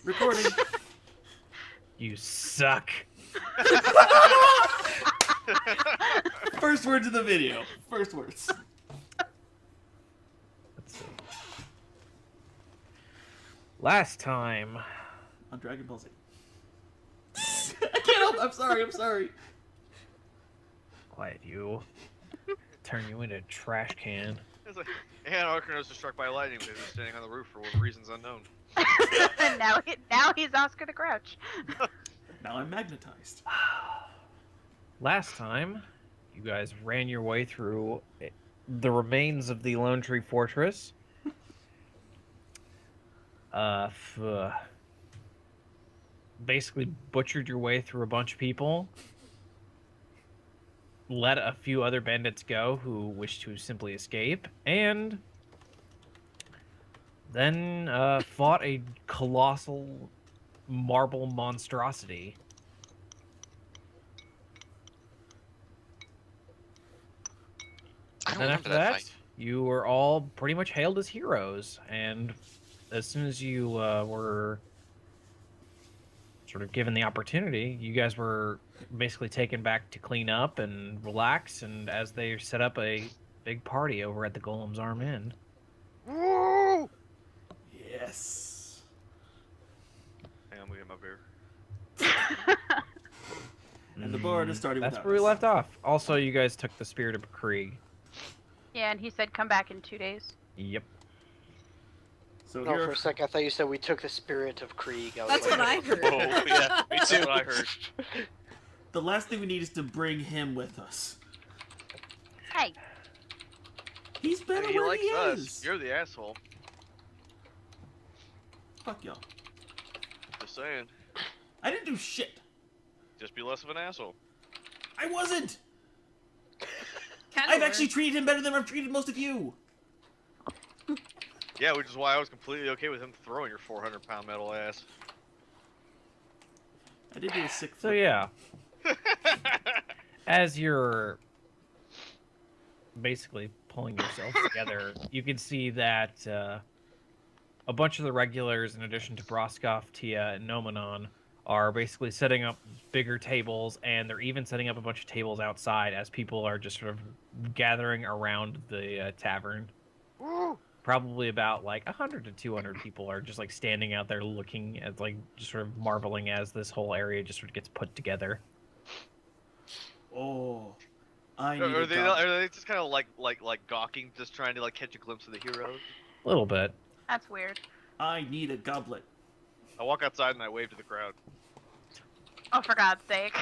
Recording. You suck. First words of the video. First words. Let's see. Last time. On Dragon Ball Z. I can't help. I'm sorry. Quiet, you. Turn you into a trash can. It's like, and Arcanos is struck by lightning because he's standing on the roof for reasons unknown. now he's Oscar the Grouch. Now I'm magnetized. Last time, you guys ran your way through the remains of the Lone Tree Fortress. Basically butchered your way through a bunch of people. Let a few other bandits go who wished to simply escape. And then fought a colossal marble monstrosity. I don't Then remember after that, fight. you were all pretty much hailed as heroes. And as soon as you were sort of given the opportunity, you guys were basically taken back to clean up and relax. And as they set up a big party over at the Golem's Arm Inn. Woo! Yes. Hang on, I'm gonna get my beer. And the bard is starting That's without where we us. left off. Also, you guys took the Spirit of Krieg. Yeah, and he said come back in 2 days. Yep. So No, here, for a sec, I thought you said we took the spirit of Krieg. I was That's like, what I heard. Oh, yeah, me That's too. what I heard. the last thing we need is to bring him with us. Hey, He's I better mean, he where likes he us. is. You're the asshole. Fuck y'all. Just saying. I didn't do shit. Just be less of an asshole. I wasn't. Kinda I've were. actually treated him better than I've treated most of you. Yeah, which is why I was completely okay with him throwing your 400-pound metal ass. I did do a sick So flip. yeah, as you're basically pulling yourself together, you can see that a bunch of the regulars, in addition to Broskov, Tia, and Nomenon, are basically setting up bigger tables, and they're even setting up a bunch of tables outside as people are just sort of gathering around the tavern. Woo! Probably about like 100 to 200 people are just like standing out there looking at, like, just sort of marveling as this whole area just sort of gets put together. Oh, I need Are a they, dog. are they just kind of like gawking, just trying to like catch a glimpse of the heroes? A little bit. that's weird. I need a goblet. I walk outside and I wave to the crowd. Oh, for God's sake.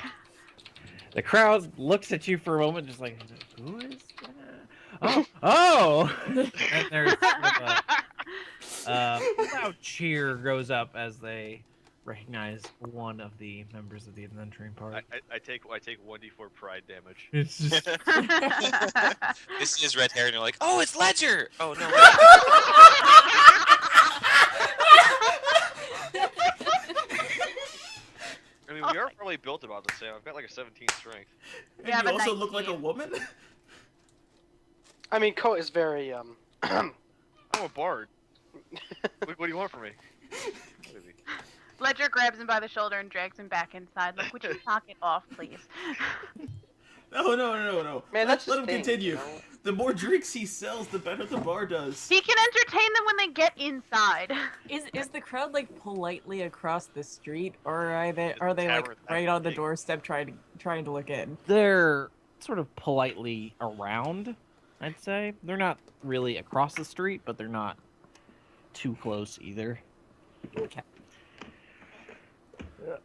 The crowd looks at you for a moment, just like, who is that? Oh, oh! And there's sort of a loud cheer goes up as they recognize one of the members of the adventuring party. I take 1d4 pride damage. It's just, This is red hair, and you're like, oh, it's Ledger! Oh, no, I mean, we are probably built about the same. I've got like a 17 strength. And Yeah, you but also look like a 19. woman? I mean, Ko is very I'm a bard. What do you want from me? Ledger grabs him by the shoulder and drags him back inside. Like, would you knock it off, please? No. Man, that's Let his him thing, continue. you know? The more drinks he sells, the better the bar does. He can entertain them when they get inside. Is the crowd like politely across the street, or are they The like tavern, right on the big. doorstep trying to look in? they're sort of politely around, I'd say. They're not really across the street, but they're not too close either. Okay. Yeah,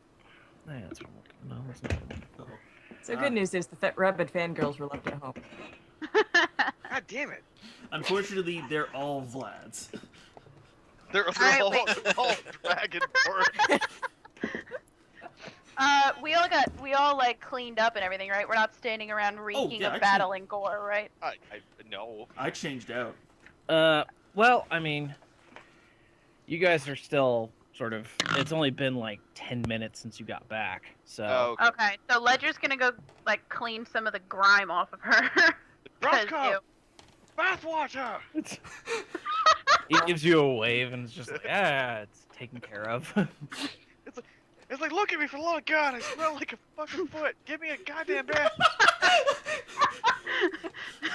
that's what I'm looking. No, that's not the one. Uh-oh. So good news is the rabid fangirls were left at home. God damn it! Unfortunately, they're all Vlads. They're Alright, all, wait. they're all dragonborn. We all like cleaned up and everything, right? We're not standing around reeking yeah, of actually- battle and gore, right? No. I changed out. Well, I mean, you guys are still sort of. It's only been like 10 minutes since you got back, so. Oh, okay. Okay, so Ledger's gonna go like clean some of the grime off of her. 'Cause, Roscoe! ew. Bathwater! He gives you a wave, and it's just like, it's taken care of. It's like, look at me for the love of God, I smell like a fucking foot. Give me a goddamn bath.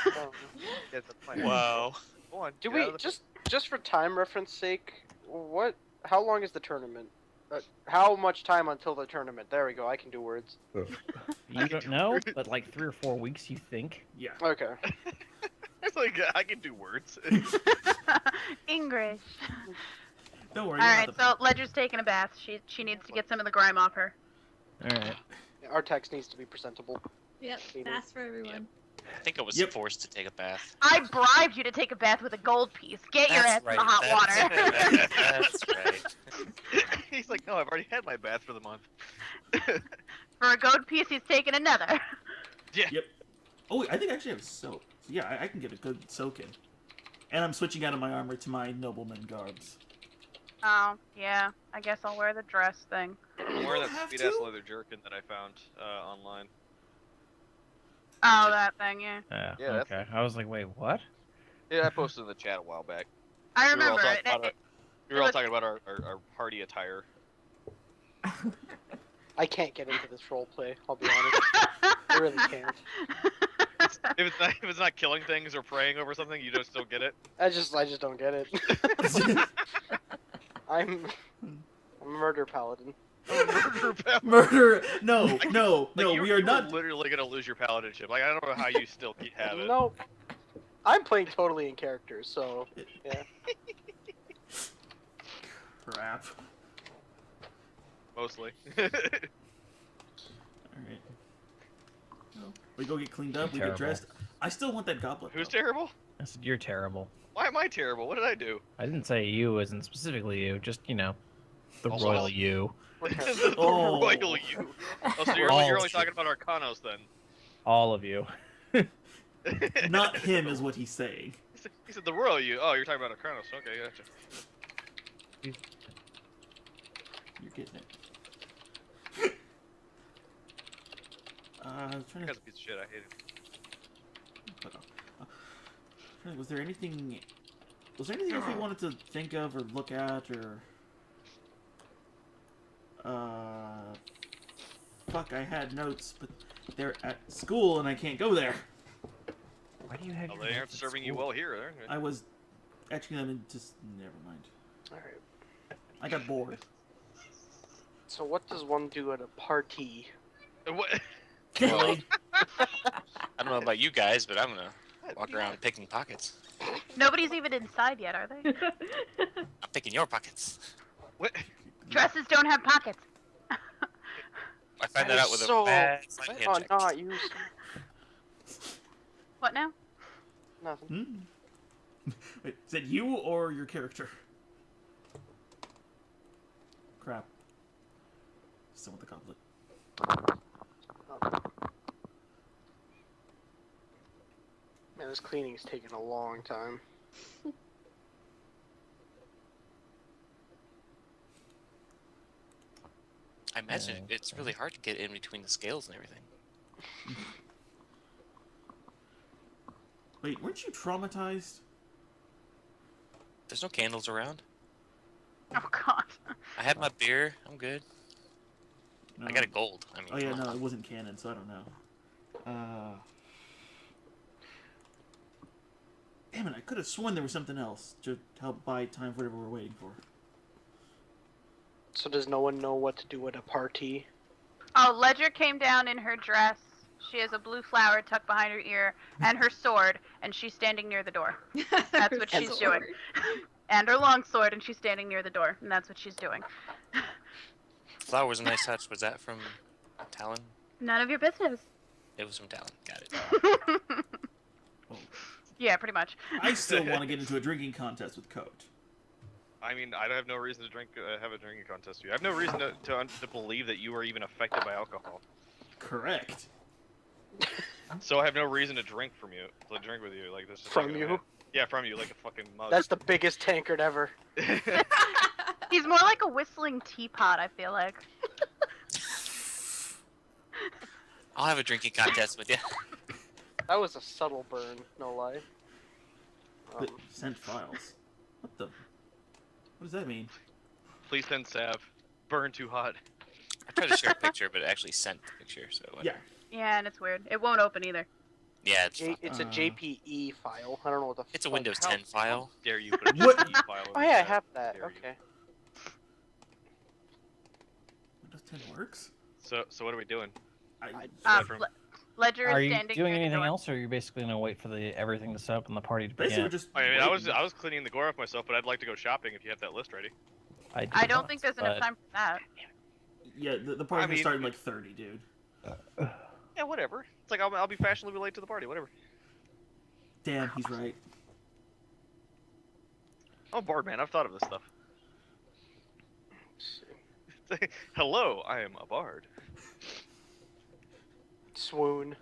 Yeah, that's fine. Wow. Go on. Do get we out of the- just for time reference sake? How long is the tournament? How much time until the tournament? There we go. I can do words. You don't know, but like 3 or 4 weeks, you think. Yeah. Okay. It's like I can do words. English. Don't worry. All you're right, not the- so Ledger's taking a bath. She needs to get some of the grime off her. All right. Our text needs to be presentable. Yep, that's for everyone. I think I was Yep. forced to take a bath. I bribed you to take a bath with a gold piece. Get your ass That's right. in the hot water. That's right. He's like, no, I've already had my bath for the month. For a gold piece, he's taking another. Oh, I think I actually have soap. So yeah, I can get a good soak in. And I'm switching out of my armor to my nobleman garbs. Oh, yeah. I guess I'll wear the dress thing. I'm wearing that have sweet ass to? leather jerkin that I found online. Oh, that thing, yeah. Yeah, that's- Okay. I was like, wait, what? Yeah, I posted in the chat a while back. I We were all remember talking it. about our- We were it all was- talking about our party attire. I can't get into this role play. I'll be honest. I really can't. If it's not killing things or praying over something, you just don't get it. I just don't get it. I'm a murder paladin. Murder! No, no, Like, no. you, We are you not. literally gonna lose your paladinship. Like I don't know how you still have it. Nope. I'm playing totally in character, so yeah. Crap. Mostly. All right. Well, we go get cleaned up. We Terrible. get dressed. I still want that goblet. Who's though. terrible? I said, you're terrible. Why am I terrible? What did I do? I didn't say you, as in specifically you. Just the Also- royal you. We're the terrible. Oh. royal you. Oh, so you're All only true. talking about Arcanos then. All of you. Not him is what he's saying. He said the royal you. Oh, you're talking about Arcanos. Okay, gotcha. You're getting it. That Trying to. guy's a piece of shit. I hate him. Was there anything? Was there anything else we wanted to think of or look at or? Fuck! I had notes, but they're at school and I can't go there. Why do you have? Oh, your they aren't notes at serving you school? well here, are they? I was etching them and just never mind. Alright. I got bored. So what does one do at a party? What? Well, I don't know about you guys, but I'm gonna walk around picking pockets. Nobody's even inside yet, are they? I'm picking your pockets. What? Dresses don't have pockets. I find that out with So- a bad Why hand not check. not use What now? nothing? Wait, is it you or your character? Crap. Still want the goblet. Man, this cleaning's taking a long time. I imagine Yeah, it's really hard to get in between the scales and everything. Wait, weren't you traumatized? There's no candles around. Oh god. I had my beer. I'm good. No. I got a gold. I mean, Oh yeah, come on. no, it wasn't canon, so I don't know. Damn it! I could have sworn there was something else to help buy time for whatever we're waiting for. So does no one know what to do at a party? Oh, Ledger came down in her dress. She has a blue flower tucked behind her ear and her sword, and she's standing near the door. That's what she's doing. And her long sword, and she's standing near the door, and that's what she's doing. Flower was a nice touch. Was that from Talon? None of your business. It was from Talon. Got it. Yeah, pretty much. I still want to get into a drinking contest with Coat. I mean, I have no reason to have a drinking contest with you. I have no reason to believe that you are even affected by alcohol. Correct. So I have no reason to drink with you. Like this. Is From not gonna you? happen. Yeah, from you, like a fucking mug. That's the biggest tankard ever. He's more like a whistling teapot, I feel like. I'll have a drinking contest with you. That was a subtle burn, no lie. But sent files. What the? What does that mean? Please send Sav. Burn too hot. I tried to share a picture, but it actually sent the picture. So Yeah. Yeah, and it's weird. It won't open either. yeah, it's fine. It's a JPE file. I don't know what the. It's a fuck- Windows how- 10 file. Dare you put a What? JPE file in Oh the yeah, I chat. have that. Dare you. Okay. Windows 10 works? So what are we doing? Um, Ledger Are is you standing doing near the anything door. else, or are you basically gonna wait for everything to set up and the party to Basically, we're begin? just. I mean, waiting. I was cleaning the gore off myself, but I'd like to go shopping if you have that list ready. I do don't not, think there's enough but- time for that. Yeah, the party's I gonna mean- start in like 30, dude. Yeah, whatever. It's like I'll be fashionably late to the party. Whatever. Damn, he's right. I'm a bard, man. I've thought of this stuff. Hello, I am a bard. Swoon.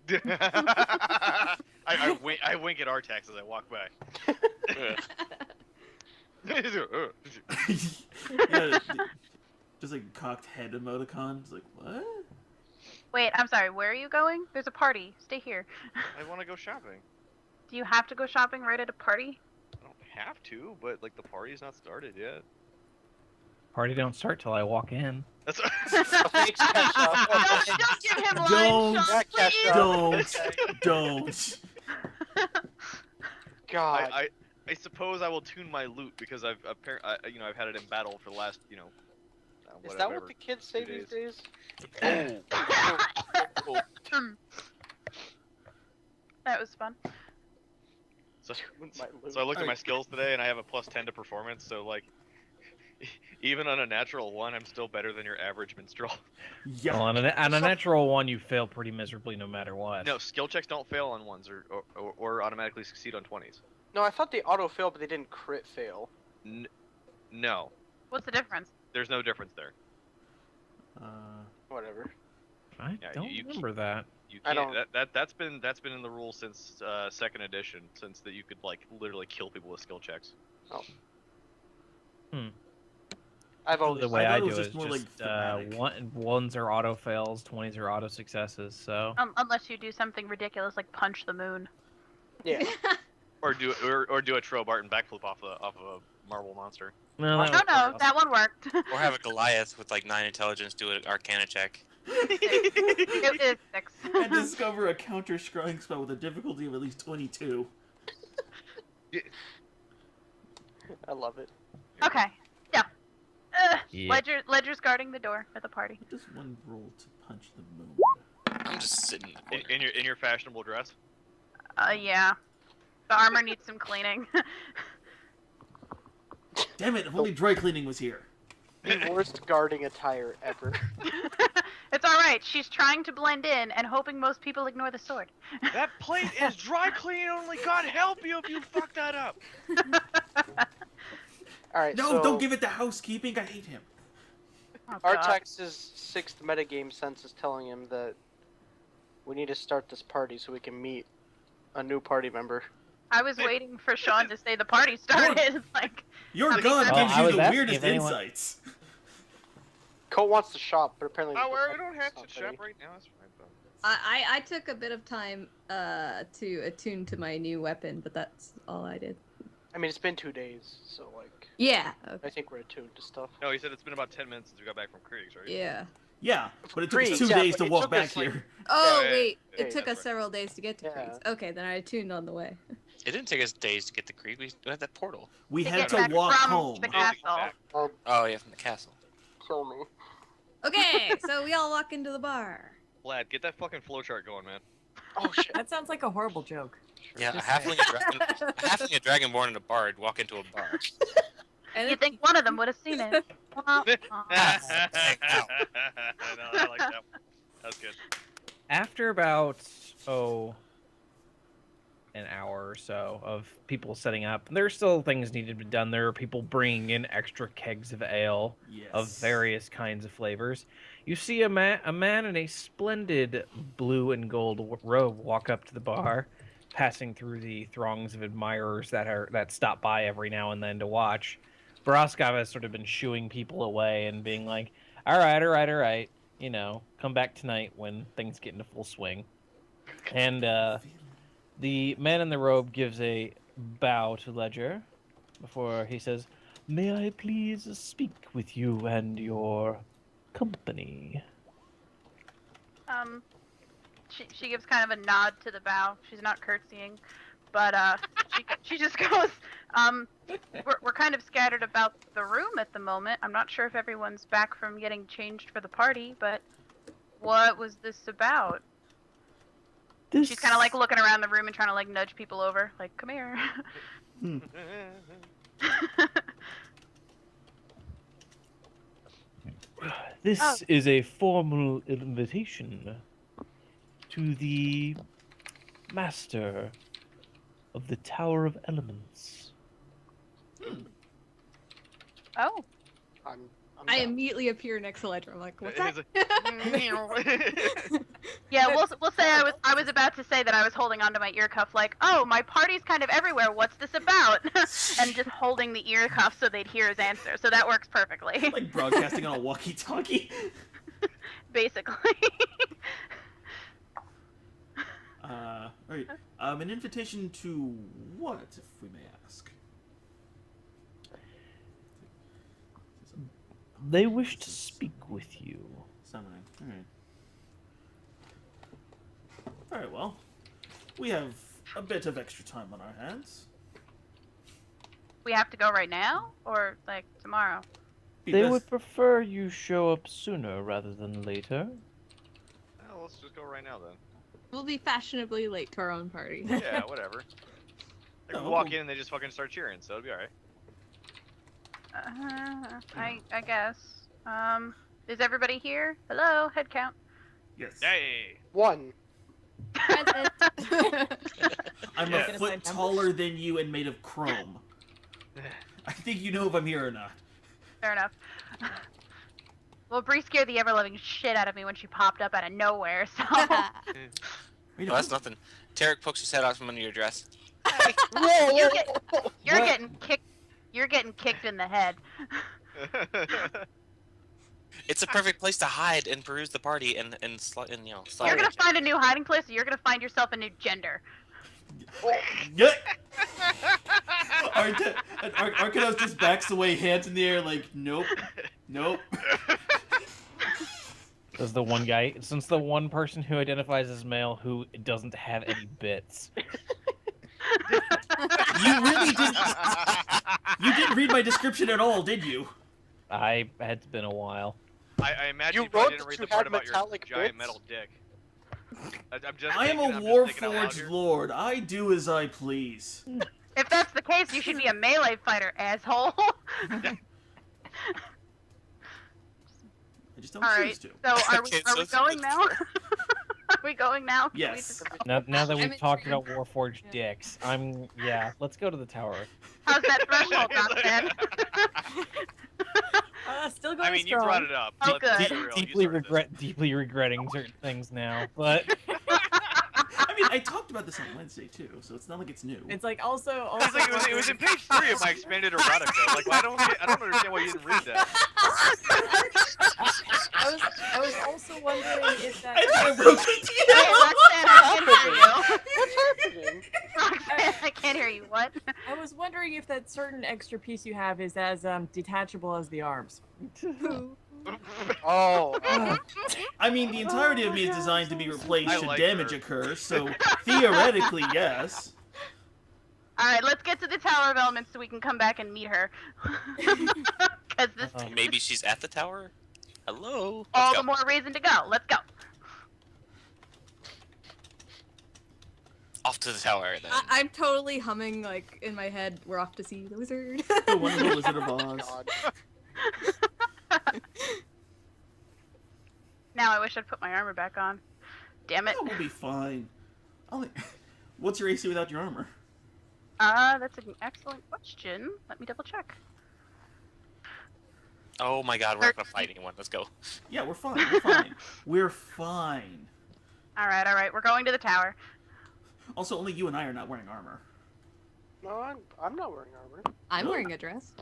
I wink at Artax as I walk by. Yeah, just like cocked head emoticon. It's like, what? Wait, I'm sorry. Where are you going? There's a party. Stay here. I want to go shopping. Do you have to go shopping right at a party? I don't have to, but like the party's not started yet. Party don't start till I walk in. That's Thanks, Kesha. Don't give him Don't. lines, Sean, Yeah, please. Kesha. Don't. God. I suppose I will tune my loot because I've had it in battle for the last Is that what the kids say 2 these days. days? That was fun. So, My loot. so I looked at my Alright. skills today and I have a +10 to performance. So like, even on a natural 1, I'm still better than your average minstrel. Yeah. Well, on a natural one, you fail pretty miserably no matter what. No, skill checks don't fail on 1s or automatically succeed on 20s. No, I thought they auto failed, but they didn't crit fail. No, What's the difference? there's no difference there. Whatever. I Yeah, don't you remember that. You I can't. don't- That's been in the rules since 2nd edition, since that you could like literally kill people with skill checks. I've always. The way I I, thought it do was it just is more just like ones are auto fails, 20s are auto successes. So Unless you do something ridiculous like punch the moon. Yeah. Or do a Trobart and backflip off of a marble monster. no, No, no, that one worked. Or have a Goliath with like 9 intelligence do an Arcana check. It is 6. And discover a counter scrying spell with a difficulty of at least 22. I love it. Okay. Yeah. Yeah. Ledger's guarding the door at the party. What does one roll to punch the moon? I'm just sitting in the corner. In your fashionable dress. Yeah. The armor needs some cleaning. Damn it! If only dry cleaning was here. The worst guarding attire ever. It's alright. She's trying to blend in and hoping most people ignore the sword. That plate is dry clean only. God help you if you fuck that up. All right. No, so don't give it to housekeeping. I hate him. Oh, God. Artax's 6th metagame sense is telling him that we need to start this party so we can meet a new party member. I was waiting for Sean to say the party started. Like, Your Well, gun I gives was you the asking weirdest if anyone- insights. Cole wants to shop, but apparently. Oh, we don't have to shop right now. That's fine. Though. I took a bit of time to attune to my new weapon, but that's all I did. I mean, it's been 2 days, so like, Yeah. I Okay. think we're attuned to stuff. No, he said it's been about 10 minutes since we got back from Kriegs, right? Yeah. Yeah, but it took us Great, 2 yeah, days but to it walk took back us, like- here. Oh yeah, wait, yeah, it took that's us right. several days to get to Yeah. Kriegs. Okay, then I attuned on the way. It didn't take us days to get to Creek. We had that portal. We To had get to back walk from home. the Yeah, castle. back. Oh yeah, from the castle. Kill me. Okay, so we all walk into the bar. Lad, get that fucking flowchart going, man. Oh shit. That sounds like a horrible joke. Yeah, a Just halfling, a dragonborn, and a bard walk into a bar. And You it- think one of them would have seen it? Well, I know, I like that one. That's good. After about an hour or so of people setting up, there's still things needed to be done. There are people bringing in extra kegs of ale Yes. of various kinds of flavors. You see a man in a splendid blue and gold robe walk up to the bar, passing through the throngs of admirers that stop by every now and then to watch. Boroskov has sort of been shooing people away and being like, all right, you know, come back tonight when things get into full swing. And the man in the robe gives a bow to Ledger before he says, "May I please speak with you and your company?" She gives kind of a nod to the bow. She's not curtsying, but she just goes, we're kind of scattered about the room at the moment. I'm not sure if everyone's back from getting changed for the party, but what was this about? This... She's kind of like looking around the room and trying to like nudge people over, like, come here. This is a formal invitation to the master of the Tower of Elements. Oh. I immediately appear next to Ledra. I'm like, what's that? Yeah, we'll say I was about to say that I was holding onto my ear cuff, like, oh, my party's kind of everywhere. What's this about? And just holding the ear cuff so they'd hear his answer. So that works perfectly. Like broadcasting on a walkie-talkie. Basically. Alright. An invitation to what, if we may ask? They wish to speak with you. Samurai. Alright. Very well. We have a bit of extra time on our hands. We have to go right now? Or, like, tomorrow? They would prefer you show up sooner rather than later. Well, let's just go right now then. We'll be fashionably late to our own party. Yeah, whatever. They can walk in and they just fucking start cheering, so it'll be alright. I guess. Is everybody here? Hello, head count. Yes. Hey! 1. I'm a foot taller than you and made of chrome. I think you know if I'm here or not. Fair enough. Well, Bree scared the ever-loving shit out of me when she popped up out of nowhere, so... Oh, that's nothing. Tarek pokes his head out from under your dress. You're getting kicked. You're getting kicked in the head. It's a perfect place to hide and peruse the party and slide. You're gonna find a new hiding place. Or you're gonna find yourself a new gender. Yeah. Arkanos just backs away, hands in the air, like, nope, nope. There's the one guy, since the one person who identifies as male who doesn't have any bits. You really didn't. You didn't read my description at all, did you? It's been a while. I imagine you wrote probably didn't that read you the part had about your metallic giant bits? metal dick. I am a Warforged lord. I do as I please. If that's the case, you should be a melee fighter, asshole. I just don't All choose right. to. So are we going now? Are we going now? Can we Yes. just- Now that we've I'm talked intrigued. about Warforged dicks, let's go to the tower. How's that threshold up then? Still going I mean, you strong. brought it up. Oh, Let's good. be real, you started this. Deeply regretting certain things now, but I mean, I talked about this on Wednesday too, so it's not like it's new. It's like also It's like it was in page 3 of my expanded erotica. Like, I don't understand why you didn't read that. I was also wondering if that. I broke it Hey, Roxanne, I can't hear you. What's happening? Roxanne, I can't hear you. What? I was wondering if that certain extra piece you have is as detachable as the arms. Oh. I mean, the entirety of me is designed to be replaced I should like damage her. occur, so theoretically, yes. All right, let's get to the Tower of Elements so we can come back and meet her. Because this Maybe she's at the tower? Hello? all Let's the go. more reason to go. Let's go. Off to the tower, then. I'm totally humming, like, in my head, we're off to see the wizard. The Wonderful Wizard of Oz. God. Now I wish I'd put my armor back on. Damn it. That will be fine. What's your AC without your armor? That's an excellent question. Let me double check. Oh my god, we're not gonna fight anyone. Let's go. Yeah, we're fine. We're fine. We're fine. All right. We're going to the tower. Also, only you and I are not wearing armor. No, I'm not wearing armor. I'm wearing a dress.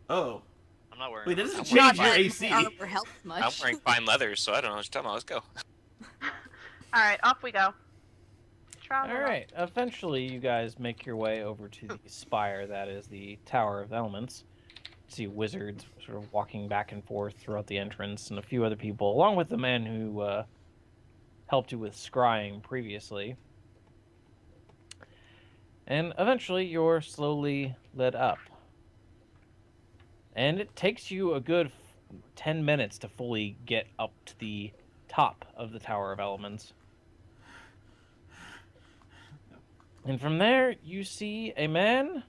Oh. I'm not wearing Wait, that it. doesn't Not change your that AC. armor helps much. I'm wearing fine leather, so I don't know what you're talking about. Let's go. All right, off we go. Tra-la-la. All right. Eventually, you guys make your way over to the spire that is the Tower of Elements. You see wizards sort of walking back and forth throughout the entrance, and a few other people, along with the man who helped you with scrying previously. And eventually, you're slowly led up. And it takes you a good 10 minutes to fully get up to the top of the Tower of Elements. And from there, you see a man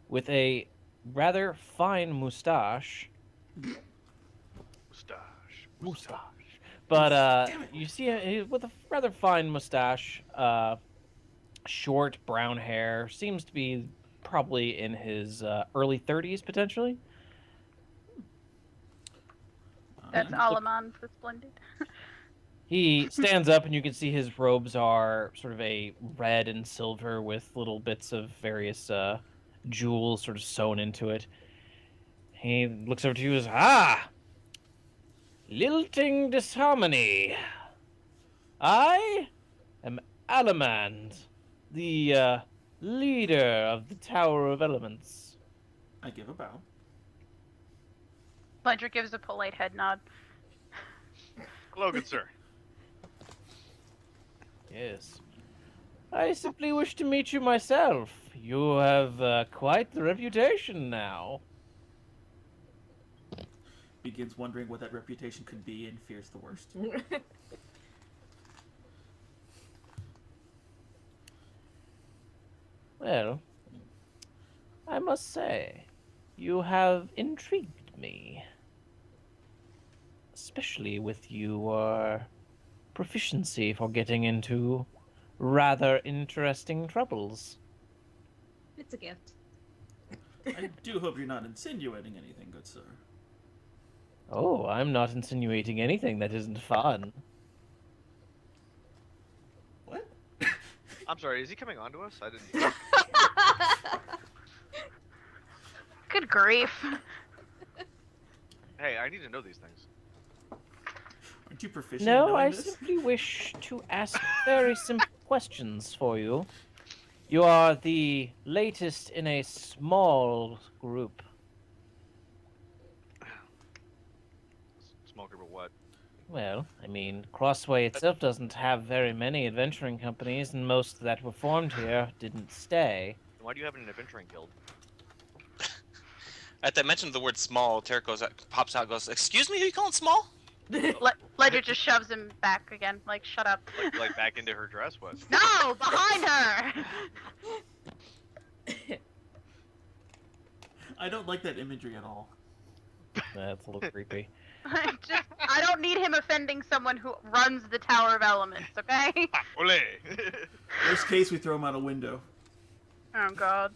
with a rather fine mustache. Mustache. But you see with a rather fine mustache, short brown hair, seems to be probably in his early 30s potentially. That's Alaman the Splendid. He stands up, and you can see his robes are sort of a red and silver with little bits of various jewels sort of sewn into it. He looks over to you as, lilting disharmony. I am Alamand, the leader of the Tower of Elements. I give a bow. Ledger gives a polite head nod. Hello, good sir. Yes. I simply wish to meet you myself. You have quite the reputation now. Begins wondering what that reputation could be and fears the worst. Well, I must say, you have intrigued me. Especially with your proficiency for getting into rather interesting troubles. It's a gift. I do hope you're not insinuating anything, good sir. Oh, I'm not insinuating anything that isn't fun. What? I'm sorry, is he coming on to us? I didn't. Good grief. Hey, I need to know these things. Aren't you proficient in No, knowing I this? simply wish to ask very simple questions for you. You are the latest in a small group. Small group of what? Well, I mean, Crossway itself doesn't have very many adventuring companies, and most that were formed here didn't stay. Why do you have an adventuring guild? At the mention of the word small, Tarek pops out and goes, "Excuse me, who you calling small?" Ledger just shoves him back again, like, shut up. Like back into her dress? What? No, behind her! I don't like that imagery at all. That's a little creepy. I don't need him offending someone who runs the Tower of Elements, okay? Ole! Worst case, we throw him out a window. Oh, God.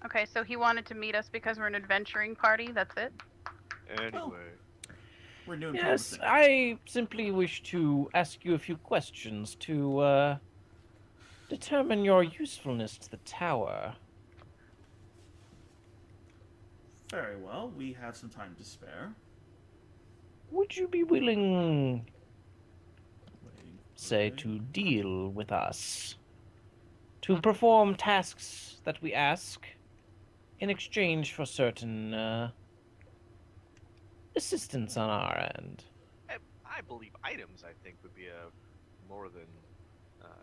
Okay, so he wanted to meet us because we're an adventuring party, that's it? Anyway. We're new and Yes, promising. I simply wish to ask you a few questions to determine your usefulness to the tower. Very well, we have some time to spare. Would you be willing, Waiting for say, it. to deal with us? To perform tasks that we ask in exchange for certain assistance on our end. I believe items, I think, would be a more than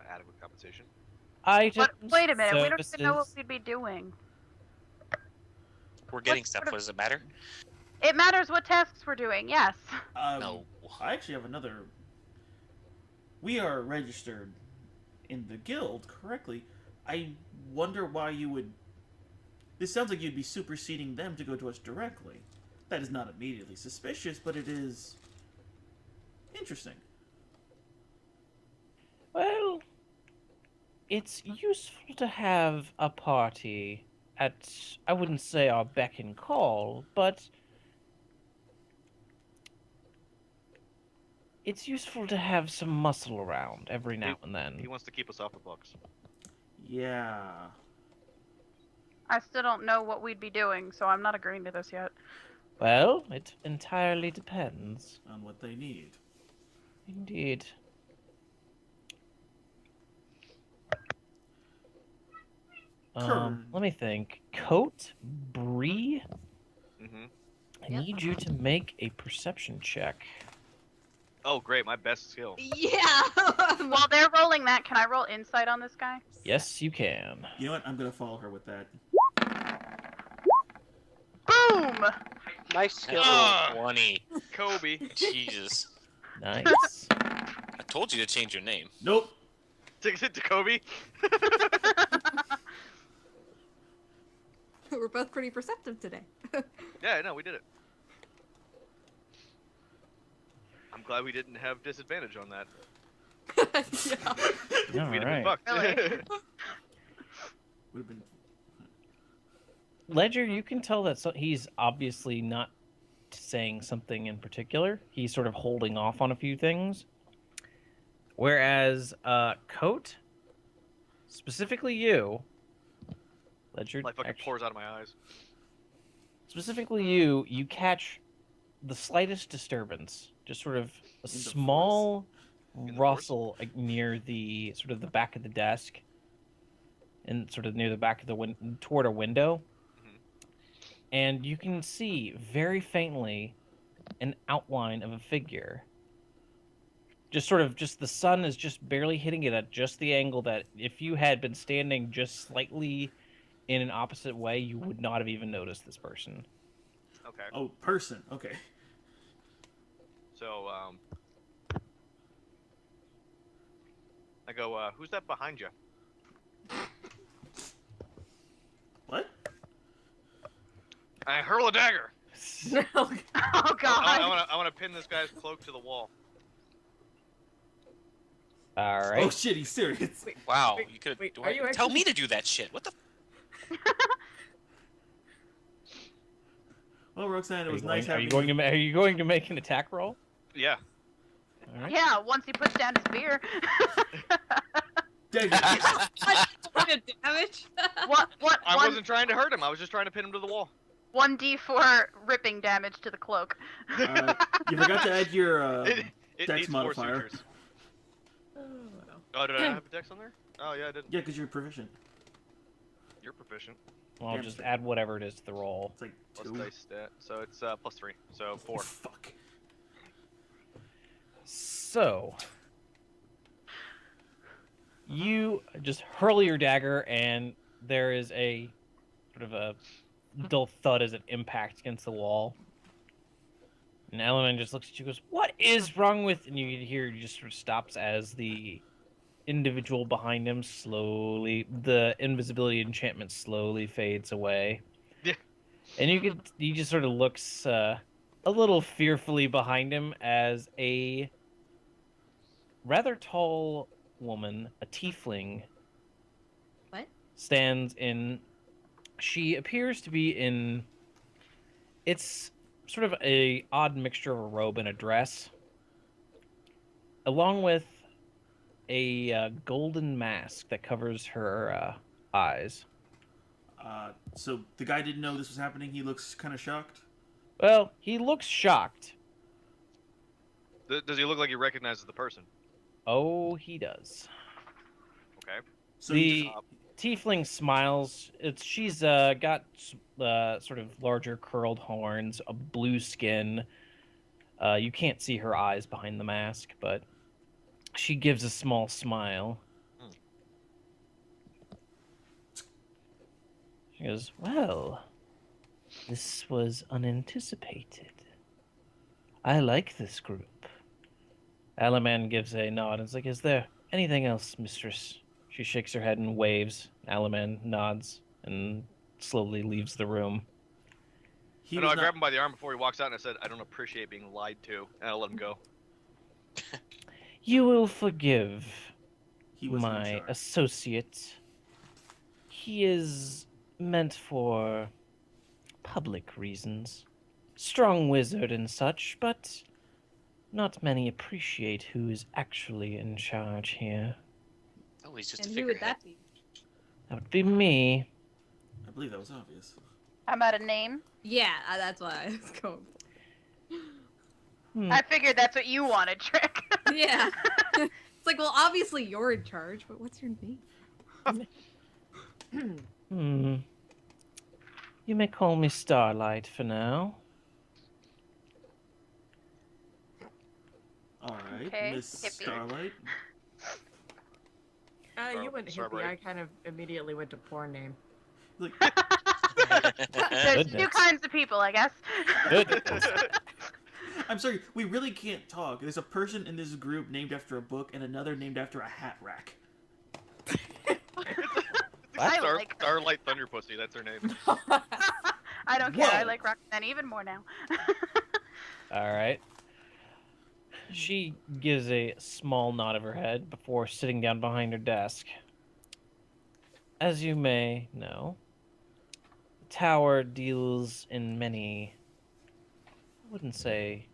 adequate compensation. Items, But wait a minute, we don't even know what services. we'd be doing. We're getting What stuff. sort of- What does it matter? It matters what tasks we're doing, yes. No. I actually have another. We are registered in the guild correctly. I wonder why you would. This sounds like you'd be superseding them to go to us directly. That is not immediately suspicious, but it is interesting. Well, it's useful to have a party at, I wouldn't say our beck and call, but it's useful to have some muscle around every now and He then. wants to keep us off the books. Yeah. I still don't know what we'd be doing, so I'm not agreeing to this yet. Well, it entirely depends. On what they need. Indeed. Let me think. Coat, Bree, Mm-hmm. I Yep. need you to make a perception check. Oh, great, my best skill. Yeah. While they're rolling that, can I roll insight on this guy? Yes, you can. You know what? I'm gonna follow her with that. Boom! Nice skill. Ah! 20. Kobe. Jesus. Nice. I told you to change your name. Nope. Takes it to Kobe. We're both pretty perceptive today. Yeah, no, we did it. I'm glad we didn't have disadvantage on that. Yeah. All We'd have been right. fucked. Really? Would have been. Ledger, you can tell that he's obviously not saying something in particular. He's sort of holding off on a few things. Whereas Coat, specifically you, Ledger, Life fucking actually- pours out of my eyes. specifically you catch the slightest disturbance, just sort of a the small In the rustle near the sort of the back of the desk, and sort of near the back of the toward a window. And you can see very faintly an outline of a figure. Just the sun is just barely hitting it at just the angle that if you had been standing just slightly in an opposite way, you would not have even noticed this person. Okay. Oh, person. Okay. So, I go, who's that behind you? What? I hurl a dagger. Oh god. I want to pin this guy's cloak to the wall. All right. Oh shit, he's serious. Wow, Wait, you could wait, do are it. you Tell actually- me to do that shit. What the? Well, Roxanne, it Are was you nice going, having are you going to make an attack roll? Yeah. All right. Yeah, once he puts down his beer. Dagger. Point of damage. What? I wasn't trying to hurt him. I was just trying to pin him to the wall. 1d4 ripping damage to the cloak. You forgot to add your It dex needs more modifier. sutures. Oh, did I not have a dex on there? Oh, yeah, I didn't. Yeah, because you're proficient. You're proficient. Well, I'll Damn just straight. add whatever it is to the roll. It's like Plus 2. dice stat. So it's +3. So 4. Fuck. So, you just hurl your dagger, and there is a sort of a dull thud as it impacts against the wall. And Elemen just looks at you and goes, "What is wrong with..." And you hear he just sort of stops as the individual behind him slowly, the invisibility enchantment slowly fades away. Yeah. And he just sort of looks a little fearfully behind him as a rather tall woman, a tiefling, What? stands in. She appears to be in. It's sort of a odd mixture of a robe and a dress, along with a golden mask that covers her eyes. So the guy didn't know this was happening. He looks kind of shocked. Well, he looks shocked. Does he look like he recognizes the person? Oh, he does. Okay. So he The just- tiefling smiles. She's got sort of larger curled horns, a blue skin. You can't see her eyes behind the mask, but she gives a small smile. Hmm. She goes, "Well, this was unanticipated. I like this group." Alaman gives a nod and is like, "Is there anything else, mistress?" She shakes her head and waves. Alaman nods and slowly leaves the room. he I was I not- grabbed him by the arm before he walks out and I said, I don't appreciate being lied to. And I let him go. You will forgive he was in my charge. associate. He is meant for public reasons. Strong wizard and such, but not many appreciate who is actually in charge here. Oh, he's just And a who would figurehead. that be? That would be me. I believe that was obvious. I'm out of name. Yeah, that's what I was going for. Hmm. I figured that's what you wanted, Trick. Yeah. It's like, well, obviously you're in charge, but what's your name? You may call me Starlight for now. All right, Okay, Miss hippie. Starlight. You went hippie. Starbright. I kind of immediately went to porn name. Like, There's two Goodness. kinds of people, I guess. Goodness. I'm sorry, we really can't talk. There's a person in this group named after a book and another named after a hat rack. I like her. Starlight Thunder Pussy, that's her name. I don't care. I Whoa. like Roxanne even more now. All right. She gives a small nod of her head before sitting down behind her desk. As you may know, the tower deals in many, I wouldn't say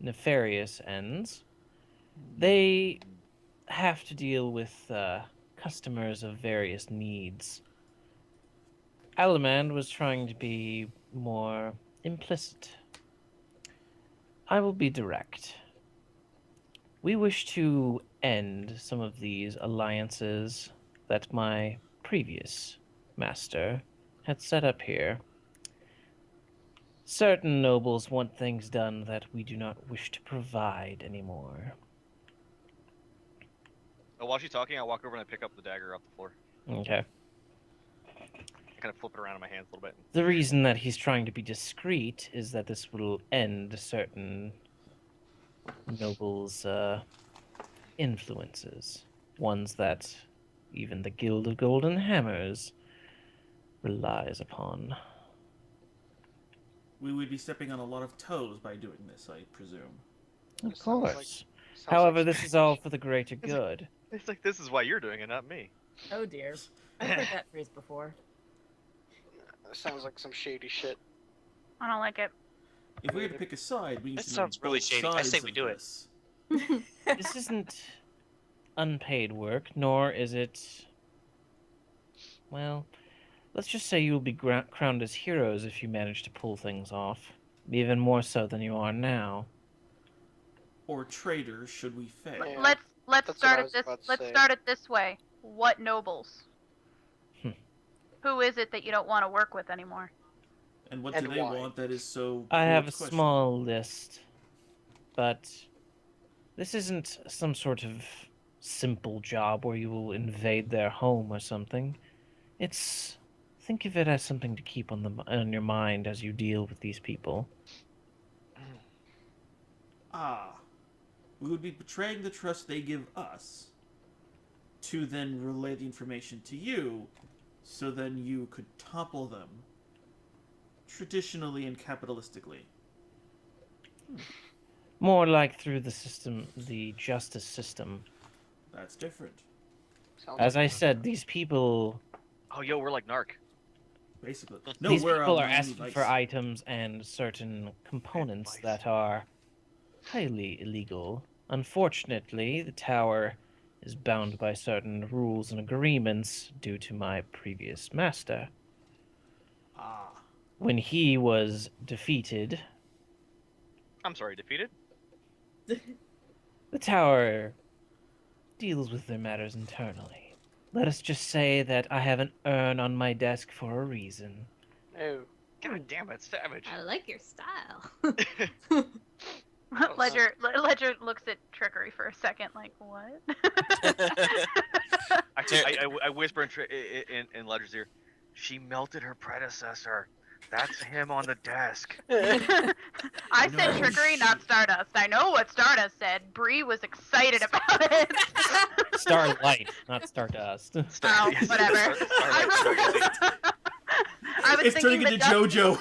nefarious ends. They have to deal with customers of various needs. Alamand was trying to be more implicit. I will be direct. We wish to end some of these alliances that my previous master had set up here. Certain nobles want things done that we do not wish to provide anymore. While she's talking, I'll walk over and I pick up the dagger off the floor. Okay. I kind of flip it around in my hands a little bit. The reason that he's trying to be discreet is that this will end certain nobles' influences, ones that even the Guild of Golden Hammers relies upon. We would be stepping on a lot of toes by doing this, I presume. Of Sounds like- course. Sounds However, like this is all for the greater good. It's like, this is why you're doing it, not me. Oh dear. I've heard that phrase before. sounds like some shady shit. I don't like it. If we had to pick a side, we need That to know sounds really both shady. I say sides we of do it. this. This isn't unpaid work, nor is it. Well, let's just say you will be crowned as heroes if you manage to pull things off. Even more so than you are now. Or traitors, should we fail. Yeah. Let's That's what start I it was this. about to Let's say. start it this way. What nobles? Hmm. Who is it that you don't want to work with anymore? And what And do they why? want that is so... I have a questionable? small list, but this isn't some sort of simple job where you will invade their home or something. It's think of it as something to keep on your mind as you deal with these people. Ah. We would be betraying the trust they give us to then relay the information to you, so then you could topple them traditionally and capitalistically. More like through the system, the justice system. That's different. Sounds As like I said, these people Oh, yo, we're like Narc. Basically. No, these we're people are Miami asking Vice. for items and certain components Vice. that are highly illegal. Unfortunately, the tower is bound by certain rules and agreements due to my previous master. Ah. When he was defeated, I'm sorry, defeated? the tower deals with their matters internally. Let us just say that I have an urn on my desk for a reason. Oh. God damn it, savage. I like your style. Ledger looks at Trickery for a second, like what? I whisper in Ledger's ear, she melted her predecessor. That's him on the desk. I said No Trickery, not Stardust. I know what Stardust said. Bree was excited about it. Starlight, not Stardust. Oh, whatever. I was It's turning thinking into that JoJo.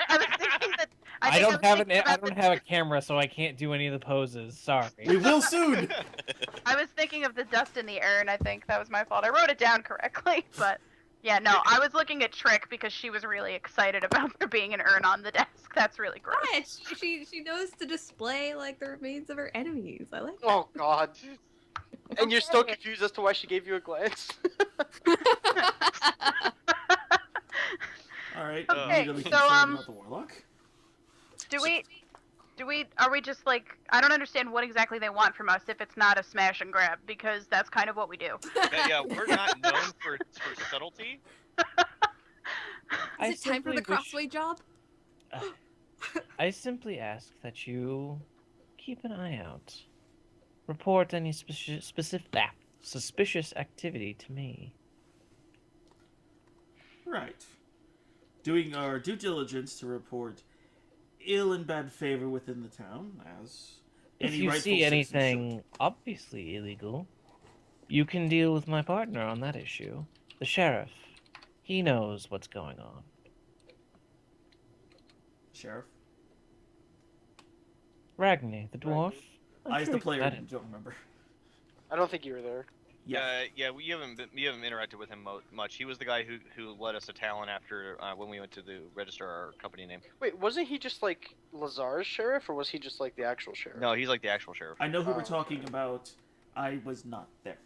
I was thinking that. I think don't was have thinking I about don't the- have a camera, so I can't do any of the poses. Sorry. We will soon. I was thinking of the dust in the urn. I think that was my fault. I wrote it down correctly, but yeah, no, I was looking at Trick because she was really excited about there being an urn on the desk. That's really gross. Yeah, she knows to display like the remains of her enemies. I like that. Oh god. And you're still confused as to why she gave you a glance? All right. Okay, immediately so, concerned about the warlock. Do we? Are we just like, I don't understand what exactly they want from us if it's not a smash and grab, because that's kind of what we do. Yeah, we're not known for subtlety. Is it time for the Crossway job? I simply ask that you keep an eye out. Report any suspicious activity to me. Right. Doing our due diligence to report ill and bad favor within the town, as If any you rightful see citizen anything obviously illegal, you can deal with my partner on that issue. The sheriff. He knows what's going on. should. Sheriff. Ragni, the dwarf. I, as the player, met him. don't remember. I don't think you were there. Yeah, we haven't interacted with him much. He was the guy who led us to Talon after when we went to register our company name. Wait, wasn't he just like Lazar's sheriff, or was he just like the actual sheriff? No, he's like the actual sheriff. I know who we're talking about. I was not there.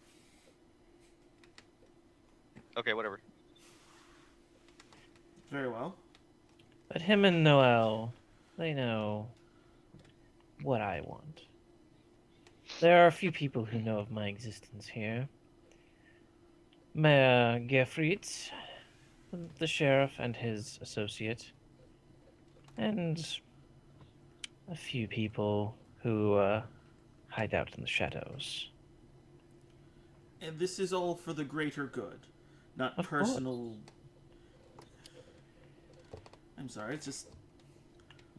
Okay, whatever. Very well. But him and Noel, they know what I want. There are a few people who know of my existence here. Mayor Gerfried, the sheriff and his associate, and a few people who hide out in the shadows. And this is all for the greater good, not Of personal. I'm sorry, it's just.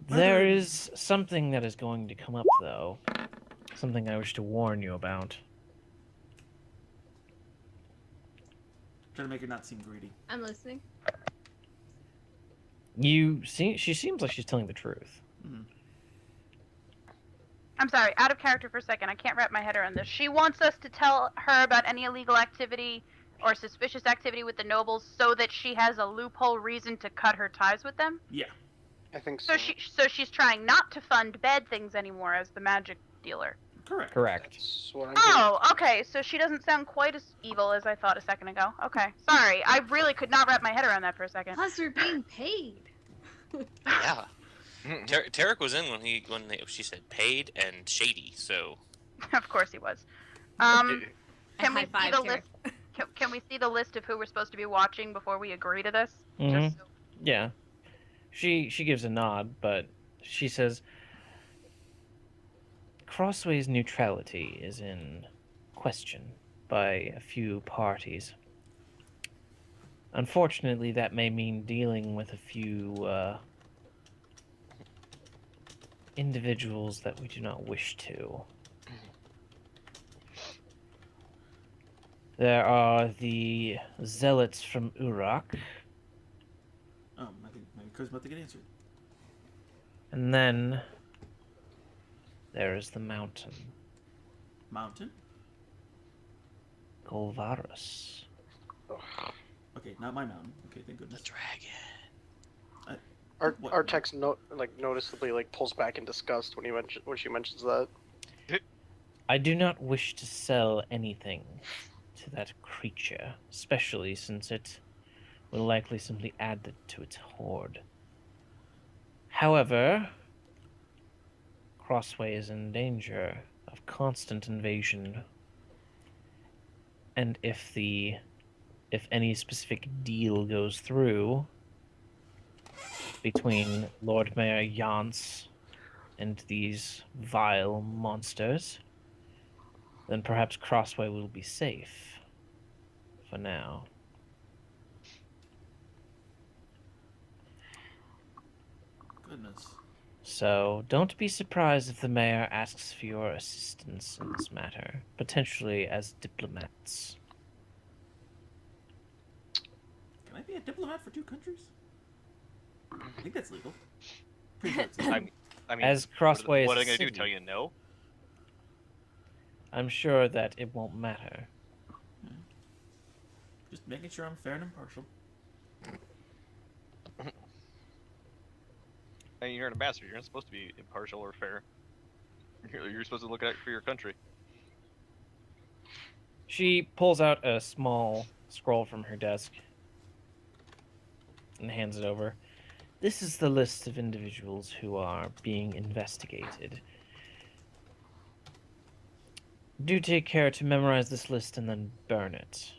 There is something that is going to come up, though. Something I wish to warn you about. Trying to make her not seem greedy. I'm listening. She seems like she's telling the truth. Mm-hmm. I'm sorry, out of character for a second. I can't wrap my head around this. She wants us to tell her about any illegal activity or suspicious activity with the nobles so that she has a loophole reason to cut her ties with them? Yeah. I think so. So she's trying not to fund bad things anymore as the magic dealer. Correct. Correct. That's what I'm Oh, okay. So she doesn't sound quite as evil as I thought a second ago. Okay. Sorry. I really could not wrap my head around that for a second. Plus, we're being paid. Yeah. Tarek was in when she said paid and shady. So Of course he was. And Can we high see five, the Tarek. list? Can we see the list of who we're supposed to be watching before we agree to this? Mhm. Just so- Yeah. She gives a nod, but she says Crossway's neutrality is in question by a few parties. Unfortunately, that may mean dealing with a few individuals that we do not wish to. There are the zealots from Uruk, I think my quiz's about to get answered. and then there is the mountain, Mountain? Golvarus. Okay, not my mountain. Okay, thank the goodness. dragon. What? Our text noticeably pulls back in disgust when she mentions that. I do not wish to sell anything to that creature, especially since it will likely simply add to its hoard. However, Crossway is in danger of constant invasion, and if any specific deal goes through between Lord Mayor Jans and these vile monsters, then perhaps Crossway will be safe for now. Goodness. So don't be surprised if the mayor asks for your assistance in this matter, potentially as diplomats. Can I be a diplomat for two countries? I think that's legal. Pretty sure it's legal. I mean, As Crossway what are is they a gonna do? city, Tell you no? I'm sure that it won't matter. Just making sure I'm fair and impartial. I mean, you're an ambassador. You're not supposed to be impartial or fair. You're supposed to look out for your country. She pulls out a small scroll from her desk and hands it over. This is the list of individuals who are being investigated. Do take care to memorize this list and then burn it.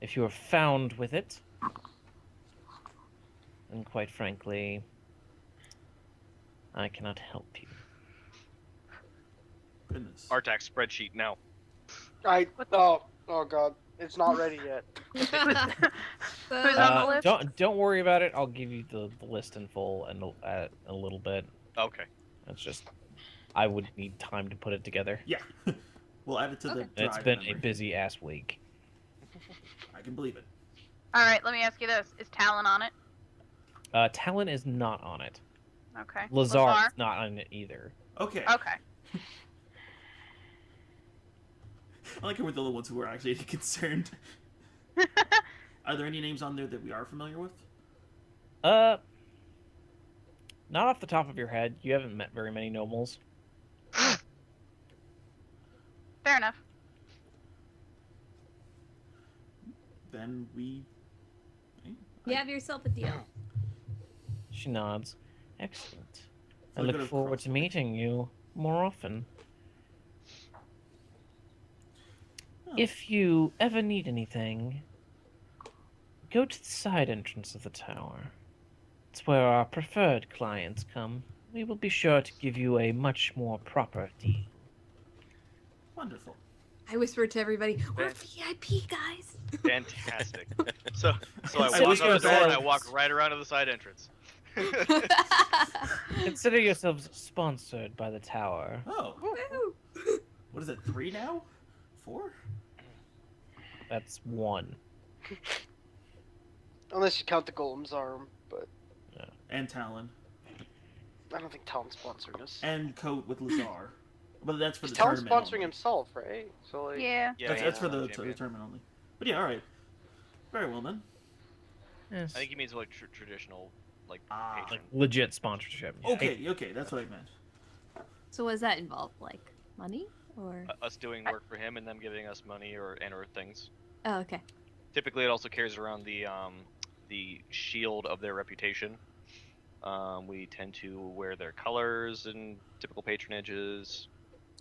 If you are found with it, then quite frankly, I cannot help you. Goodness. Artax spreadsheet now. Oh god, it's not ready yet. Who's on the list? Don't worry about it. I'll give you the list in full and a little bit. Okay. That's just, I would need time to put it together. Yeah. We'll add it to the It's drive been a memory. busy ass week. I can believe it. All right, let me ask you this: is Talon on it? Talon is not on it. Okay. Lazar Lazar? is not on it either. Okay. Okay. I like how we're the only ones who are actually concerned. Are there any names on there that we are familiar with? Not off the top of your head. You haven't met very many nobles. Fair enough. Then we. You have yourself a deal. She nods. Excellent. I So look good of forward cross- to meeting you more often. Oh. If you ever need anything, go to the side entrance of the tower. It's where our preferred clients come. We will be sure to give you a much more proper deal. Wonderful. I whispered to everybody, "We're VIP, guys." Fantastic. So I I walk wish out the I was door and I there. walk right around to the side entrance. Consider yourselves sponsored by the tower. Oh. Woo! What is it? 3 now? 4? That's one. Unless you count the Golem's arm, but And Talon. I don't think Talon's sponsoring us. And Coat with Lazar. But that's for the Talon's tournament. sponsoring only. himself, right? So like, Yeah. Yeah, That's, yeah, that's for the champion. tournament only. But yeah, alright. Very well then. Yes. I think he means like traditional, like Ah. patron. Like legit sponsorship. Yeah. Okay, that's what I meant. So what does that involve? Like money or? Us doing work for him and them giving us money or things. Oh, okay. Typically, it also carries around the shield of their reputation. We tend to wear their colors and typical patronages.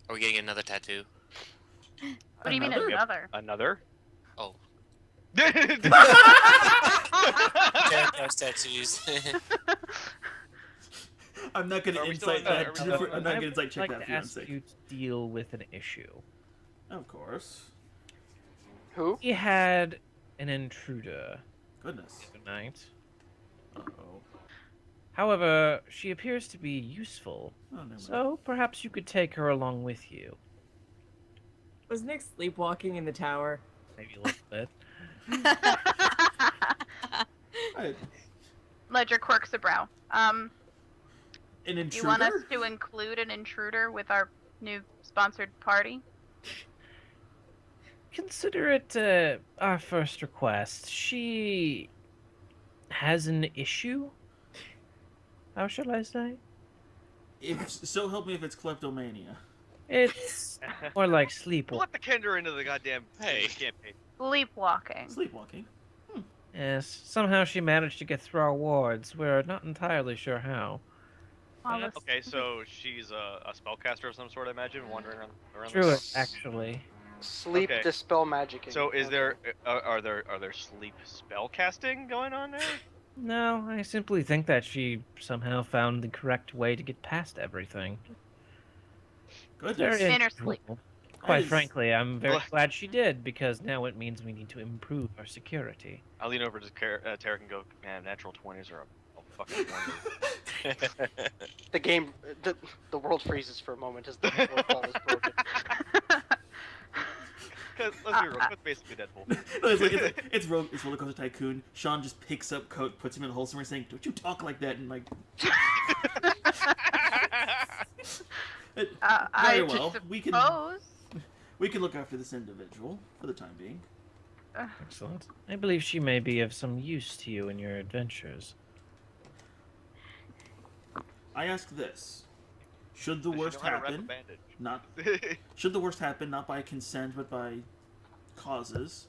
Are we getting another tattoo? What do you mean Another? another? Another? Oh. yeah, Those tattoos. I'm not gonna Are we still insight in the- that. are we still in I'm not gonna insight check I'd that like for to ask your sake. you to deal with an issue. Of course. who? We had an intruder Goodness. the other night. Uh-oh. However, she appears to be useful, Oh, never mind. so perhaps you could take her along with you. Was Nick sleepwalking in the tower? Maybe a little bit. Alright. Ledger quirks a brow. An You intruder? want us to include an intruder with our new sponsored party? Consider it our first request. She has an issue? How shall I say? If so, help me if it's kleptomania. It's more like We'll sleepwalking. let the Kender into the goddamn Hey. campaign. Sleepwalking. Sleepwalking. Yes, somehow she managed to get through our wards. We're not entirely sure how. All this- Okay, so she's a spellcaster of some sort, I imagine, wandering around. True, the- actually. Sleep Okay. dispel magic. So is there are there sleep spellcasting going on there? No, I simply think that she somehow found the correct way to get past everything. Goodness. Very Inner unusual. sleep. Quite is- frankly, I'm very Well- glad she did, because now it means we need to improve our security. I lean over to Tarek and go, man, natural 20s are a fucking wonder. The game, the world freezes for a moment as the fourth wall is broken. Because let's be real, that's basically Deadpool. No, it's Roller Coaster Tycoon. Sean just picks up Coat, puts him in a holster, and saying, "Don't you talk like that!" And like, I very well. suppose. We can look after this individual for the time being. Excellent. I believe she may be of some use to you in your adventures. I ask this: should the Does she worst know how to wrap a happen, bandage? not should the worst happen, not by consent but by causes,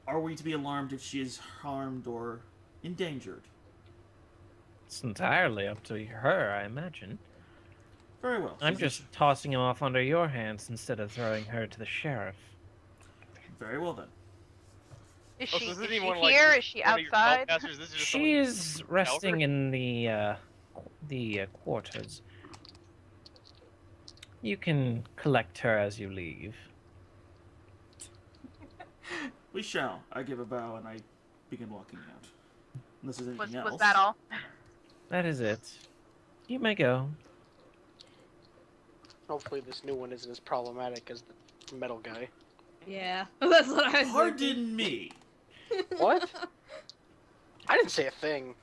are we to be alarmed if she is harmed or endangered? It's entirely up to her, I imagine. Very well. I'm Physician. just tossing him off under your hands instead of throwing her to the sheriff. Very well then. Is Oh, she, so is this she isn't even like here? Is she one of your outside? spellcasters, this is just She someone is resting in the quarters. You can collect her as you leave. We shall. I give a bow and I begin walking out. Unless there's anything else. Was that all? That is it. You may go. Hopefully this new one isn't as problematic as the metal guy. Yeah, that's what I was thinking. Pardon me. What? I didn't say a thing.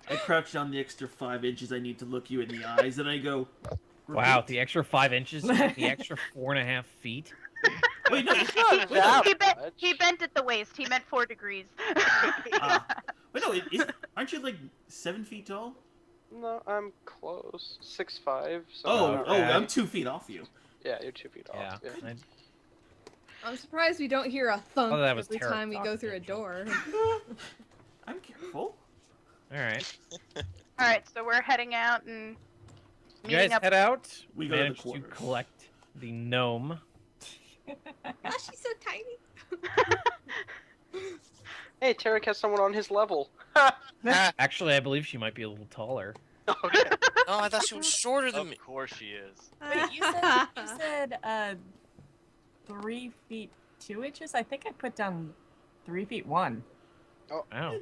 I crouch down the extra 5 inches I need to look you in the eyes, and I go. Wow, "Repeat." the extra 5 inches, the extra 4.5 feet. Wait, no. It's not Wait, that He much. bent at the waist. He meant 4 degrees. Wait, no. Aren't you like 7 feet tall? No, I'm close. 6'5". So Oh, not oh, really. I'm 2 feet off you. Yeah, you're 2 feet off. Yeah. Yeah. I'm surprised we don't hear a thunk Oh, that was every terrible. time we go through a door. I'm careful. All right. All right, so we're heading out and You guys meeting up. head out. We go to the managed to quarters. collect the gnome. Oh, she's so tiny. Hey, Tarek has someone on his level. Actually, I believe she might be a little taller. Okay. Oh, I thought she was shorter than Of me. course she is. Wait, you said 3 feet 2 inches? I think I put down 3 feet 1. Wow.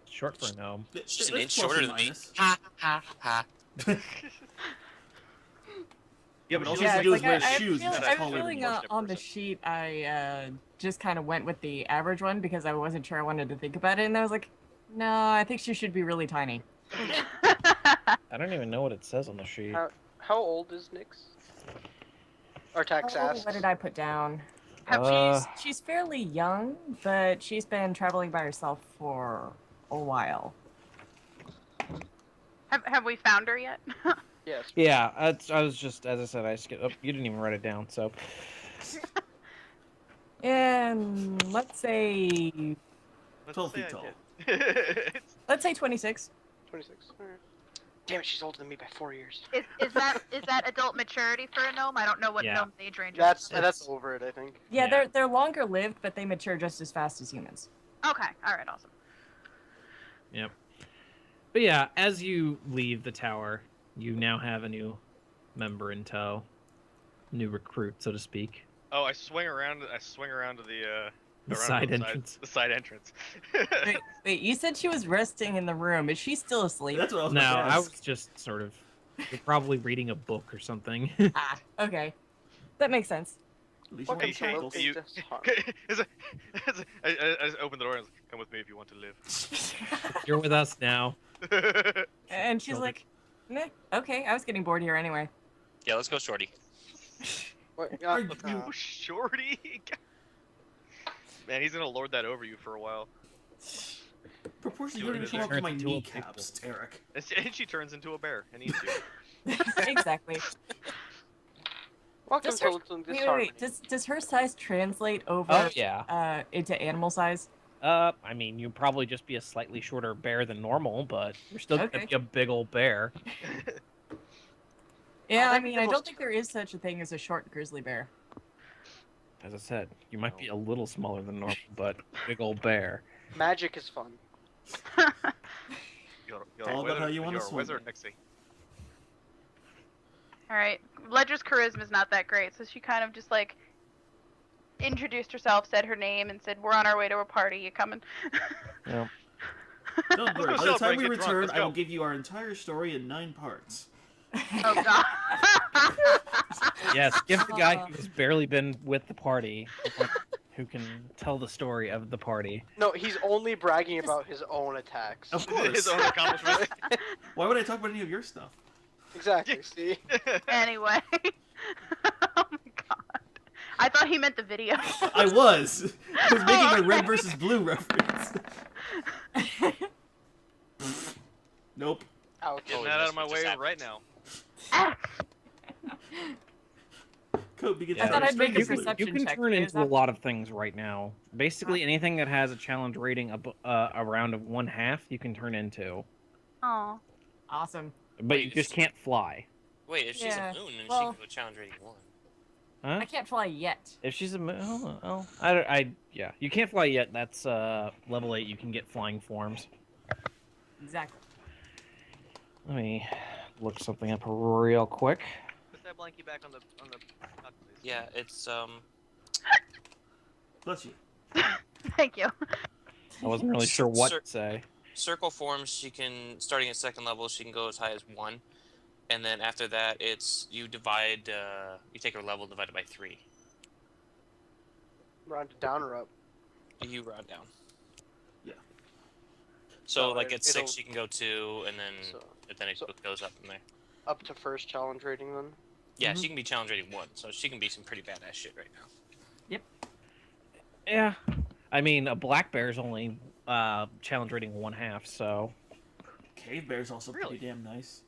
Short for a gnome. She's an That's inch plus shorter or than me. minus. Ha ha ha. Yeah, but all she Yeah, has to do is it's like wear I'm shoes. feeling, That's I'm taller than feeling you. on the sheet. I just kind of went with the average one because I wasn't sure I wanted to think about it, and I was like, no, I think she should be really tiny. I don't even know what it says on the sheet. How old is Nyx? Or Tax asks. What did I put down? Uh, She's fairly young, but she's been traveling by herself for a while. Have we found her yet? Yes. Yeah, I was just, as I said, I skipped. Oh, you didn't even write it down, so. And let's say 12 feet tall. let's say 26. 26. Alright. Damn it, she's older than me by 4 years. Is that adult maturity for a gnome? I don't know what Yeah. gnome's age range That's is. over it, I think. Yeah, Yeah. they're longer lived, but they mature just as fast as humans. Okay, all right, awesome. Yep. But yeah, as you leave the tower, you now have a new member in tow. New recruit, so to speak. Oh, I swing around to the The around side to entrance. The side entrance. Wait, you said she was resting in the room. Is she still asleep? That's what I was No, about to I ask. was just sort of. You're probably reading a book or something. Ah, okay. That makes sense. At least you Okay, have Hey, shackles. you- This harm. I just open the door and I was like, come with me if you want to live. You're with us now. And she's Shoulder. like, nah, okay, I was getting bored here anyway. Yeah, let's go, Shorty. What? Are Oh, shorty. Man, he's gonna lord that over you for a while. Proportionally, Dude, you're it gonna come up to turns my into a kneecaps, Tarek. And she turns into a bear and eats you. Exactly. Welcome Does to her- Little Wait, Disharmony. does her size translate over Oh yeah. into animal size? I mean, you'd probably just be a slightly shorter bear than normal, but you're still Okay. gonna be a big old bear. Yeah, I that'd be mean, the I most- don't think there is such a thing as a short grizzly bear. As I said, you might be a little smaller than normal, but big old bear. Magic is fun. You're All about how you wanna you're a swing wizard, it. Nixie. All right, Ledger's charisma is not that great, so she kind of just like introduced herself, said her name, and said, "We're on our way to a party. You coming?" Yeah. Don't worry. go By the celebrate, time we get drunk, return, let's I will go. give you our entire story in 9 parts. Oh god. Yes, give the guy who's barely been with the party, who can tell the story of the party. No, he's only bragging about his own attacks. Of His course. own accomplishment. Why would I talk about any of your stuff? Exactly, see? Anyway. Oh my god. I thought he meant the video. I was. I was making a red versus blue reference. Nope. Ouch. Getting Holy that out mess, of my what way just happened? right now. coat begins I to thought turn I'd make a strangely blue. perception You can check. turn Is into a that- lot of things right now. Basically, anything that has a challenge rating around of 1/2, you can turn into. Oh. Awesome. But Wait, you just can't fly. Wait, if she's Yeah, a moon, then she well- can go challenge rating 1. Huh? I can't fly yet. If she's yeah, you can't fly yet. That's level 8. You can get flying forms. Exactly. Let me look something up real quick. Put that blankie back on the dock, please. Yeah, it's Bless you. Thank you. I wasn't really sure what Sir- to say. circle forms. She can, starting at 2nd level, she can go as high as 1, and then after that, it's you divide. You take her level divided by 3. Round it down or up? You round down. Yeah. So So like at 6, it'll- she can go 2, and then So it so- goes up from there. up to first challenge rating then. Yeah, Mhm. she can be challenge rating 1, so she can be some pretty badass shit right now. Yeah, I mean a black bear is only challenge rating 1/2, so Cave bear's also Really? pretty damn nice.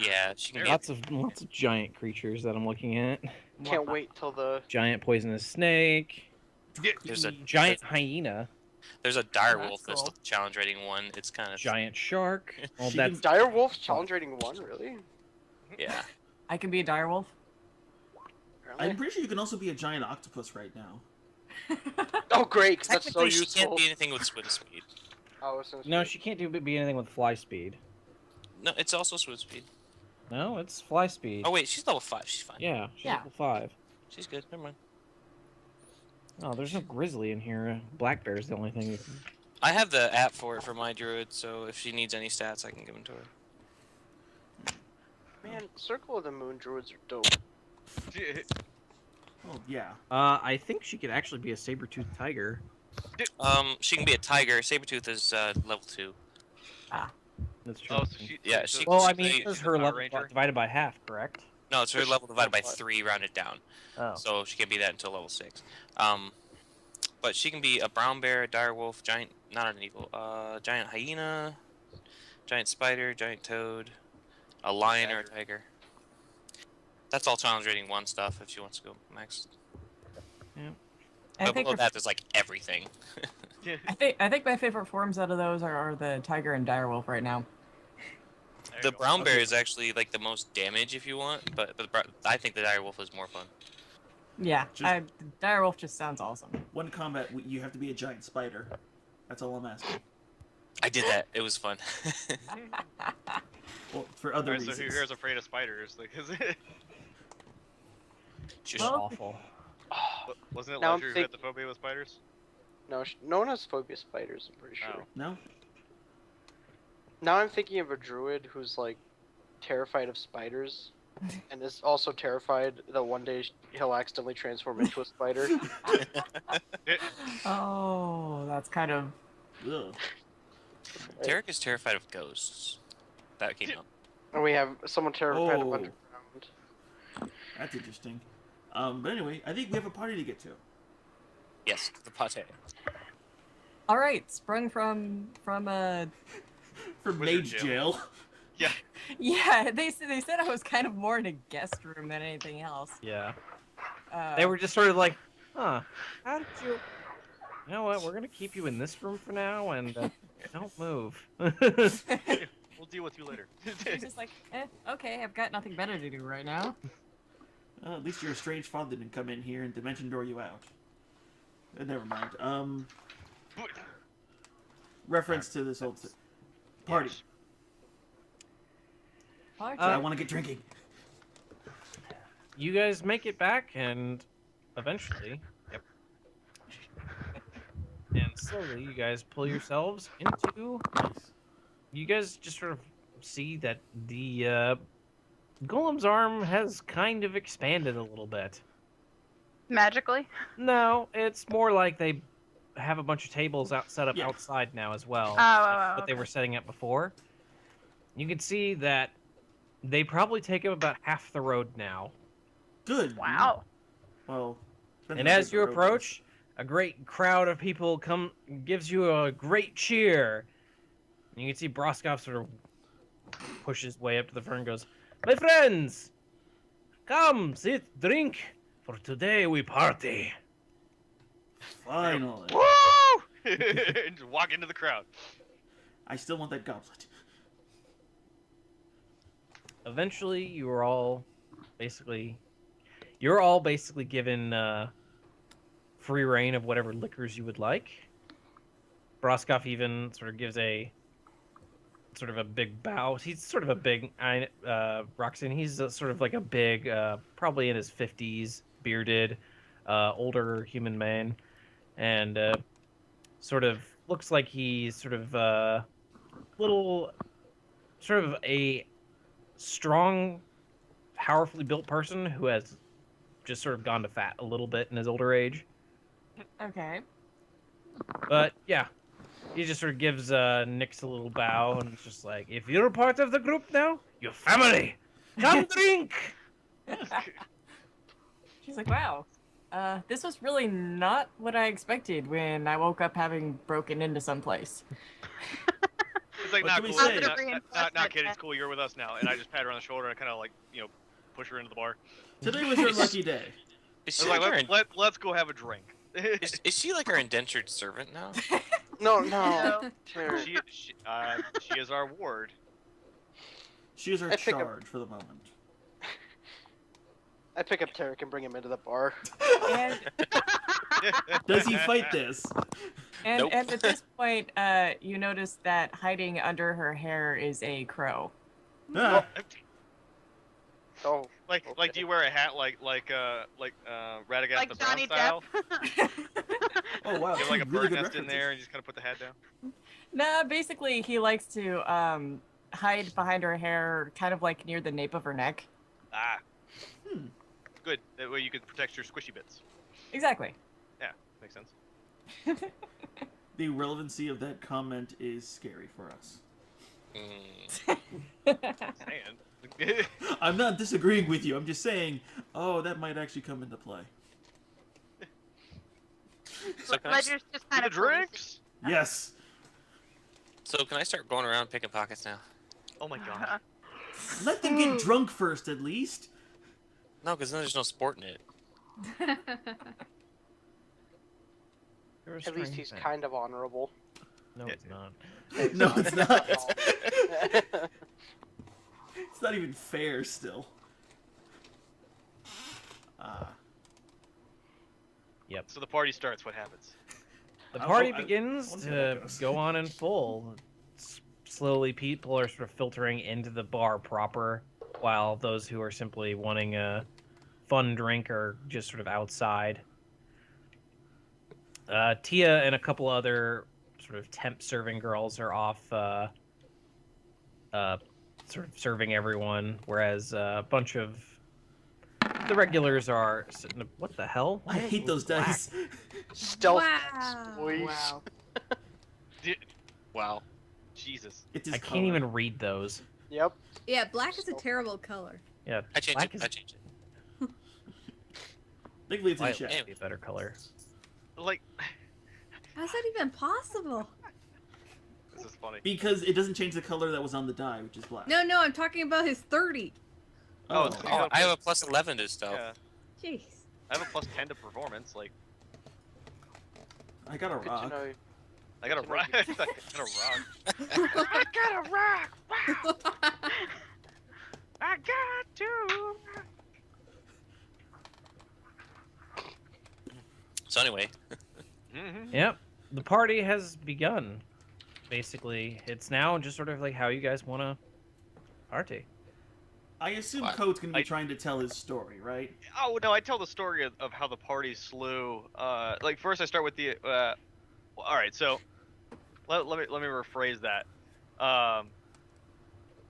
Yeah, she can lots of giant creatures that I'm looking at. Can't wait till the Giant poisonous snake, There's a giant hyena, There's a dire That's wolf that's cool. challenge rating 1. It's kind of giant shark. Well, She that's dire wolf challenge rating 1. Really? yeah. I can be a direwolf. Apparently. I'm pretty sure you can also be a giant octopus right now. Oh great, 'cause that's so Technically, she can't useful. be anything with swim speed. Oh, it's so no, sweet. she can't be anything with fly speed. No, it's also swim speed. No, it's fly speed. Oh wait, she's level 5. She's fine. Yeah, she's Yeah. level 5. She's good. Never mind. Oh, there's no grizzly in here. Black bear's the only thing you can... I have the app for it for my druid, so if she needs any stats, I can give them to her. Man, Circle of the Moon druids are dope. Oh yeah. I think she could actually be a saber-toothed tiger. She can be a tiger. Sabretooth is level 2. That's true. Oh, so she. Yeah, so she- Well, I she's mean, a- this is she's a her Power level Ranger? divided by half, correct? No, it's her She's level divided by level 5. 3 rounded down. Oh. So she can be that until level 6. But she can be a brown bear, a dire wolf, giant, not an eagle, giant hyena, giant spider, giant toad, a lion or a tiger. That's all challenge rating 1 stuff if she wants to go max. I But think below that, there's like everything. I think my favorite forms out of those are the tiger and direwolf right now. There you The go. brown bear is actually like the most damage if you want, but I think the dire wolf is more fun. Yeah, Just- direwolf just sounds awesome. One combat, you have to be a giant spider. That's all I'm asking. I did that. It was fun. Well, for other Alright, so reasons. here's afraid of spiders. Like, is it? It's Just, awful. Wasn't it Now I'm Ledger who had the phobia with spiders? No, no one has phobia spiders. I'm pretty sure. Oh. No? Now I'm thinking of a druid who's like terrified of spiders, and is also terrified that one day he'll accidentally transform into a spider. Oh, that's kind of Ugh. Derek is terrified of ghosts. That came up. And we have someone terrified of Oh. underground. That's interesting. But anyway, I think we have a party to get to. Yes, the pate. all right. Sprung from From Wizard Mage jail. Jail. yeah. They said I was kind of more in a guest room than anything else. Yeah. Uh, They were just sort of like, huh, how did you... You know what, we're going to keep you in this room for now, and don't move. We'll deal with you later. She was just like, okay, I've got nothing better to do right now. At least your strange father didn't come in here and dimension door you out. Never mind. Reference to this old party. Party. I want to get drinking. You guys make it back, and eventually... And slowly, you guys pull yourselves into... Nice. You guys just sort of see that the golem's arm has kind of expanded a little bit. Magically? No, it's more like they have a bunch of tables set up Yeah. outside now as well. Oh, What they okay. were setting up before. You can see that they probably take up about half the road now. Good. Wow. Well, depends And on how as big you the road is. approach, a great crowd of people gives you a great cheer. And you can see Broskov sort of push his way up to the front and goes, "My friends, Come, sit, drink. For today we party. Finally. Woo! And just walk into the crowd. I still want that goblet. Eventually, you're all basically given free reign of whatever liquors you would like. Broskov even sort of gives a big bow. He's sort of a big Roxanne. He's sort of like a big, probably in his 50s, bearded, older human man, and sort of looks like he's sort of a strong, powerfully built person who has just sort of gone to fat a little bit in his older age. Okay. But yeah, he just sort of gives Nyx a little bow and it's just like, if you're part of the group now, you're family. Come drink. She's like, wow. This was really not what I expected when I woke up having broken into someplace. It's like, What not can we cool. say? Not kid, it's cool. You're with us now. And I just pat her on the shoulder and kind of like, push her into the bar. Today was your lucky day. Is I she was like, like, our, let's go have a drink. is she like our indentured servant now? No, No. Terry. She is our ward. She is our I pick up- charge for the moment. I pick up Tarek and bring him into the bar. And Does he fight this? Nope. and at this point, you notice that hiding under her hair is a crow. Ah, Oh, Like, okay. do you wear a hat like Radagast Like the Brown Johnny style? Depp. oh wow, You have like a really bird good nest in references. there and you just kind of put the hat down. Nah, basically, he likes to hide behind her hair, kind of like near the nape of her neck. Ah, Hmm. good. That way you can protect your squishy bits. Exactly. Makes sense. The relevancy of that comment is scary for us. And I'm not disagreeing with you. I'm just saying, oh, that might actually come into play. So can, Ledger's just kind the of drinks. Yes. so can I start going around picking pockets now? Oh my god. Let them get drunk first, at least. No, because then there's no sport in it. You're a at least strange he's man. kind of honorable. No, it's not. No, it's not. It's not even fair still. Yep. So the party starts. What happens? The I- party I- begins I wanna see how that to goes. go on in full. Slowly, people are sort of filtering into the bar proper, while those who are simply wanting a fun drink are just sort of outside. Tia and a couple other sort of temp serving girls are off, sort of serving everyone, whereas a bunch of the regulars are sitting. What the hell? I hate those dice. Stealth Wow. checks, boys. Wow. Wow. Jesus. It's his I can't color. even read those. Yep. Yeah, black is a terrible color. Yeah, I changed black it. is I changed it. Thankfully, it's in Light chat. would be a better color. Like, How's that even possible? this is funny. Because it doesn't change the color that was on the die, which is black. No, I'm talking about his 30. Oh, it's- Oh, I have a plus 11 to stealth. Yeah. Jeez. I have a plus 10 to performance. Like, I got a Good to rock. know. I got a Good to know rock. I got a rock. I got a rock. Wow. I got to. So anyway, Mm-hmm. Yep, the party has begun. Basically, it's now just sort of like how you guys want to party. I assume What? Code's gonna be I- trying to tell his story, right? Oh no! I tell the story of how the party slew. Like first, I start with the. All right, so let me rephrase that.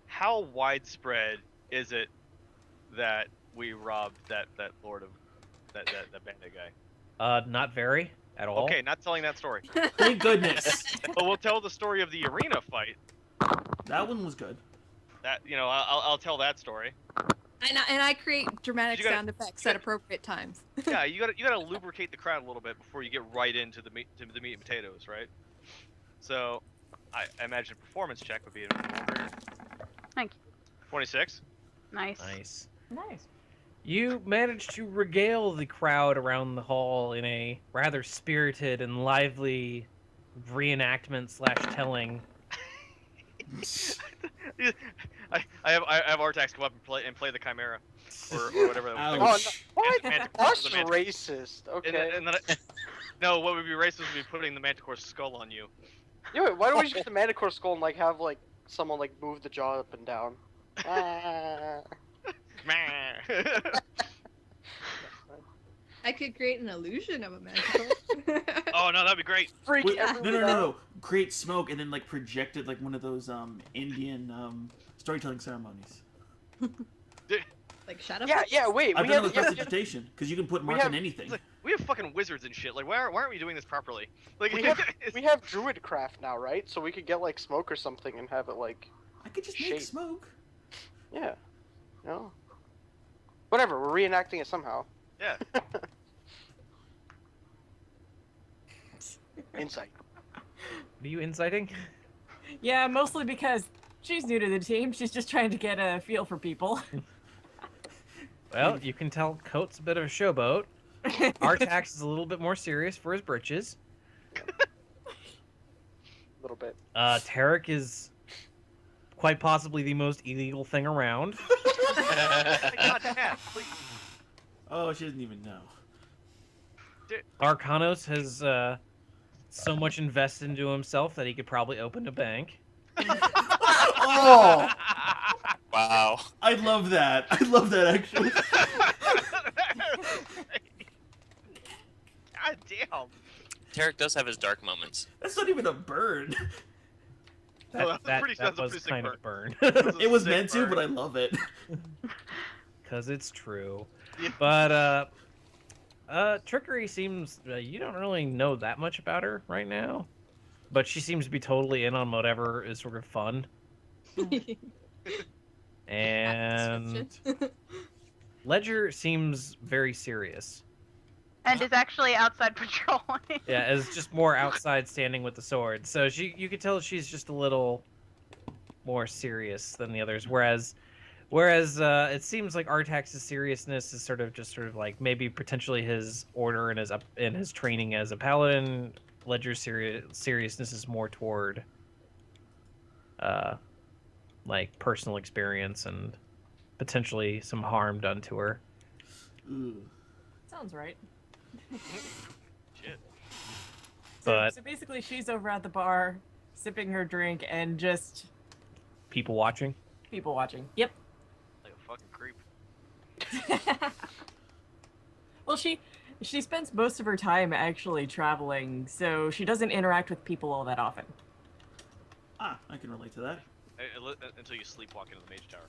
How widespread is it that we robbed that lord of that bandit guy? Not very at all. Okay, not telling that story, Thank goodness. but we'll tell the story of the arena fight. That one was good. That I'll tell that story. And I create dramatic You gotta- sound effects at appropriate times. Yeah, you gotta lubricate the crowd a little bit before you get right into the meat and potatoes, right? So, I imagine a performance check would be in order. Thank you. 26. Nice. Nice. Nice. You manage to regale the crowd around the hall in a rather spirited and lively reenactment / telling. I have Artax come up and play the Chimera, or whatever. That Oh, was. no. Ouch. What? Manticore That's was a manticore. racist. Okay. And then no, what would be racist would be putting the Manticore's skull on you. Yeah, wait, why don't we just use the Manticore skull and like have like someone like move the jaw up and down? Ah. I could create an illusion of a magical. Oh no, that'd be great. Freak Wait, no, everyone no, out. no. Create smoke and then like project it like one of those Indian storytelling ceremonies. Like shadow. Yeah, yeah. Wait, I've we done have, it with prestidigitation because you can put mark have- on anything. Like, we have fucking wizards and shit. Like, why aren't we doing this properly? Like, we have druid craft now, right? So we could get like smoke or something and have it like, I could just make shape. smoke. yeah, no. Whatever, we're reenacting it somehow. Yeah. Insight. Are you inciting? Yeah, mostly because she's new to the team. She's just trying to get a feel for people. Well, you can tell Coat's a bit of a showboat. Artax is a little bit more serious for his britches. A little bit. Tarek is quite possibly the most illegal thing around. God, Cat, please. Oh, she doesn't even know. Arcanos has so much invested into himself that he could probably open a bank. Oh, Wow. I love that. I love that actually. God damn. Tarek does have his dark moments. That's not even a bird. No, that's pretty- That that's a was pretty sick kind of a burn. It was Sick meant to, bird. but I love it. Because it's true. Yeah. But, Trickery seems... you don't really know that much about her right now. But she seems to be totally in on whatever is sort of fun. And Ledger seems very serious. And is actually outside patrolling. Yeah, is just more outside standing with the sword. So you could tell she's just a little more serious than the others. Whereas it seems like Artax's seriousness is sort of like maybe potentially his order and his training as a paladin. Ledger's seriousness is more toward like personal experience and potentially some harm done to her. Ooh. Sounds right. Shit. But- So basically, she's over at the bar, sipping her drink, and just People watching. people watching. Yep. Like a fucking creep. Well, she spends most of her time actually traveling, so she doesn't interact with people all that often. Ah, I can relate to that. Until you sleepwalk into the mage tower.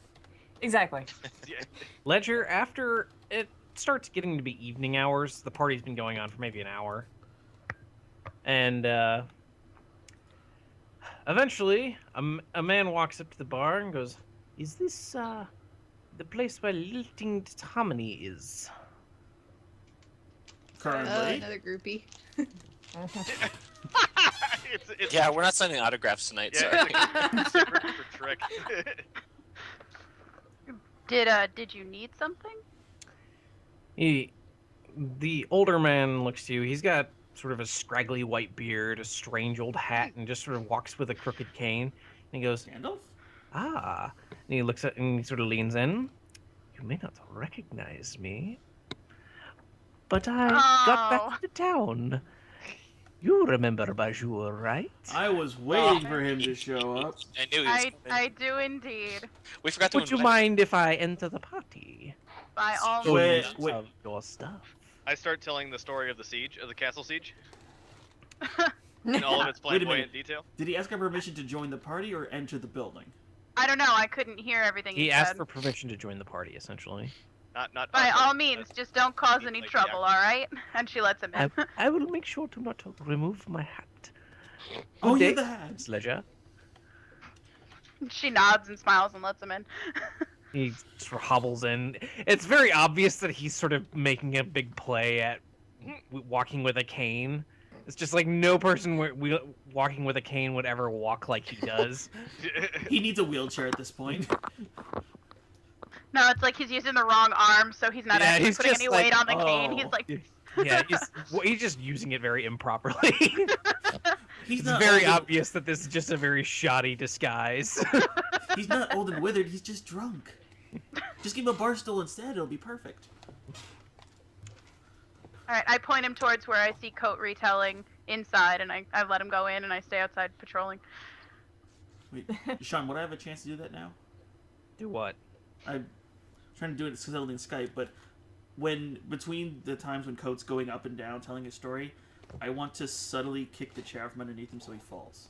Exactly. Yeah. Ledger, after it starts getting to be evening hours, the party's been going on for maybe an hour. And eventually, a man walks up to the bar and goes, "Is this the place where Lilting Harmony is?" Currently. Another groupie. it's, Yeah, we're not signing autographs tonight, sorry. yeah, it's super trick. Did you need something? The older man looks to you. He's got sort of a scraggly white beard, a strange old hat, and just sort of walks with a crooked cane. And he goes, Gandalf? "Ah." And he looks at and he sort of leans in. "You may not recognize me, but I got Oh. back to town. You remember Bajur, right?" I was waiting for him to show up. I knew he was I coming. do indeed. We forgot to Would you invite- mind if I enter the party? By all Show Wait, you wait. of your stuff. I start telling the story of the siege, of the castle siege, in all of its Wait a flamboyant minute. detail. Did he ask our permission to join the party or enter the building? I don't know. I couldn't hear everything He he asked said. for permission to join the party, essentially. Not By us, all but- means, just don't cause means any like the trouble, actors. all right? And she lets him in. I will make sure to not remove my hat. Oh, Good yeah, day, the hat. Sledger. She nods and smiles and lets him in. He sort of hobbles in. It's very obvious that he's sort of making a big play at walking with a cane. It's just like no person walking with a cane would ever walk like he does. He needs a wheelchair at this point. No, it's like he's using the wrong arm, so he's not Yeah, actually he's putting just any like, weight on the cane. oh. He's like, Yeah, he's just using it very improperly. He's It's not very old obvious that this is just a very shoddy disguise. He's not old and withered. He's just drunk. Just give him a bar stool instead. It'll be perfect. all right, I point him towards where I see Coat retelling inside, and I let him go in, and I stay outside patrolling. Wait, Sean, would I have a chance to do that now? Do what? I'm trying to do it subtly in Skype, but when between the times when Coat's going up and down telling his story, I want to subtly kick the chair from underneath him so he falls.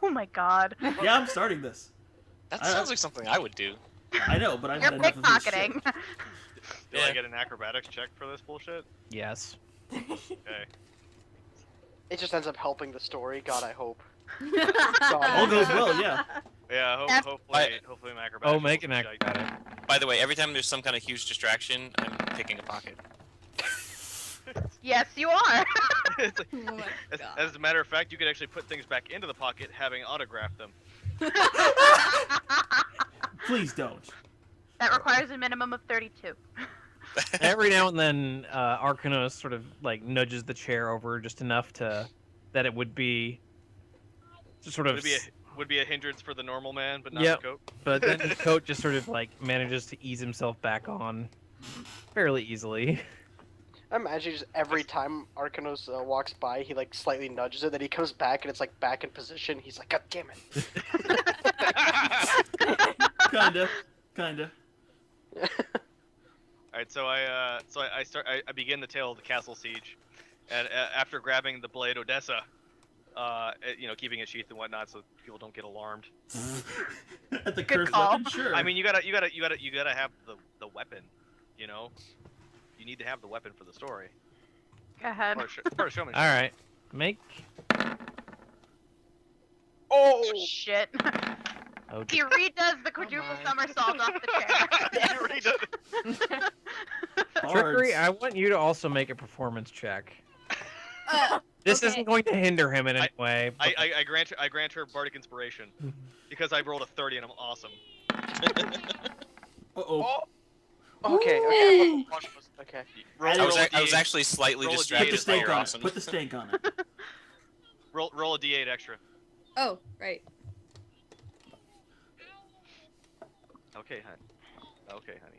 Oh my god. Yeah, I'm starting this. That sounds like something I would do. I know, but I've You're had enough of his shit. pickpocketing. Do I get an acrobatics check for this bullshit? Yes. Okay. It just ends up helping the story. God, I hope. All goes well, yeah. Yeah, F- hopefully my acrobatics. Oh, make an will be acrobatic. By the way, every time there's some kind of huge distraction, I'm picking a pocket. Yes, you are. It's like- Oh my as, God. as a matter of fact, you could actually put things back into the pocket, having autographed them. Please don't. That requires a minimum of 32. Every now and then, Arcanos sort of like nudges the chair over just enough to that it would be sort of. Would be a hindrance for the normal man, but not Yep. the coat. But then the coat just sort of like manages to ease himself back on fairly easily. I imagine just every time Arcanos walks by, he like slightly nudges it, then he comes back and it's like back in position. He's like, God damn it. Kinda. All right, so I begin the tale of the castle siege, and after grabbing the blade Odessa, keeping it sheathed and whatnot, so people don't get alarmed. At the Good cursed call. weapon, sure. I mean, you gotta have the weapon, you know. You need to have the weapon for the story. Go ahead. Or showmanship. All right, make. Oh shit. Oh, He redoes the quadruple somersault off the chair. He really does. Trickery, Bards. I want you to also make a performance check. Uh, This Okay. isn't going to hinder him in any way. but- I grant her bardic inspiration because I rolled a 30 and I'm awesome. Uh-oh. Okay. Okay. Roll, I I was, roll a I was D8 actually slightly roll a Put distracted the D8 by stank your on it. awesome. Put the stank on it. roll a D8 extra. Oh, right. Okay, honey. Okay, honey.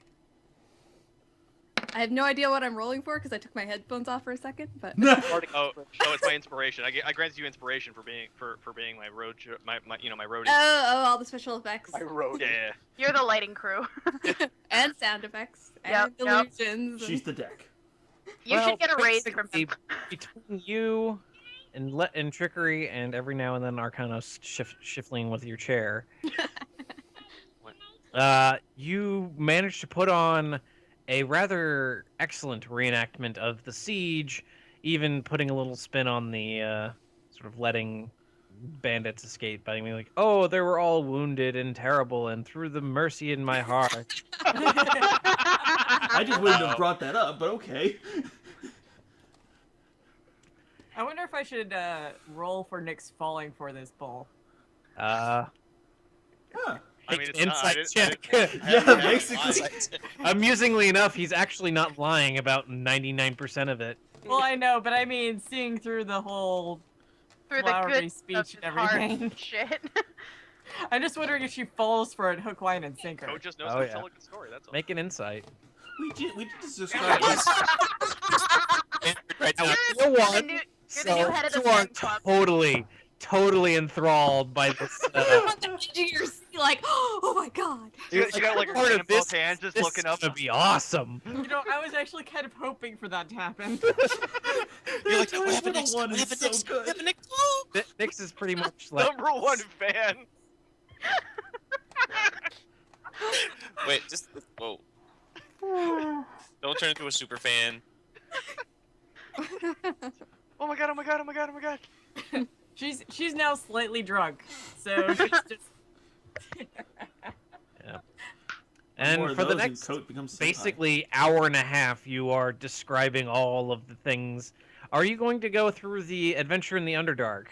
I have no idea what I'm rolling for because I took my headphones off for a second, but Bardic Oh, inspiration. it's my inspiration. I granted you inspiration for being my road my roadie. oh, all the special effects I wrote Yeah, it. yeah. You're the lighting crew. and sound effects Yep, and yep. illusions. She's the deck. You should get a raise from basically, him. between you and Trickery and every now and then Arcanos shifting with your chair. You managed to put on a rather excellent reenactment of the siege, even putting a little spin on the sort of letting bandits escape by being like, "Oh, they were all wounded and terrible, and through the mercy in my heart." I just wouldn't have brought that up, but okay. I wonder if I should roll for Nyx falling for this bull. Huh. I mean, it's Insight not, check. Yeah, I didn't basically. Amusingly enough, he's actually not lying about 99% of it. Well, I know, but I mean, seeing through the whole Through the flowery good speech and everything. Shit. I'm just wondering if she falls for it hook, line, and sinker. Coach just knows Oh, how to yeah. tell a good story. That's all. Make an insight. We did just describe Yes. Right now, You're you the won. new, you're the So new head of the you are fan club. totally enthralled by this. You're like, oh my god. She got like her part chin of in both this- hands, just This looking is up. gonna be awesome. You know, I was actually kind of hoping for that to happen. You're like, Toy what happened Little next? One What is happened so next? good. What happened next? Nyx is pretty much like Number one fan. Wait, just whoa. Don't turn into a super fan. Oh my god! Oh my god! Oh my god! Oh my god! She's now slightly drunk, so she's just. And More of for the those and next Coat becomes senpai. basically hour and a half, you are describing all of the things. Are you going to go through the adventure in the Underdark?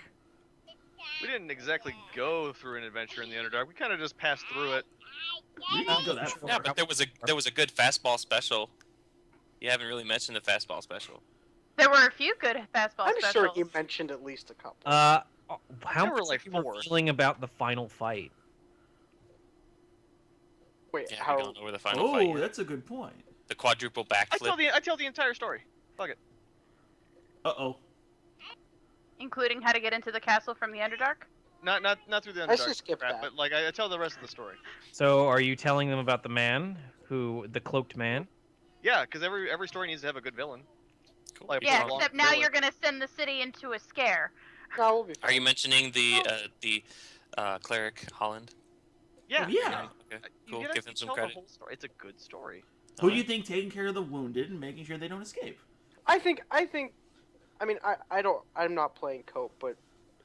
we didn't exactly go through an adventure in the Underdark. We kind of just passed through it. We didn't go that far. Yeah, but there was a good fastball special. You haven't really mentioned the fastball special. There were a few good fastball I'm specials. sure he mentioned at least a couple. How There were much like you were 4. feeling about the final fight? Wait, Yeah, how? we don't know where the final fight Oh, is. that's a good point. The quadruple I backflip. tell the entire story. Fuck it. Uh-oh. Including how to get into the castle from the Underdark? Not through the I should Underdark skip crap, that. but like I tell the rest of the story. So, are you telling them about the man, the cloaked man? Yeah, because every story needs to have a good villain. Cool. Like, Yeah, long except now villain. you're gonna send the city into a scare. No, we'll be fine. Are you mentioning the cleric Holland? Yeah. Oh, yeah. Okay, You cool. gotta Give him some tell the credit. whole story. It's a good story. Who do you think taking care of the wounded and making sure they don't escape? I think. I mean, I don't. I'm not playing Cope, but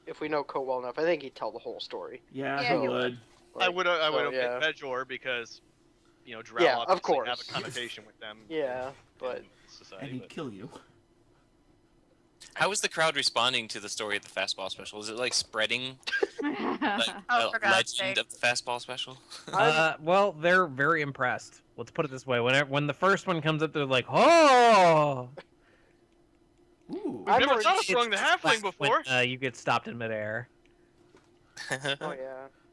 if we know Cope well enough, I think he'd tell the whole story. Yeah, Yeah, he he would. I would omit yeah. Medjor because, Drow Yeah, of obviously course. have a connotation with them. Yeah, but in And society. he'd But kill you. How is the crowd responding to the story of the fastball special? Is it like spreading like Oh, for the God's legend sake. of the fastball special? Well, they're very impressed. Let's put it this way: when the first one comes up, they're like, "Oh!" Ooh. I'm never more saw a interested- swung the halfling before. When, you get stopped in midair. oh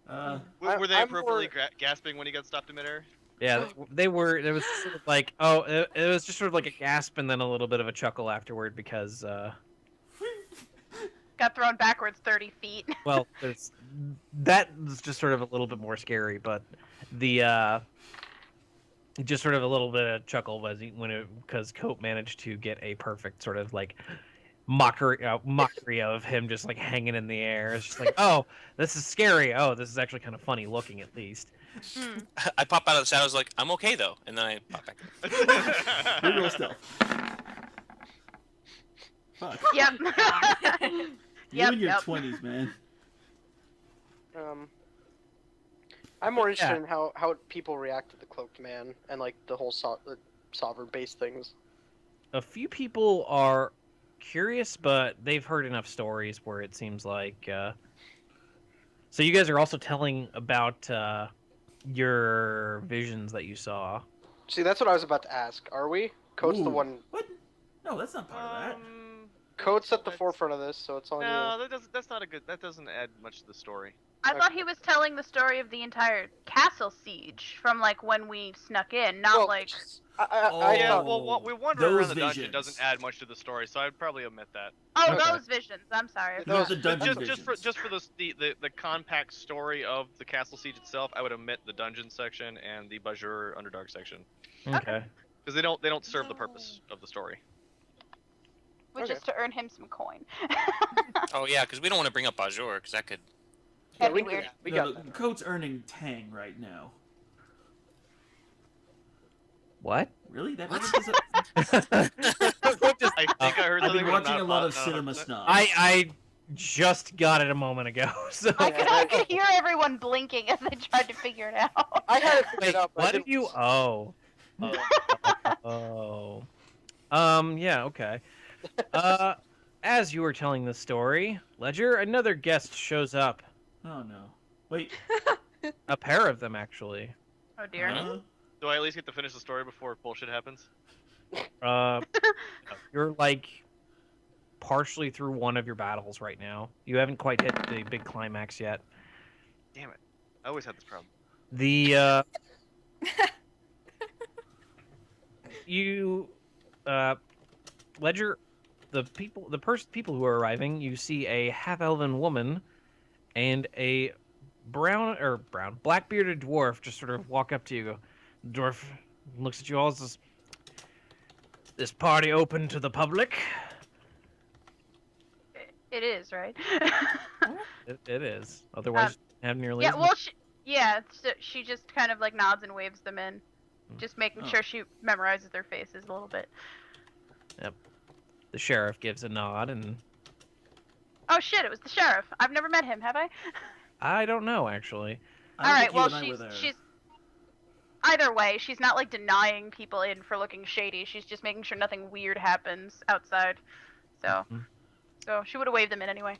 yeah. Were they I'm appropriately more- gasping when he got stopped in midair? Yeah, they were. There was sort of like, oh, it was just sort of like a gasp and then a little bit of a chuckle afterward because, Got thrown backwards 30 feet. well, that was just sort of a little bit more scary, but the just sort of a little bit of chuckle was because Cope managed to get a perfect sort of like mockery of him just like hanging in the air. It's just like, oh, this is scary. Oh, this is actually kind of funny looking at least. Hmm. I pop out of the shadows like, I'm okay though, and then I pop back in. Reroll stealth. Fuck. Yep. You Yep, in your yep. 20s, man. I'm more interested Yeah. in how people react to the cloaked man and like the whole sovereign-based things. A few people are curious, but they've heard enough stories where it seems like. So you guys are also telling about your visions that you saw. See, that's what I was about to ask. Are we? Code's the Ooh. one. What? No, that's not part of that. Code's at the that's- forefront of this, so it's on No, you. that's not a good. That doesn't add much to the story. I thought he was telling the story of the entire castle siege from like when we snuck in, not Well, like. I Yeah, thought. well, we wander those around the dungeon visions. doesn't add much to the story, so I'd probably omit that. Oh, Okay. those visions. I'm sorry. No, Those- the dungeon Just for visions. the compact story of the castle siege itself, I would omit the dungeon section and the Bajur Underdark section Okay. because they don't serve the purpose of the story. Which Okay. is to earn him some coin. Oh yeah, because we don't want to bring up Bajor, because that could. Yeah, That'd we be can- weird. We No, got the code's earning Tang right now. What? Really? That What? doesn't. I think I heard I've something. been but watching not- a lot not of Cinema 100%. Snob. I just got it a moment ago. So I could hear everyone blinking as they tried to figure it out. I had it figured wait, out. but I what did didn't- you? Oh. Oh. Yeah. Okay. As you were telling the story, Ledger, another guest shows up. Oh no. Wait. A pair of them, actually. Oh dear. Huh? Do I at least get to finish the story before bullshit happens? You're like partially through one of your battles right now. You haven't quite hit the big climax yet. Damn it! I always had this problem. The Ledger, people who are arriving, you see a half-elven woman and a black bearded dwarf just sort of walk up to you. The dwarf looks at you all. Says, "This party open to the public?" It is, right? It is. Otherwise, have nearly. Yeah, as well, much- she just kind of like nods and waves them in, just making Oh. sure she memorizes their faces a little bit. The sheriff gives a nod, and Oh shit! It was the sheriff. I've never met him, have I? I don't know actually. I don't All right. think you Well, and I were there. she's. Either way, she's not like denying people in for looking shady. She's just making sure nothing weird happens outside. So, Mhm. so she would have waved them in anyway.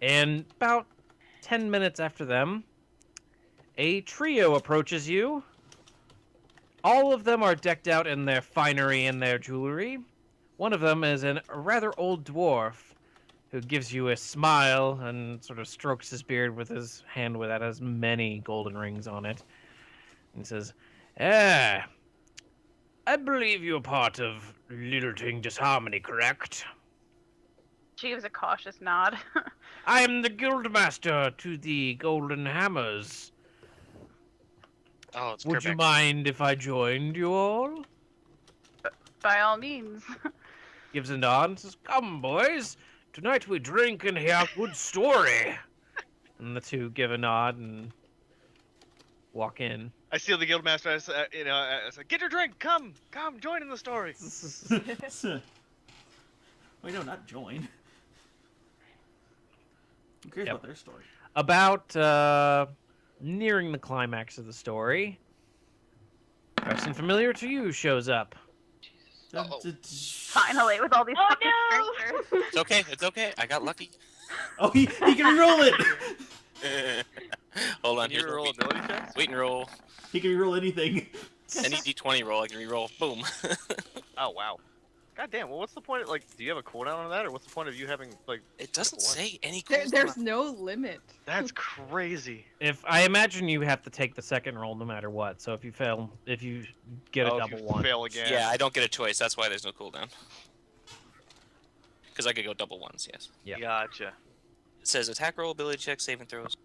And about 10 minutes after them, a trio approaches you. All of them are decked out in their finery and their jewelry. One of them is a rather old dwarf who gives you a smile and sort of strokes his beard with his hand that has many golden rings on it. And says, I believe you're part of Littleton Disharmony, correct? She gives a cautious nod. I am the guildmaster to the Golden Hammers. Oh, it's Would you Kerbeck. mind if I joined you all? By all means. Gives a nod and says, come, boys. Tonight we drink and hear a good story. And the two give a nod and walk in. I seal the guildmaster. I say, get your drink. Come, join in the story. Wait, no, not join. I'm curious Yep. about their story. About nearing the climax of the story, person familiar to you shows up. Finally, with all these Oh, fucking no! strangers. It's okay. It's okay. I got lucky. Oh, he can roll it! Hold on. Can you Here's roll wait, ability checks? wait and roll. He can roll anything. Any d20 roll, I can reroll. Boom. Oh wow. God damn. Well, what's the point? Like, do you have a cooldown on that, or what's the point of you having like? It doesn't what? say any. There's no limit. That's crazy. If I imagine you have to take the second roll no matter what, so if you get a Oh, double if you one. fail again. Yeah, I don't get a choice. That's why there's no cooldown. Because I could go double ones. Yes. Yeah. Gotcha. It says attack roll, ability check, saving throws.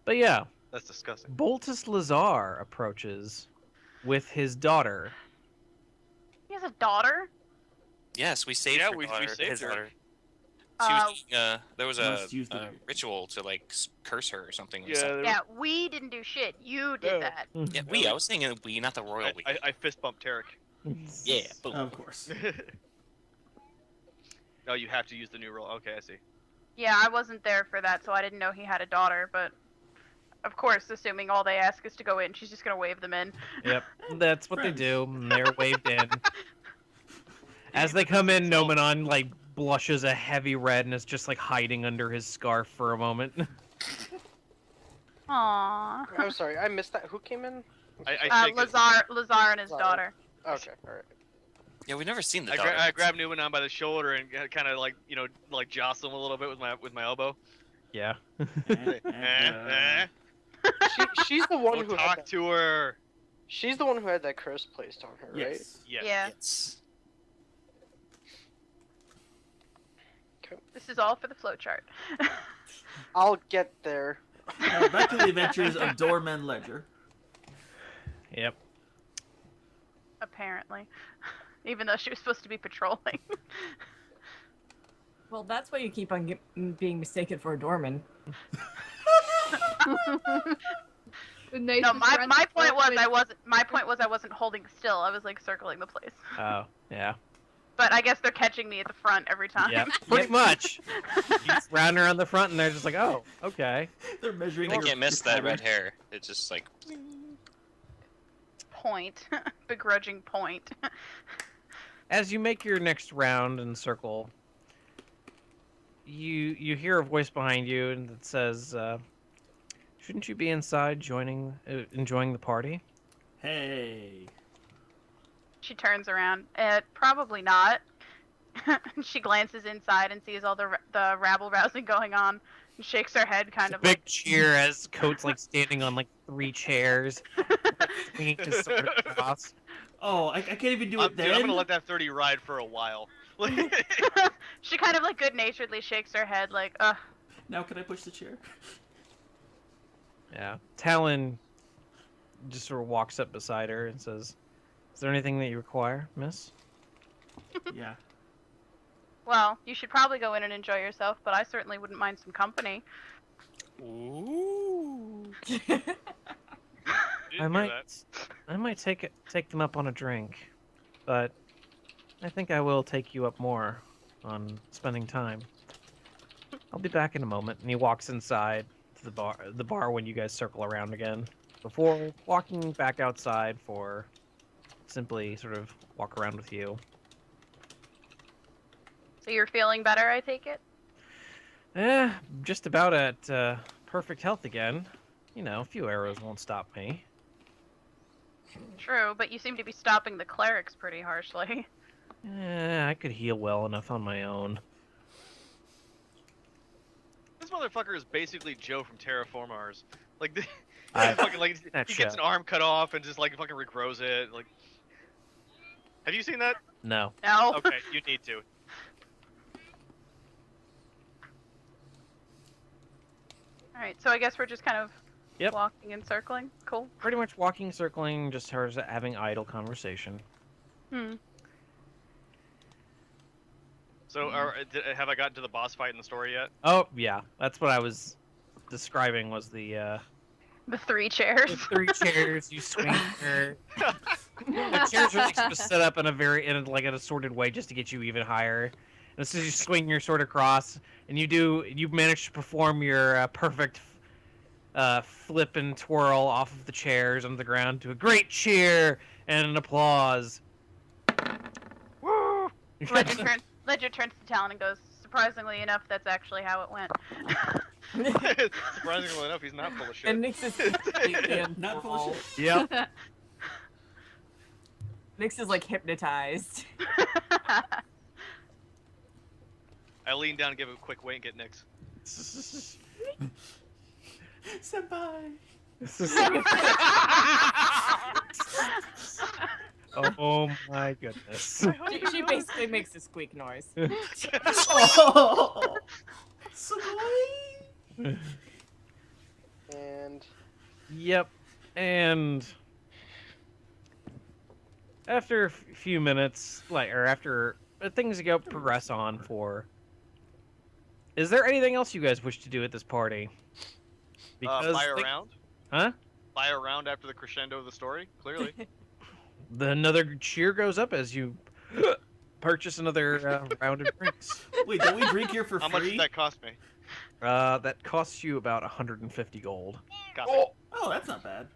But yeah, That's disgusting. Boltus Lazar approaches with his daughter. He has a daughter? Yes, we saved Yeah, her we daughter, saved his her. daughter. She was there was Must use the- a ritual to like curse her or something. or Yeah. something. Yeah, we didn't do shit. You did No. that. Yeah, I was saying we, not the royal we. I fist bumped Tarek. Yeah. Boom. Of course. Oh, you have to use the new roll. Okay, I see. Yeah, I wasn't there for that, so I didn't know he had a daughter, but of course, assuming all they ask is to go in, she's just gonna wave them in. Yep, that's what Friends. they do. And they're waved in. As they come in, Nomenon like blushes a heavy red and is just like hiding under his scarf for a moment. Aww. I'm sorry, I missed that. Who came in? I think it's- Lazar and his Lazar. daughter. Okay, alright. Yeah, we've never seen the I, daughter. I grabbed Numenon by the shoulder and kind of like like jostle him a little bit with my elbow. Yeah. She's the one Go who had talk that, to her. she's the one who had that curse placed on her, right? Yes. Yes. Yeah. Yes. This is all for the flowchart. I'll get there. Now, back to the adventures of Doorman Ledger. Yep. Apparently. Even though she was supposed to be patrolling. Well, that's why you keep on being mistaken for a doorman. Nice No, and my friendly point was with- I wasn't holding still. I was like circling the place. Oh, yeah. But I guess they're catching me at the front every time. Yep. Pretty much. You just round around the front and they're just like, oh, okay. They're measuring. I your- can't miss your that red pattern. hair. It's just like Point. Begrudging point. As you make your next round and circle, you hear a voice behind you and it says, shouldn't you be inside enjoying the party? Hey. She turns around. Probably not. She glances inside and sees all the rabble rousing going on and shakes her head kind of Big cheer as Coat's like standing on like 3 chairs, swinging his sword across. Oh, I can't even do it Dude, then. I'm gonna let that 30 ride for a while. She kind of like good-naturedly shakes her head like, ugh. Now can I push the chair? Yeah. Talon just sort of walks up beside her and says, is there anything that you require, miss? Yeah. Well, you should probably go in and enjoy yourself, but I certainly wouldn't mind some company. ooh. I might take them up on a drink, but I think I will take you up more on spending time. I'll be back in a moment. And he walks inside to the bar when you guys circle around again, before walking back outside for simply sort of walk around with you. So you're feeling better, I take it? Just about at perfect health again. You know, a few arrows won't stop me. True, but you seem to be stopping the clerics pretty harshly. I could heal well enough on my own. This motherfucker is basically Joe from Terraform Mars. Like, I- fucking, like that he gets show. an arm cut off and just like fucking regrows it. Like, have you seen that? No. No. Okay, you need to. Alright, so I guess we're just kind of Yep. walking and circling. Cool. Pretty much walking, circling, just her having idle conversation. So, have I gotten to the boss fight in the story yet? Oh, yeah. That's what I was describing was the The 3 chairs. 3 chairs, you swing her. The chairs are like sort of set up in an assorted way just to get you even higher. And so you swing your sword across, and you manage to perform your perfect flip and twirl off of the chairs on the ground to a great cheer and an applause. Woo! Ledger turns to Talon and goes, surprisingly enough, that's actually how it went. Surprisingly enough, he's not full of shit. And Nyx is completely Not full of shit. Yep. Nyx is like hypnotized. I lean down, give him a quick wink at Nyx. Senpai. Oh my goodness. She basically makes a squeak noise. Oh, sweet. And Yep. And after a few minutes, after things progress on for. Is there anything else you guys wish to do at this party? Fly thi- around? Huh? Fly around after the crescendo of the story? Clearly. Another cheer goes up as you purchase another round of drinks. Wait, don't we drink here for How much free? did that cost me? That costs you about 150 gold. Got me. Oh, that's not bad.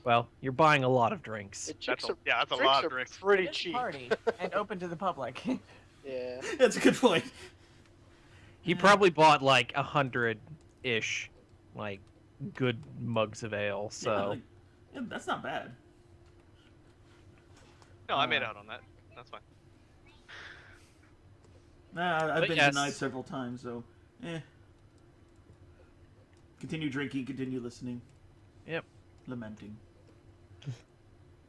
Well, you're buying a lot of drinks. the That's chicks a, are, yeah, that's a drinks lot are of drinks. pretty It's a cheap. party and open to the public. Yeah. That's a good point. He probably bought like 100-ish, like good mugs of ale. Yeah, So like, yeah, that's not bad. No, I made out on that. That's fine. Nah, I've But been yes. denied several times, so Continue drinking, continue listening. Yep. Lamenting.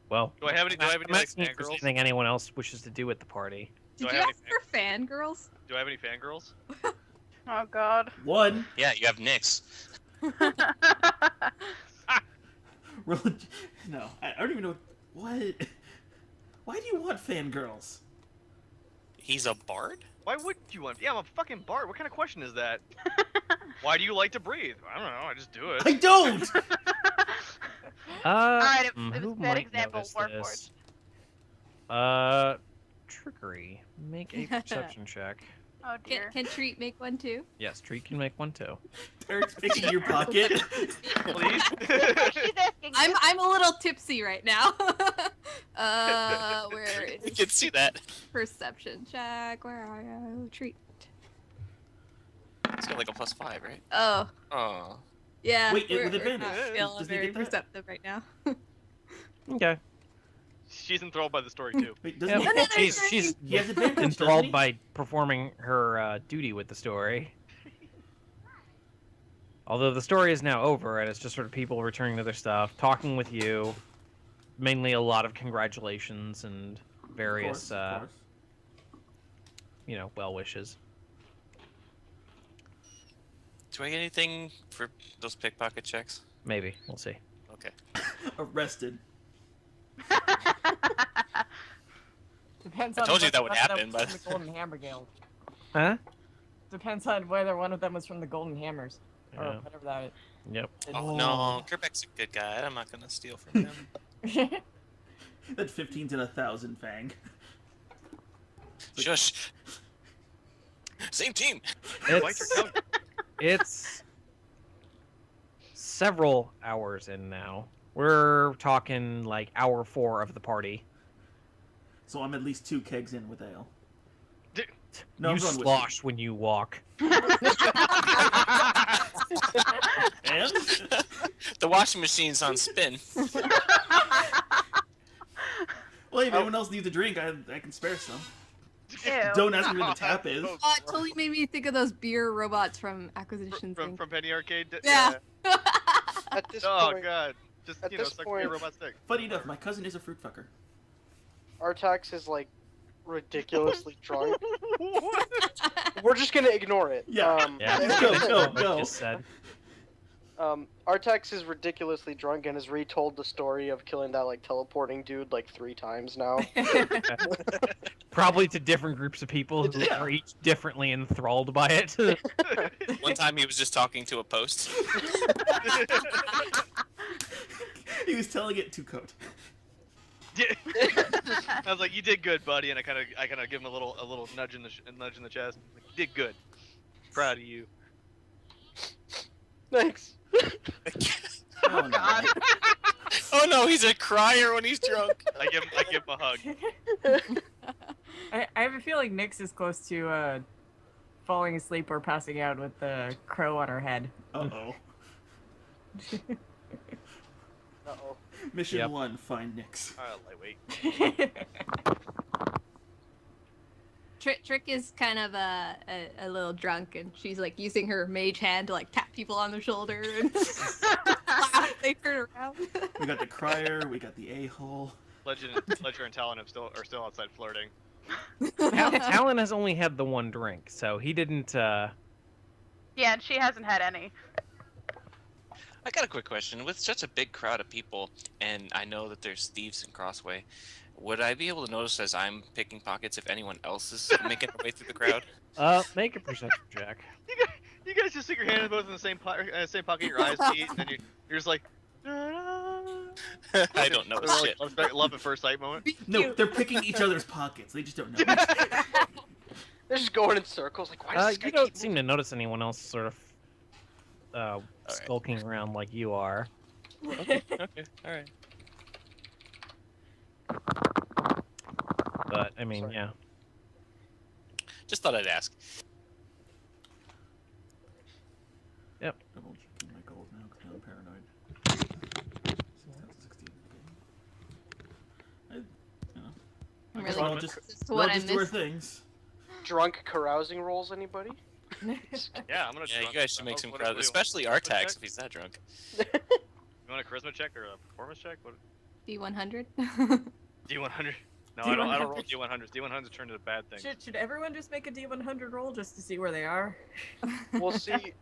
well, Do I have any? Do I have any I'm like asking if there's fangirls? anything anyone else wishes to do at the party. Do Did I you have ask for fangirls? Do I have any fangirls? Oh, God. One. Yeah, you have Nyx. No, I don't even know what. Why do you want fangirls? He's a bard? Why would you want? Yeah, I'm a fucking bard. What kind of question is that? Why do you like to breathe? I don't know. I just do it. I don't. Alright, it who was bad might example, notice Warforged. this? Trickery. Make a perception check. Oh, dear. Can Treat make one too? Yes, Treat can make one too. Eric's picking your pocket. Please. She's asking you. I'm a little tipsy right now. Where We is can see that. perception check? Where are you? Treat. It's got like a +5, right? Oh, Oh. yeah. Wait, we're, with we're advantage. not Does feeling he very get that? perceptive right now. Okay. She's enthralled by the story too. Wait, doesn't Yep. he? no, She's He has advantage, doesn't enthralled he? by performing her duty with the story. Although the story is now over and it's just sort of people returning to their stuff, talking with you, mainly a lot of congratulations and various, Of course. well wishes. Do I get anything for those pickpocket checks? Maybe we'll see. Okay. Arrested. Depends I on told you whether that would one of them happen, was but- from the Golden Hammer Guild. Huh? Depends on whether one of them was from the Golden Hammers or Yeah. whatever that Yep. Oh no, Kerbeck's a good guy. I'm not gonna steal from him. is. That 15's in 1,000 fang. Shush. Same team. Bite your tongue. It's several hours in now. We're talking like hour 4 of the party. So I'm at least 2 kegs in with ale. No, you I'm going whiskey. slosh when you walk. And The washing machine's on spin. well, if anyone else needs a drink, I can spare some. Ew. Don't ask me where the tap is. Oh, it totally made me think of those beer robots from Acquisitions. From Penny Arcade. Yeah. At this Oh point, god. Just At you know, this suck point- your robot stick. Funny enough, my cousin is a fruit fucker. Artax is like ridiculously drunk. We're just gonna ignore it. Yeah. Yeah. Go, That's go, what I go. just said. Artax is ridiculously drunk and has retold the story of killing that like teleporting dude like 3 times now. Probably to different groups of people who are each differently enthralled by it. One time he was just talking to a post. He was telling it to Coat. I was like, "You did good, buddy," and I kind of give him a little nudge in the chest. Like, you did good. Proud of you. Thanks. Oh, no. God. Oh no, he's a crier when he's drunk. I give him a hug. I have a feeling Nyx is close to falling asleep or passing out with the crow on her head. Uh-oh. Uh-oh. Mission Yep. 1, find Nyx. Lightweight. Trick is kind of a little drunk, and she's like using her mage hand to like tap people on the shoulder and they turn around. We got the crier, we got the a-hole. Ledger and Talon are still outside flirting. Talon has only had the one drink, so he didn't. Yeah, and she hasn't had any. I got a quick question. With such a big crowd of people, and I know that there's thieves in Crossway, would I be able to notice as I'm picking pockets if anyone else is making their way through the crowd? Make a perception check. You guys just stick your hands both in the same pocket, your eyes meet, and then you're just like. I don't know shit. Love at first sight moment. No, they're picking each other's pockets. They just don't know. They're just going in circles. Like, why does this guy You don't keep seem to notice anyone else sort of skulking around like you are. Okay, alright. But I mean, Sorry. yeah. Just thought I'd ask. Double checking my gold now because I'm paranoid. 16. I'm I guess really we'll just, close to we'll what I just do our missed. things. drunk carousing rolls? Anybody? Yeah, I'm gonna. Yeah, you drunk- guys should make some what- crowd, what do you want? especially Charisma Artax check? if he's that drunk. You want a charisma check or a performance check? What? D100. D100. No, I don't roll D100s. D100s turn into bad things. Should everyone just make a D100 roll just to see where they are? We'll see.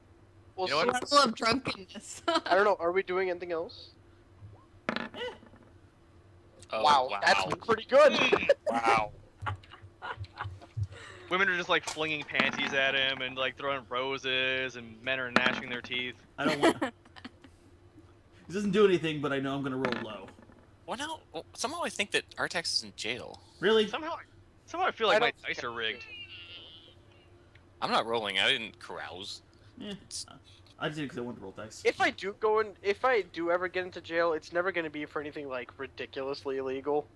We'll You know see. what? Level of drunkenness. I don't know. Are we doing anything else? Oh, wow, that's pretty good. Wow. Women are just like flinging panties at him and like throwing roses, and men are gnashing their teeth. I don't want. This doesn't do anything, but I know I'm gonna roll low. Well, now, somehow I think that Artax is in jail. Really? Somehow I feel like I my don't- dice are rigged. I'm not rolling. I didn't carouse. Eh, I just did it because I wanted to roll dice. If I do ever get into jail, it's never going to be for anything like ridiculously illegal.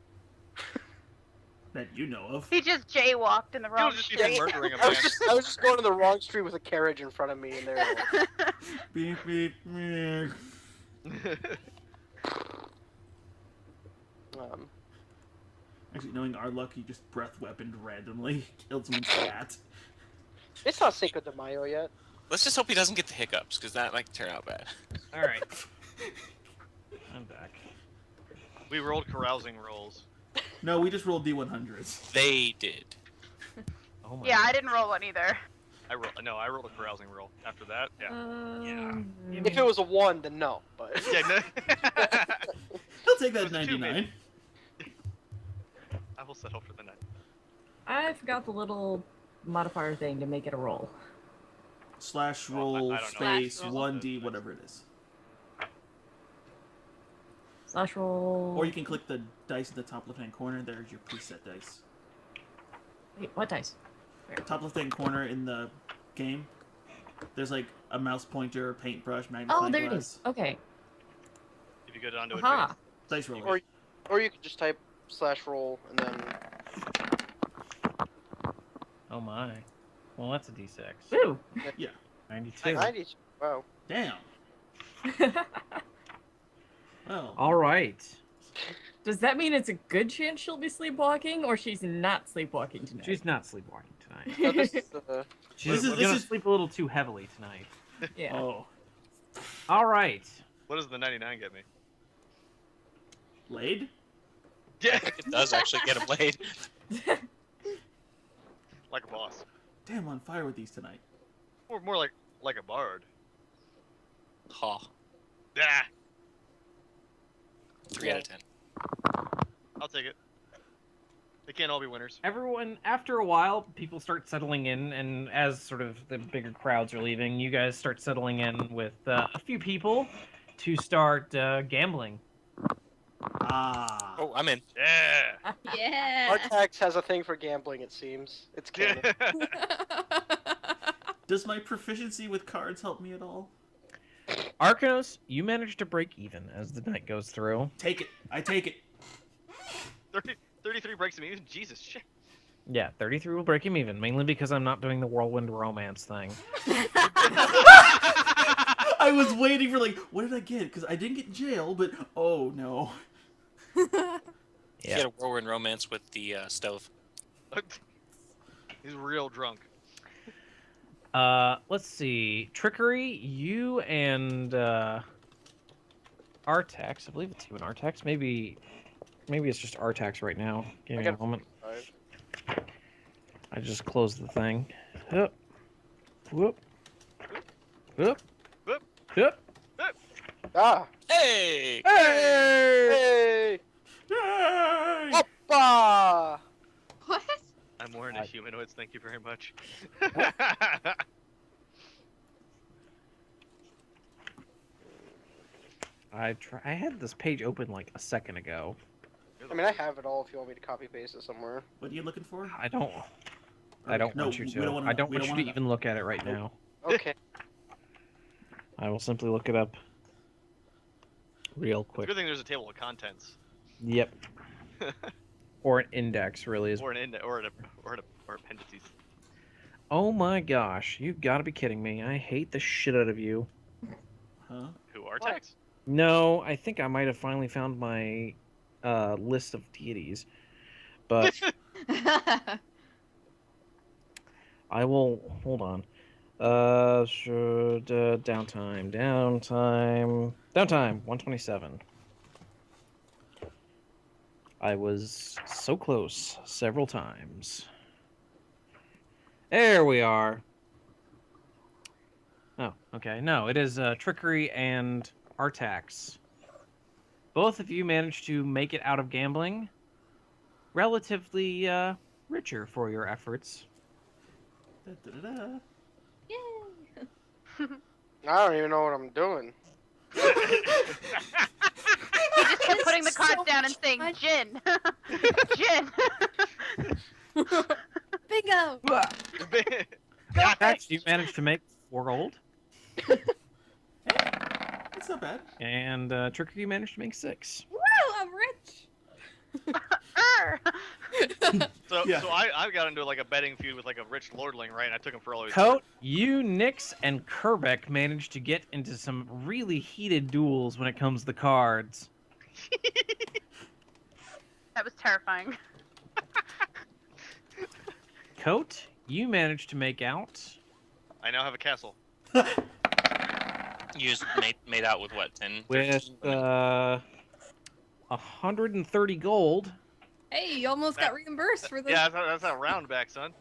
That you know of. He just jaywalked in the You'll wrong just be street. murdering a I man. was just going to the wrong street with a carriage in front of me, and there. Beep beep. Meh. Actually, knowing our luck, he just breath weaponed randomly, killed someone's cat. It's not Cinco de Mayo yet. Let's just hope he doesn't get the hiccups, because that might turn out bad. All right. I'm back. We rolled carousing rolls. No, we just rolled D100s. They did. Oh my Yeah, I didn't roll one either. I rolled a carousing roll. After that, yeah. If it was a 1, then no. But Yeah, no. I'll take that It was a 2, 99. I will settle for the night. I forgot the little modifier thing to make it a roll. Slash Oh, I roll don't know. space Slash roll. 1D, whatever it is. Slash roll. Or you can click the dice in the top left hand corner. There's your preset dice. Wait, what dice? Top left hand corner in the game. There's like a mouse pointer, paintbrush, magnifying Oh, there it glass. is. Okay. If you go down to Aha. advanced. Dice roller. Or you could just type /roll and then. Oh my. Well, that's a d6. Ooh. 92. 90. Wow. Damn. Well, All right. Does that mean it's a good chance she'll be sleepwalking, or she's not sleepwalking tonight? She's not sleepwalking tonight. No, this is She's This gonna is- sleep a little too heavily tonight. Yeah. oh, All right. What does the 99 get me? laid? Yeah, It does actually get a blade. like a boss. Damn, on fire with these tonight. Or more like a bard. Ha. Yeah, 3 out of 10. I'll take it. They can't all be winners. Everyone, after a while, people start settling in, and as sort of the bigger crowds are leaving, you guys start settling in with a few people to start gambling. Ah. Oh, I'm in. Yeah. Yeah. Artax has a thing for gambling. It seems it's canon. Does my proficiency with cards help me at all? Arcanos, you manage to break even as the night goes through. Take it. I take it. 33 breaks him even. Jesus shit. Yeah, 33 will break him even, mainly because I'm not doing the whirlwind romance thing. I was waiting for what did I get? Because I didn't get jail, but oh no. You Yeah. get a whirlwind romance with the stove. He's real drunk. Let's see. Trickery, you and Artax. I believe it's you and Artax. Maybe it's just Artax right now. Give I me a got moment. 5. I just closed the thing. Whoop. Whoop. Whoop. Whoop. Whoop. Ah! Hey! Hey! Yay! Oppa! What? I'm more into humanoids. Thank you very much. I had this page open like a second ago. I mean, I have it all if you want me to copy paste it somewhere. What are you looking for? I don't No, want you we to. don't wanna- I don't we want don't you to wanna- even look at it right now. Okay. I will simply look it up real It's a quick. good thing there's a table of contents. Yep. Or an index, really is. Or an appendices. Oh my gosh, you've got to be kidding me. I hate the shit out of you. Huh? Who, Artax? No, I think I might have finally found my list of deities. But I will. Hold on. Downtime. 127. I was so close several times. There we are. Oh, okay. No, it is Trickery and Artax. Both of you managed to make it out of gambling relatively richer for your efforts. Da-da-da-da. Yay. I don't even know what I'm doing. He just kept putting the cards So down and much saying, fun. "Gin, gin." Bingo. Artax, you managed to make 4 gold, It's not bad. and Trickery, you managed to make 6. Woo, I'm rich. Err. So, Yeah. so I got into like a betting feud with like a rich lordling, right? And I took him for all his. Coat, you, Nyx, and Kerbeck managed to get into some really heated duels when it comes to cards. That was terrifying. Coat, you managed to make out I now have a castle. You just made out with what? 10? with 130 gold. Hey, you almost got reimbursed for the. Yeah, that's not round back, son.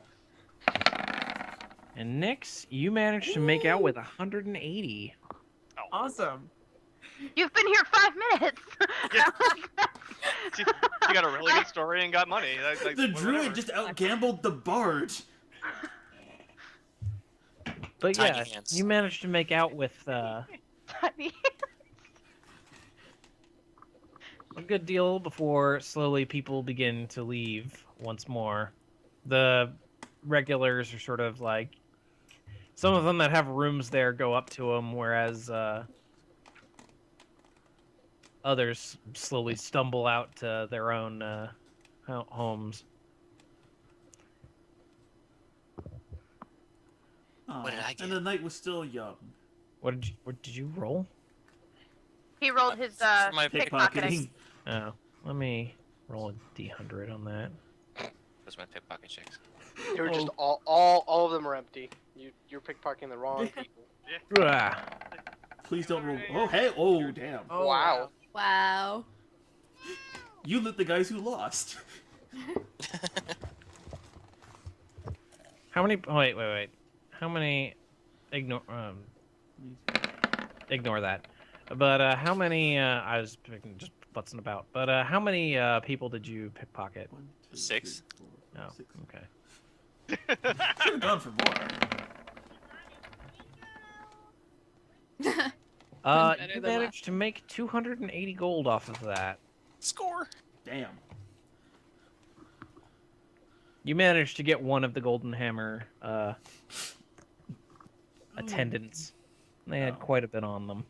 And Nyx, you managed to make out with 180. Awesome. You've been here 5 minutes. Yeah. She got a really good story and got money. Like, The whatever. druid just outgambled the bard. But Tiny yeah, hands. you managed to make out with Honey. a good deal before slowly people begin to leave once more. The regulars are sort of like, some of them that have rooms there go up to them, whereas others slowly stumble out to their own homes. What did I get? And the night was still young. What did you roll? He rolled his For my pickpocketing. Oh, let me roll a d100 on that. Those are my pickpocket checks. They were just all of them are empty. You're pickpocketing the wrong people. Ah. Please don't roll. Oh, hey. Oh, damn. Oh, Wow. Wow. You lit the guys who lost. How many? Oh, wait. How many? Ignore that. But how many? I was just futzing about. But how many people did you pickpocket? 1, 2, 6. 3, 4, Oh, 6. okay. Should have gone for more. Better You than managed to make 280 gold off of that. Score. Damn. You managed to get one of the Golden Hammer attendants. They had Oh. quite a bit on them.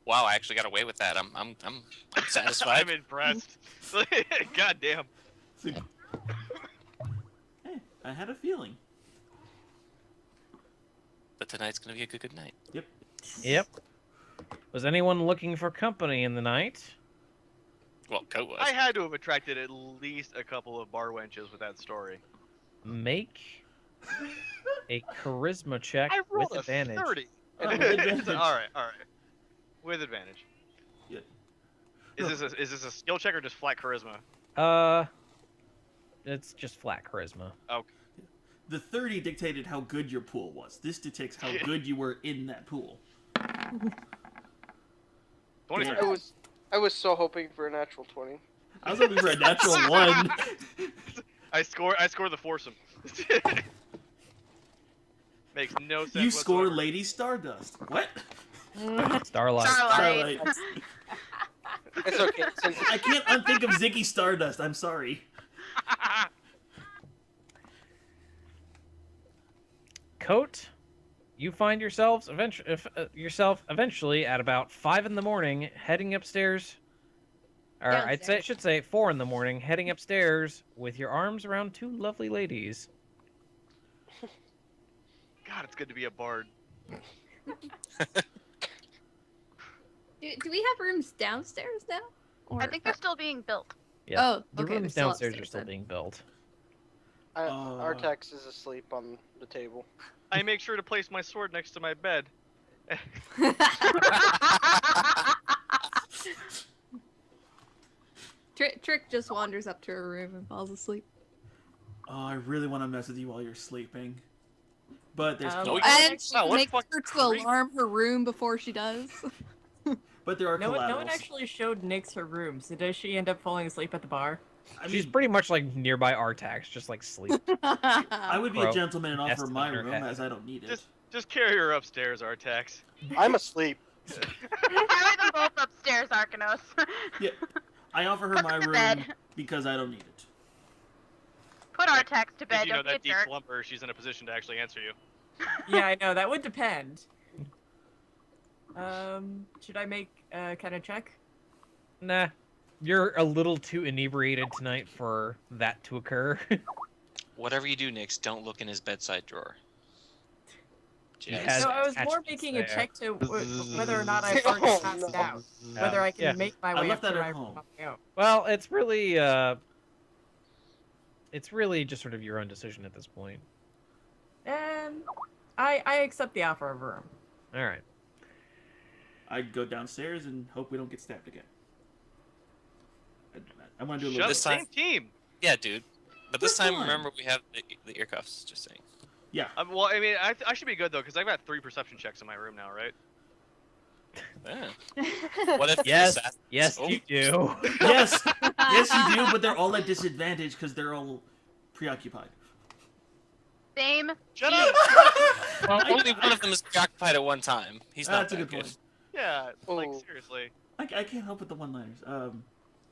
Wow, I actually got away with that. I'm satisfied. I'm impressed. God damn. Hey, I had a feeling. But tonight's gonna be a good night. Yep. Was anyone looking for company in the night? Well, Coat was. I had to have attracted at least a couple of bar wenches with that story. Make a charisma check I rolled with a advantage. 30. Oh, with advantage. all right. With advantage. Yeah. Is this a skill check or just flat charisma? It's just flat charisma. The 30 dictated how good your pool was. This dictates how good you were in that pool. 23. I was so hoping for a natural 20. I was hoping for a natural 1. I score the foursome. Makes no sense. You score whatsoever. Lady Stardust. What? Starlight. Starlight. It's okay. Since I can't unthink of Ziggy Stardust. I'm sorry. Coat, you find yourself eventually at about 5 in the morning, heading upstairs. Or I should say 4 in the morning, heading upstairs with your arms around 2 lovely ladies. God, it's good to be a bard. Do we have rooms downstairs now? Or... I think they're still being built. Yeah. Oh, The okay. rooms they're downstairs are upstairs still then. being built. Artax is asleep on the table. I make sure to place my sword next to my bed. Trick just wanders up to her room and falls asleep. Oh, I really want to mess with you while you're sleeping. But there's Um, No, And she Wow, what makes fuck her to creep. alarm her room before she does. but there are No collaterals. one actually showed Nyx her room, so does she end up falling asleep at the bar? I She's mean, pretty much like nearby Artax, just like sleep. I would be a Bro, gentleman and offer nested my on her room head. as I don't need it. Just carry her upstairs, Artax. I'm asleep. Carry them both upstairs, Arcanos. Yeah, I offer her Put my them to room bed. because I don't need it. Put Artax to If bed, you know don't be a that deep jerk. slumber, she's in a position to actually answer you. Yeah, I know. That would depend. Should I make a kind of check? Nah, you're a little too inebriated tonight for that to occur. Whatever you do, Nix, don't look in his bedside drawer. He Jeez. has So I was more attachments making there. a check to whether or not I've already passed out. Whether I can Yeah. make my I way left up to that my at room home. on my own. Well, it's really just sort of your own decision at this point. And I accept the offer of a room. All right. I'd go downstairs and hope we don't get stabbed again. I want to do a Shut little This the bit. time- same team. Yeah, dude. But this We're time, fine. remember, we have the ear cuffs. Just saying. Yeah. Well, I mean, I should be good though, because I've got 3 perception checks in my room now, right? Yeah. What if the Yes, assassin- yes, Oh. you do. Yes, yes, you do, but they're all at disadvantage because they're all preoccupied. Same. Shut up! Well, only one of them is preoccupied at one time. He's not That's a that good point. Yeah, like Oh. seriously. I can't help with the one-liners.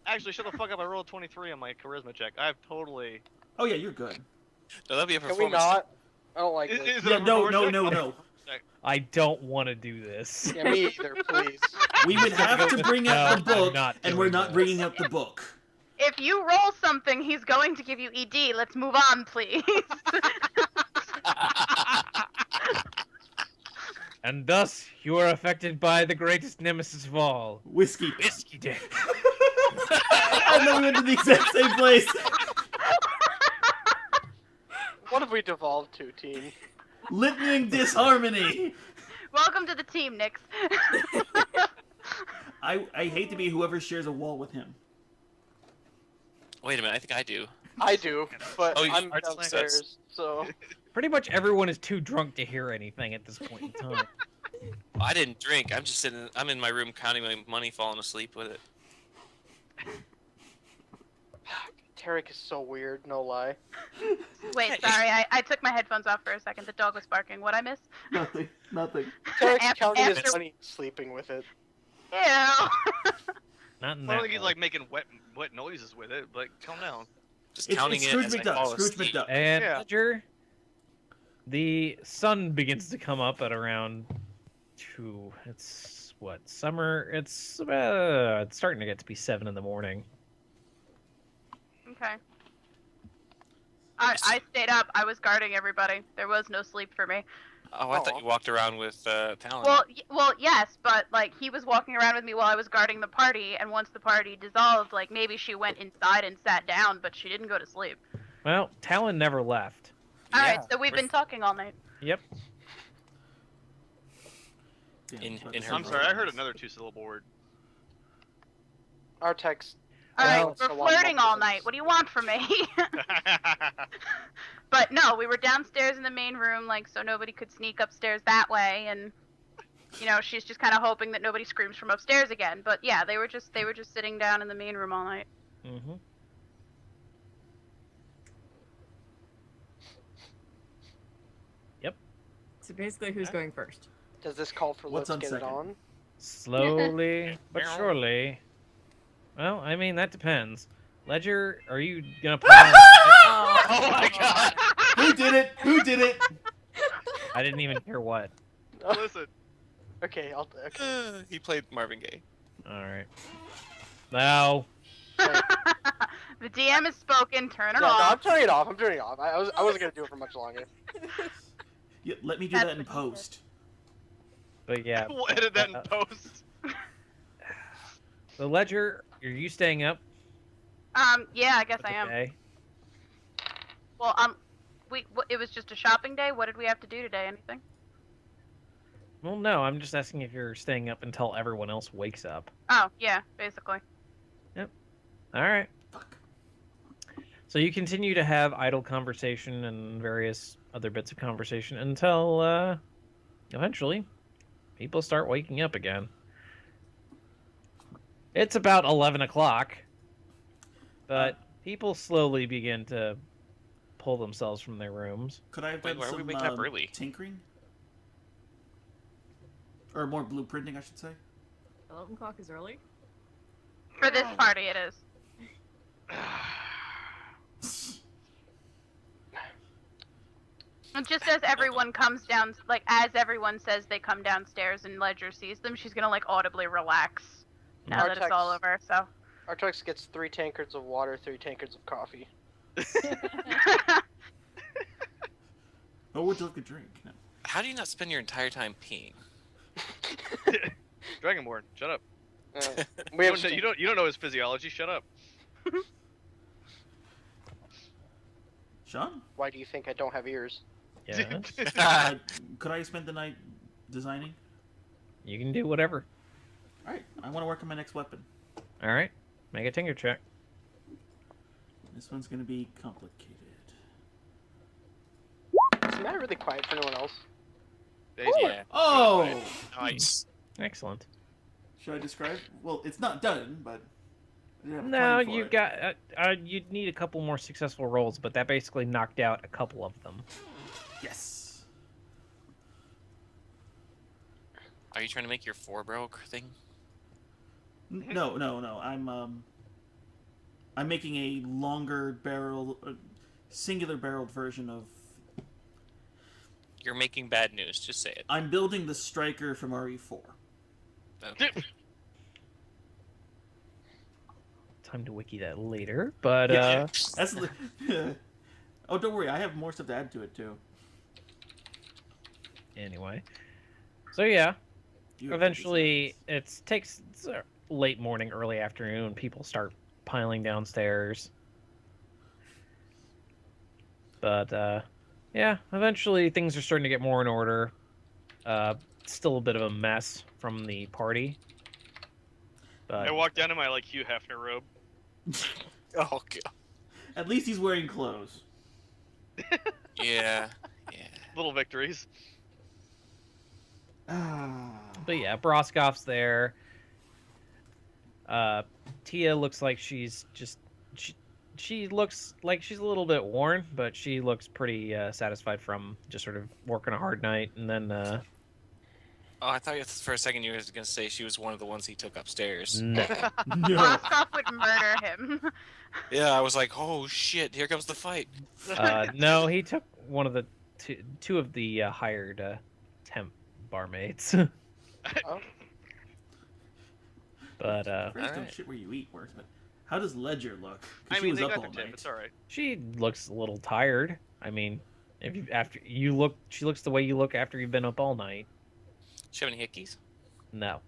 Actually, shut the fuck up. I rolled 23 on my charisma check. I've totally. Oh yeah, you're good. No, that'll be a Can we performance. not? I don't like Is, this. is it Yeah, a no, performance no, check? no, no. I don't want to do this. Yeah, me either, please. We would have to bring up the No, I'm book, not and we're doing not this. bringing up the book. If you roll something, he's going to give you ED. Let's move on, please. And thus, you are affected by the greatest nemesis of all, Whiskey. Whiskey Dick. And then we went to the exact same place. What have we devolved to, team? Litanying disharmony. Welcome to the team, Nix. I hate to be whoever shares a wall with him. Wait a minute, I think I do. I do, but Oh, you- I'm Arts downstairs, so... Pretty much everyone is too drunk to hear anything at this point in time. I didn't drink. I'm just sitting. I'm in my room counting my money, falling asleep with it. Tarek is so weird, no lie. Wait, sorry, I took my headphones off for a second. The dog was barking. What'd I miss? Nothing. Nothing. Tarek's After- counting his after- money and sleeping with it. Ew. Not in I don't that think he's way. like making wet noises with it, but calm down. Just It's counting Scrooge it as I McDuck. fall Scrooge asleep. McDuck. And Yeah. Ledger, the sun begins to come up at around 2. It's what, summer? It's starting to get to be 7 in the morning. Okay. I stayed up. I was guarding everybody. There was no sleep for me. Oh, I thought Aw. you walked around with Talon. Well, yes, but like he was walking around with me while I was guarding the party, and once the party dissolved, like maybe she went inside and sat down, but she didn't go to sleep. Well, Talon never left. All right, Yeah, so we've been talking all night. Yep. Damn, In- but- in her I'm sorry, I heard another two-syllable word. Our text. All right, Well, we're so one flirting more all person. night. What do you want from me? But no, we were downstairs in the main room, like so nobody could sneak upstairs that way, and you know she's just kind of hoping that nobody screams from upstairs again. But yeah, they were just sitting down in the main room all night. Mm-hmm. So basically, who's going first? Does this call for What's let's on get second? it on? Slowly but surely. Well, I mean, that depends. Ledger, are you gonna put on... Oh my god! Who did it? Who did it? I didn't even hear what. Listen, Okay, okay. He played Marvin Gaye. Alright. Now, The DM has spoken. Turn it No, I'm off. turning it off. I'm turning it off. I wasn't gonna do it for much longer. Yeah, let me do that in post. but yeah. we'll edit that in post. The Ledger, are you staying up? Yeah, I guess for I the am. day? Well, it was just a shopping day. What did we have to do today? Anything? Well, no, I'm just asking if you're staying up until everyone else wakes up. Oh, yeah, basically. Alright. Fuck. So you continue to have idle conversation and various other bits of conversation until, eventually, people start waking up again. It's about 11 o'clock, but people slowly begin to pull themselves from their rooms. Could I have Wait, done why are we some waking up early? tinkering? Or more blueprinting, I should say. 11 o'clock is early. For this party, it is. And just as everyone comes down, like as everyone says they come downstairs and Ledger sees them, she's gonna like audibly relax now that it's all Artex. over. So. Artex gets 3 tankards of water, 3 tankards of coffee. Oh, would you like a drink? No. How do you not spend your entire time peeing? Dragonborn, shut up. We have You don't know his physiology. Shut up. Sean? Why do you think I don't have ears? Yeah, Could I spend the night designing? you can do whatever. Alright, I want to work on my next weapon. All right, make a tinker check. This one's going to be complicated. Isn't that really quiet for anyone else? Yeah. Oh! Nice. Excellent. Should I describe? Well, it's not done, but... I didn't have a No, plan for you it. got. You'd need a couple more successful rolls, but that basically knocked out a couple of them. Yes. Are you trying to make your 4-barrel thing? No. I'm making a longer barrel, singular barreled version of... You're making bad news. Just say it. I'm building the Striker from RE4. Okay. Time to wiki that later, but Yeah. That's... Oh, don't worry, I have more stuff to add to it, too. Anyway. So yeah, You have eventually it's late morning, early afternoon. People start piling downstairs. But yeah, eventually things are starting to get more in order. Still a bit of a mess from the party. But I walked down in my like Hugh Hefner robe. Oh god. At least he's wearing clothes. Yeah. Little victories. But yeah, Broskoff's there. Tia looks like she's just she looks like she's a little bit worn, but she looks pretty satisfied from just sort of working a hard night. And then Oh, I thought for a second you were going to say she was one of the ones he took upstairs. no. No. Roscoff would murder him. Yeah, I was like, oh shit, here comes the fight. No, he took one of the two of the hired temp barmaids. Oh. But First, don't Alright. shit where you eat works, but how does Ledger look? 'Cause I she mean, was they up got all the tip. night. It's all right. she looks a little tired. I mean, if you she looks the way you look after you've been up all night. She have any hickeys? No.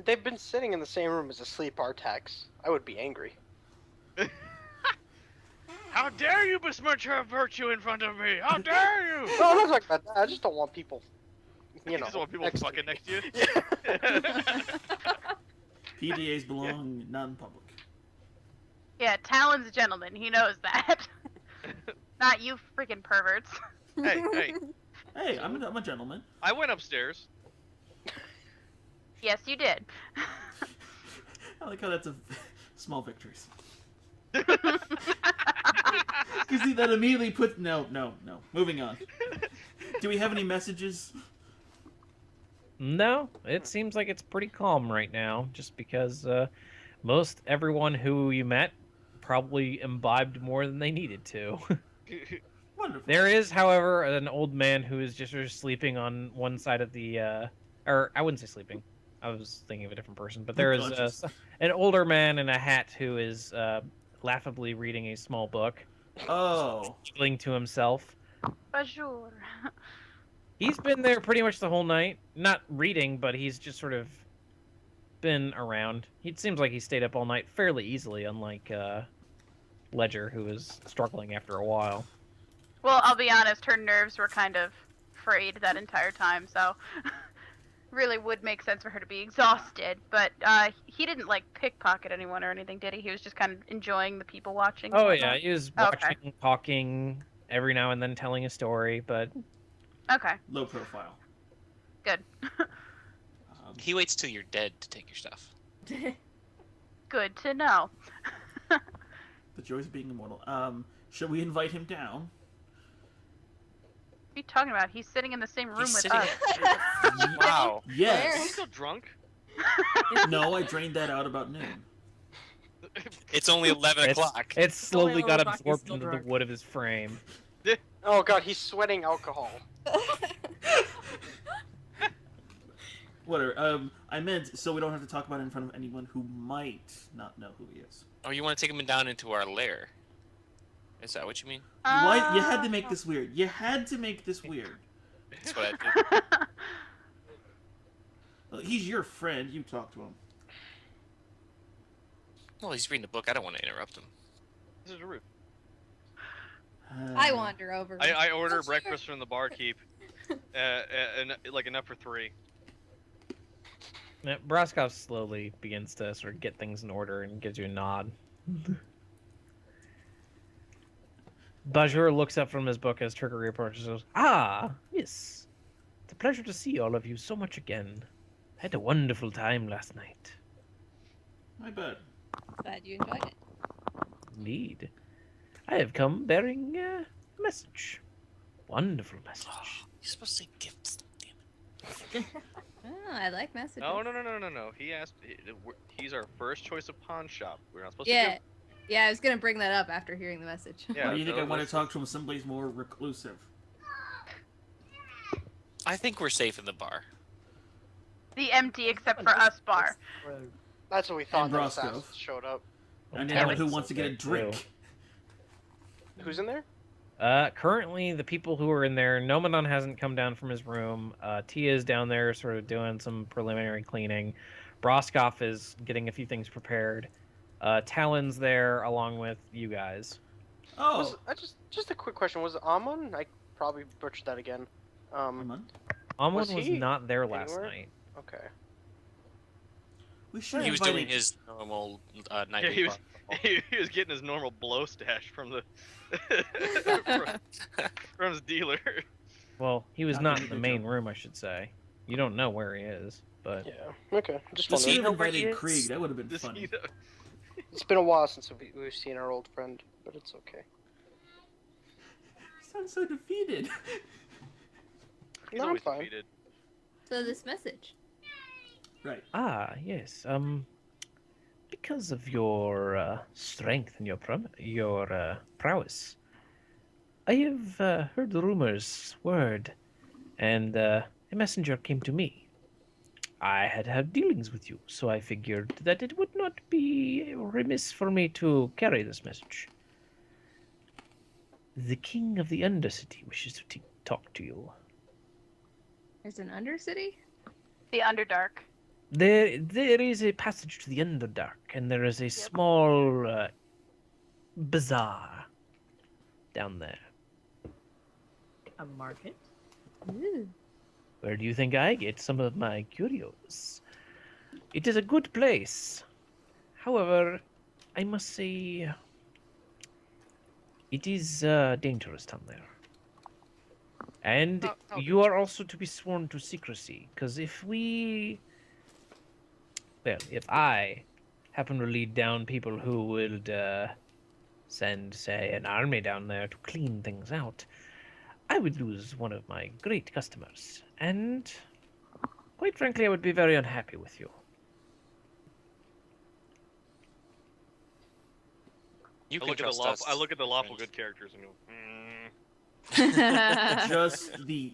They've been sitting in the same room as a sleep Artax. I would be angry. How dare you besmirch her virtue in front of me? How dare you? No, I'm not talking about that. I just don't want people. You know, just want people next to fucking me. next to you. PDAs belong not in public. Yeah, Talon's a gentleman. He knows that. Not you freaking perverts. Hey, hey. Hey, I'm a gentleman. I went upstairs. Yes, you did. I like how that's a small victories. You see, that immediately puts... No. Moving on. Do we have any messages? No, it seems like it's pretty calm right now, just because most everyone who you met probably imbibed more than they needed to. Wonderful. There is, however, an old man who is just sort of sleeping on one side of the, or I wouldn't say sleeping. I was thinking of a different person, but there is Unconscious. an older man in a hat who is laughably reading a small book, Oh. giggling to himself. Bonjour. He's been there pretty much the whole night. Not reading, but he's just sort of been around. It seems like he stayed up all night fairly easily, unlike Ledger, who was struggling after a while. Well, I'll be honest, her nerves were kind of frayed that entire time, so really would make sense for her to be exhausted. But he didn't like pickpocket anyone or anything, did he? He was just kind of enjoying the people watching. and Oh whatnot? yeah, he was Okay. watching, talking, every now and then telling a story, but Okay, Low profile. good. He waits till you're dead to take your stuff. Good to know. The joys of being immortal. Should we invite him down? What are you talking about? He's sitting in the same room He's with sitting us. Wow. Are you Yes. still drunk? No, I drained that out about noon. It's only 11 It's- o'clock. it slowly got Bucky's absorbed still into the drunk. wood of his frame. Oh god, he's sweating alcohol. Whatever. I meant so we don't have to talk about it in front of anyone who might not know who he is. Oh, you want to take him down into our lair? Is that what you mean? Why? You had to make this weird. You had to make this weird. That's what I did. Well, he's your friend. You talk to him. Well, he's reading a book. I don't want to interrupt him. This is rude. I wander over. I order Oh, sure. breakfast from the barkeep, and like enough for 3. Yeah, Broskov slowly begins to sort of get things in order and gives you a nod. Bajur looks up from his book as Trickery approaches and goes, "Ah, yes. It's a pleasure to see all of you so much again. I had a wonderful time last night." My bad. Glad you enjoyed it. Indeed. I have come bearing a message. Wonderful message. You're supposed to say gifts. Damn it. Oh, I like messages. No. He's our first choice of pawn shop. We're not supposed to Yeah. Yeah, I was gonna bring that up after hearing the message. give. Yeah. Why do you think no, I want to let's- talk to him someplace more reclusive? I think we're safe in the bar. The empty except for us bar. That's what we thought And when Roscoe. assassins showed up. And Talon anyone who is wants to so get a true. drink. Who's in there? Currently, the people who are in there, Nomadon hasn't come down from his room. Tia is down there sort of doing some preliminary cleaning. Broskov is getting a few things prepared. Talon's there along with you guys. Was, Oh, just a quick question. Was Amon? I probably butchered that again. come on. Amon Was was he not there last anywhere? night. Okay. We should He was invite doing his normal Yeah, nightly he was, chronicle. he was getting his normal blow stash from the from his dealer. Well, he was Not not doing in the a good main job. room, I should say. You don't know where he is, but Yeah. Okay. Just We Does should he have wondering. know where he invited is? Krieg. That would have been Does funny. he know- It's been a while since we've seen our old friend, but it's okay. You sound so defeated. He's No, I'm always fine. defeated. So this message. Right. yes. Because of your strength and your prowess, I have heard the rumors, word, and a messenger came to me. I had dealings with you, so I figured that it would not be remiss for me to carry this message. The king of the Undercity wishes to talk to you. There's an Undercity? The Underdark. There is a passage to the Underdark, and there is a small bazaar down there. A market. Ooh. Where do you think I get some of my curios? It is a good place. However, I must say, it is dangerous down there. And How you are also to be sworn to secrecy, because if I happen to lead down people who would send, say, an army down there to clean things out, I would lose one of my great customers. And, quite frankly, I would be very unhappy with you. You I can look at the trust lawful. us. I look at the lawful friends. good characters and go. Just the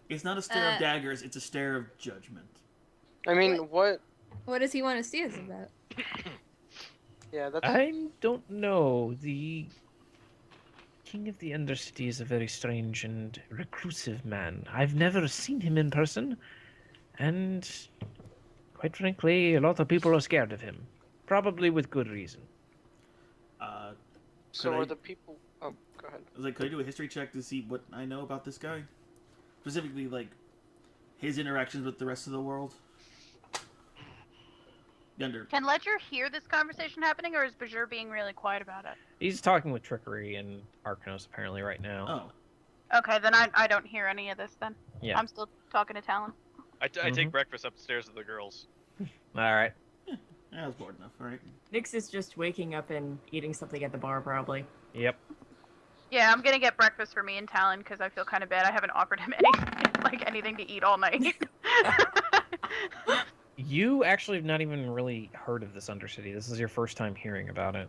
it's not a stare of daggers, it's a stare of judgment. I mean, what? What does he want to see us about? Yeah, that's. I don't know. The King of the Undercity is a very strange and reclusive man. I've never seen him in person, and quite frankly, a lot of people are scared of him. Probably with good reason. So could are I- the people? Oh, go ahead. I was like, could I do a history check to see what I know about this guy? Specifically, like, his interactions with the rest of the world? Yonder. Can Ledger hear this conversation happening, or is Bajur being really quiet about it? He's talking with Trickery and Arcanos apparently right now. Oh. Okay, then I don't hear any of this then. Yeah. I'm still talking to Talon. I Mhm. take breakfast upstairs with the girls. All right. I was bored enough, alright. Nyx is just waking up and eating something at the bar, probably. Yep. Yeah, I'm gonna get breakfast for me and Talon because I feel kind of bad. I haven't offered him anything to eat all night. You actually have not even really heard of this Undercity. This is your first time hearing about it.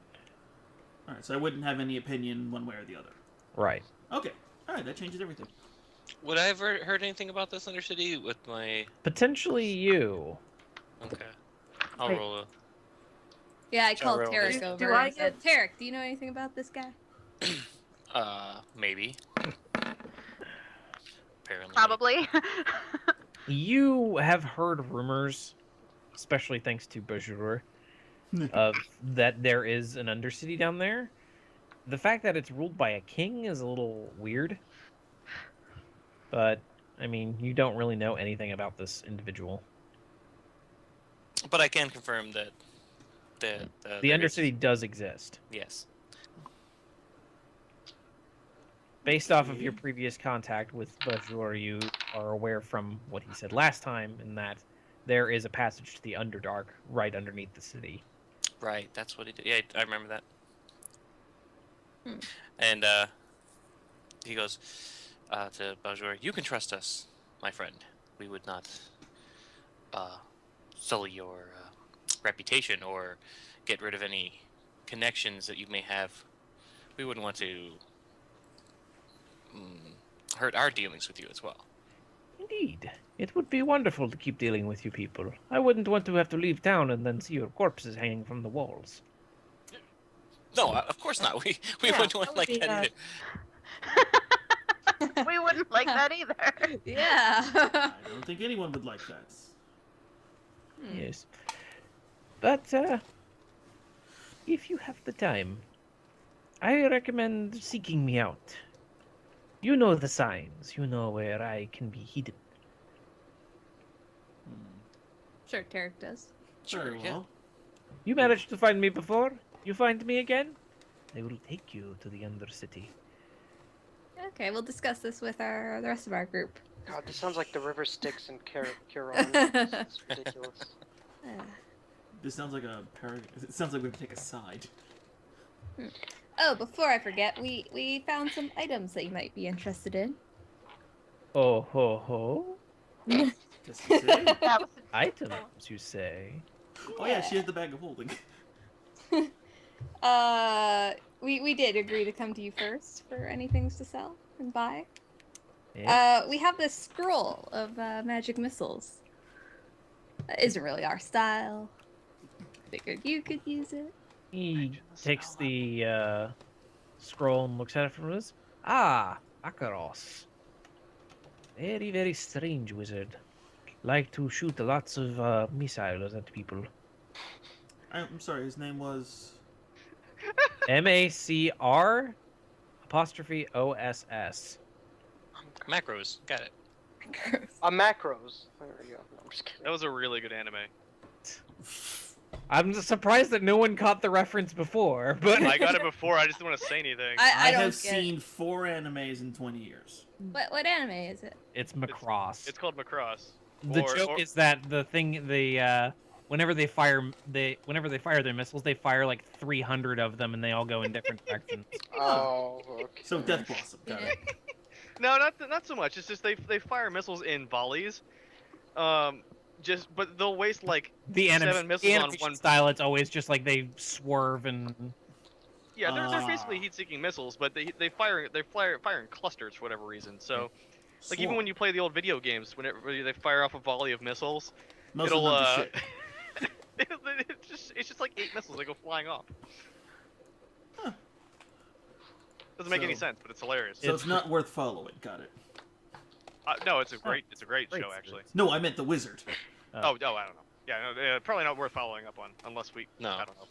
Alright, so I wouldn't have any opinion one way or the other. Right. Okay. Alright, that changes everything. Would I have heard anything about this Undercity with my? Potentially you. Okay. I'll Wait. roll a. Yeah, I Shall called we roll Tarek this? over. Do I and said, Tarek, do you know anything about this guy? Maybe. Apparently. Probably. You have heard rumors, especially thanks to Bajur, of that there is an Undercity down there. The fact that it's ruled by a king is a little weird. But, I mean, you don't really know anything about this individual. But I can confirm that The there is- Undercity does exist. Yes. Based off of your previous contact with Bajur, you are aware from what he said last time in that there is a passage to the Underdark right underneath the city. Right. That's what he did. Yeah, I remember that. Hmm. And he goes to Bajur, "You can trust us, my friend. We would not sully your reputation or get rid of any connections that you may have. We wouldn't want to hurt our dealings with you as well." Indeed. It would be wonderful to keep dealing with you people. I wouldn't want to have to leave town and then see your corpses hanging from the walls. No, of course not. We Yeah, wouldn't that want would like be, that either. We wouldn't like that either. Yeah. I don't think anyone would like that. Yes. But, if you have the time, I recommend seeking me out. You know the signs. You know where I can be hidden. Sure, Tarek does. Very yeah. well. You managed to find me before. You find me again. I will take you to the Undercity. Okay, we'll discuss this with the rest of our group. God, this sounds like the River Styx in Kiron. It's ridiculous. This sounds like it sounds like we have to take a side. Oh, before I forget, we found some items that you might be interested in. Oh ho ho! Just to say. That was Items, you say? Oh yeah, she has the bag of holding. We did agree to come to you first for any things to sell and buy. Yeah. We have this scroll of magic missiles. Isn't really our style. Figured you could use it. He takes the scroll and looks at it from this. Ah, Akaros. Very, very strange wizard. Like to shoot lots of missiles at people. I'm sorry, his name was. MACR apostrophe OSS. Macros, got it. Macros. There we go. No, I'm just kidding. That was a really good anime. I'm just surprised that no one caught the reference before, but I got it before. I just didn't want to say anything. I don't have get seen 4 animes in 20 years. What anime is it? it's Macross. It's called Macross. The Or- joke or- is that whenever they fire their missiles, they fire like 300 of them, and they all go in different directions. Oh, okay. So Death Blossom, got it. No, not so much. It's just they fire missiles in volleys. But they'll waste like The 7 missiles the on animation one. style, it's always just like they swerve and Yeah, they're Ah. basically heat-seeking missiles, but they fire in clusters for whatever reason. So like even when you play the old video games, whenever they fire off a volley of missiles, Most it'll of them do shit. it's just like 8 missiles that go flying off. Huh. Doesn't make any So- sense, but it's hilarious. So it's not worth following. Got it. No, it's a great Great show series. actually. No, I meant the wizard. Oh, I don't know. Yeah, no, probably not worth following up on unless we. No. I don't know.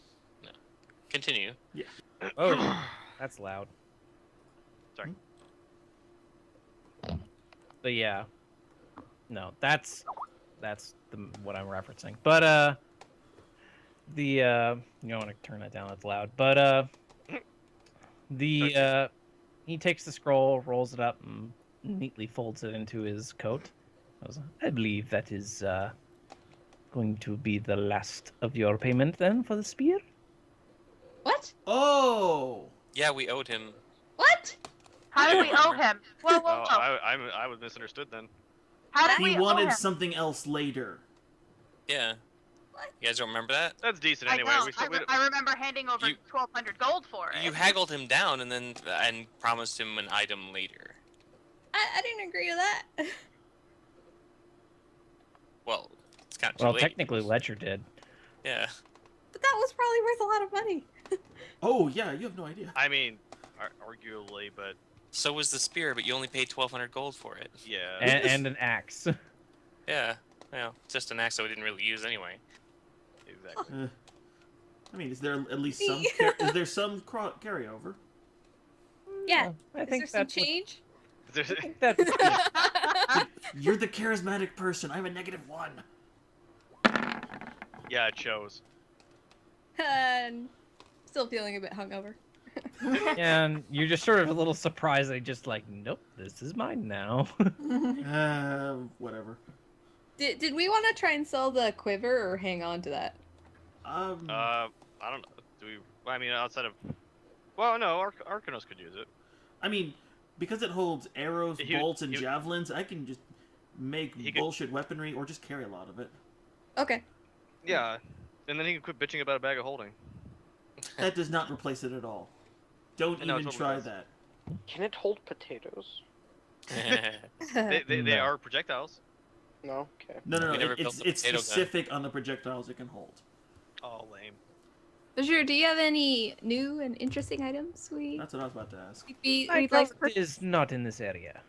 Continue. oh, that's loud. Sorry. But yeah, no, that's what I'm referencing. But you want to turn that down? That's loud. But he takes the scroll, rolls it up, and neatly folds it into his coat. I believe that is going to be the last of your payment then for the spear. What? Oh! Yeah, we owed him. What? How do we owe him? Whoa, whoa, Oh, whoa. I was misunderstood then. How did we He owe wanted him? something else later. Yeah. You guys don't remember that? That's decent I anyway. know. We still, I remember handing over You- 1,200 gold for it. You haggled him down and promised him an item later. I didn't agree to that. Well, it's kind of too Well, late. technically, Ledger did. Yeah. But that was probably worth a lot of money. Oh, yeah, you have no idea. I mean, arguably, but So was the spear, but you only paid 1,200 gold for it. yeah. And an axe. Yeah. Well, just an axe that we didn't really use anyway. Exactly. I mean, is there at least some is there some carryover? Yeah. I Is think there some that's what- change? I think that's You're the charismatic person. I'm a -1. Yeah, it shows. And still feeling a bit hungover. and you're just sort of a little surprised. They just like, nope, this is mine now. Whatever. Did we want to try and sell the quiver or hang on to that? I don't know. Do we? I mean, outside of. Well, no, Arcanos could use it. I mean, because it holds arrows, He- bolts, and he- javelins, I can just make He could- bullshit weaponry or just carry a lot of it. Okay. Yeah, and then he can quit bitching about a bag of holding. That does not replace it at all. Don't No, it even totally try does. that. Can it hold potatoes? They No. are projectiles. No. Okay. No, We never built it's the potato gun. specific on the projectiles it can hold. Oh, lame. Bajir, do you have any new and interesting items That's what I was about to ask. we'd My like to closet is not in this area.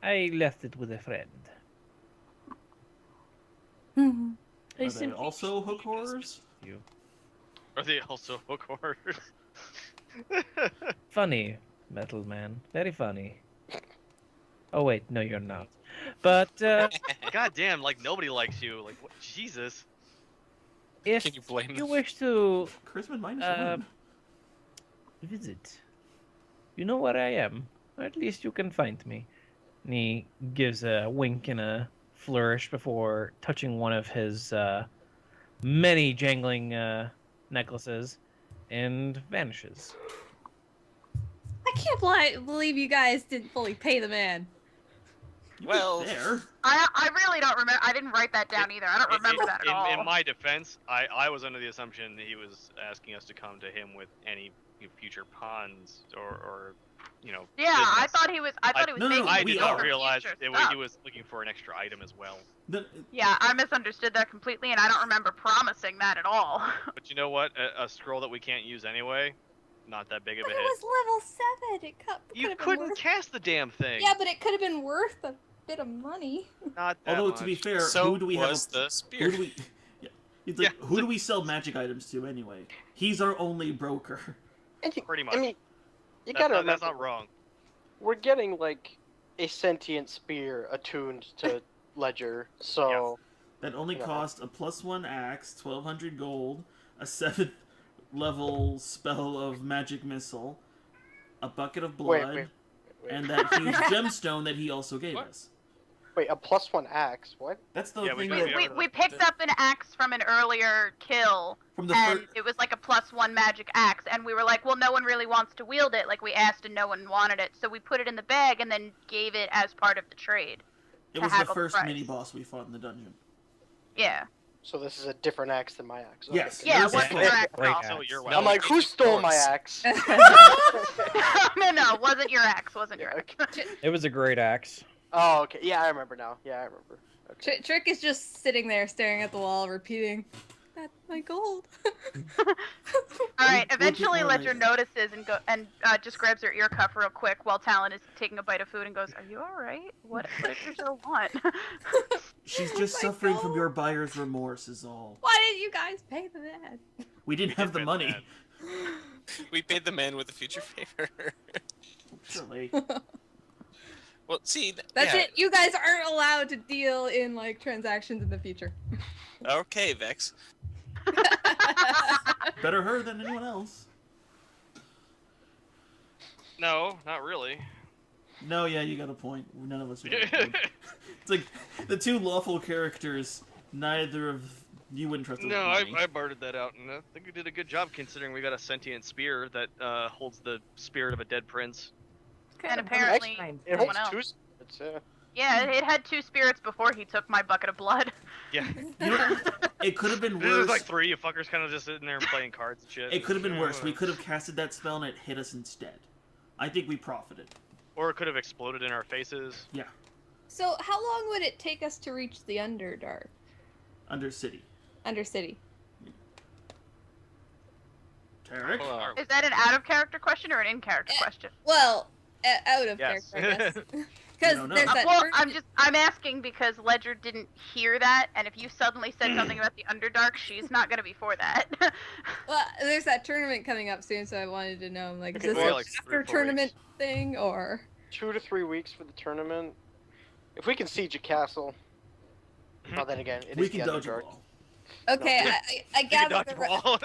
I left it with a friend. Mhm. I Are they simply also hook need horrors? you. Are they also hook horrors? Funny, Metal Man. Very funny. Oh wait, no, you're not. But God damn, like nobody likes you. Like what? Jesus. if Can you blame you them? wish to Charisma minus Um, 1. visit, you know where I am. Or at least you can find me. And he gives a wink and a flourish before touching one of his many jangling necklaces and vanishes. I can't believe you guys didn't fully pay the man. You Well- were there. I really don't remember. I didn't write that down either. I don't remember that at all. In my defense, I was under the assumption that he was asking us to come to him with any future pawns or Yeah, I business. thought he was. I thought he was No, no, no, making I we did are. not future realize stuff. he was looking for an extra item as well. The- Yeah, I misunderstood that completely, and I don't remember promising that at all. But you know what? A scroll that we can't use anyway, not that big of But a it hit. was level 7. It You could've been couldn't worth... cast the damn thing. Yeah, but it could have been worth a bit of money. Not that Although to be much. fair, So who do we have? was the Who spear. do we? Yeah, it's like, Yeah, who so- do we sell magic items to anyway? He's our only broker. And you, Pretty much. I mean, you That's gotta not, that's remember, not wrong. we're getting like a sentient spear attuned to Ledger, so That only Yeah. cost a +1 axe, 1,200 gold, a 7th level spell of magic missile, a bucket of blood, wait. and that huge gemstone that he also gave What? us. Wait, a +1 axe? What? That's the Yeah, we thing got- that, we got- We picked up an axe from an earlier kill, from the and first. it was like a +1 magic axe, and we were like, well, no one really wants to wield it. Like we asked, and no one wanted it, so we put it in the bag and then gave it as part of the trade. It to was the haggle the first price. mini boss we fought in the dungeon. Yeah. So this is a different axe than my axe. Yes. Okay. Yeah, Yours it is wasn't full. your axe. Great at all. axe. So you're No, welcome. I'm like, who it's stole my yours. axe? no, wasn't your axe. Wasn't your Yeah, axe. It was a great axe. Oh, okay. Yeah, I remember now. Yeah, I remember. Okay. Trick is just sitting there staring at the wall, repeating, "That's my gold." All right. We'll Eventually, get more Ledger later. notices and just grabs her ear cuff real quick while Talon is taking a bite of food and goes, "Are you all right? What does your girl want?" She's just my suffering from God. your buyer's remorse, is all. Why didn't you guys pay the man? We didn't have the pay the money. man. We paid the man with a future favor. Surely. Well, see, That's yeah. it. You guys aren't allowed to deal in like transactions in the future. Okay, Vex. Better her than anyone else. No, not really. No, yeah, you got a point. None of us are. It's like the two lawful characters. Neither of you wouldn't trust. them No, with money. I bartered that out, and I think we did a good job considering we got a sentient spear that holds the spirit of a dead prince. And apparently, It someone holds else. 2 spirits, Yeah, it had 2 spirits before he took my bucket of blood. Yeah, You know, it could have been this is worse. like 3 you fuckers kind of just sitting there and playing cards and shit. It could have been worse. We could have casted that spell and it hit us instead. I think we profited. Or it could have exploded in our faces. Yeah, So, how long would it take us to reach the Underdark, Undercity. Undercity? Tarek? Hold on. Is that an out of character question or an in character Yeah. question? Well, out of Yes. character, I guess. We Because don't know. there's that. Well, tournament- I'm asking because Ledger didn't hear that, and if you suddenly said something about the Underdark, she's not gonna be for that. Well, there's that tournament coming up soon, so I wanted to know, like, Okay, is this well, an like 3 or after 4 tournament thing or? 2 to 3 weeks for the tournament. If we can siege a castle. Oh, then again, it We is can the dodge a Underdark. ball. Okay, No. I You can gather dodge the a ball.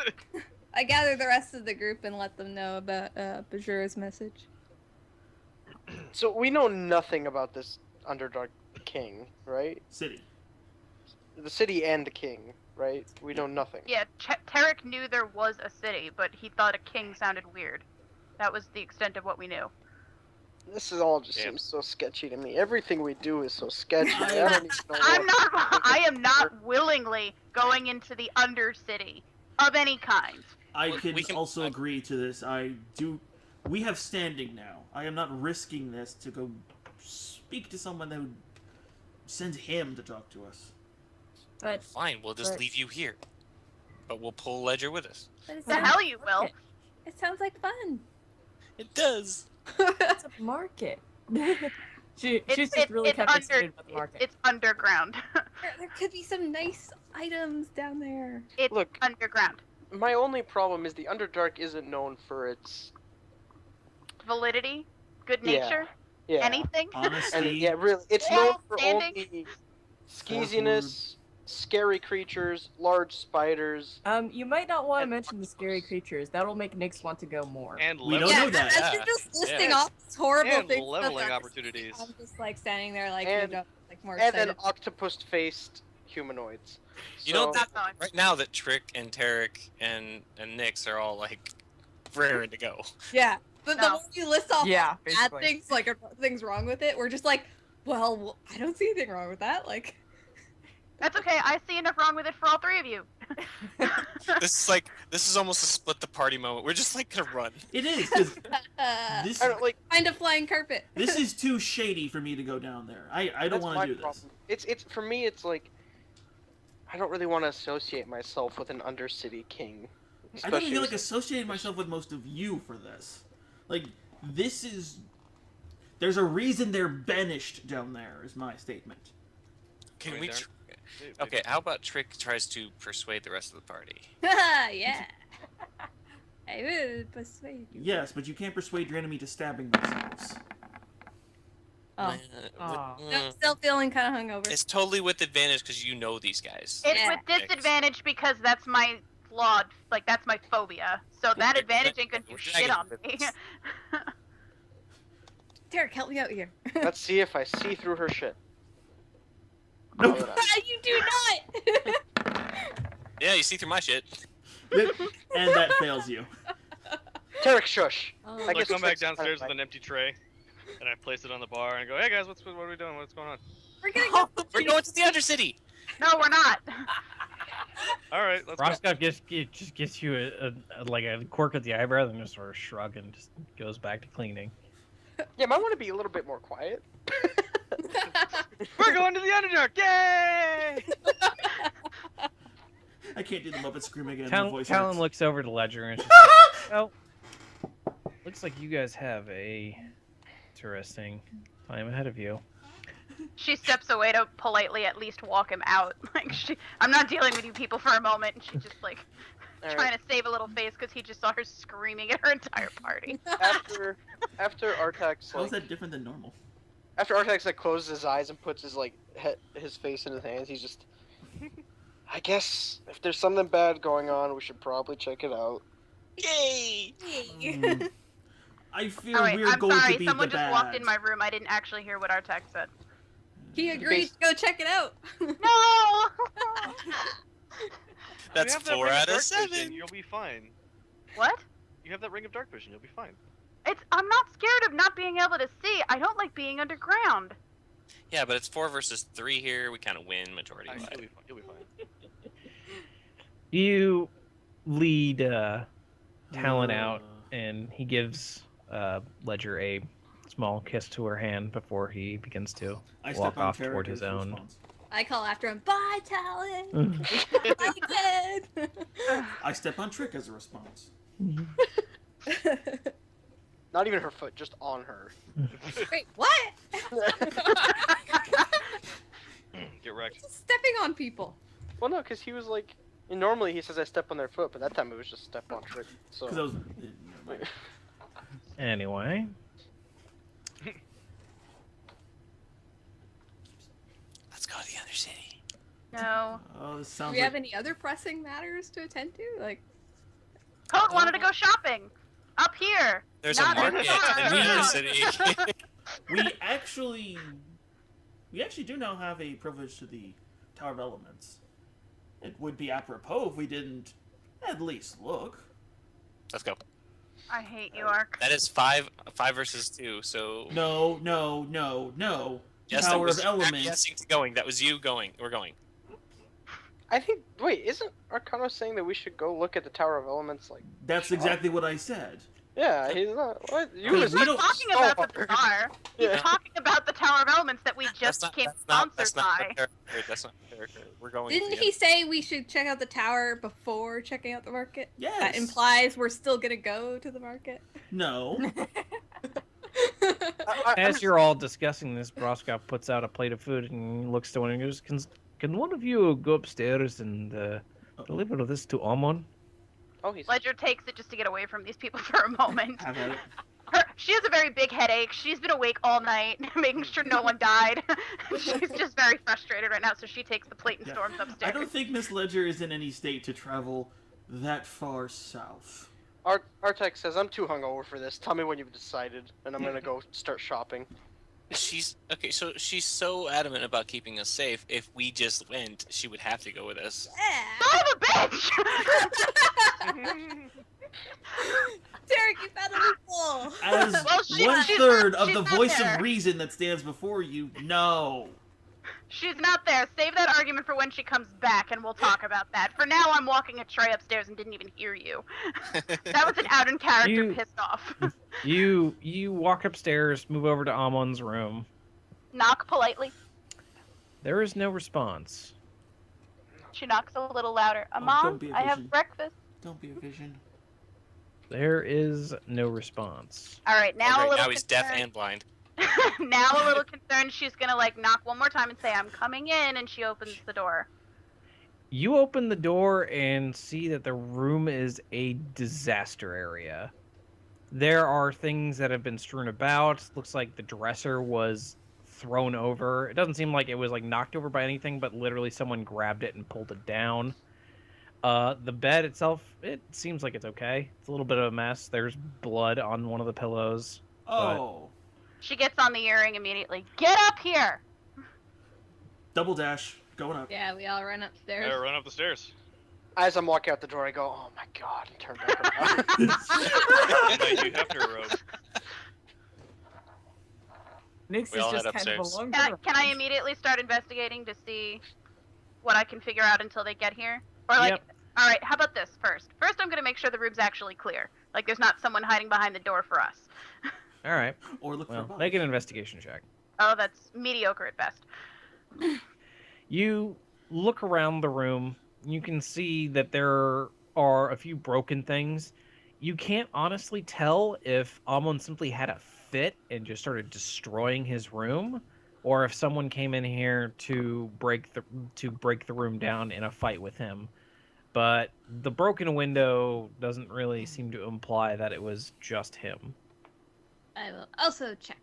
I gather the rest of the group and let them know about Bajura's message. So we know nothing about this Underdark king, right? City. The city and the king, right? We know nothing. Yeah, Tarek knew there was a city, but he thought a king sounded weird. That was the extent of what we knew. This is all just Damn. seems so sketchy to me. Everything we do is so sketchy. I don't even know I'm what- not. I am not willingly going into the Undercity of any kind. I Well, can we can- also agree to this. I do. We have standing now. I am not risking this to go speak to someone that would send him to talk to us. But Fine, we'll just But- leave you here. but we'll pull Ledger with us. But it The sounds hell you will. It sounds like fun. It does. It's a market. She's just really kept excited about the market. It's underground. There could be some nice items down there. It's Look. underground. My only problem is the Underdark isn't known for its Validity, good Yeah. nature, yeah. anything. Honesty. And yeah, really, it's Yeah, known for standing. only skeeziness, scary creatures, large spiders. You might not want to And- mention the scary creatures. That'll make Nyx want to go more. And We level- don't yeah, know that. as you're just listing Yeah. off these horrible And things. leveling about opportunities. I'm just like standing there, like And- you know, like more And excited. then octopus-faced humanoids. You know So- that Fine. right now that Trick and Tarek and Nyx are all like raring to go. Yeah, but the No. more you list off Yeah, bad basically. things, like things wrong with it, we're just like, well, I don't see anything wrong with that. Like, That's okay. I see enough wrong with it for all three of you. This is almost a split the party moment. We're just like gonna run. It is, because this, I don't like. find a flying carpet. this is too shady for me to go down there. I don't That's want my to do this. problem. It's for me. It's like I don't really want to associate myself with an Undercity king. I don't feel like with- associating myself with most of you for this. Like, this is... There's a reason they're banished down there, is my statement. Can Wait, we? darn. Okay, how about Trick tries to persuade the rest of the party? Yeah. I will persuade you. Yes, but you can't persuade your enemy to stabbing themselves. Oh. Oh. No, still feeling kind of hungover. It's totally with advantage because you know these guys. It's Yeah. with disadvantage because that's my flawed, like that's my phobia. So that advantage ain't gonna do shit on me. Derek, help me out here. Let's see if I see through her shit. Nope. How would I? You do not. Yeah, you see through my shit. And that fails you. Tarek, shush. Oh. I So I guess come back Trick's downstairs kind with an empty tray, and I place it on the bar and go, "Hey guys, what are we doing? What's going on?" We're gonna go. We're going to the Undercity. No, we're not. All right, let's go. Roscoff just gets you a quirk at the eyebrow, then just sort of shrug and just goes back to cleaning. Yeah, might want to be a little bit more quiet. We're going to the Underdark! Yay! I can't do the Muppet scream again. The Talon voice Talon hurts. looks over to Ledger and she's like, well, looks like you guys have a interesting time ahead of you. She steps away to politely at least walk him out. Like I'm not dealing with you people for a moment, and she just like All trying right. to save a little face because he just saw her screaming at her entire party. After Artax How is like that different than normal? after Artax like closes his eyes and puts his like his face in his hands, he's just. I guess if there's something bad going on, we should probably check it out. Yay! Mm. I fear Oh, wait, we're I'm going sorry. to be Someone the just bad. walked in my room. I didn't actually hear what Artax said. He agreed to go check it out. No. That's You have that 4 ring of out of dark 7. vision, you'll be fine. What? You have that ring of dark vision. You'll be fine. I'm not scared of not being able to see. I don't like being underground. Yeah, but it's 4 versus 3 here. We kind of win majority You'll wise. be fine. You'll be fine. You lead Talon Uh, out, and he gives Ledger a small kiss to her hand before he begins to I walk step on off Tarek toward as his own. response. I call after him. Bye, Talon. Bye, Ted. I step on Trick as a response. Not even her foot, just on her. Wait, what? Get wrecked. Stepping on people. Well, no, because he was like. Normally he says I step on their foot, but that time it was just step on Trick. So. Because I was. Anyway, Let's go to the Undercity. No. Oh, this Do sounds we like. have any other pressing matters to attend to? Like, Code wanted to go shopping. Up here. There's a Not in the market car. in the Undercity. We actually do now have a privilege to the Tower of Elements. It would be apropos if we didn't at least look. Let's go. I hate you, Ark. That is 5 versus 2. So No. yes, that Tower was of Elements. acquiescing to going. That was you going. We're going. I think. Wait, isn't Arcano saying that we should go look at the Tower of Elements? Like. That's exactly what I said. Yeah, he's not. What? You Because was we We're don't- talking so about the hard. bazaar. He's Yeah. talking about the Tower of Elements that we just became sponsored that's not by. the character. That's not the character. We're going. Didn't to the he say we should check out the tower before checking out the market? Yes. That implies we're still gonna go to the market. No. As you're all discussing this, Broskov puts out a plate of food and looks to one and goes, Can one of you go upstairs and deliver this to Amon? Oh, he's. Ledger takes it just to get away from these people for a moment. Have at it. She has a very big headache. She's been awake all night, making sure no one died. She's just very frustrated right now, so she takes the plate and Yeah. storms I upstairs. don't think Miss Ledger is in any state to travel that far south. Artek says, "I'm too hungover for this. Tell me when you've decided, and I'm gonna go start shopping." She's okay. So she's so adamant about keeping us safe. If we just went, she would have to go with us. Son of a bitch! Derek, you found a loophole. As Well, she's 1/3 of she's the not voice there. of reason that stands before you, no. She's not there. Save that argument for when she comes back, and we'll talk about that. For now, I'm walking a tray upstairs and didn't even hear you. That was an out in character You- pissed off. You walk upstairs, move over to Amon's room. Knock politely. There is no response. She knocks a little louder. don't Mom, be a I vision. have breakfast. Don't be a vision. There is no response. All right, now a Alright, little now he's deaf concerned. and blind. Now a little concerned. She's gonna like knock one more time and say, "I'm coming in," and she opens the door. You open the door and see that the room is a disaster area. There are things that have been strewn about. Looks like the dresser was thrown over. It doesn't seem like it was like knocked over by anything, but literally someone grabbed it and pulled it down. The bed itself, it seems like it's okay. It's a little bit of a mess. There's blood on one of the pillows. Oh. She gets on the earring immediately. Get up here! Double dash. Going up. Yeah, we all run upstairs. Run up the stairs. As I'm walking out the door, I go, "Oh my god!" and turn back around. Like, you have to robe. Nix We is all just head kind of upstairs. alone. Can I immediately start investigating to see what I can figure out until they get here? Or like, Yep. all right, how about this first? First, I'm gonna make sure the room's actually clear. Like, there's not someone hiding behind the door for us. All right. Or look for a Well, box. make an investigation check. Oh, that's mediocre at best. You look around the room. You can see that there are a few broken things. You can't honestly tell if Amon simply had a fit and just started destroying his room, or if someone came in here to break the room down in a fight with him. But the broken window doesn't really seem to imply that it was just him. I will also check.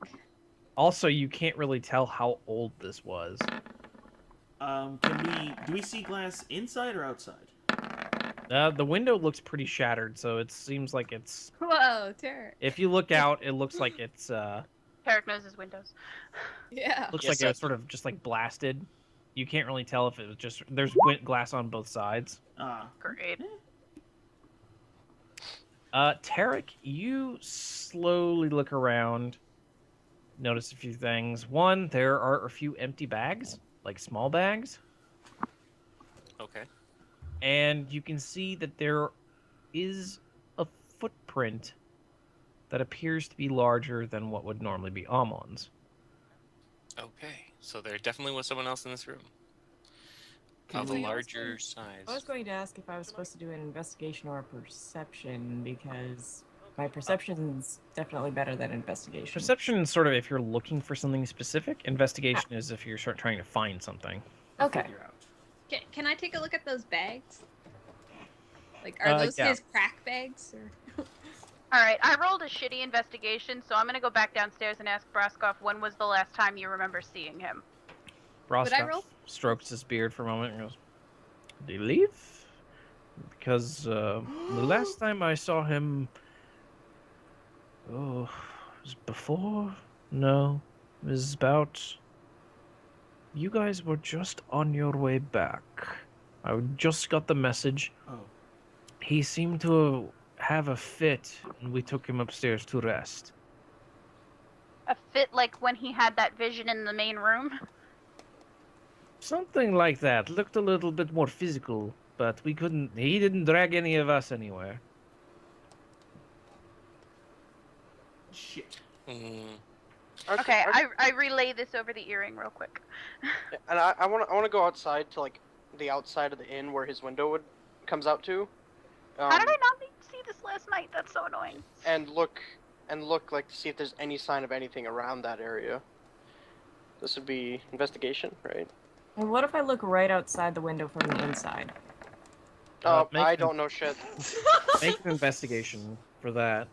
Also, you can't really tell how old this was. Do we see glass inside or outside? The window looks pretty shattered, so it seems like it's. Whoa, Derek. If you look out, it looks like it's. Tarek knows his windows. Yeah. Looks Yes, like it was sort of just like blasted. You can't really tell if it was just. There's glass on both sides. Great. Tarek, you slowly look around, notice a few things. One, there are a few empty bags, like small bags, Okay. and you can see that there is a footprint that appears to be larger than what would normally be Amon's. Okay. So there definitely was someone else in this room. Can Of a we- larger size. I was going to ask if I was supposed to do an investigation or a perception because my perception is definitely better than investigation. Perception is sort of if you're looking for something specific. Investigation is if you're trying to find something. Okay. Figure out. Can I take a look at those bags? Like, are those yeah. his crack bags? Or... All right, I rolled a shitty investigation, so I'm gonna go back downstairs and ask Broskov when was the last time you remember seeing him. Would I Rostov roll? strokes his beard for a moment and goes, "Did he leave? Because the last time I saw him, it was before? No, it was about. You guys were just on your way back. I just got the message. Oh. He seemed to have a fit, and we took him upstairs to rest. A fit like when he had that vision in the main room. Something like that. Looked a little bit more physical, but we couldn't. He didn't drag any of us anywhere. Shit. Okay, I relay this over the earring real quick. And I want to go outside to like the outside of the inn where his window comes out to. How did I not see this last night? That's so annoying. And look like to see if there's any sign of anything around that area. This would be investigation, right? And what if I look right outside the window from the inside? Oh, make I an- don't know shit. Make an investigation for that.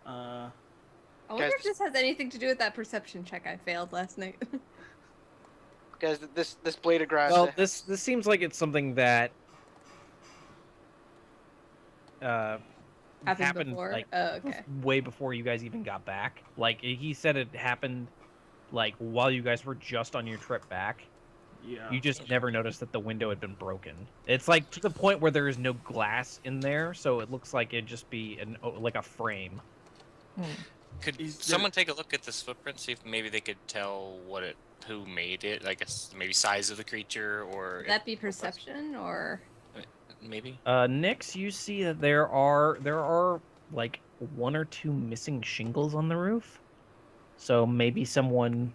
I wonder Guys- if this has anything to do with that perception check I failed last night. Guys, this blade of grass. Well, this seems like it's something that happened before? like Oh, okay. way before you guys even got back. Like he said, it happened like while you guys were just on your trip back. Yeah. You just never noticed that the window had been broken. It's like to the point where there is no glass in there, so it looks like it'd just be like a frame. Could Is there- someone take a look at this footprint, see if maybe they could tell who made it? Like maybe size of the creature, or Would that be perception or? maybe. Nix, you see that there are like 1 or 2 missing shingles on the roof. So maybe someone,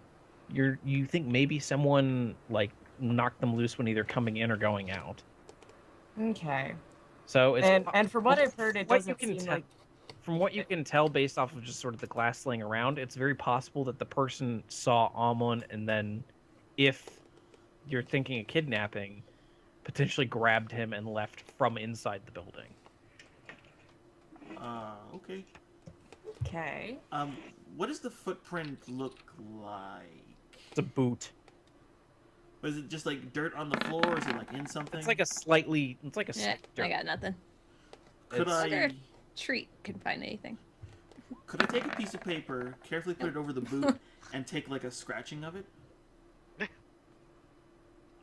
you think maybe someone like knocked them loose when either coming in or going out. Okay. So it's And from what I've heard, it what you doesn't can seem tell- like. From what you can tell based off of just sort of the glass laying around, it's very possible that the person saw Amon and then, if you're thinking of kidnapping, potentially grabbed him and left from inside the building. Okay. Okay. What does the footprint look like? It's a boot. Was it just like dirt on the floor? Or is it like in something? It's like a slightly. It's like a. Yeah, dirt. I got nothing. Could It's- I? Wonder Treat can find anything. Could I take a piece of paper, carefully put it over the boot, and take like a scratching of it?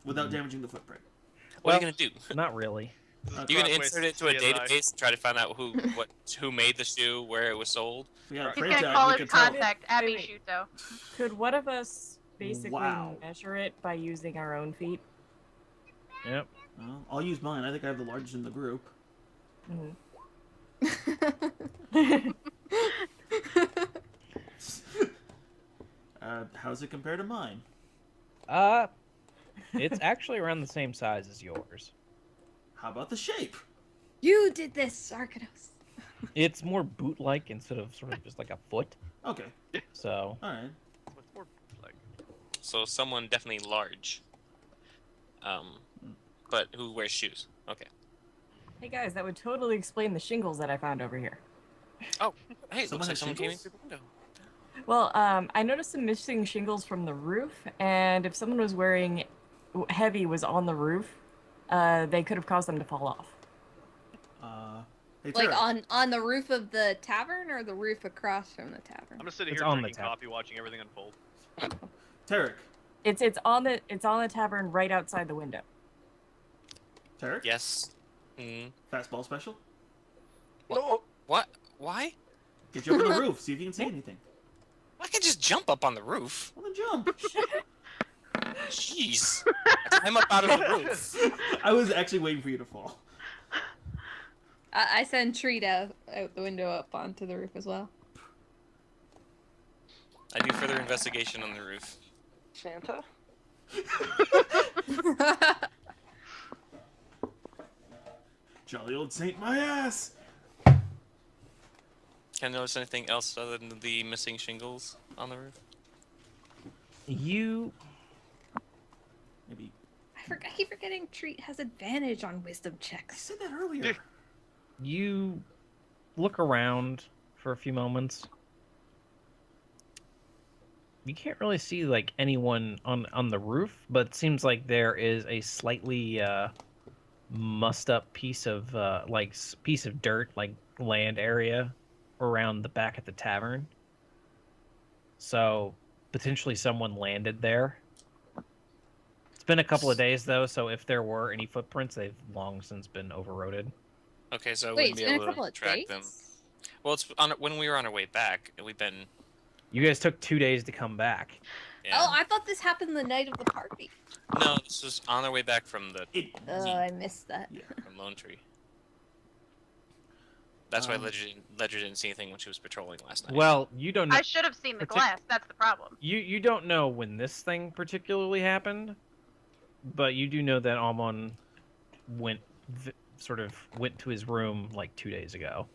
Without damaging the footprint. What are Well, you gonna do? Not really. Okay. You gonna Crossways insert it to a CSI. database, try to find out who made the shoe, where it was sold? We got a He's print gonna out, call we his can tell. contact, Abby Wait. Shuto. Could one of us basically Wow. measure it by using our own feet? Yep. Well, I'll use mine. I think I have the largest in the group. Mhm. How's it compare to mine? It's actually around the same size as yours. How about the shape? You did this, Arcanos. It's more boot-like instead of sort of just like a foot. Okay. So All right. What's more like? So someone definitely large. But who wears shoes? Okay. Hey guys, that would totally explain the shingles that I found over here. Oh, hey, it Someone looks like has someone came in shingles? through the window. Well, I noticed some missing shingles from the roof, and if someone was wearing heavy was on the roof, they could have caused them to fall off. Hey, Like Tara, on the roof of the tavern or the roof across from the tavern? I'm just sitting It's here on the drinking tap. coffee, watching everything unfold. Tarek. It's on the tavern right outside the window. Tarek? Yes. Fastball special? No. What? Why? Get you up on the roof, see if you can see anything. I can just jump up on the roof. Well, then jump. Jeez. I climb up out of the roof. I was actually waiting for you to fall. I send Treat out the window up onto the roof as well. I do further investigation on the roof. Santa? Jolly old Saint my ass! Can I notice anything else other than the missing shingles on the roof? you Maybe. I keep forgetting Treat has advantage on wisdom I checks. said that earlier. you look around for a few moments. You can't really see like anyone on the roof, but it seems like there is a slightly mussed up piece of piece of dirt, like land area around the back of the tavern. So potentially someone landed there. It's been a couple of days though, so if there were any footprints, they've long since been overroded. Okay, so I Wait, wouldn't it's be been a able couple to of track days? them. Well, it's on when we were on our way back. We've been. You guys took 2 days to come back. Yeah. Oh, I thought this happened the night of the party. No, this was on our way back from the It. Oh, I missed that. Yeah. from Lone Tree. That's why Ledger didn't see anything when she was patrolling last night. Well, you don't know. I should have seen the glass. That's the problem. You don't know when this thing particularly happened, but you do know that Amon went to his room like 2 days ago.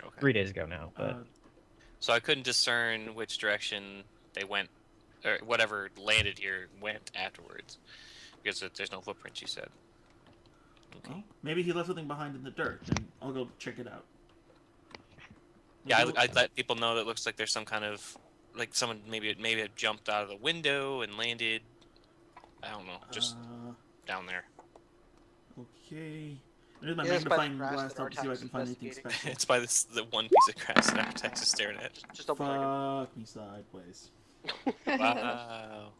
Okay. 3 days ago now. But So I couldn't discern which direction they went, or whatever landed here went afterwards, because there's no footprint. She said. Okay. Well, maybe he left something behind in the dirt, and I'll go check it out. Yeah, I'd let people know that it looks like there's some kind of, like someone maybe it jumped out of the window and landed. I don't know, just down there. Okay. There's my Yeah, it's by the magnifying grass glass that up to see if I Artax can is find anything investigating. special. It's by the one piece of grass that Artax is staring at. Just double checking. Fuck me sideways. Wow.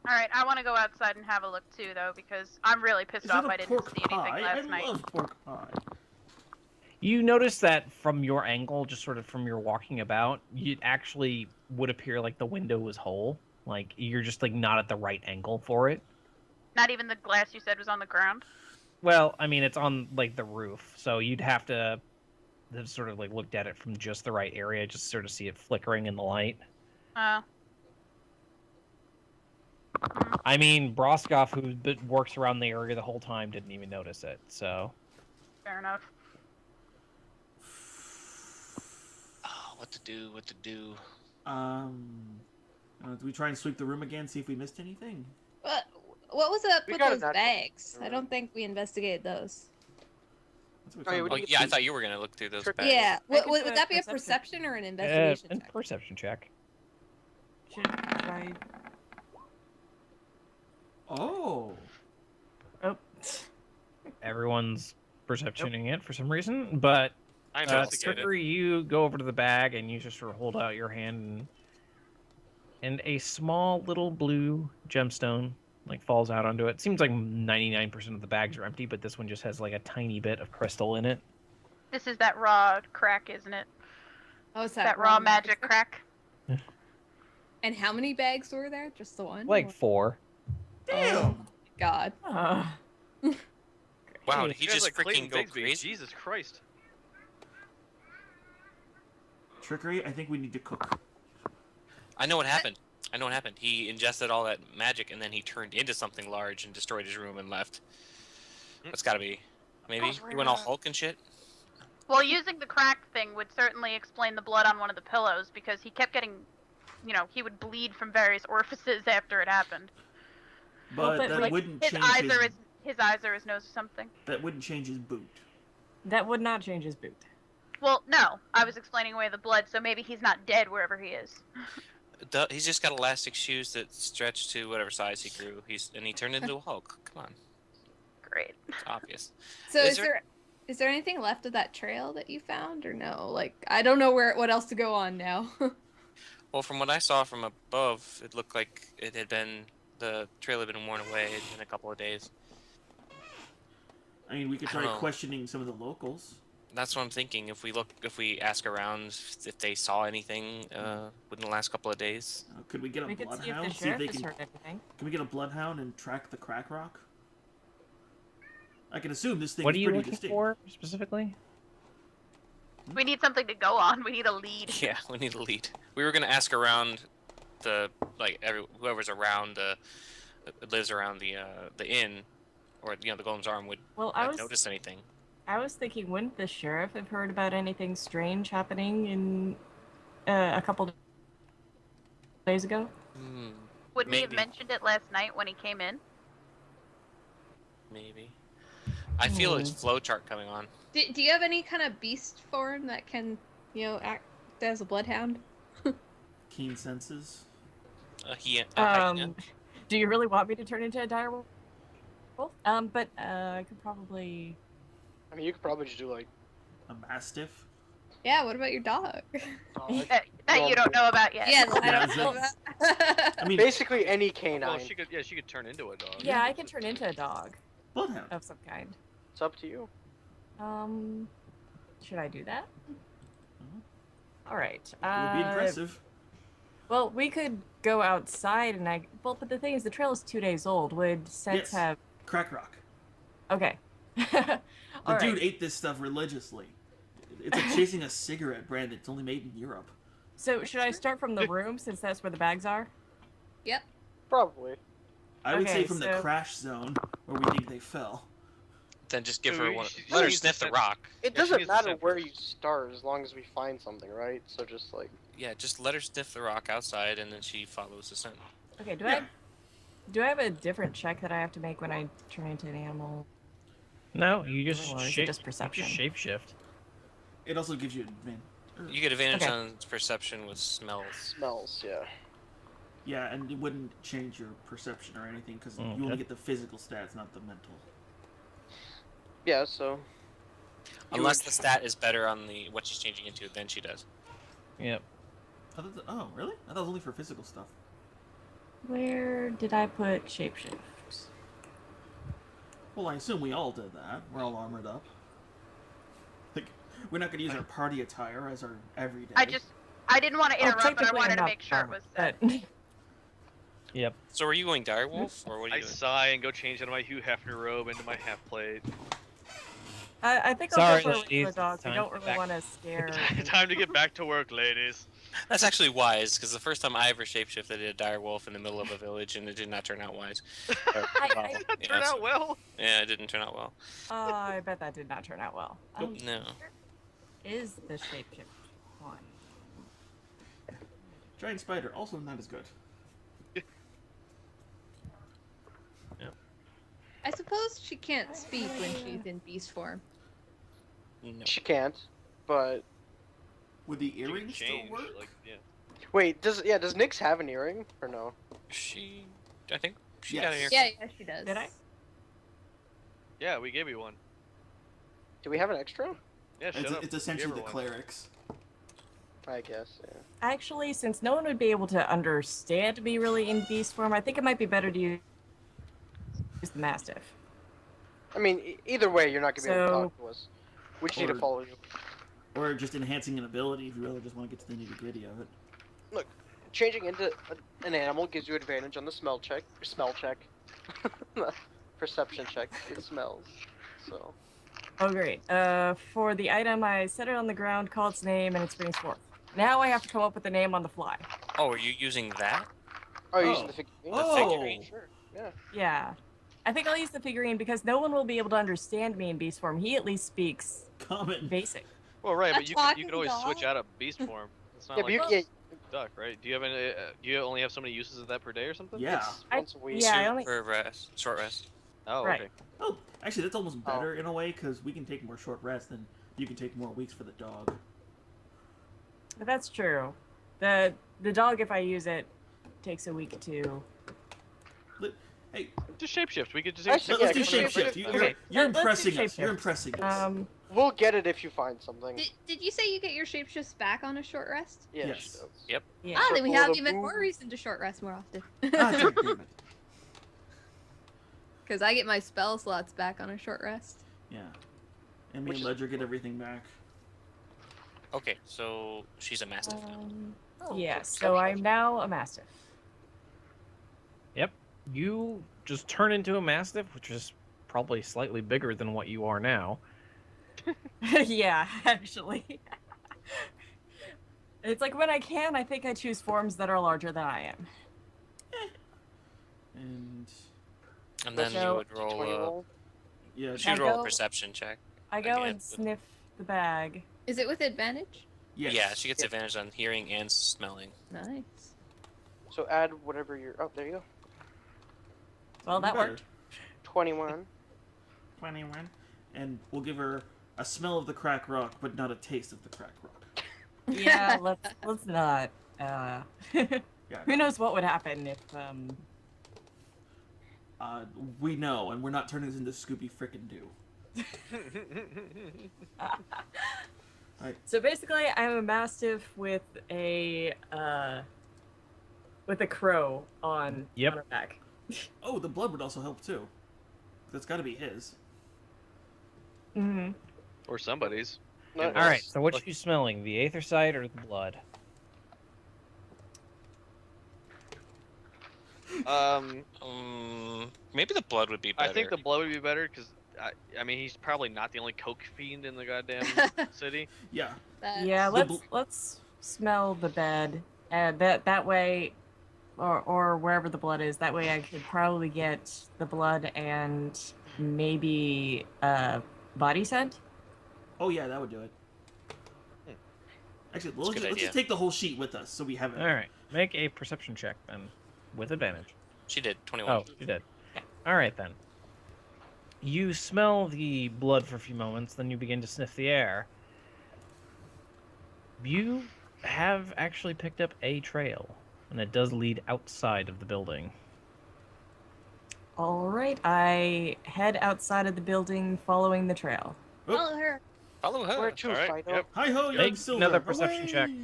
All right, I want to go outside and have a look too, though, because I'm really pissed Is that off a I didn't pork see anything pie? last I night. love pork pie. you notice that from your angle, just sort of from your walking about, it actually would appear like the window was whole. Like you're just like not at the right angle for it. Not even the glass you said was on the ground. Well, I mean, it's on like the roof, so you'd have to have sort of like looked at it from just the right area, just sort of see it flickering in the light. I mean, Broskov, who works around the area the whole time, didn't even notice it. So Fair enough. Oh, what to do? What to do? Do we try and sweep the room again, see if we missed anything? What was up We with got a those natural- bags? I don't think we investigated those. That's what Oh, yeah, we're we Oh talking did- yeah, I thought you were gonna look through those Trick- bags. Yeah. I could Would do a that be a perception. perception or an investigation and check? perception check. Should I? Oh. Oh. Everyone's perceptioning it for some reason, but I investigated. Trickery, you go over to the bag and you just sort of hold out your hand, and a small little blue gemstone like falls out onto it. Seems like 99% of the bags are empty, but this one just has like a tiny bit of crystal in it. This is that raw crack, isn't it? Oh, it's That raw magic crack. And how many bags were there? Just the one? Like 4. Damn. God. Wow, did he You guys just like Clayton freaking go Bigsby. crazy? Jesus Christ. Trickery, I think we need to cook. I know what happened. I know what happened. He ingested all that magic and then he turned into something large and destroyed his room and left. That's gotta be. Maybe he went all Hulk and shit. Well, using the crack thing would certainly explain the blood on one of the pillows, because he kept getting, he would bleed from various orifices after it happened. But but, that like, wouldn't His change eyes his, or his eyes or his nose or something. that wouldn't change his boot. That would not change his boot. Well, no, I was explaining away the blood, so maybe he's not dead wherever he is. He's just got elastic shoes that stretch to whatever size he grew. And he turned into a Hulk. Come on, Great. it's obvious. So Is is there- there anything left of that trail that you found or no? Like I don't know what else to go on now. Well, from what I saw from above, it looked like the trail had been worn away in a couple of days. I mean, we could I try don't know. questioning some of the locals. That's what I'm thinking. If we ask around if they saw anything within the last couple of days. Could we get a We could see if the bloodhound? sheriff they has can. heard anything. Can we get a bloodhound and track the crack rock? I can assume this thing What are is you pretty looking distinct. for specifically? We need something to go on. We need a lead. Yeah, we need a lead. We were gonna ask around whoever's around lives around the inn, or the Golden's Arm would Well, I notice anything. was thinking, wouldn't the sheriff have heard about anything strange happening in a couple days ago? Wouldn't he have Maybe. mentioned it last night when he came in? Maybe. I feel his flowchart coming on. Do you have any kind of beast form that can, act as a bloodhound? Keen senses. Hyena. Do you really want me to turn into a dire wolf? But I could probably. I mean, you could probably just do like. A mastiff. Yeah. What about your dog? That you don't know about yet. Yeah. I Yeah, don't know so- about. I mean, Basically, any canine. Well, she could turn into a dog. Yeah, I can turn into a dog bloodhound. of some kind. It's up to you. Should I do that? Mhm. All right. It would be impressive. Well, we could go outside and but the thing is, the trail is 2 days old. Would Sense Yes. have? Crack rock. Okay. The All dude right. ate this stuff religiously. It's like chasing a cigarette brand that's only made in Europe. So should I start from the room since that's where the bags are? Yep. Probably. I would say Okay, from the so- crash zone where we think they fell. Then just give So her we- one. she Let her needs to sniff the send- rock. It Yeah, she doesn't needs to matter send where first. you start as long as we find something, right? So just like Yeah, just let her sniff the rock outside, and then she follows the scent. Okay, Yeah. do I have a different check that I have to make when I turn into an animal? No, you just Or is it shape. just perception? You just shapeshift. It also gives you You get advantage Okay. on perception with smells. smells, yeah. yeah, and it wouldn't change your perception or anything because you Okay. only get the physical stats, not the mental. Yeah, so Unless would- the stat is better on the what she's changing into, then she does. Yep. Oh, really? I thought it was only for physical stuff. Where did I put shapeshift? Well, I assume we all did that. We're all armored up. Like, we're not going to use our party attire as our everyday. I didn't want to Oh, interrupt, but I technically wanted I'm to not make sure it armored, was said. but- Yep. So are you going direwolf, or what are I you doing? sigh and go change out of my Hugh Hefner robe into my half plate. I think Sorry, I'll go for a ladies, regular dog. I time don't to really back- want to scare. Time to get back to work, ladies. That's actually wise, because the first time I ever shapeshifted, I did a direwolf in the middle of a village, and it did not turn out wise. Or, I- yeah, Turned so- out well. Yeah, it didn't turn out well. I bet that did not turn out well. No. Is the shapeshift one? Giant spider, also not as good. I suppose she can't speak when she's in beast form. No. she can't. But Would the She can earrings still change, work? like, yeah. wait, does Nyx have an earring or no? She, I think she Yes. got here. Yeah, she does. Did I? Yeah, we gave you one. Do we have an extra? Yeah, shut up. It's essentially We the gave her one. clerics. I guess, yeah. Actually, since no one would be able to understand me really in beast form, I think it might be better to use the mastiff. I mean, either way, you're not gonna be able to So- talk to us. We just need to Or- follow you. Or just enhancing an ability if you really just want to get to the nitty gritty of it. Changing into an animal gives you advantage on the smell check. Perception check. It smells. So Oh, great. For the item, I set it on the ground, call its name, and it springs forth. Now I have to come up with the name on the fly. Oh, are you using that? you're Oh. using the figurine. Oh. Sure. Yeah. Yeah. I think I'll use the figurine because no one will be able to understand me in beast form. He at least speaks Common. basic. Well, right, but A you talking could always switch dog? out of beast form. It's not Yeah, but like you, a yeah, duck, right? Do you have any? Do you only have so many uses of that per day or something? Yeah. it's once a week. Yeah, I Two only- for rest, short rest. Oh, Right. okay. Oh, actually, that's almost Oh. better in a way because we can take more short rests than you can take more weeks for the dog. But that's true. The dog, if I use it, takes a week to. Hey, Just shapeshift. We could just. Actually, let's yeah, do can we- shapeshift. You're Okay, you're let's do impressing us. You're shapeshift. impressing us. We'll get it if you find something. Did you say you get your shapeshifts back on a short rest? Yeah, Yes. she does. Yep. Yeah. Ah, then we Circle have the even more moon. reason to short rest more often. Ah, damn it. Because I get my spell slots back on a short rest. Yeah. And me Which and is- Ledger get everything back. Okay, so she's a mastiff now. Yeah, so I'm now a mastiff. Yep. You just turn into a mastiff, which is probably slightly bigger than what you are now. Yeah, actually. It's like when I can, I think I choose forms that are larger than I am. And And then So- you would roll D20 a, roll. yeah, she'd roll go- a perception check. I go Again, and with- sniff the bag. Is it with advantage? yes. Yeah, she gets Yeah. advantage on hearing and smelling. Nice. So add whatever you're. Oh, there you go. Well, that Better. worked. 21. 21. And we'll give her a smell of the crack rock, but not a taste of the crack rock. Yeah, let's not. Yeah. Who knows what would happen if We know, and we're not turning this into Scooby Frickin' Doo. So basically, I'm a mastiff with a crow on Yep. on her back. Oh, the blood would also help too. That's got to be his. Mm-hmm. Or somebody's. No, Yeah. All right. So what you smelling? The aetherite or the blood? Um, Maybe the blood would be better. I think the blood would be better because I mean, he's probably not the only coke fiend in the goddamn city. Yeah. Yeah, The let's smell the bed, and that way, or wherever the blood is. That way, I could probably get the blood and maybe body scent. Oh yeah, that would do it. Actually, That's a good let's idea. just take the whole sheet with us so we have it. All right, make a perception check then, with advantage. She did 21. Oh, you did. All right then. You smell the blood for a few moments, then you begin to sniff the air. You have actually picked up a trail, and it does lead outside of the building. All right, I head outside of the building, following the trail. Oh. Follow her. Follow her. Where to, Alright, Fido? yep. Hi ho, young Make silver. another perception check. Away!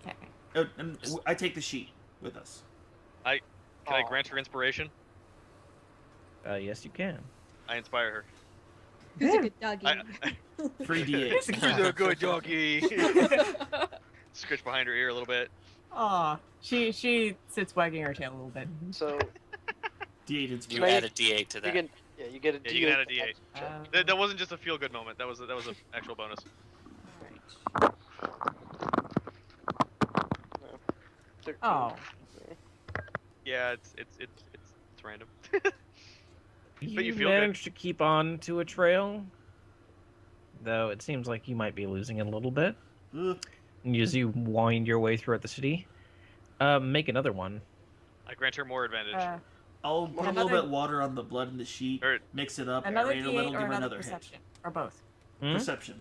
Okay. Oh, and I take the sheet with us. Can I Aw. grant her inspiration? Yes, you can. I inspire her. Who's a good doggy? Free D8. Who's a good doggy? Scratch behind her ear a little bit. Aw, she sits wagging her tail a little bit. So D8 You inspiration. Right. add a D8 to you that. can, yeah, you get a Yeah, you can add a D8. extra. That wasn't just a feel good moment. That was an actual bonus. Alright. 13. Oh, Yeah, it's random. You, you feel good. managed to keep on to a trail, though it seems like you might be losing it a little bit Ugh. as you wind your way throughout the city. Make another one. I grant her more advantage. I'll put a little Another- bit of water on the blood in the sheet, Or- mix it up, another aerate it a little, D8 give or her another another perception, hit. or both. Hmm? Perception.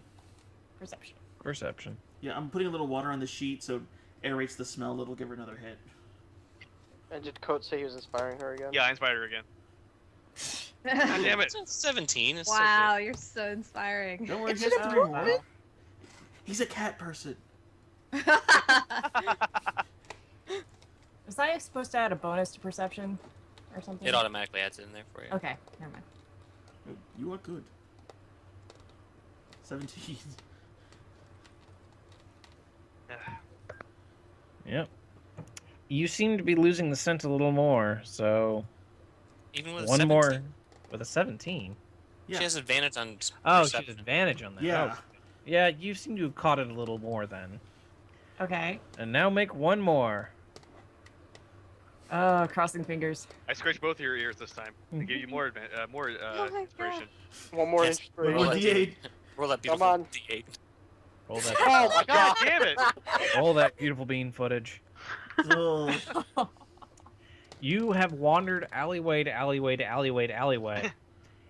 Perception. Perception. Yeah, I'm putting a little water on the sheet so it aerates the smell a little, give her another hit. And did Coat say he was inspiring her again? Yeah, I inspired her again. God damn it! It's 17. It's Wow, you're so inspiring. Don't worry, It's just an 3 more. improvement. He's a cat person. Was I supposed to add a bonus to perception, or something? It automatically adds it in there for you. Okay, never mind. Oh, you are good. 17. Yep. You seem to be losing the scent a little more, so Even with a one 17. more with a 17. Yeah. She has advantage on Oh, she perception. has advantage on that. Yeah. Oh. Yeah, you seem to have caught it a little more then. Okay. And now make one more. Crossing fingers. I scratched both of your ears this time to give you more Oh my inspiration. One more Yes. One inspiration. more Roll that D8. Roll that Come beautiful on. D8. Roll that, Oh my God god! damn it! roll that beautiful bean footage. Oh, You have wandered alleyway to alleyway to alleyway to alleyway,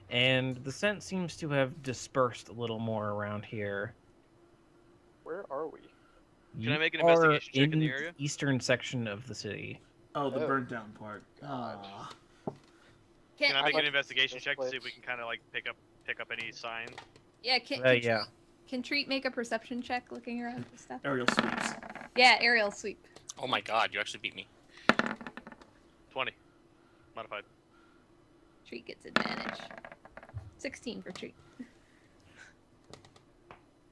and the scent seems to have dispersed a little more around here. Where are we? Can I You make an are investigation check in the the area? eastern section of the city. oh, the Oh. burnt down part. Aw. Can I make like an investigation this check to see place. if we can kind of like pick up any sign? Yeah, can, Yeah. can Treat make a perception check looking around the stuff? Aerial sweeps. Yeah, aerial sweep. Oh my god, you actually beat me. 20. Modified. Treat gets advantage. 16 for Treat.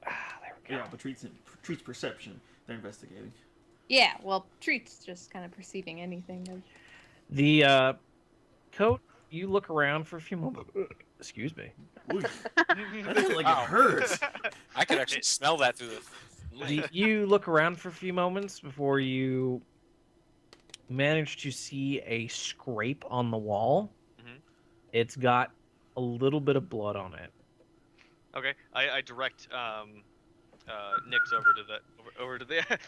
Ah, there we go. Yeah, but treats perception. They're investigating. Yeah, well, Treat's just kind of perceiving anything. The coat. You look around for a few moments. Excuse me. Ooh, that feels like it hurts. I could actually smell that through the. You look around for a few moments before you manage to see a scrape on the wall. Mhm. It's got a little bit of blood on it. Okay, I direct Nyx over to the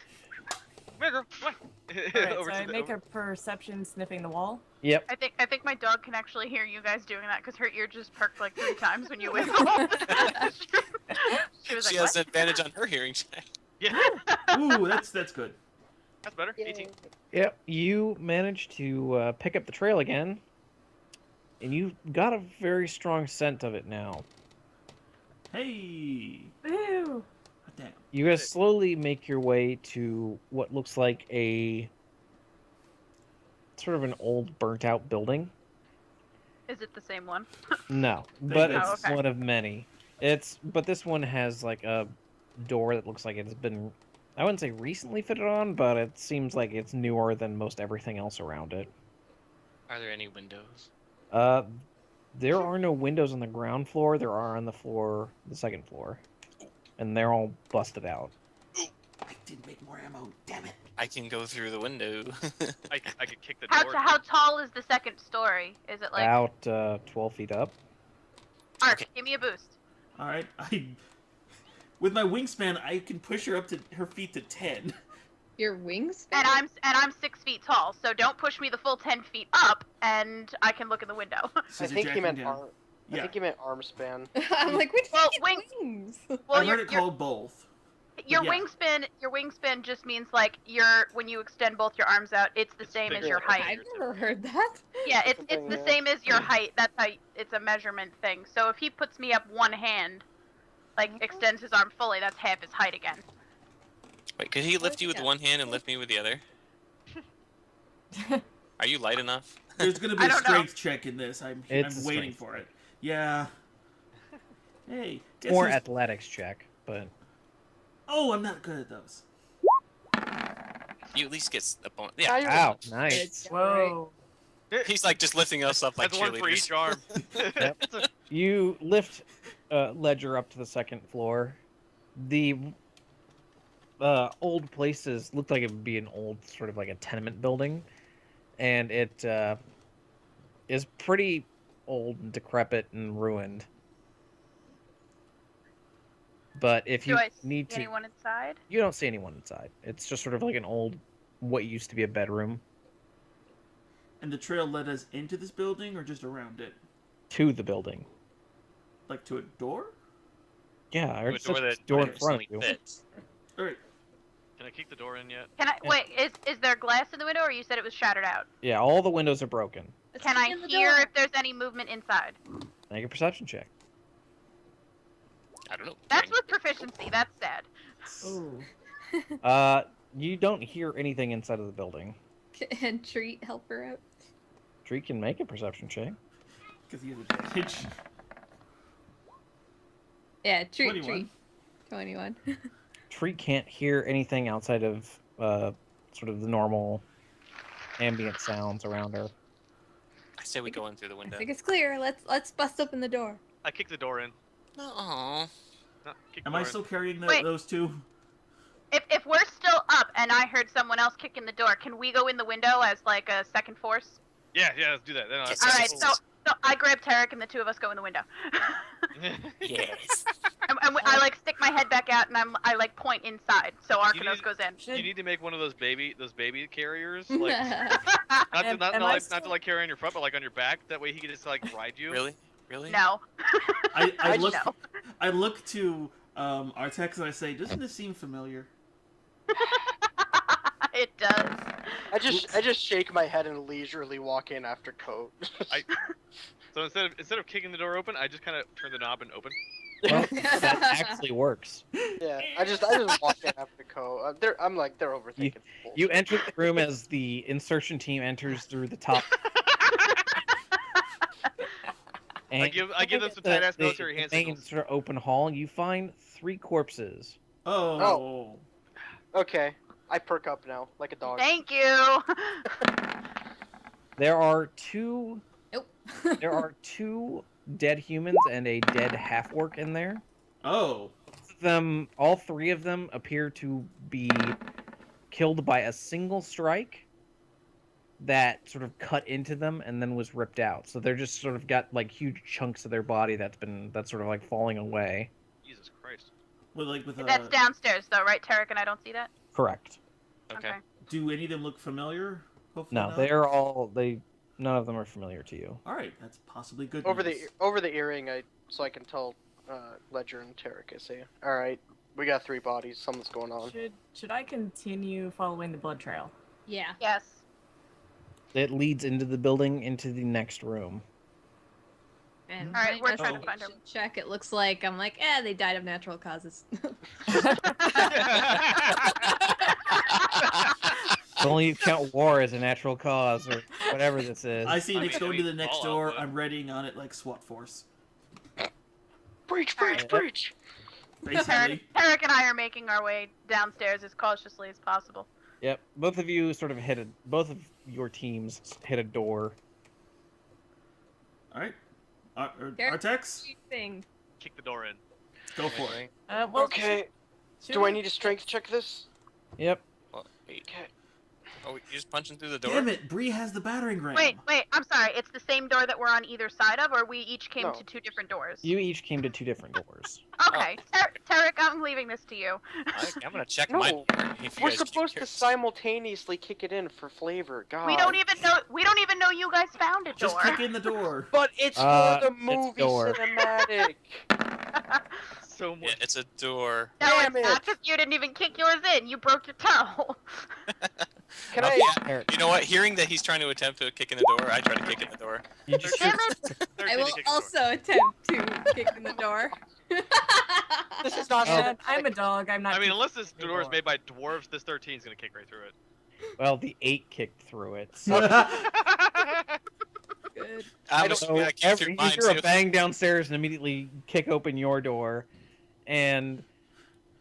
Mirror, what? Alright, Over so to I the- make over- a perception sniffing the wall. Yep. I think my dog can actually hear you guys doing that because her ear just perked like 3 times when you whistled. She was She like, has an advantage on her hearing check. Yeah, Ooh, that's good. that's better. 18. Yep. You manage to pick up the trail again, and you got a very strong scent of it now. Hey. Woo! Damn. You guys slowly make your way to what looks like a sort of an old burnt-out building. Is it the same one? No, but go. it's Oh, okay. one of many. But this one has like a door that looks like it's been, I wouldn't say recently fitted on, but it seems like it's newer than most everything else around it. Are there any windows? There are no windows on the ground floor. There are on the second floor, and they're all busted out. I didn't make more ammo. Damn it. I can go through the window. I could kick the How door. how tall is the second story? Is it like About 12 feet up. Ark? Okay. Give me a boost. All right. With my wingspan, I can push her up to her feet to 10. Your wingspan? And I'm 6 feet tall, so don't push me the full 10 feet up, and I can look in the window. I Scissor think he jacking meant down. arm. I Yeah. think he meant arm span. I'm like, which Well, wings? Well, I your heard it called both. your yeah. wingspan just means like when you extend both your arms out, it's the same as bigger. your I've height. never heard that. Yeah, it's Something, the yeah. same as your height. That's how it's a measurement thing. So if he puts me up one hand, like extends his arm fully, that's half his height again. Wait, could he lift you with Yeah. one hand and lift me with the other? Are you light enough? There's gonna be I a don't know. strength check in this. I'm It's a waiting strength. for it. Yeah. Hey. Guess Or who's- athletics check, but Oh, I'm not good at those. You at least get a bonus. Now Yeah. you're- wow, nice. Whoa. He's like just lifting us up like That's one for each cheerleaders. arm. Yep. You lift Ledger up to the second floor. The old places looked like it would be an old sort of like a tenement building, and it is pretty old and decrepit and ruined. But if Do you I need see to, anyone inside? you don't see anyone inside. It's just sort of like an old, what used to be a bedroom And the trail led us into this building or just around it? to the building. Like to a door? Yeah, or To a just door a that door in Where it front of only you. fits. Alright. Can I kick the door in yet? Can I Yeah. wait? Is there glass in the window, or you said it was shattered out? Yeah, all the windows are broken. Let's Can get I in the hear door. if there's any movement inside? Make a perception check. I don't know. That's with proficiency. That's sad. Ooh. You don't hear anything inside of the building. And treat help her out. Tree can make a perception check. Because he has advantage. Yeah, treat, 21. treat. 21. Tree can't hear anything outside of sort of the normal ambient sounds around her. I say we go in through the I window. think it's clear. Let's bust open the door. I kick the door in. Aww. No, kick the Am door I in. still carrying Wait. those two? If we're still up and I heard someone else kicking the door, can we go in the window as like a second force? Yeah, let's do that. Then Yes, All yes, right, yes. so I grab Tarek and the two of us go in the window. Yes. and I like stick my head back out and I like point inside so Arcanos need- goes in. you need to make one of those baby carriers, like Am I not still- to like carry on your front, but like on your back. That way he can just like ride you. Really? Really? No. I I look know. I look to our text and I say, doesn't this seem familiar? It does. I just shake my head and leisurely walk in after Coat. So instead of kicking the door open, I just kind of turn the knob and open. Well, that actually works. Yeah, I just walk in after Coat. I'm like they're overthinking. You enter the room as the insertion team enters through the top. And I give them some the- tight-ass the- military the hand main signals. sort of open hall. You find 3 corpses. Oh. Okay, I perk up now like a dog. Thank you. There are 2. Nope. There are 2 dead humans and a dead half orc in there. Oh. All 3 of them appear to be killed by a single strike that sort of cut into them and then was ripped out. So they're just sort of got like huge chunks of their body that's sort of like falling away. Jesus Christ. With That's downstairs though, right? Tarek and I don't see that. Correct. Okay. do any of them look familiar? Hopefully No, not. none of them are familiar to you. All right, that's possibly good. Over news. the earring, so I can tell Ledger and Tarek. I say, all right, we got 3 bodies. Something's going on. Should I continue following the blood trail? Yeah. Yes. It leads into the building into the next room. And All right, my we're trying to find investigation check. It looks like they died of natural causes. Only you count war as a natural cause or whatever this is. I see I Nick's mean, going I to the mean, next Fallout, door. but- I'm readying on it like SWAT force. Breach! Alright. Breach! Basically. Tarek and I are making our way downstairs as cautiously as possible. Yep, both of you sort of both of your teams hit a door. All right. Artex, Thing. Kick the door in. go for it. Well, Okay. should Do I we- need to strength check this? Yep. Well, wait. Okay. Oh, you're just punching through the door? Damn it, Bree has the battering ram. Wait, I'm sorry. It's the same door that we're on either side of, or we each came No. to two different doors? You each came to 2 different doors. Okay, Tarek, I'm leaving this to you. I'm gonna check No, my door. If you We're guys keep supposed to yours. simultaneously kick it in for flavor. God. We don't even know you guys found a Just door. kick in the door. But it's Uh, for the it's movie door. cinematic. So Yeah, much. it's a door. No, Damn it's not it. because you didn't even kick yours in. You broke your toe. Can Oh, I? yeah. Eric, You know what? Hearing that he's trying to attempt to kick in the door, I try to kick in the door. you just Damn it! 13 I to will kick the door. also attempt to kick in the door. This is not. Man, I'm a dog. I'm not. I mean, unless this Hey, door is boy. made by dwarves, this 13 is gonna kick right through it. well, the 8 kicked through it. So, Good. I'm so gonna kick through you mine hear a too. bang downstairs and immediately kick open your door, and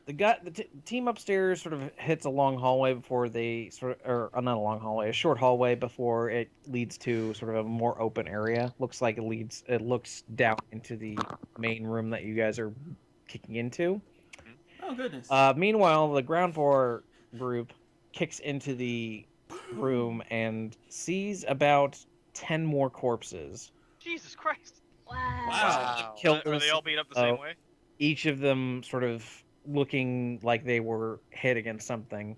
the team upstairs sort of hits a long hallway before they not a long hallway, a short hallway before it leads to sort of a more open area. Looks like it looks down into the main room that you guys are kicking into. Oh goodness. Meanwhile, the ground floor group kicks into the room and sees about 10 more corpses. Jesus Christ. Wow. Wow. Killed Are they all beat up the same Oh. way? Each of them sort of looking like they were hit against something.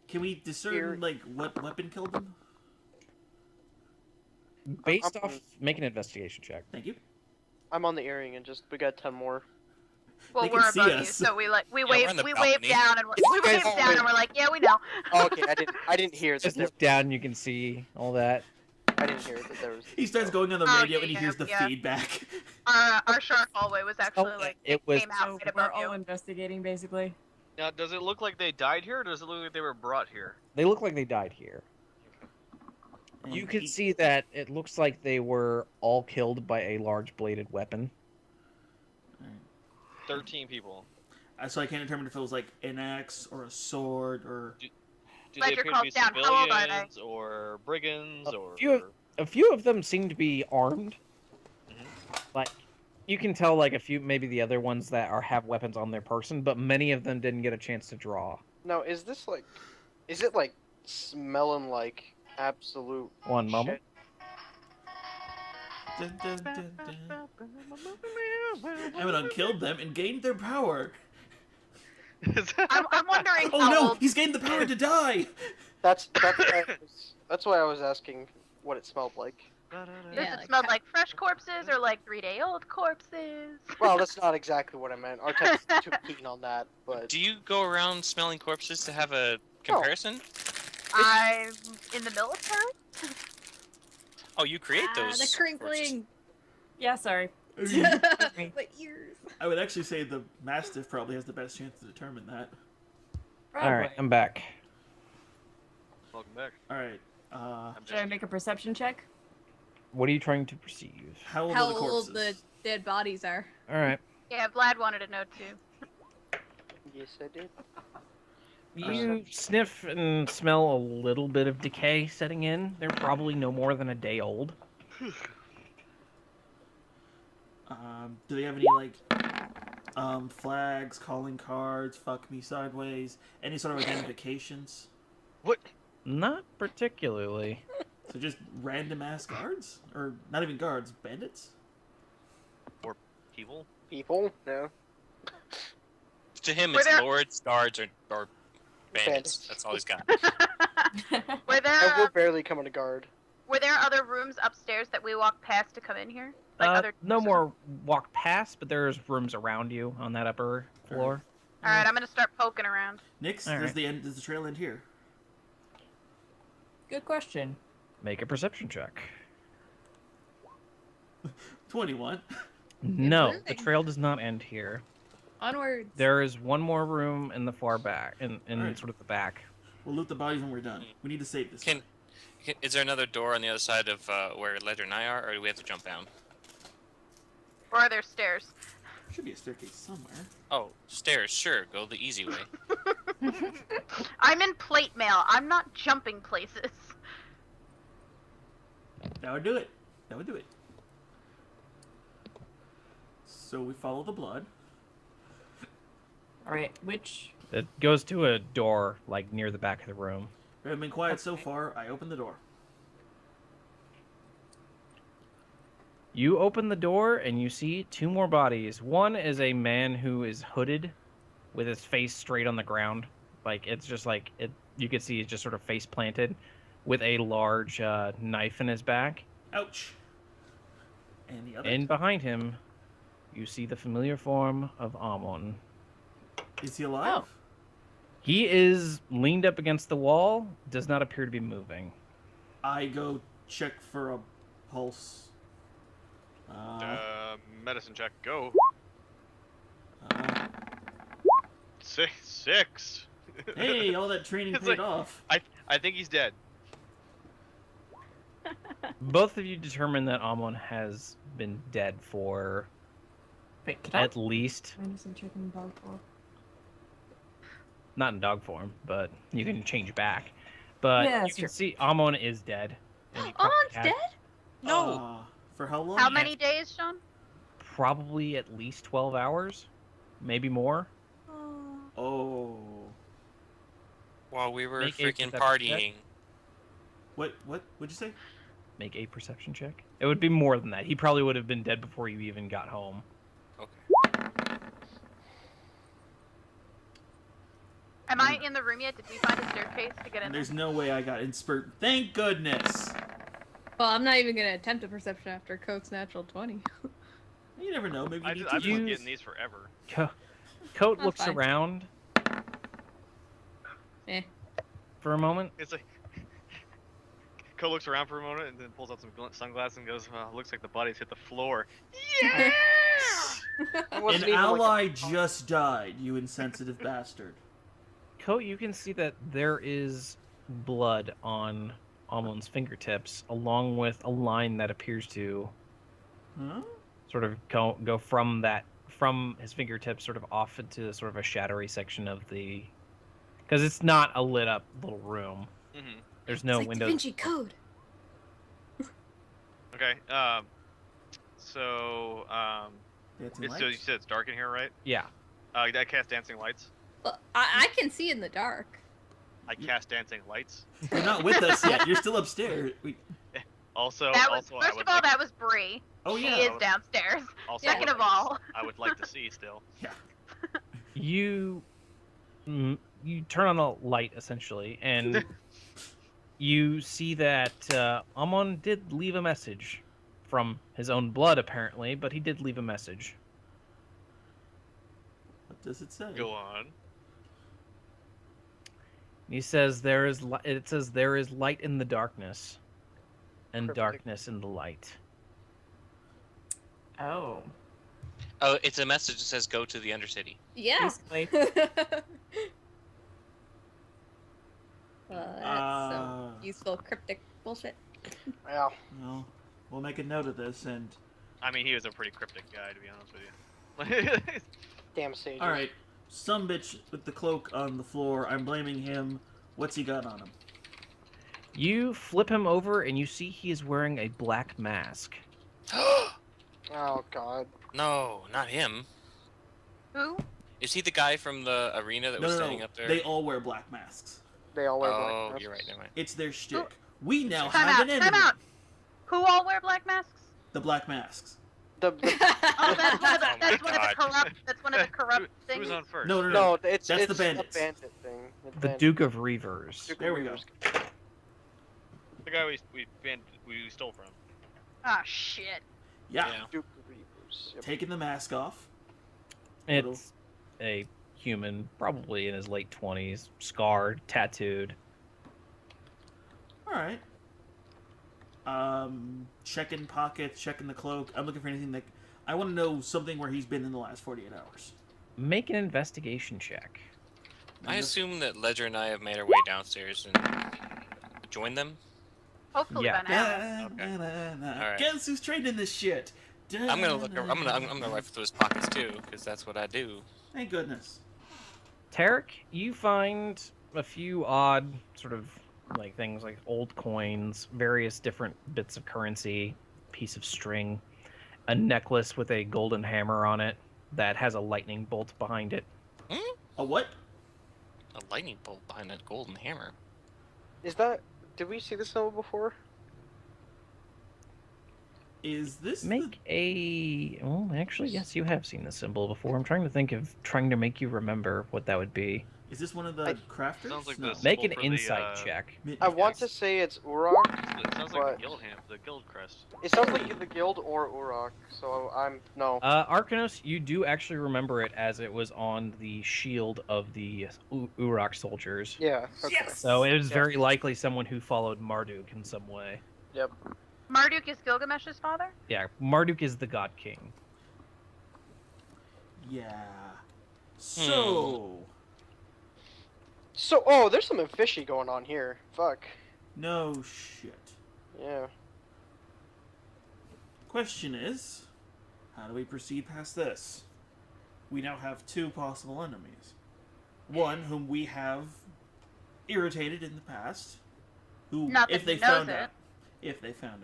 Can we discern Here- like what weapon killed them? Based I'm- off, make an investigation check. Thank you. I'm on the earring and just we got 10 more. Well, They can we're see above you, us. so we we're wave on the wave balcony. down and we guys wave all down wave. and we're like, yeah, we know. Oh, okay, I didn't hear that. Just There, look down, you can see all that. I didn't hear that there was. He starts going on the Oh, radio yeah, and he yeah, hears the yeah. feedback. Our shark hallway was actually Oh, like it was- came out So right we're above all you. investigating, basically. Now, does it look like they died here, or does it look like they were brought here? They look like they died here. And You can he- see that it looks like they were all killed by a large bladed weapon. 13 people. So I can't determine if it was like an axe or a sword or. Do they Ledger appear to calls be down. How old are they? civilians or brigands A or? few of them seem to be armed. Like you can tell, like maybe the other ones that have weapons on their person, but many of them didn't get a chance to draw. Now, is it like smelling like absolute? One moment. Dun, dun, dun, dun. Abaddon killed them and gained their power. I'm wondering Oh how no, old. he's gained the power to die. That's why I was asking what it smelled like. Does Yeah, it like smell like fresh corpses or like 3-day-old corpses? Well, that's not exactly what I meant. Artex is too keen on that, but Do you go around smelling corpses to have a comparison? I'm in the military. Oh, you create those. The corpses. crinkling. Yeah, sorry. My ears. I would actually say the Mastiff probably has the best chance to determine that. All right, I'm back. Welcome back. All right. I'm Should I make a perception check? What are you trying to perceive? How old How are the corpses? old the dead bodies are. All right. Yeah, Vlad wanted to know too. yes, I did. You sniff and smell a little bit of decay setting in. They're probably no more than a day old. Do they have any like flags, calling cards, fuck me sideways, any sort of identifications? What? Not particularly. So just random ass guards, or not even guards, bandits? People? People? No. To him, Were it's there- lords, guards, or bandits. Bandits. That's all he's got. Were there I will barely come into guard. were there other rooms upstairs that we walked past to come in here? Like other. No more walk past, but there's rooms around you on that upper floor. All right, I'm gonna start poking around. Nix, All does right. the trail end here? Good question. Make a perception check. 21. No, the Improving. trail does not end here. Onwards. There is one more room in the far back, in Alright. sort of the back. We'll loot the bodies when we're done. We need to save this. Is there another door on the other side of where Ledger and I are, or do we have to jump down? Or are there stairs? Should be a staircase somewhere. Oh, stairs. Sure, go the easy way. I'm in plate mail. I'm not jumping places. That would do it. That would do it. So we follow the blood. All right, which? It goes to a door, like, near the back of the room. We have been quiet so Okay. far. I open the door. You open the door and you see two more bodies. One is a man who is hooded with his face straight on the ground. Like, it's just like, you could see he's just sort of face planted with a large knife in his back. Ouch. And the other. And behind him, you see the familiar form of Amon. Is he alive? Oh. He is leaned up against the wall, does not appear to be moving. I go check for a pulse. Medicine check. Go. Uh, 6. hey, all that training It's paid like- off. I think he's dead. Both of you determine that Amon has been dead for Wait, can I? at least, Medicine check in dog form. not in dog form, but you can change back. But Yeah, you that's can true. see Amon is dead. and he probably Amon's has dead? No. For how long? How many days, Sean? Probably at least 12 hours, maybe more. Oh. While we were Make a freaking perception check. partying. What'd you say? Make a perception check. It would be more than that. He probably would have been dead before you even got home. Okay. Am I in the room yet? Did we find a staircase to get in there? There's no way I got inspired. Thank goodness. Well, I'm not even gonna attempt a perception after Coke's natural 20. You never know. Maybe you need I've to been use- getting these forever. Coat I'm looks fine. around Eh. for a moment. It's like Ko looks around for a moment and then pulls out some sunglasses and goes, "Looks like the bodies hit the floor." It An wasn't even ally like just died, you insensitive bastard. Coat, you can see that there is blood on Amon's fingertips, along with a line that appears to Huh? sort of go from his fingertips sort of off into sort of a shadowy section of the, because it's not a lit up little room. Mm-hmm. There's no it's like Da windows. Vinci Code. Okay. So Dancing it's, lights? so you said it's dark in here, right? Yeah. I cast dancing lights. Well, I can see in the dark. I cast dancing lights. You're not with us yet. You're still upstairs. Also, That was, also, I first would of all, like, that was Bree. Oh She yeah. is downstairs. also, Second of all, I would like to see still. You turn on the light essentially, and you see that Amon did leave a message from his own blood, apparently, but he did leave a message. What does it say? Go on. He says it says there is light in the darkness, and Cryptic. darkness in the light. Oh, Oh, it's a message that says go to the Undercity. Yeah. basically. Well, that's some Uh, useful cryptic bullshit. Yeah. well, we'll make a note of this and. I mean, he was a pretty cryptic guy, to be honest with you. Damn sages. All right, some bitch with the cloak on the floor. I'm blaming him. What's he got on him? You flip him over, and you see he is wearing a black mask. Oh god. No, not him. who? Is he the guy from the arena that was standing up there? They all wear black masks. They all wear black Oh, masks. you're right. Never mind. It's their shtick. We now Time have out, an enemy. time out. Who all wear black masks? The black masks. The Oh, that's one of the, Oh my that's one of the God. corrupt. That's one of the corrupt things. Who's on first? No, no, no. no, it's That's the it's bandits. a bandit thing. The Duke of Reavers. Duke of There we go. Reavers. The guy we stole from. Ah, shit. Yeah. Yeah. Duke of Reavers. Yep. Taking the mask off. It's a human, probably in his late 20s, scarred, tattooed. All right. Checking pockets, checking the cloak. I'm looking for anything that. I want to know something where he's been in the last 48 hours. Make an investigation check. I assume that Ledger and I have made our way downstairs and joined them. Hopefully Yeah. by now. Alright. Guess who's trading this shit? I'm gonna look. I'm gonna rifle through his pockets too, because that's what I do. Thank goodness. Tarek, you find a few odd sort of like things like old coins, various different bits of currency, piece of string, a necklace with a golden hammer on it that has a lightning bolt behind it. A what? A lightning bolt behind a golden hammer. Is that? Did we see this symbol before? Is this Make a... Well, actually, yes, you have seen the symbol before. I'm trying to think of trying to make you remember what that would be. Is this one of the crafters? Sounds like no. this. Make an Symbol for the, insight check. I want to say it's Urok. It sounds like But- the guild the guild crest. It sounds like the guild or Urok, so I'm no. Arcanos, you do actually remember it as it was on the shield of the Urok soldiers. Yeah. Okay. Yes! So it was Yeah. very likely someone who followed Marduk in some way. Yep. Marduk is Gilgamesh's father? Yeah, Marduk is the God King. Yeah. So. So, oh, there's something fishy going on here. Fuck. No shit. Yeah. Question is, how do we proceed past this? We now have two possible enemies. One whom we have irritated in the past, who, Not that if they he knows found it.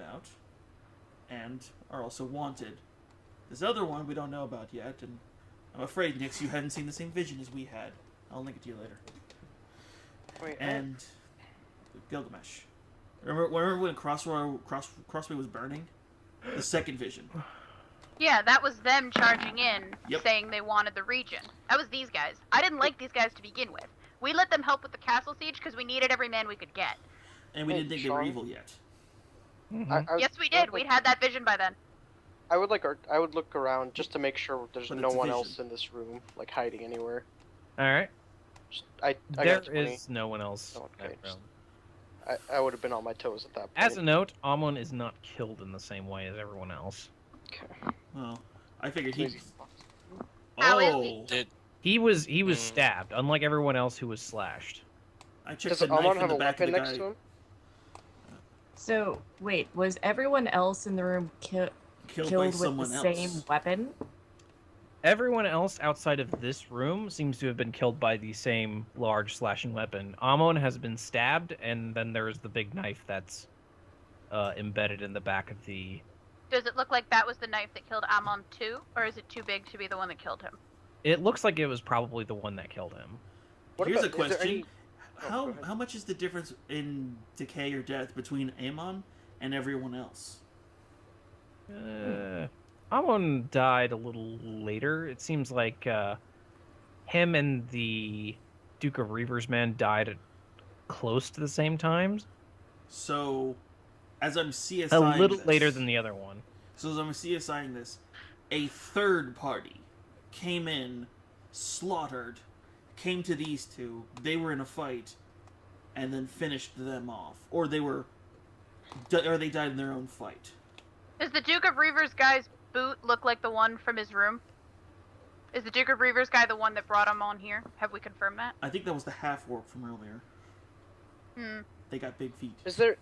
out, and are also wanted. This other one we don't know about yet, and I'm afraid, Nix, you hadn't seen the same vision as we had. I'll link it to you later. Wait. And Gilgamesh. Remember when Crossway was burning? The second vision. Yeah, that was them charging in, Yep. saying they wanted the region. That was these guys. I didn't like these guys to begin with. We let them help with the castle siege because we needed every man we could get. And we Hey, didn't think they were Sean? evil yet. I Yes, we I would did. We'd like- had that vision by then. I would look around just to make sure there's But no it's a one vision. else in this room, like hiding anywhere. All right. I There got 20. is no one else. Okay, around. I would have been on my toes at that point. As a note, Amon is not killed in the same way as everyone else. Okay. Well, I figured he. How is Oh, he? Did He was Hmm. stabbed, unlike everyone else who was slashed. I checked Does the knife Amon in have the a back of weapon the next guy. to him? So wait, was everyone else in the room Killed by killed with someone the else. same weapon? Everyone else outside of this room seems to have been killed by the same large slashing weapon. Amon has been stabbed, and then there's the big knife that's embedded in the back of the... Does it look like that was the knife that killed Amon too, or is it too big to be the one that killed him? It looks like it was probably the one that killed him. What Here's about- a is there question: any- Oh, How go ahead. how much is the difference in decay or death between Amon and everyone else? Amon died a little later. It seems like him and the Duke of Reaver's men died at close to the same times. So, as I'm CSIing A little this- later than the other one. So as I'm CSIing this, a third party came in, slaughtered, came to these two. They were in a fight, and then finished them off, or they died in their own fight. Does the Duke of Reaver's guy's boot look like the one from his room? Is the Duke of Reaver's guy the one that brought him on here? Have we confirmed that? I think that was the half orc from earlier. Hmm. They got big feet. Is there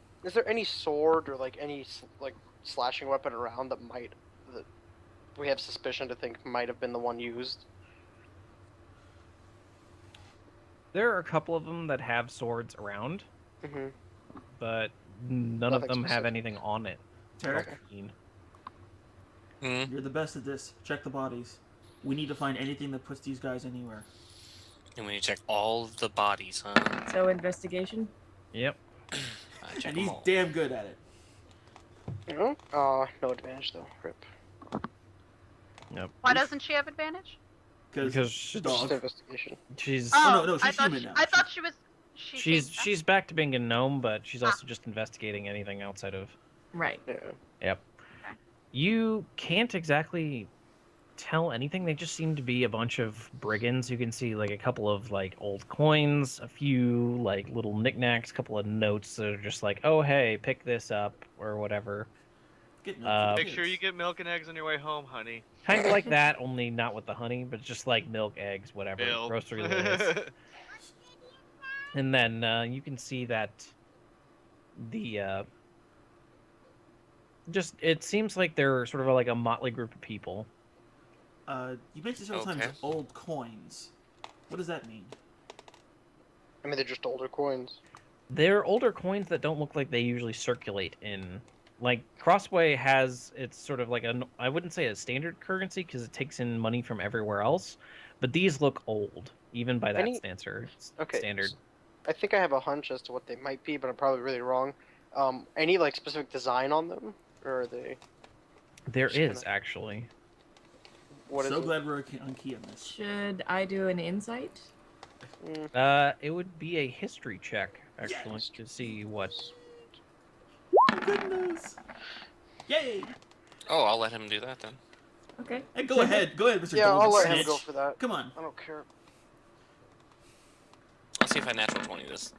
any sword or like any like slashing weapon around that we have suspicion to think might have been the one used? There are a couple of them that have swords around, Mm-hmm. but none of Nothing them have specific. anything on it. Tarek, Okay. Hmm. you're the best at this. Check the bodies. We need to find anything that puts these guys anywhere. And we need to check all of the bodies, huh? So investigation. Yep. Check And them he's all. damn good at it. No? No advantage though. Rip. Why doesn't she have advantage? Because Just dog. investigation. she's Oh, no, she's I thought human she, now. I thought she was. she's back to being a gnome, but she's also just investigating anything outside of. Right. Yeah. Yep. You can't exactly tell anything. They just seem to be a bunch of brigands. You can see like a couple of like old coins, a few like little knickknacks, a couple of notes that are just like, "Oh hey, pick this up" or whatever. Get milk for the Make kids. sure you get milk and eggs on your way home, honey. Kind of like that, only not with the honey, but just like milk, eggs, whatever, Milk. grocery list. And then you can see that the just it seems like they're sort of like a motley group of people. You mentioned several times Okay. old coins. What does that mean? I mean, they're just older coins. They're older coins that don't look like they usually circulate in like Crossway has it's sort of like I wouldn't say a standard currency because it takes in money from everywhere else, but these look old even by that standard. I think I have a hunch as to what they might be, but I'm probably really wrong. Any like specific design on them, or are they? There is actually. What so is glad we're on key on this. Should I do an insight? It would be a history check actually to see what. Oh, goodness! Yay! Oh, I'll let him do that then. Okay. Hey, go ahead, Mr. Yeah, Golden I'll let Snitch. him go for that. Come on. I don't care. Let's see if I natural 20 this.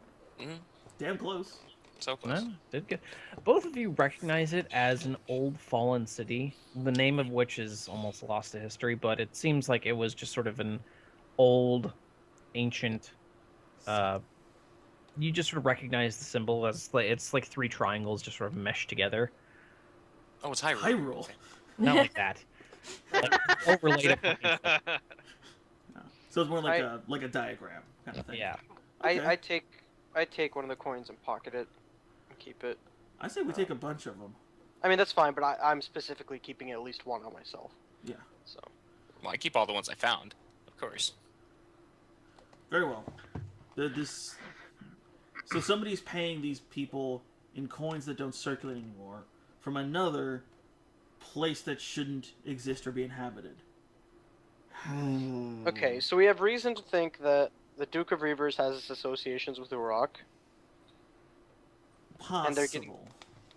Damn close. So close. No, did good. Both of you recognize it as an old fallen city, the name of which is almost lost to history, but it seems like it was just sort of an old, ancient. You just sort of recognize the symbol as it's like three triangles just sort of meshed together. Oh, it's Hyrule. Hyrule. Not like that. Like, overlaid upon each other. No. So it's more like a diagram kind of thing. Yeah. Okay. I take one of the coins and pocket it and keep it. I say we take a bunch of them. I mean that's fine, but I'm specifically keeping at least one on myself. Yeah. So. Well, I keep all the ones I found, of course. Very well. So somebody's paying these people in coins that don't circulate anymore from another place that shouldn't exist or be inhabited. Okay, so we have reason to think that the Duke of Reavers has its associations with Urok. Possible. And they're getting,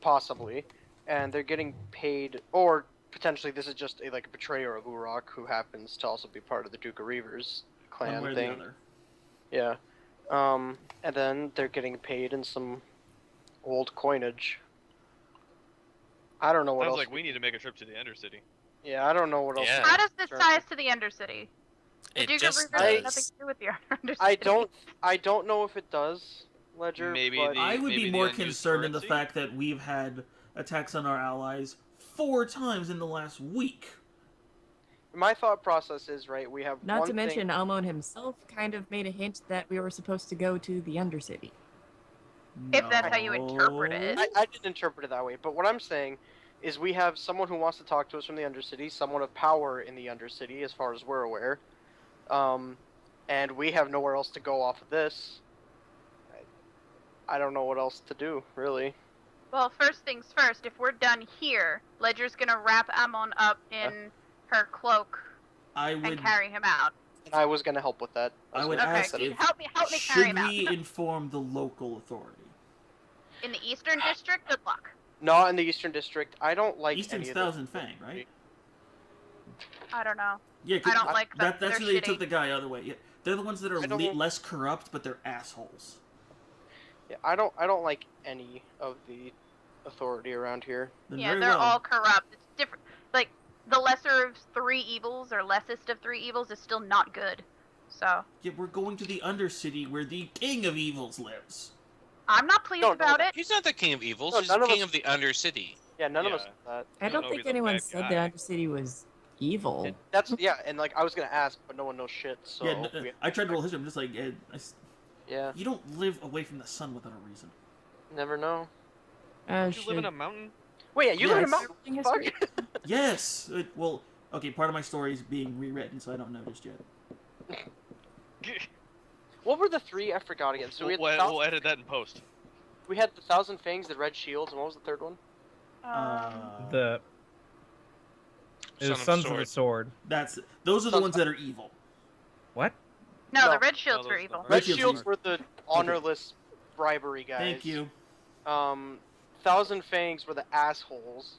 possibly, and they're getting paid, or potentially this is just a betrayer of Urok who happens to also be part of the Duke of Reavers clan One way or thing. the other. Yeah. And then they're getting paid in some old coinage. I don't know what Sounds else. like we need to make a trip to the Undercity. Yeah, I don't know what else. Yeah. How does this Sure. ties to the Undercity? The It Duke just of Reavers has nothing does. to do with the Undercity. I don't know if it does, Ledger. Maybe but the- I would be maybe more the unused concerned in the currency? fact that we've had attacks on our allies 4 times in the last week. my thought process is right. We have Not one to mention, thing. Amon himself kind of made a hint that we were supposed to go to the Undercity. If that's how you interpret it. I didn't interpret it that way, but what I'm saying is we have someone who wants to talk to us from the Undercity, someone of power in the Undercity, as far as we're aware, and we have nowhere else to go off of this. I don't know what else to do, really. Well, first things first, if we're done here, Ledger's gonna wrap Amon up in her cloak I would and carry him out. And I was gonna help with that. I would Okay, ask can you if help me carry should him out. we inform the local authority? In the Eastern District, good luck. Not in the Eastern District. I don't like Easton's any of Thousand Fang, right? I don't know. Yeah, I don't like them. that. That's They're who they shitty. took the guy other way. Yeah, they're the ones that are I don't- less corrupt, but they're assholes. Yeah, I don't like any of the authority around here. Then Yeah, very they're well. all corrupt. It's different. Like, the lesser of 3 evils, or lessest of 3 evils, is still not good. So, Yeah, we're going to the Undercity where the King of Evils lives. I'm not pleased No, about it. He's not the king of evils. No, He's none the of king us- of the Undercity. Yeah, none of us Yeah. know that. I I don't know think he's a anyone bad said guy. the Undercity was evil. That's yeah, and I was gonna ask, but no one knows shit. So yeah, I tried to roll history. I'm just like, yeah, you don't live away from the sun without a reason. never know. Don't you live in a mountain? Wait, yeah, you live in a Yes. mountain. History? Fuck. Yes. Well, okay. Part of my story is being rewritten, so I don't know just yet. What were the 3? I forgot again. So we had We'll edit that in post. we had the Thousand Fangs, the Red Shields, and what was the third one? The Son of Sons of the Sword. Sword. Those are the ones that are evil. What? no, no. the Red Shields No, were those- evil. Red Red Shields Shields are- were the honorless bribery guys. Thank you. Thousand Fangs were the assholes.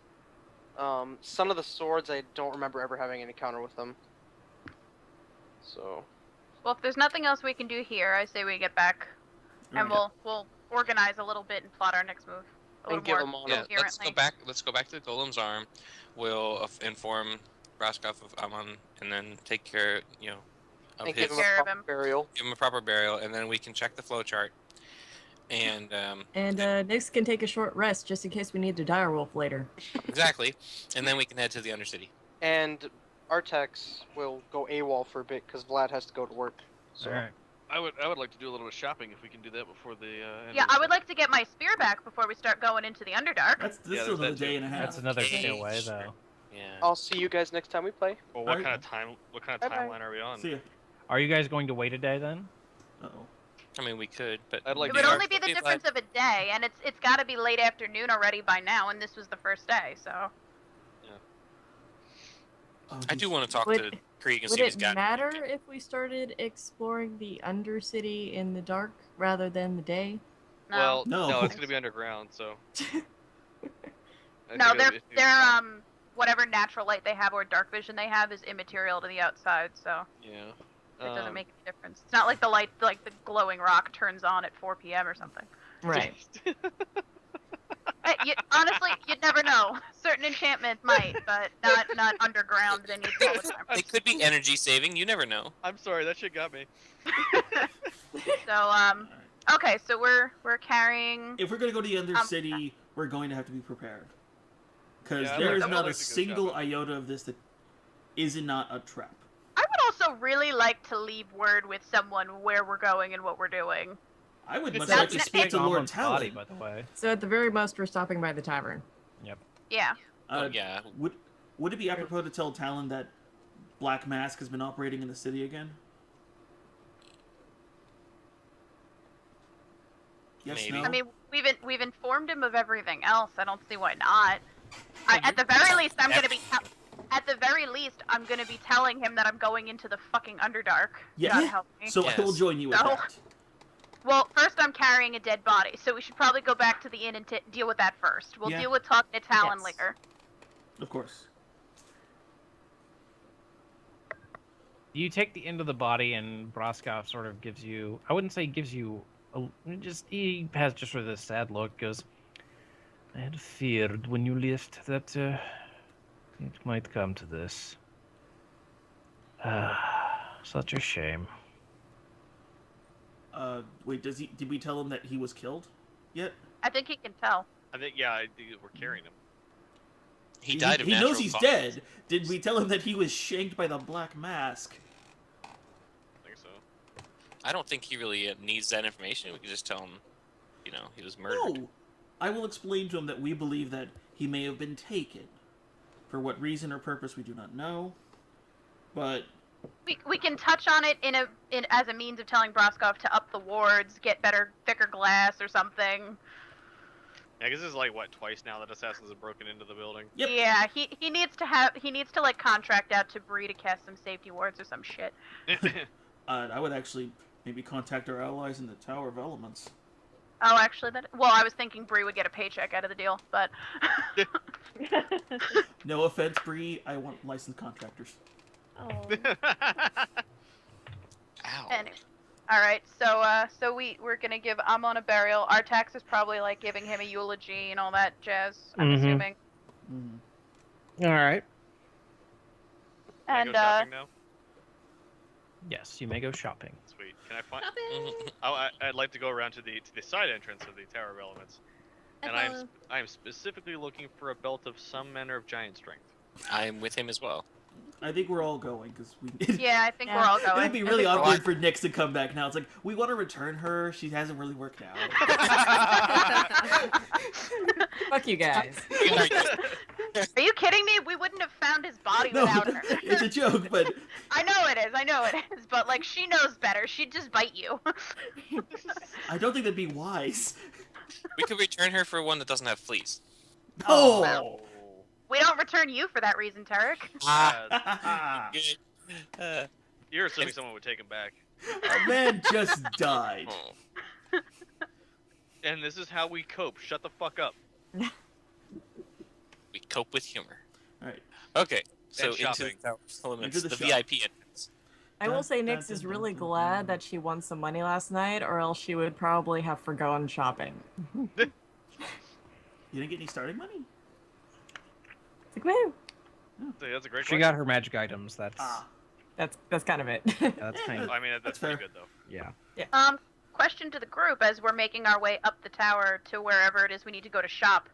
Son of the Swords, I don't remember ever having an encounter with them. So Well, if there's nothing else we can do here, I say we get back, and Right. we'll organize a little bit and plot our next move. A And little give more them all- Yeah, let's coherently. go back. Let's go back to Golem's Arm. We'll inform Raskov of Amon, and then take care, of and his. give them a Care of proper him. burial. Give him a proper burial, and then we can check the flowchart. And And Nyx can take a short rest just in case we need to direwolf later. exactly, and then we can head to the Undercity. And Artex will go AWOL for a bit because Vlad has to go to work. So All right. I would like to do a little bit of shopping if we can do that before the. End Yeah, of the I would day. like to get my spear back before we start going into the Underdark. That's Yeah, still there's another that too. day and a half. That's another day Okay, away, sure. though. Yeah. I'll see you guys next time we play. Well, what Alright. kind of time? What kind of Bye-bye. timeline are we on? See ya. Are you guys going to wait a day then? Uh-oh. I mean, we could, but I'd like It to would Yeah. only be the Be difference of a day, and it's got to be late afternoon already by now, and this was the first day, so. Oh, I do geez. want to talk Would- to Krieg and Would see if he's it got. matter if we started exploring the Undercity in the dark rather than the day? No. Well, No. it's gonna be underground, so. I No, think it'll be they're fine. whatever natural light they have or dark vision they have is immaterial to the outside, so Yeah. it doesn't make a difference. It's not like the light, like the glowing rock, turns on at 4 p.m. or something. Right. Honestly, you'd never know. Certain enchantments might, but not underground. They need all the time. It could be energy saving. You never know. I'm sorry, that shit got me. So okay, so we're carrying. If we're gonna go to the Undercity, we're going to have to be prepared. Because Yeah, I there would- is I would not like a to go single shopping. iota of this that is not a trap. I would also really like to leave word with someone where we're going and what we're doing. I would It's much like not- to speak to Lord Goblin's body, Talon. by the way. So at the very most, we're stopping by the tavern. Yeah. Oh yeah. Would it be apropos to tell Talon that Black Mask has been operating in the city again? Yes, Maybe. no? I mean, we've informed him of everything else. I don't see why not. At the very least, I'm gonna be. At the very least, I'm gonna be telling him that I'm going into the fucking Underdark. Yes. God help me. So I will Yes. join you with No. that. Well, first I'm carrying a dead body, so we should probably go back to the inn and deal with that first. We'll Yeah. deal with talking to Talon Yes. later. Of course. You take the end of the body, and Broskov sort of gives you. I wouldn't say gives you. He has just sort of this sad look. Goes, I had feared when you left that it might come to this. Such a shame. Wait, did we tell him that he was killed yet? I think he can tell. I think I think we're carrying him. He died of He natural knows he's causes. dead. Did we tell him that he was shanked by the Black Mask? I think so. I don't think he really needs that information. We could just tell him, he was murdered. No! I will explain to him that we believe that he may have been taken. For what reason or purpose we do not know. But We can touch on it in as a means of telling Broskov to up the wards, get thicker glass or something. Yeah, because this is like what, twice now that assassins have broken into the building. Yep. Yeah, he needs to like contract out to Bree to cast some safety wards or some shit. I would actually maybe contact our allies in the Tower of Elements. Oh, actually, I was thinking Bree would get a paycheck out of the deal, but No offense, Bree. I want licensed contractors. Oh. Ow. anyway. All right, so we're gonna give Amon a burial. Artax is probably like giving him a eulogy and all that jazz. I'm Mhm. assuming. Mhm. All right. Can I And go shopping now? Yes, you may go shopping. Sweet. Can I find? Shopping. I'd like to go around to the side entrance of the Tower of Elements, I and follow. I am specifically looking for a belt of some manner of giant strength. I'm with him as well. I think we're all going because we. Yeah, I think Yeah. we're all It'd going. be I really think we're awkward all- for Nyx to come back now. It's like we want to return her. She hasn't really worked out. Fuck you guys. Are you kidding me? We wouldn't have found his body No, without her. it's a joke, but I know it is, but like she knows better. She'd just bite you. I don't think that'd be wise. We could return her for one that doesn't have fleas. Oh, Oh! well. We don't return you for that reason, Tarek. Ah, Good. Uh, you're assuming someone would take him back, A man just died. oh. and this is how we cope. Shut the fuck up. We cope with humor. Alright. Okay, so And into the shopping. Tower of Elements, Into the the shop. VIP entrance. I will say Dun, Nyx dun, is dun, really dun, dun, glad dun. that she won some money last night, or else she would probably have forgone shopping. You didn't get any starting money? It's like, woo! That's a great She question. got her magic items. That's That's kind of it. that's kind of I mean, That's that's pretty fair. good though. yeah. Question to the group as we're making our way up the tower to wherever it is we need to go to shop.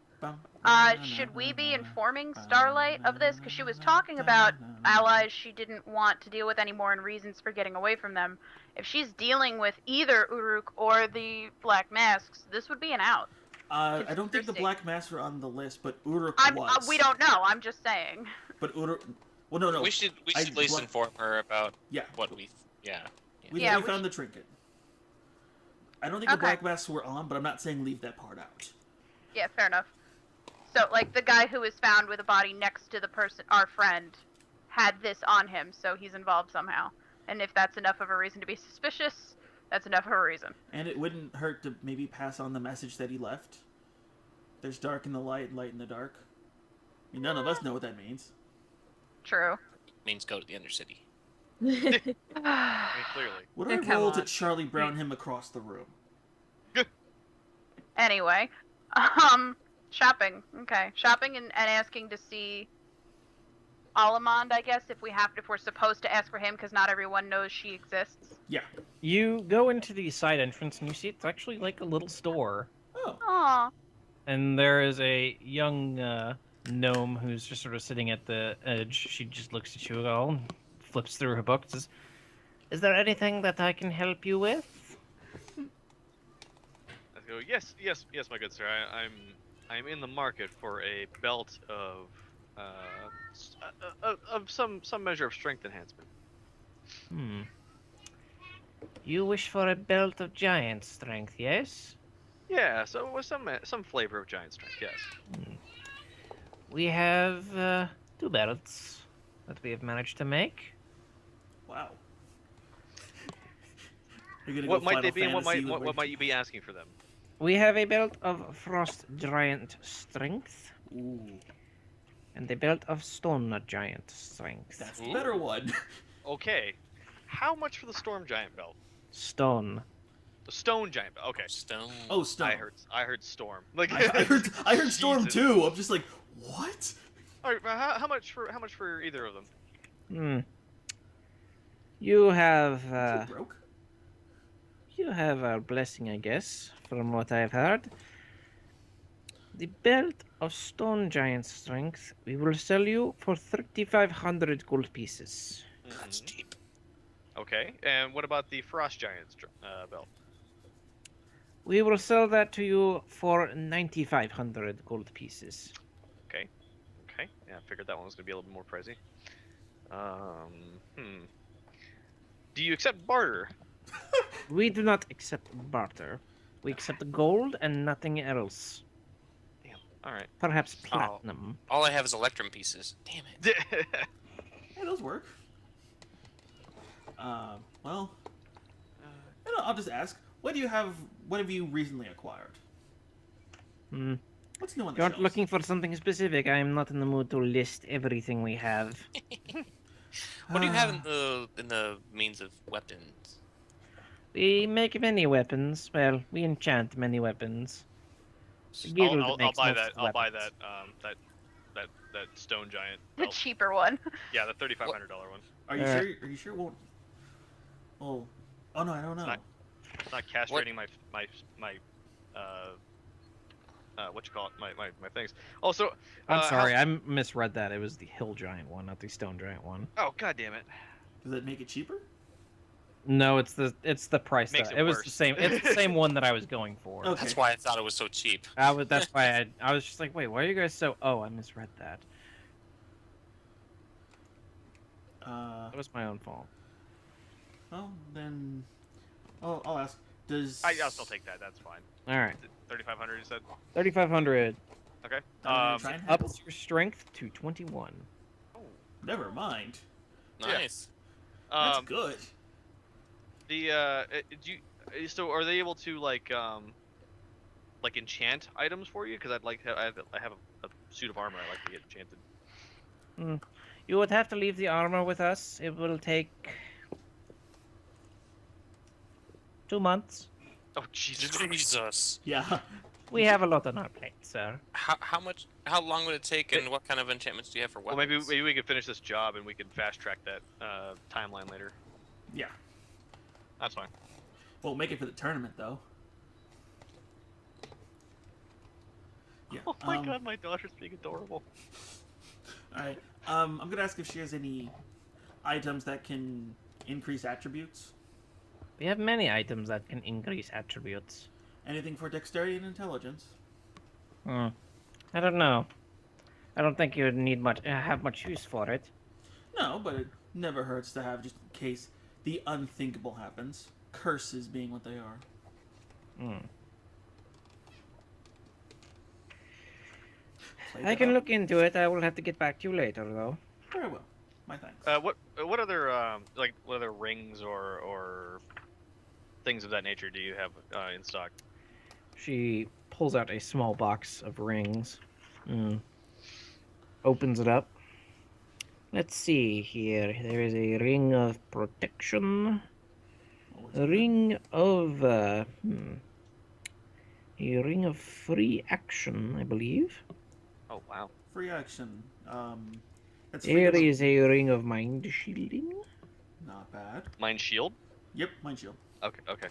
Should we be informing Starlight of this? Because she was talking about allies she didn't want to deal with anymore and reasons for getting away from them. If she's dealing with either Uruk or the Black Masks, this would be an out. I don't think the Black Masks are on the list, but Uruk was. We don't know. I'm just saying. But Uruk. Well, no. We should at least inform her about what we. We found the trinket. I don't think the Black Masks were on, but I'm not saying leave that part out. Yeah, fair enough. So, like, the guy who was found with a body next to the person, our friend, had this on him, so he's involved somehow. And if that's enough of a reason to be suspicious, that's enough of a reason. And it wouldn't hurt to maybe pass on the message that he left. There's dark in the light, light in the dark. I mean, none of us know what that means. True. It means go to the Undercity. I mean, clearly. Would I roll to Charlie Brown him across the room? Anyway, shopping. Okay, shopping and asking to see Alamond, I guess, if we're supposed to ask for him, because not everyone knows she exists. Yeah. You go into the side entrance and you see it's actually like a little store. Oh. Aww. And there is a young gnome who's just sort of sitting at the edge. She just looks at you all and flips through her book and says, "Is there anything that I can help you with?" I go, yes, my good sir. I'm in the market for a belt of some measure of strength enhancement. You wish for a belt of giant strength, yes? Yeah, so with some flavor of giant strength, yes. We have 2 belts that we have managed to make. Wow. What might they be, and what might you be asking for them? We have a belt of frost giant strength. Ooh. And a belt of stone giant strength. That's the better one. Okay. How much for the storm giant belt? Stone. The stone giant belt. Okay. Stone. Oh, stone. I heard storm. Like I heard storm too. I'm just like, what? All right. How much for either of them? You have broke? You have our blessing, I guess, from what I've heard. The belt of stone giant strength we will sell you for 3,500 gold pieces. That's cheap. Okay, and what about the frost giant belt? We will sell that to you for 9,500 gold pieces. Okay. Yeah, I figured that one was gonna be a little bit more pricey. Do you accept barter? We do not accept barter. We accept gold and nothing else. Damn. All right. Perhaps platinum. All I have is electrum pieces. Damn it. Hey, those work. Well, I'll just ask. What have you recently acquired? What's new on the You're shelves? looking for something specific. I am not in the mood to list everything we have. What do you have in the means of weapons? We make many weapons. Well, we enchant many weapons. The guild I'll makes buy most that. of the I'll buy weapons. that stone giant The belt. cheaper one. Yeah, the $3,500 one. Are you sure? Are you sure it won't? Oh no, I don't know. It's not castrating my what you call it, my things. Also, I'm sorry, I misread that. It was the hill giant one, not the stone giant one. Oh, god damn it! Does that make it cheaper? No, it's the price. Makes That, it it was worse. the same. It's the same one that I was going for. Okay. That's why I thought it was so cheap. That's why I was just like, wait, why are you guys so? Oh, I misread that. That was my own fault. Well, then, I'll ask. I'll still take that. That's fine. All right, 3,500. You said. 3,500 Okay. Try and ups your strength to 21. Never mind. Nice. That's good. So are they able to like enchant items for you? Because I have a suit of armor I like to get enchanted. You would have to leave the armor with us. It will take 2 months. Oh Jesus! Jesus. Yeah. We have a lot on our plate, sir. How long would it take, and what kind of enchantments do you have for Well, weapons? maybe we could finish this job and we can fast track that timeline later. Yeah. That's fine. Won't make it for the tournament though. Yeah. Oh my god, my daughter's being adorable. All right. I'm gonna ask if she has any items that can increase attributes. We have many items that can increase attributes. Anything for dexterity and intelligence? I don't know. I don't think you would need have much use for it. No, but it never hurts to have just in case the unthinkable happens. Curses being what they are. Play I that can up. look into it. I will have to get back to you later, though. Very well. My thanks. What other what other rings or things of that nature do you have in stock? She pulls out a small box of rings. Opens it up. Let's see here. There is a ring of protection. A ring of a ring of free action, I believe. Oh wow. Free action. That's Here freedom of- is a ring of mind shielding. Not bad. Mind shield. Yep, mind shield. Okay.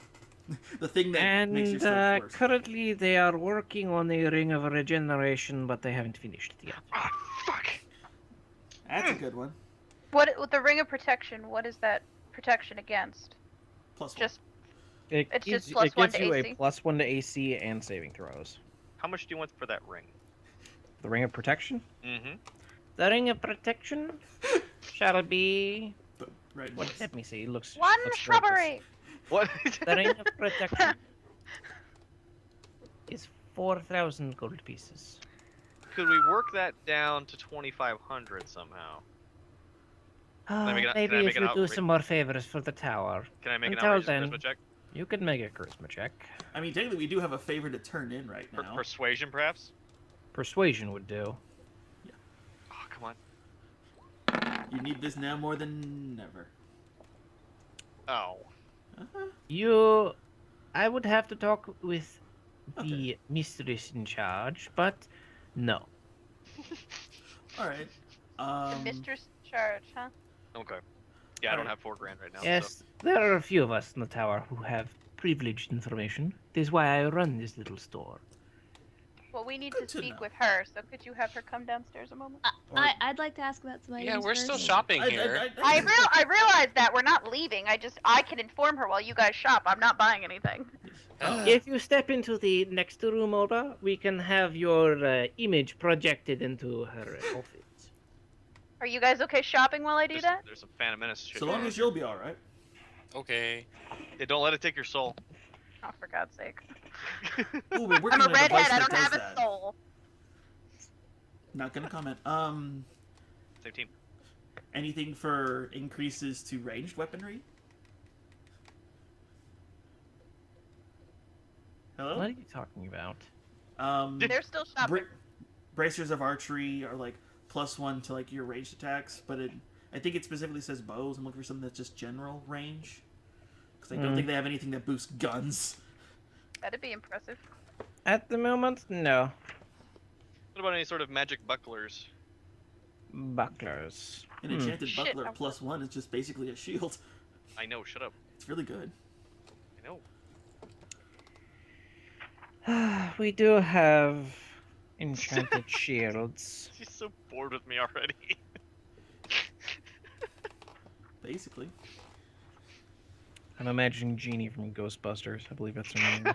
The thing that makes your And strength worse. currently they are working on a ring of regeneration, but they haven't finished it yet. Ah, fuck. That's a good one. What with the ring of protection? What is that protection against? Plus one. Just It It's just plus one gives to you AC. a +1 to AC and saving throws. How much do you want for that ring? The ring of protection? Mm-hmm. The ring of protection shall be. But, right. What? yes. Let me see. Looks. one looks shrubbery. What? gorgeous. The ring of protection is 4,000 gold pieces. Could we work that down to 2,500 somehow? I make it- Maybe can I if make an you do outrage? some more favors for the tower, Can I make Until an outrageous then- charisma check? you can make a charisma check. I mean, technically, we do have a favor to turn in right now. Persuasion, perhaps? Persuasion would do. Oh, come on. You need this now more than ever. Oh. Uh-huh. I would have to talk with the Okay. mistress in charge, but no. All right. The mistress in charge, huh? Okay. Yeah, I don't Alright. have 4 grand right now. Yes, there are a few of us in the tower who have privileged information. This is why I run this little store. Well, we need Good to to speak know. with her, so could you have her come downstairs a moment? Or- I'd like to ask about some items Yeah, we're first. still shopping here. I realize that we're not leaving. I can inform her while you guys shop. I'm not buying anything. If you step into the next room over, we can have your image projected into her office. Are you guys okay shopping while I do that? There's some Phantom Menace shit. So long going as on. you'll be all right. Okay. Yeah, don't let it take your soul. Oh, for God's sake! Ooh, we're working I'm a on a device redhead. I that don't have does a that. soul. Not gonna comment. Same team. Anything for increases to ranged weaponry? Hello. What are you talking about? They're still shopping. Bracers of archery are like +1 to like your ranged attacks, but I think it specifically says bows. I'm looking for something that's just general range, because I don't think they have anything that boosts guns. That'd be impressive. At the moment, no. What about any sort of magic bucklers? Bucklers. An enchanted Shit, buckler I- +1 is just basically a shield. I know, shut up. It's really good. I know. We do have enchanted shields. She's so bored with me already. Basically. I'm imagining Genie from Ghostbusters. I believe that's her name.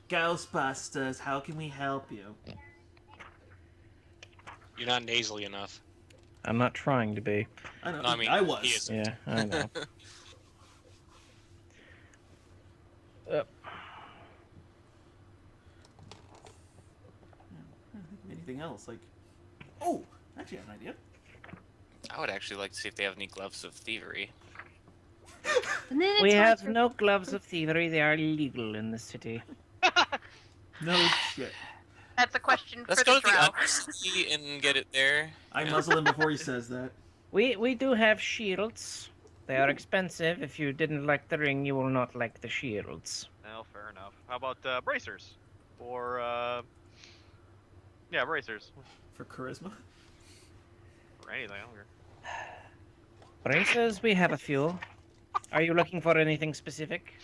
Ghostbusters, how can we help you? You're not nasally enough. I'm not trying to be. I know. No, I mean, I was. he is. Yeah, I know. Anything else? Like, oh, actually, I have an idea. I would actually like to see if they have any gloves of thievery. And then We it's hard have for- no gloves of thievery. They are illegal in the city. No shit. That's a question Let's for go the to the drow. Undercity and get it there. I muzzle him before he says that. We do have shields. They are expensive. If you didn't like the ring, you will not like the shields. Well, fair enough. How about bracers? Or yeah, bracers. For charisma? Or anything. I don't care. Braces, we have a few. Are you looking for anything specific?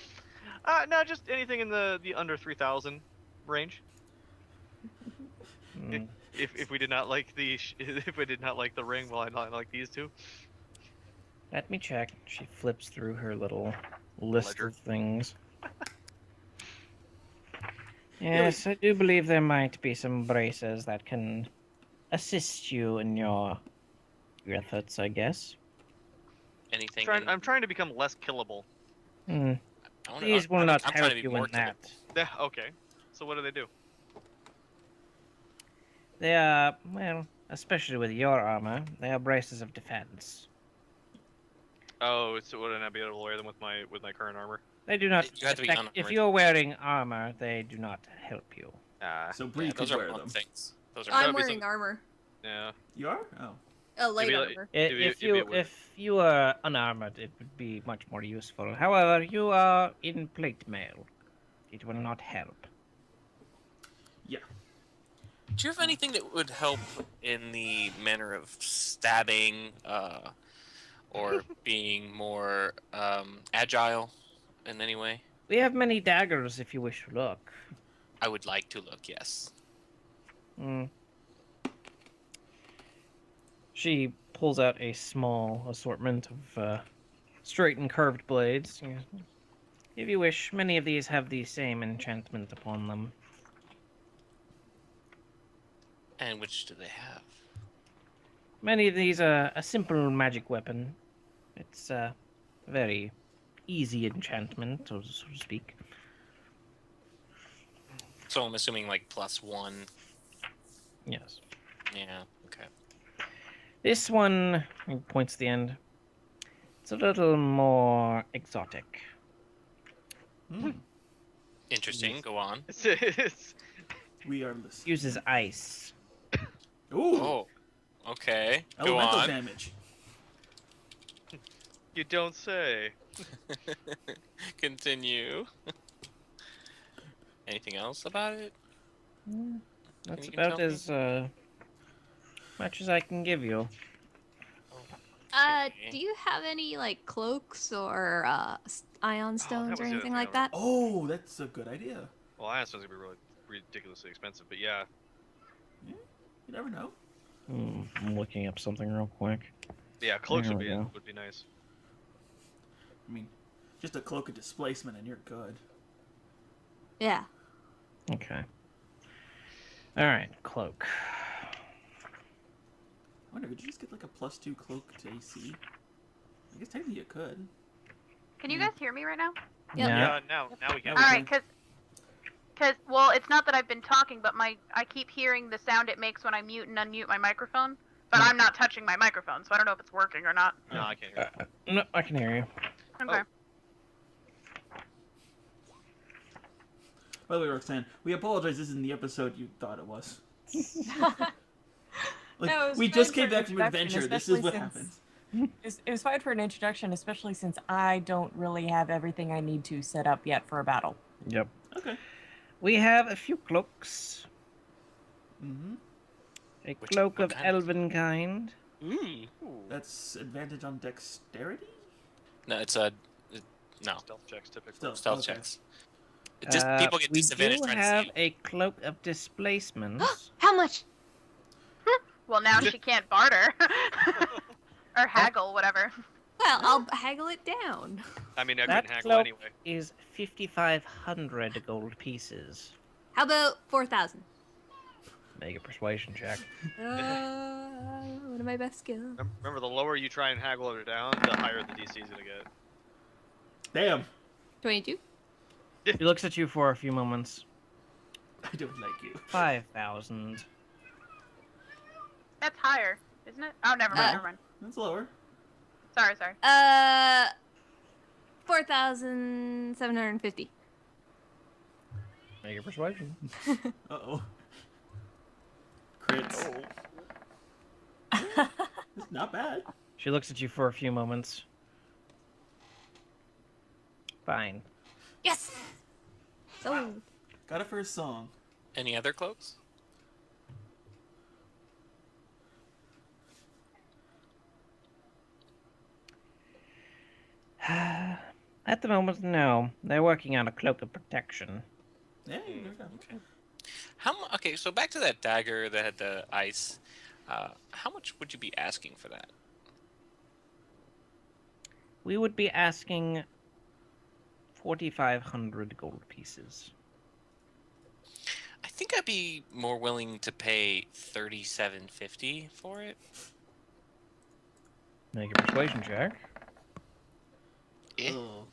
No, just anything in the under 3,000 range. Mm. If we did not like the if we did not like the ring, well, I not like these two. Let me check. She flips through her little list Ledger. of things. Yes, I do believe there might be some braces that can assist you in your efforts, I guess. Anything? I'm trying to become less killable. Hmm. I wanna- These will I'm not trying to help be you more in that. Yeah, okay. So what do they do? They are, well, especially with your armor, they are braces of defense. Oh, so wouldn't I be able to wear them with my current armor? They do not You have to be affect, if unarmored. you're wearing armor, they do not help you. So Bree Yeah, could those are wear fun them. things. Those are. That I'm would be wearing some- armor. Yeah. You are? Oh. A light be like- armor. It'd be- If it'd be a you weird- if you are unarmored, it would be much more useful. However, you are in plate mail. It will not help. Do you have anything that would help in the manner of stabbing, or being more agile in any way? We have many daggers if you wish to look. I would like to look. Yes. Hmm. She pulls out a small assortment of straight and curved blades. If you wish, many of these have the same enchantment upon them. And which do they have? Many of these are a simple magic weapon. It's a very easy enchantment, so to speak. So I'm assuming like +1. Yes. Yeah. Okay. This one, he points to the end. It's a little more exotic. Hmm. Interesting. Go on. We are listening. Uses ice. Ooh. Oh. Okay. Go Elemental on. damage. You don't say. Continue. Anything else about it? That's You can about tell me. as much as I can give you. Okay. Do you have any like cloaks or ion stones was or the other anything thing like I that? Oh, that's a good idea. Well, I assume it's gonna be really ridiculously expensive, but yeah. You never know. I'm looking up something real quick. Yeah, cloaks There would we be go. would be nice. I mean, just a cloak of displacement and you're good. Yeah. Okay. All right, cloak. I wonder, could you just get like a +2 cloak to AC? I guess technically you could. Can you guys hear me right now? Yep. Yeah. Now we can. Now we All can. right, because well, it's not that I've been talking, but I keep hearing the sound it makes when I mute and unmute my microphone, but I'm not touching my microphone, so I don't know if it's working or not. No, I can't hear. No, I can hear you. Okay. By the way, Roxanne, we apologize. This isn't the episode you thought it was. Like, No, it was we fine just for came an back from introduction, adventure. This is especially what since- happens. It was fine for an introduction, especially since I don't really have everything I need to set up yet for a battle. Yep. Okay. We have a few cloaks. Mm-hmm. A Which- cloak what of kind of- elven kind. Ooh. That's advantage on dexterity? No, it's a no Stealth checks typically. Still. stealth Okay. checks. People get we disadvantage do trying to have see. a cloak of displacement. How much? Well, now she can't barter or haggle, whatever. Well, I'll haggle it down. I mean, I That couldn't haggle cloak anyway. is 5,500 gold pieces. How about 4,000? Make a persuasion check. One of my best skills. Remember, the lower you try and haggle it down, the higher the DC is gonna get. Damn. 22. He looks at you for a few moments. I don't like you. 5,000. That's higher, isn't it? Oh, never mind. Never mind. That's lower. Sorry. 4,750. Make a persuasion. Uh-oh. Crits. Oh. It's not bad. She looks at you for a few moments. Fine. Yes. So Got it for a song. Any other cloaks? At the moment, no. They're working on a cloak of protection. Yeah, there you go. Okay, so back to that dagger that had the ice. How much would you be asking for that? We would be asking 4,500 gold pieces. I think I'd be more willing to pay 3750 for it. Make a persuasion check. Eh? Oh.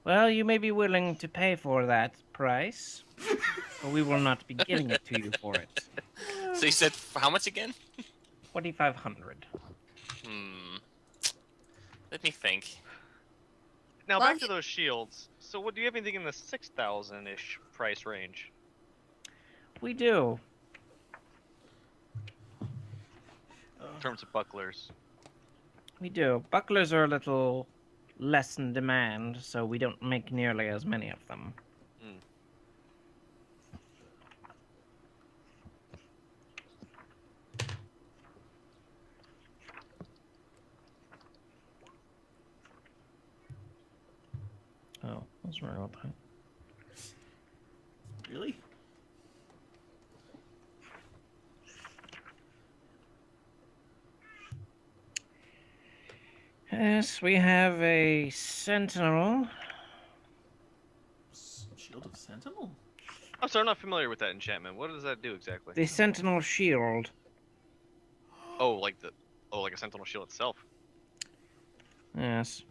Well, you may be willing to pay for that price, but we will not be giving it to you for it. So you said how much again? 4,500. Let me think. Now Well, back to those shields. So what do you have anything in the 6,000-ish price range? We do. In terms of bucklers. We do. Bucklers are a little less in demand, so we don't make nearly as many of them. Oh, that's right about that. Really? Yes, we have a sentinel. Shield of Sentinel? I'm sorry, I'm not familiar with that enchantment. What does that do exactly? The sentinel shield. Oh, like a sentinel shield itself. Yes.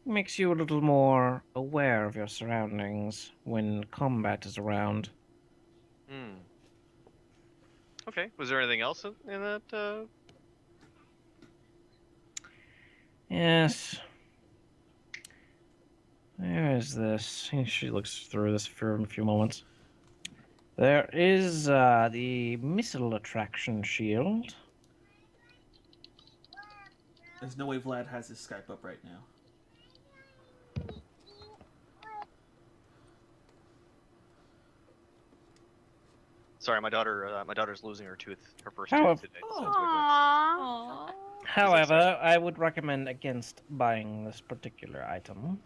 Makes you a little more aware of your surroundings when combat is around. Okay. Was there anything else in that? Yes. Where is this? She looks through this for a few moments. There is the missile attraction shield. There's no way Vlad has his Skype up right now. Sorry, my daughter's losing her tooth, her first How- tooth today. so it's wiggling. Aww. Aww. However, I would recommend against buying this particular item.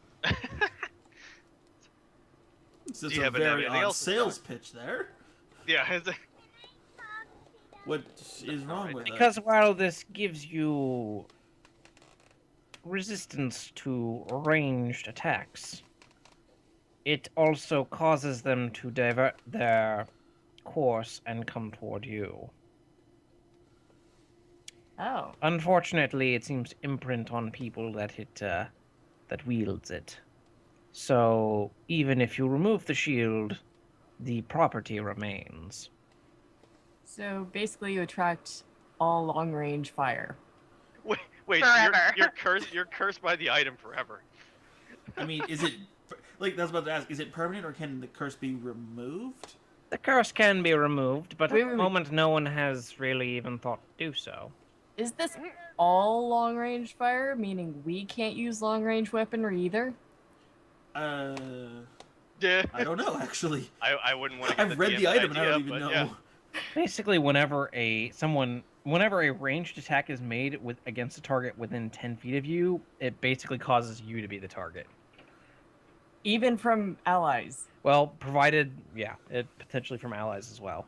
This Do is you a have very anything odd else to sales pitch there. Yeah. What is wrong with it? Because while this gives you resistance to ranged attacks, it also causes them to divert their course and come toward you. Oh. Unfortunately, it seems to imprint on people that that wields it. So even if you remove the shield, the property remains. So basically, you attract all long-range fire. Wait, Forever. you're cursed by the item forever. I mean, is it like that's about to ask? Is it permanent or can the curse be removed? The curse can be removed, but Wait, at the wait. moment no one has really even thought to do so. Is this all long-range fire, meaning we can't use long-range weaponry either? Yeah. I don't know actually. I wouldn't want to. I've read the item and I don't even know. Yeah. Basically, whenever a ranged attack is made against a target within 10 feet of you, it basically causes you to be the target. Even from allies? Well, provided, yeah, it potentially from allies as well.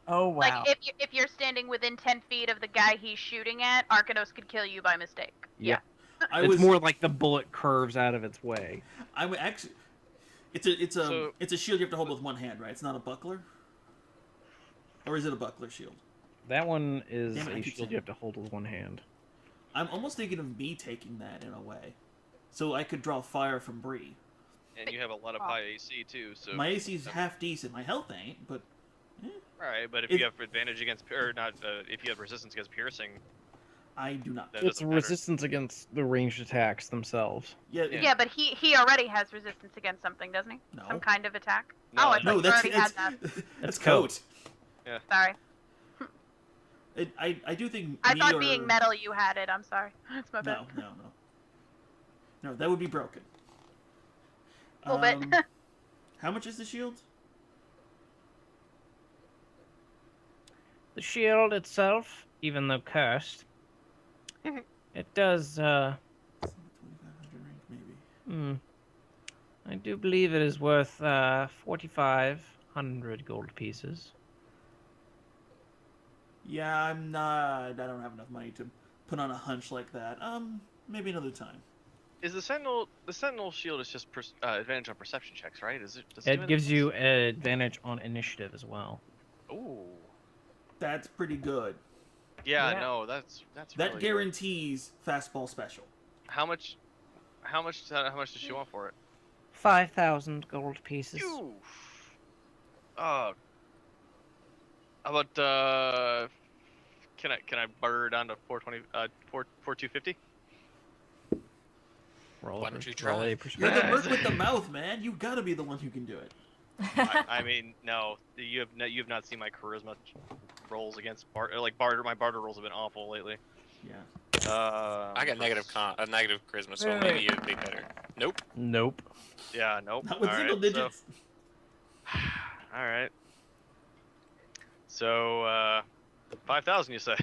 Oh, wow. Like if you're standing within 10 feet of the guy he's shooting at, Arcanos could kill you by mistake. Yeah. It's more like the bullet curves out of its way. I would actually. It's a shield you have to hold with one hand, right? It's not a buckler. Or is it a buckler shield? That one is Damn it, I a keep shield saying- you have to hold with one hand. I'm almost thinking of me taking that in a way, so I could draw fire from Bree. And you have a lot of high AC too, so. My AC is half decent. My health ain't, but Right, but if It- you have advantage against, or not, if you have resistance against piercing, I do not. that It's doesn't matter. resistance against the ranged attacks themselves. Yeah, Yeah. Yeah, but he already has resistance against something, doesn't he? No. Some kind of attack. No, oh, I no, thought no, you that's already had that. that's coat. coat. Sorry. I do think. I me thought or- being metal you had it. I'm sorry. It's my bad. No, that would be broken. A little bit. How much is the shield? The shield itself, even though cursed, it does, 2,500 range, maybe. I do believe it is worth 4,500 gold pieces. Yeah, I'm not. I don't have enough money to put on a hunch like that. Maybe another time. Is the sentinel shield is just advantage on perception checks, right? Is it? Does It gives you an advantage on initiative as well. Ooh. That's pretty good. Yeah, Yeah. no, that's That really good. guarantees fastball special. How much does she want for it? 5,000 gold pieces. Phew. How about can I barter down to 420 4250? Roll Why a don't you roll try? a You're persuasion. the merc with the mouth, man. You gotta be the one who can do it. I mean, no, you have not seen my charisma rolls against barter. My barter rolls have been awful lately. Yeah. I got negative charisma, so Wait, maybe wait. it'd be better. Nope. Nope. Yeah, nope. Not with All single right, digits. All right. So 5,000, you say?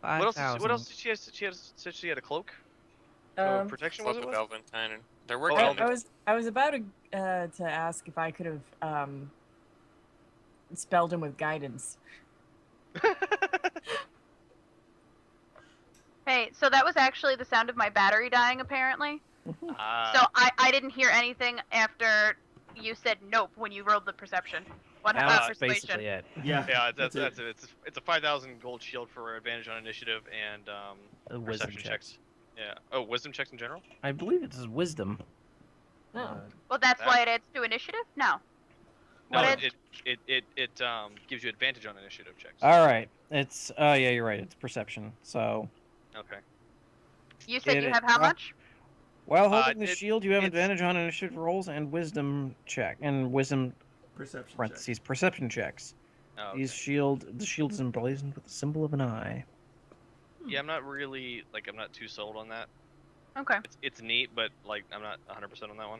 5,000. What else did she have? Said she had a cloak. No, protection was Cloak it? of Elven kind. They're Oh, working I, on I was I was about to ask if I could have spelled him with guidance. Hey, so that was actually the sound of my battery dying, apparently. Ah, So I didn't hear anything after you said nope when you rolled the perception. What That about was persuasion? basically it. Yeah. yeah, that's that's it. It's a 5,000 gold shield for advantage on initiative and Wisdom perception checks. Yeah. Oh, wisdom checks in general. I believe it is wisdom. No. Well, that's That- why it adds to initiative? No. No, What it gives you advantage on initiative checks. All right. It's yeah, you're right. It's perception. So Okay. You said It- you have how well, much? while holding the it- shield, you have it's- advantage on initiative rolls and wisdom check and wisdom Perception check. parentheses perception checks. Oh, okay. The shield is emblazoned with the symbol of an eye. Yeah, I'm not really I'm not too sold on that. Okay. It's neat, but I'm not 100% on that one.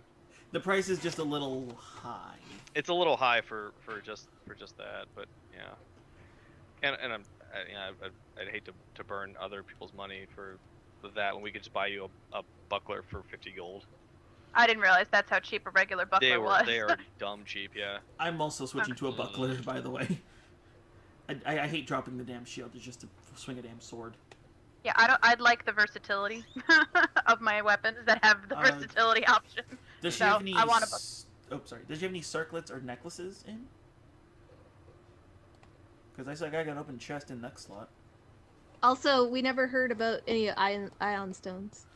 The price is just a little high. It's a little high for just that, but yeah. And I'd hate to burn other people's money for that when we could just buy you a buckler for 50 gold. I didn't realize that's how cheap a regular buckler was. They are dumb cheap, yeah. I'm also switching to a buckler, by the way. I hate dropping the damn shield. It's just to swing a damn sword. Yeah, I'd like the versatility of my weapons that have the versatility option. Does she So, have any? I want a Oh, sorry. Does she have any circlets or necklaces in? Because I saw a guy got an open chest in next slot. Also, we never heard about any ion stones.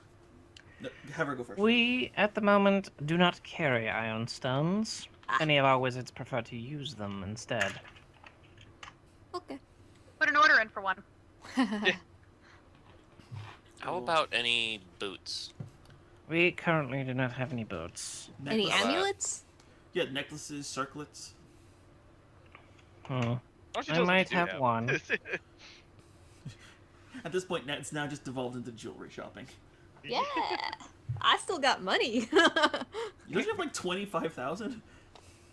No, have her go first. We, at the moment, do not carry ion stones. Many of our wizards prefer to use them instead. Okay. Put an order in for one. How about any boots? We currently do not have any boots. Any Necklace- amulets? Yeah, necklaces, circlets. Hmm. Why don't you I tell us what might you do have one. At this point, it's now just devolved into jewelry shopping. Yeah. I still got money. Don't you have like 25,000?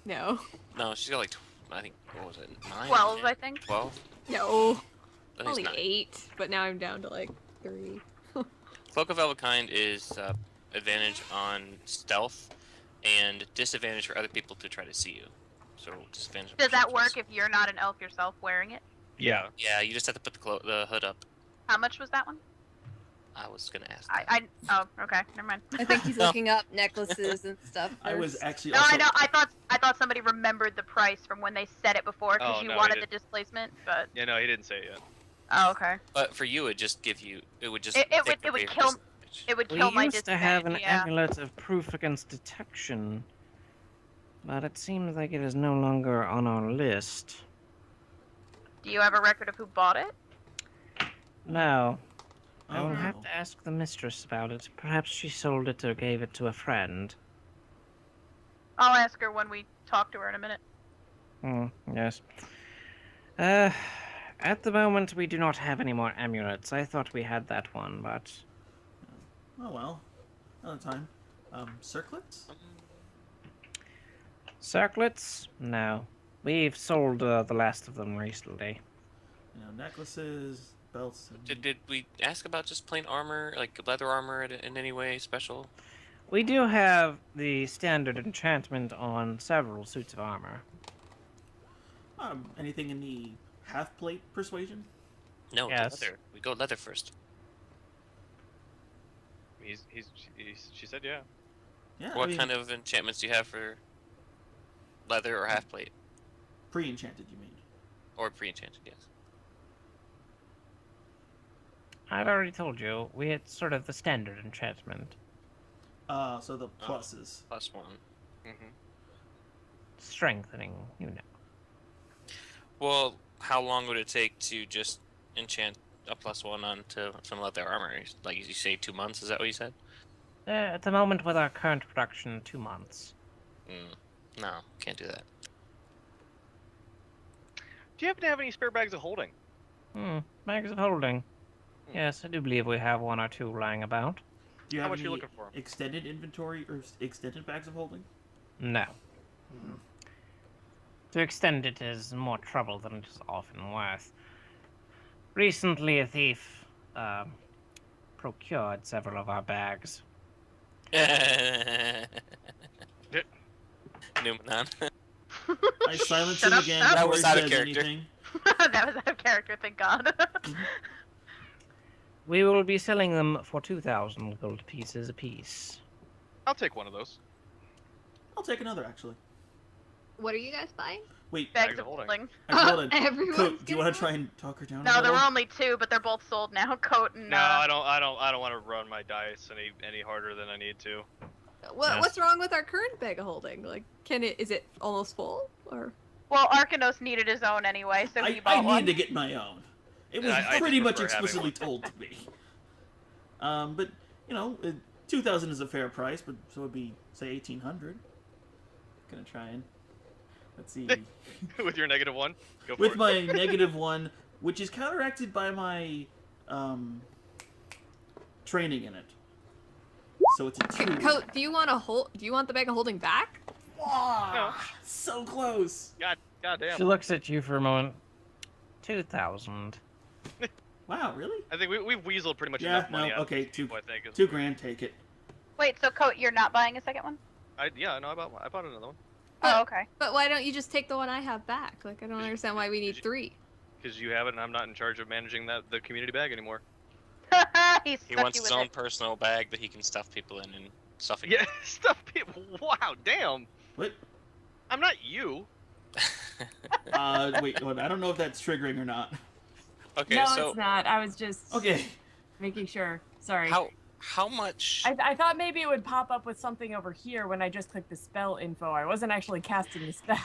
No. No, she's got I think, what was it? 9? 12, I think. 12? No. I think it's Only 9. 8, but now I'm down to 3. Cloak of Elvenkind is advantage on stealth and disadvantage for other people to try to see you. So disadvantage. on Does that perception. work if you're not an elf yourself wearing it? Yeah. Yeah, you just have to put the hood up. How much was that one? I was gonna ask. Oh, okay, never mind. I think he's looking up necklaces and stuff. I was first. actually No, also... I know. I thought somebody remembered the price from when they said it before because Oh, you no, wanted he the didn't. displacement, but Yeah, no, he didn't say it yet. oh, okay. But for you, it just give you. It would just. It take would- the it would rate of kill- disadvantage. It would We kill my used to have an disadvantage. Yeah. amulet of proof against detection, but it seems like it is no longer on our list. Do you have a record of who bought it? No, I Oh, will no. have to ask the mistress about it. Perhaps she sold it or gave it to a friend. I'll ask her when we talk to her in a minute. Yes. At the moment, we do not have any more amulets. I thought we had that one, but Oh well. Another time. Circlets? circlets? No. We've sold the last of them recently. You know, necklaces, belts. And... Did we ask about just plain armor, like leather armor in any way special? We do have the standard enchantment on several suits of armor. Anything in the half plate persuasion? No, Yes. leather. We go leather first. She said yeah. Yeah. What kind of enchantments do you have for leather or half plate? pre-enchanted? You mean? Or pre-enchanted, yes. I've already told you, we had sort of the standard enchantment. So the pluses. +1. Mm-hmm. Strengthening, you know. Well, how long would it take to just enchant a +1 onto some leather armor? Like you say, 2 months? Is that what you said? At the moment, with our current production, 2 months. No, can't do that. Do you happen to have any spare bags of holding? Bags of holding. Yes, I do believe we have 1 or 2 lying about. Do you How have much are you any looking for? extended inventory or extended bags of holding? No. To extend it is more trouble than it is often worth. Recently, a thief procured several of our bags. Numenon. I silence Shut him up, again stop. That before was he out of says character. anything. That was out of character, thank God. We will be selling them for 2,000 gold pieces apiece. I'll take one of those. I'll take another, actually. What are you guys buying? Wait, Bags of of holding. holding. hold on. Everyone's Coat, do you want gonna to try and talk her down? a No, there little? were only 2, but they're both sold now. Coat and No, I don't want to run my dice any harder than I need to. Yes. What's wrong with our current bag of holding? Like, is it almost full or? Well, Arkanos needed his own anyway, so he I bought one. need to get my own. It was I pretty just much prefer having explicitly one. told to me. But you know, 2,000 is a fair price, but so it'd be say 1,800. Gonna try and let's see. With your -1, go for With it. my -1, which is counteracted by my training in it. So it's a 2. Coat, do you want the bag of holding back? Wow, so close. God damn. She looks at you for a moment. 2,000. Wow, really? I think we've weaseled pretty much Yeah, enough money no, out okay, of these people, I think. $2,000, take it. Wait, so Coat, you're not buying a second one? I bought another one. Oh, okay. But why don't you just take the one I have back? Like, I don't understand why we need 3. Because you have it, and I'm not in charge of managing the community bag anymore. He He stuck wants you his with own it. personal bag that he can stuff people in and suffocate. Yeah, stuff people. Wow, damn. What? I'm not you. Wait, I don't know if that's triggering or not. Okay, no, so it's not. I was just Okay. making sure. Sorry. how much? I thought maybe it would pop up with something over here when I just clicked the spell info. I wasn't actually casting the spell.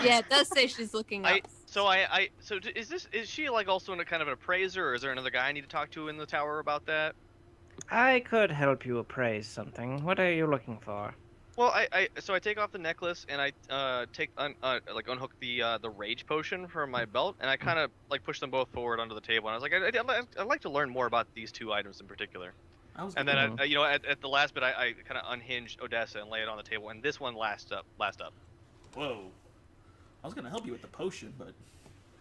Yeah, it does say she's looking up. Is she like also in a kind of an appraiser, or is there another guy I need to talk to in the tower about that? I could help you appraise something. What are you looking for? Well, I take off the necklace and I unhook the rage potion from my belt, and I kind of like push them both forward onto the table. And I was like, I'd like to learn more about these 2 items in particular. And then at the last bit, I kind of unhinged Odessa and lay it on the table, and this one last up. Whoa. I was gonna help you with the potion, but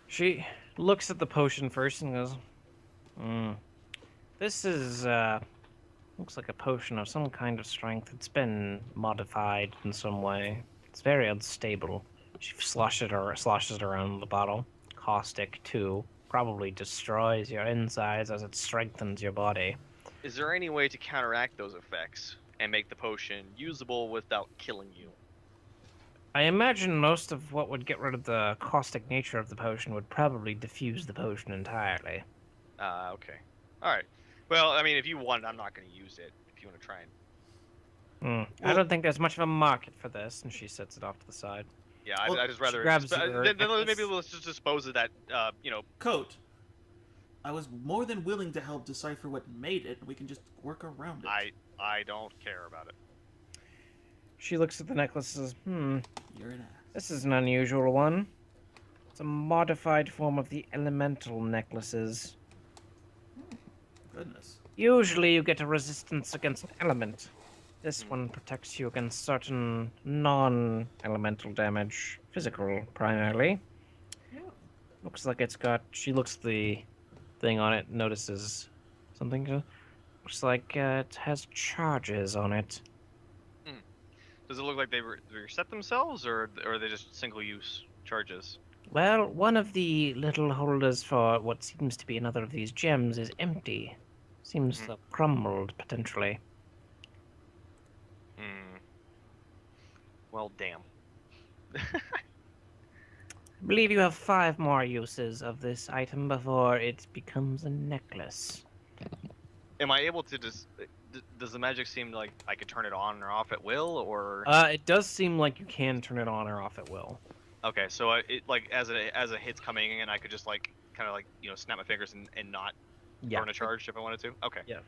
She looks at the potion first and goes, This is, looks like a potion of some kind of strength. It's been modified in some way. It's very unstable. She sloshes it around the bottle. Caustic, too. Probably destroys your insides as it strengthens your body. Is there any way to counteract those effects and make the potion usable without killing you? I imagine most of what would get rid of the caustic nature of the potion would probably diffuse the potion entirely. Okay. Alright. Well, I mean, if you want it, I'm not going to use it. If you want to try and... I don't think there's much of a market for this, and she sets it off to the side. Yeah, Well, I just rather... grabs then your maybe necklace. let's just dispose of that, Coat. I was more than willing to help decipher what made it. We can just work around it. I don't care about it. She looks at the necklace and says, You're an ass. this is an unusual one. It's a modified form of the elemental necklaces. Goodness. Usually you get a resistance against an element. This one protects you against certain non-elemental damage, physical primarily. Looks like it's got... She looks at the thing on it, notices something. Looks like it has charges on it. Does it look like they reset themselves, or are they just single-use charges? Well, one of the little holders for what seems to be another of these gems is empty. Seems to have crumbled, potentially. Hmm. Well, damn. I believe you have 5 more uses of this item before it becomes a necklace. Am I able to just? Does the magic seem like I could turn it on or off at will, or? It does seem like you can turn it on or off at will. Okay, so it like as a hit's coming in, I could just like kind of like snap my fingers and not Yeah. burn a charge if I wanted to. Okay. Yeah.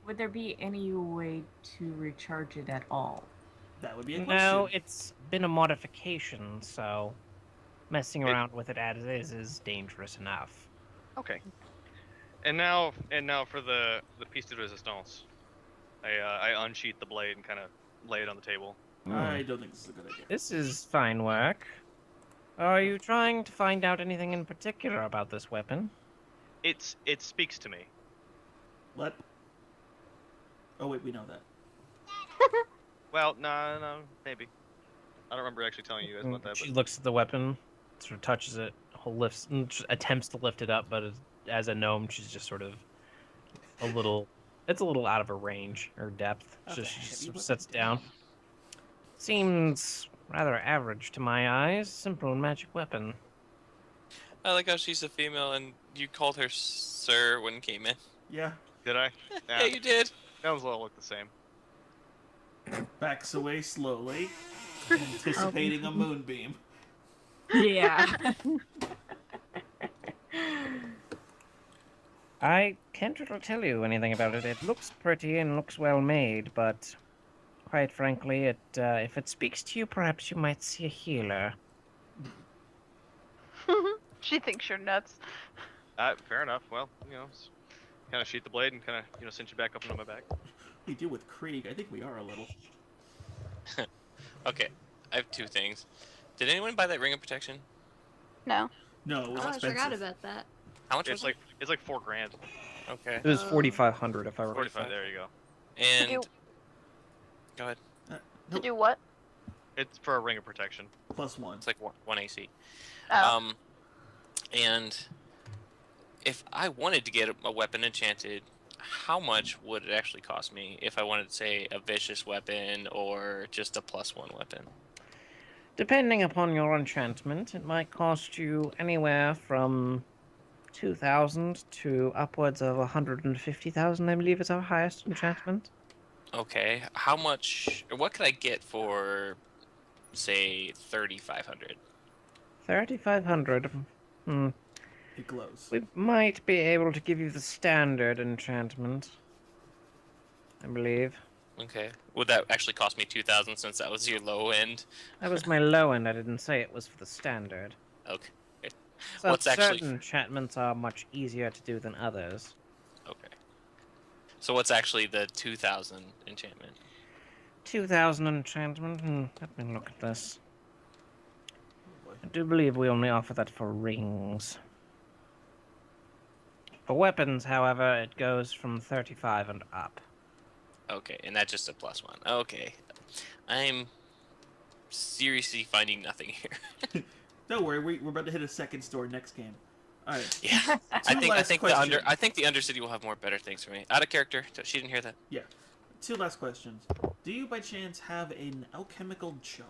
Would there be any way to recharge it at all? That would be a question. No, it's been a modification, so messing around with it as is dangerous enough. Okay. And now for the piece de resistance. I unsheath the blade and kind of lay it on the table. I don't think this is a good idea. This is fine work. Are you trying to find out anything in particular about this weapon? It speaks to me. What? Oh wait, we know that. Well, no, maybe. I don't remember actually telling you guys about that. She But looks at the weapon, sort of touches it, attempts to lift it up, but as a gnome, she's just sort of it's a little out of her range or depth. So Okay, she just heavy sort of weapon. sets it down. Seems rather average to my eyes. Simple magic weapon. I like how she's a female and you called her sir when came in. Yeah. did I? Yeah, you did. Sounds all look the same. Backs away slowly, anticipating a moonbeam. Yeah. I can't really tell you anything about it. It looks pretty and looks well made, but quite frankly, if it speaks to you, perhaps you might see a healer. She thinks you're nuts. Fair enough. Well, kind of sheath the blade and kind of cinch it back up into my back. We do with Krieg. I think we are a little. Okay, I have 2 things. Did anyone buy that ring of protection? No. No, it was Oh, I expensive. forgot about that. How much It's was like $4,000. it? Okay. It was 4,500 if I recall. 45. There you go. And You- go ahead. To Nope. do what? It's for a ring of protection. +1. It's like 1 AC. Oh. And if I wanted to get a weapon enchanted, how much would it actually cost me if I wanted to say a vicious weapon or just a +1 weapon? Depending upon your enchantment, it might cost you anywhere from 2,000 to upwards of 150,000, I believe is our highest enchantment. Okay, how much? Or what could I get for, say, 3,500? 3,500. It glows. We might be able to give you the standard enchantment, I believe. Okay, would that actually cost me 2,000 since that was your low end? That was my low end. I didn't say it was for the standard. Okay, So What's actually- certain enchantments are much easier to do than others. okay. So what's actually the 2,000 enchantment? 2,000 enchantment. Let me look at this. Oh, boy. I do believe we only offer that for rings. For weapons, however, it goes from 35 and up. Okay, and that's just a +1. Okay, I'm seriously finding nothing here. Don't worry, we're about to hit a second store next game. All right. Yeah, I Two think last the questions. I think the Undercity will have more better things for me. Out of character. She didn't hear that. Yeah. 2 last questions. Do you by chance have an alchemical jug?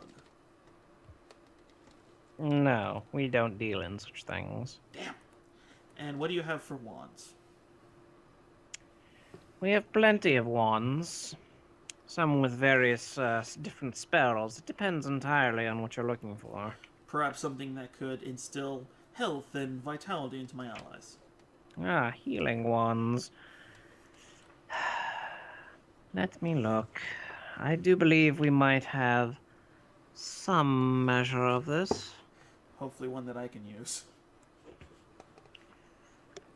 No, we don't deal in such things. Damn. And what do you have for wands? We have plenty of wands. Some with various different spells. It depends entirely on what you're looking for. Perhaps something that could instill health and vitality into my allies. Ah, healing wands. Let me look. I do believe we might have some measure of this. Hopefully one that I can use.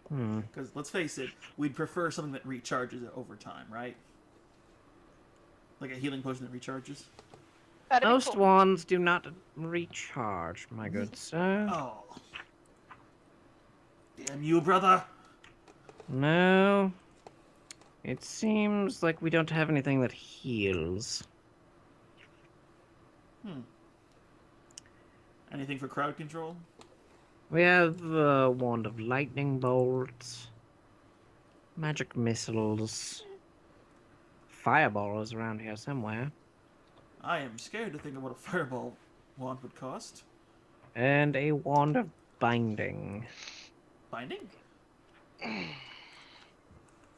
Hmm. Because let's face it, we'd prefer something that recharges it over time, right? Like a healing potion that recharges? That'd be Most cool. wands do not recharge, my good sir. Oh. Damn you, brother! No. It seems like we don't have anything that heals. Anything for crowd control? We have a wand of lightning bolts, magic missiles, fireballs around here somewhere, I am scared to think of what a fireball wand would cost. and a wand of binding. Binding?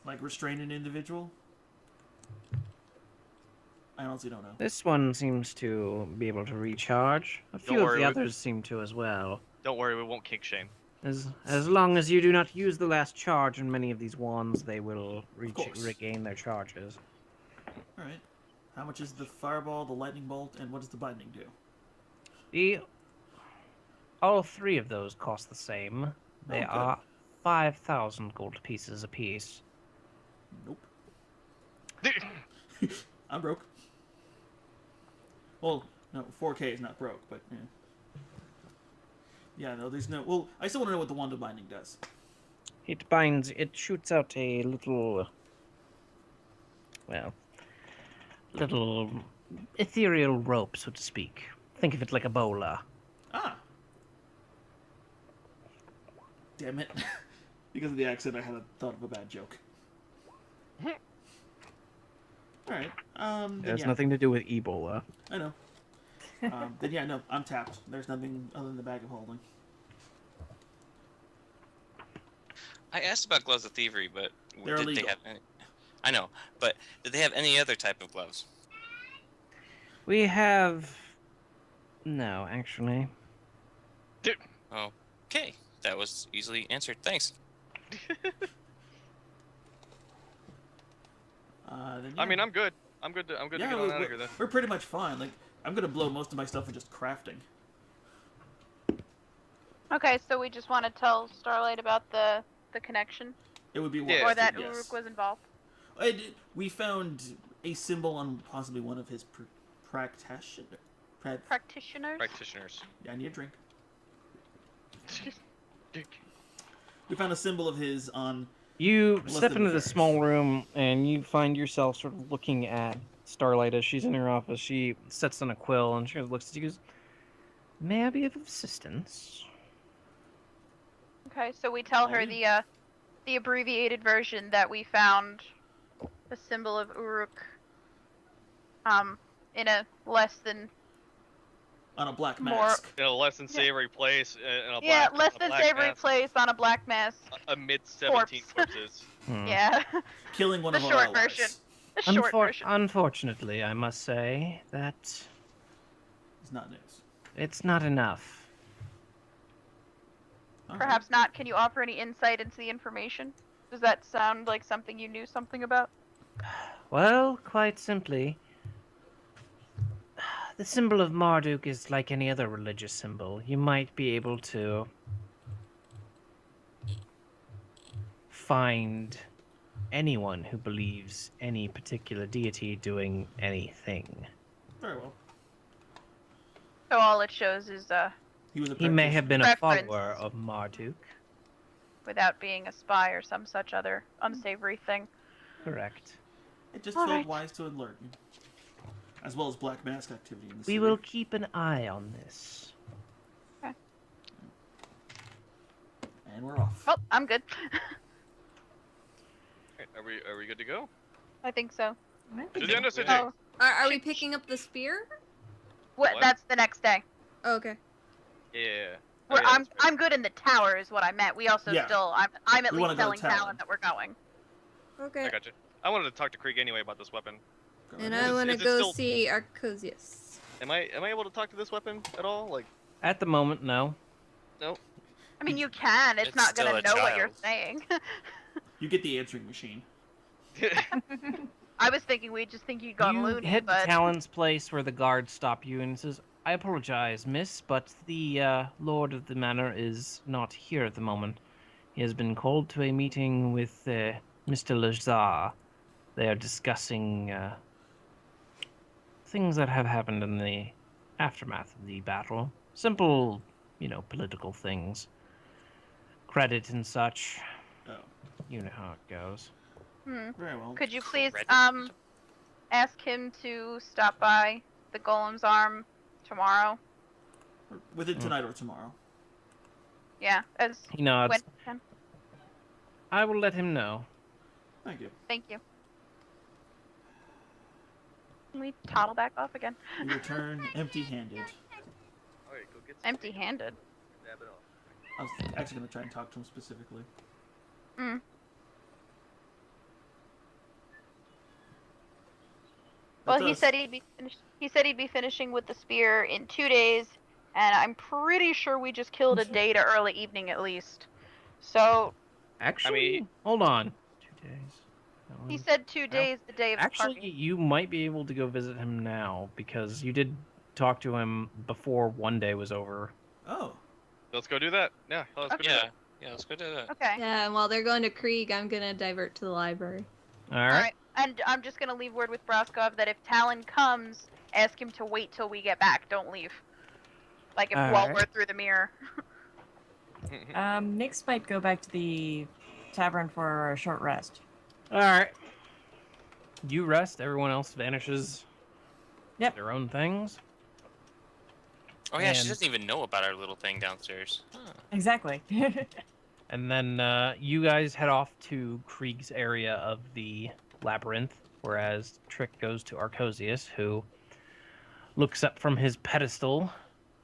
Like restrain an individual? I honestly don't know. This one seems to be able to recharge. A few of worry, the we- others seem to as well. Don't worry, we won't kink shame. As long as you do not use the last charge in many of these wands, they will course. regain their charges. Alright. How much is the fireball, the lightning bolt, and what does the binding do? All three of those cost the same. They good. are 5,000 gold pieces apiece. Nope. I'm broke. Well, no, 4K is not broke, but yeah. Yeah, no, there's no. Well, I still want to know what the wand of binding does. It binds. It shoots out a little, little ethereal rope, so to speak. Think of it like a bowler. Ah. Damn it. Because of the accent, I had thought of a bad joke. Alright. It has nothing to do with Ebola. I know. Then yeah, no, I'm tapped. There's nothing other than the bag of holding. I asked about gloves of thievery, but They're did illegal. they have any? I know, but did they have any other type of gloves? We have. No, actually. Okay, that was easily answered. Thanks. Then, I mean, yeah. I'm good. I'm good to Yeah, get on out of here then. we're pretty much fine. Like, I'm gonna blow most of my stuff in just crafting. Okay, so we just want to tell Starlight about the connection, It would be Yeah. or that yes. Uruk was involved. We found a symbol on possibly one of his practitioners. Practitioners. Practitioners. Yeah, I need a drink. We found a symbol of his on. You Less step than into the affairs. small room and you find yourself sort of looking at Starlight as she's in her office. She sits on a quill and she looks at you and goes, "May I be of assistance?" Okay, so we tell her the abbreviated version that we found the symbol of Uruk in a less than On a black More- mask. In a less than savory place, in a yeah, black, less a than black savory mass, place on a black mass. amidst 17 corpse. corpses. Hmm. Yeah, Killing one the of our short allies. version. The short version. Unfortunately, I must say that It's not news. it's not enough. Alright. Perhaps not. Can you offer any insight into the information? Does that sound like something you knew something about? Well, quite simply, the symbol of Marduk is like any other religious symbol. You might be able to find anyone who believes any particular deity doing anything. Very well. So all it shows is He was a He may have been a Reference. follower of Marduk. without being a spy or some such other unsavory thing. Correct. It just All felt right. wise to alert you. As well as black mask activity in the We city. will keep an eye on this. And we're off. Oh, I'm good. Alright, are we good to go? I think so. To the Undercity. Oh, Are we picking up the spear? what? What? That's the next day. Oh, okay. Yeah. We're, Oh, yeah, I'm that's right. I'm good in the tower is what I meant. We also Yeah. still I'm at We wanna least go telling to Talon. Talon that we're going. Okay. I got you. I wanted to talk to Krieg anyway about this weapon. Go And ahead. I want to is it go still- see Arcosius. Am I able to talk to this weapon at all? Like, At the moment, no. I mean, you can. It's It's not gonna still know a what you're child. saying. You get the answering machine. I was thinking we'd just think you'd gone You loony, hit but Talon's place where the guards stop you and says, "I apologize, miss, but the lord of the manor is not here at the moment. He has been called to a meeting with Mr. Lazar. They are discussing things that have happened in the aftermath of the battle. Simple, political things. Credit and such. Oh, You know how it goes." very well. could you please Credit. ask him to stop by the Golem's Arm Tomorrow. Within tonight or tomorrow. Yeah, as He nods. when can. I will let him know. Thank you. Thank you. Can we toddle back off again? We return empty-handed. Alright, go get some Empty-handed. dab it off. I was actually going to try and talk to him specifically. Mm. Well, he said he'd be finishing with the spear in 2 days, and I'm pretty sure we just killed a day to early evening at least. So Actually, hold on. 2 days. he said 2 days, the day of the Actually, party. you might be able to go visit him now because you did talk to him before one day was over. Oh. Let's go do that. Yeah, let's go do that. Yeah, let's go do that. Okay. Yeah, and while they're going to Krieg, I'm gonna divert to the library. All right. And I'm just gonna leave word with Broskov that if Talon comes, ask him to wait till we get back. Don't leave. Like while Alright. we're through the mirror. Nix might go back to the tavern for a short rest. All right. You rest. Everyone else vanishes. Yep. Their own things. Oh yeah, she And- doesn't even know about our little thing downstairs. Huh. Exactly. And then you guys head off to Krieg's area of the labyrinth, whereas Trick goes to Arcosius, who looks up from his pedestal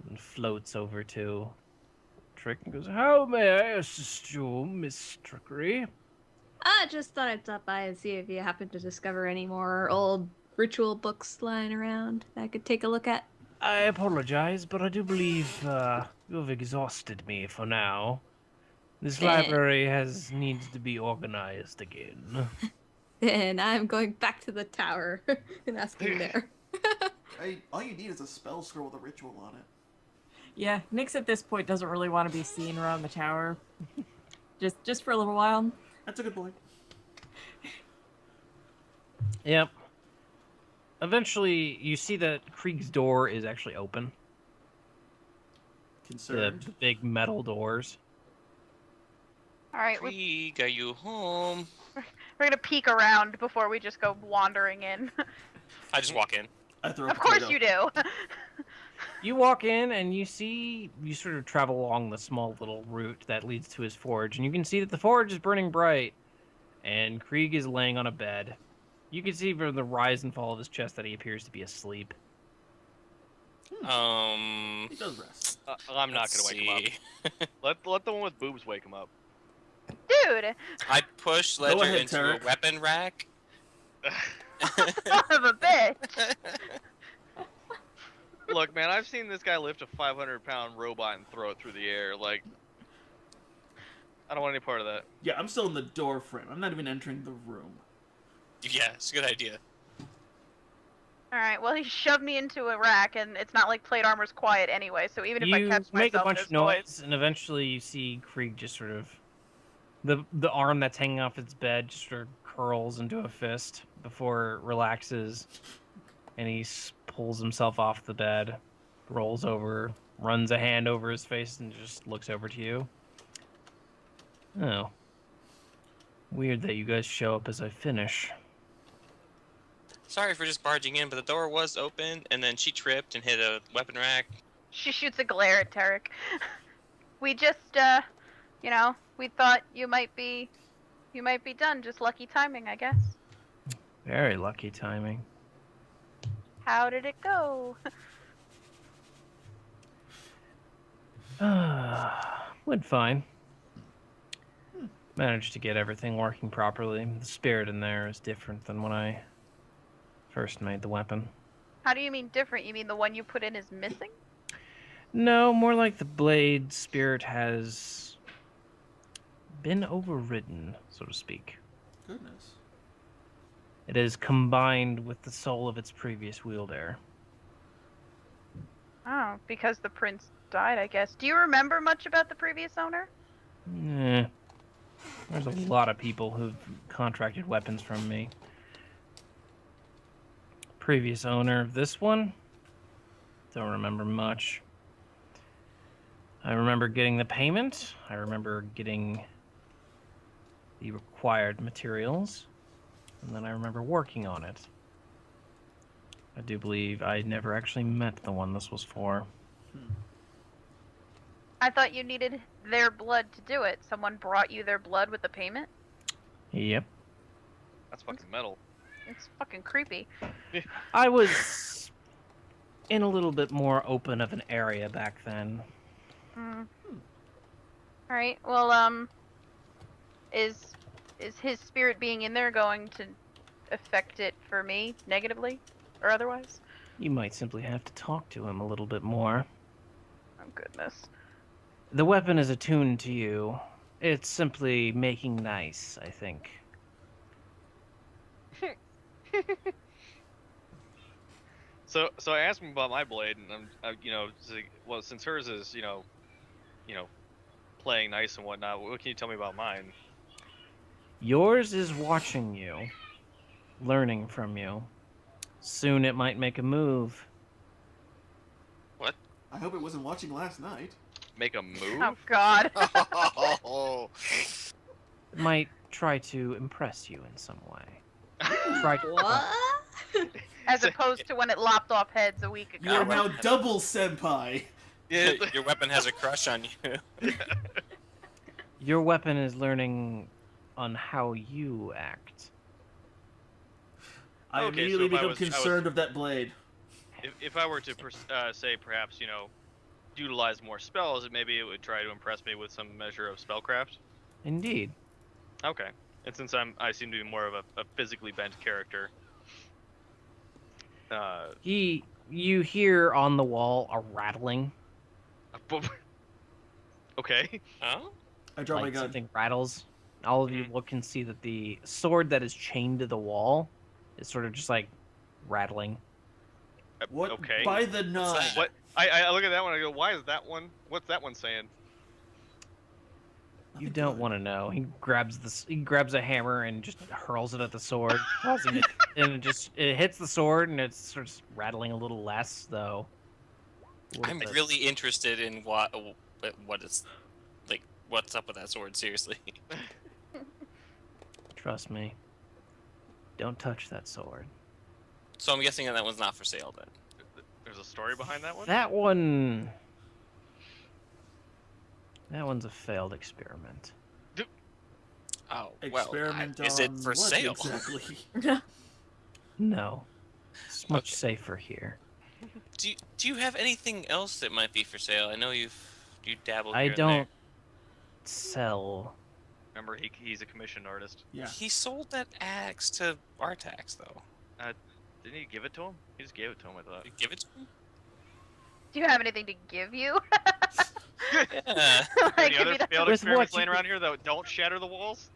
and floats over to Trick and goes, "How may I assist you, Miss Trickery?" I just thought I'd stop by and see if you happen to discover any more old ritual books lying around that I could take a look at. I apologize, but I do believe you have exhausted me for now. This library needs to be organized again. Then I'm going back to the tower and asking there. All you need is a spell scroll with a ritual on it. Yeah, Nix at this point doesn't really want to be seen around the tower. just for a little while. That's a good point. Yep. Eventually, you see that Krieg's door is actually open. Concerned. The big metal doors. Alright, Krieg, are you home? we're gonna peek around before we just go wandering in. I just walk in. I throw Of course you do. You walk in and you sort of travel along the small little route that leads to his forge, and you can see that the forge is burning bright, and Krieg is laying on a bed. You can see from the rise and fall of his chest that he appears to be asleep. He does rest. I'm not let's gonna wake him see. up. Let the one with boobs wake him up. Dude! I push Ledger ahead, into Tarek. a weapon rack. Son of a bitch! Look, man, I've seen this guy lift a 500-pound robot and throw it through the air. Like, I don't want any part of that. Yeah, I'm still in the door frame. I'm not even entering the room. Yeah, it's a good idea. Alright, well he shoved me into a rack, and it's not like plate armor's quiet anyway, so even if I You catch make a myself bunch in of this noise... noise, and eventually you see Krieg just sort of the arm that's hanging off its bed just sort of curls into a fist before it relaxes, and he pulls himself off the bed, rolls over, runs a hand over his face, and just looks over to you. Oh, weird that you guys show up as I finish. Sorry for just barging in, but the door was open, and then she tripped and hit a weapon rack. She shoots a glare at Tarek. We just, we thought you might be done. Just lucky timing, I guess. Very lucky timing. How did it go? Went fine. Managed to get everything working properly. The spirit in there is different than when I first made the weapon. How do you mean different? You mean the one you put in is missing? No, more like the blade spirit has been overridden, so to speak. Goodness. It is combined with the soul of its previous wielder. Oh, because the prince died, I guess. Do you remember much about the previous owner? There's a lot of people who've contracted weapons from me. Previous owner of this one? Don't remember much. I remember getting the payment. I remember getting the required materials. And then I remember working on it. I do believe I never actually met the one this was for. I thought you needed their blood to do it. Someone brought you their blood with the payment? Yep. That's fucking metal. It's fucking creepy. I was in a little bit more open of an area back then. Alright, well, is his spirit being in there going to affect it for me negatively or otherwise? You might simply have to talk to him a little bit more. Oh goodness. The weapon is attuned to you. It's simply making nice, I think. So I asked him about my blade, and well, since hers is playing nice and whatnot, what can you tell me about mine? Yours is watching you, learning from you. Soon it might make a move. I hope it wasn't watching last night. Make a move? Oh god. It might try to impress you in some way. Try to What? As opposed to when it lopped off heads a week ago. You are now double senpai. Yeah. Your weapon has a crush on you. Your weapon is learning on how you act. I Okay, so immediately if I become was- concerned of that blade. If I were to say perhaps utilize more spells, maybe it would try to impress me with some measure of spellcraft. Indeed. Okay. And since I seem to be more of a physically bent character. You hear on the wall a rattling. Okay. Oh? I draw my Like gun. something rattles. All of you look and see that the sword that is chained to the wall is sort of just like rattling. What? Okay. By the nine. that? What? I look at that one and I go, why is that one? What's that one saying? You don't want to know. He grabs a hammer and just hurls it at the sword, causing it, and it hits the sword and it starts rattling a little less though. I'm really interested in what it's like. What's up with that sword? Seriously. Trust me. Don't touch that sword. So I'm guessing that one's not for sale then. There's a story behind that one? That one. That one's a failed experiment. Oh, Experiment well, is it on for what sale? exactly? No. It's much Okay. safer here. Do you have anything else that might be for sale? I know you dabbled. I here and don't sell. Remember, he's a commissioned artist. Yeah. there. He sold that axe to Artax though. Didn't he give it to him? He just gave it to him, I thought. You give it to him? Do you have anything to give you? Yeah. Like, Any if other you don't- failed With experiments what laying you- around here that don't shatter the walls?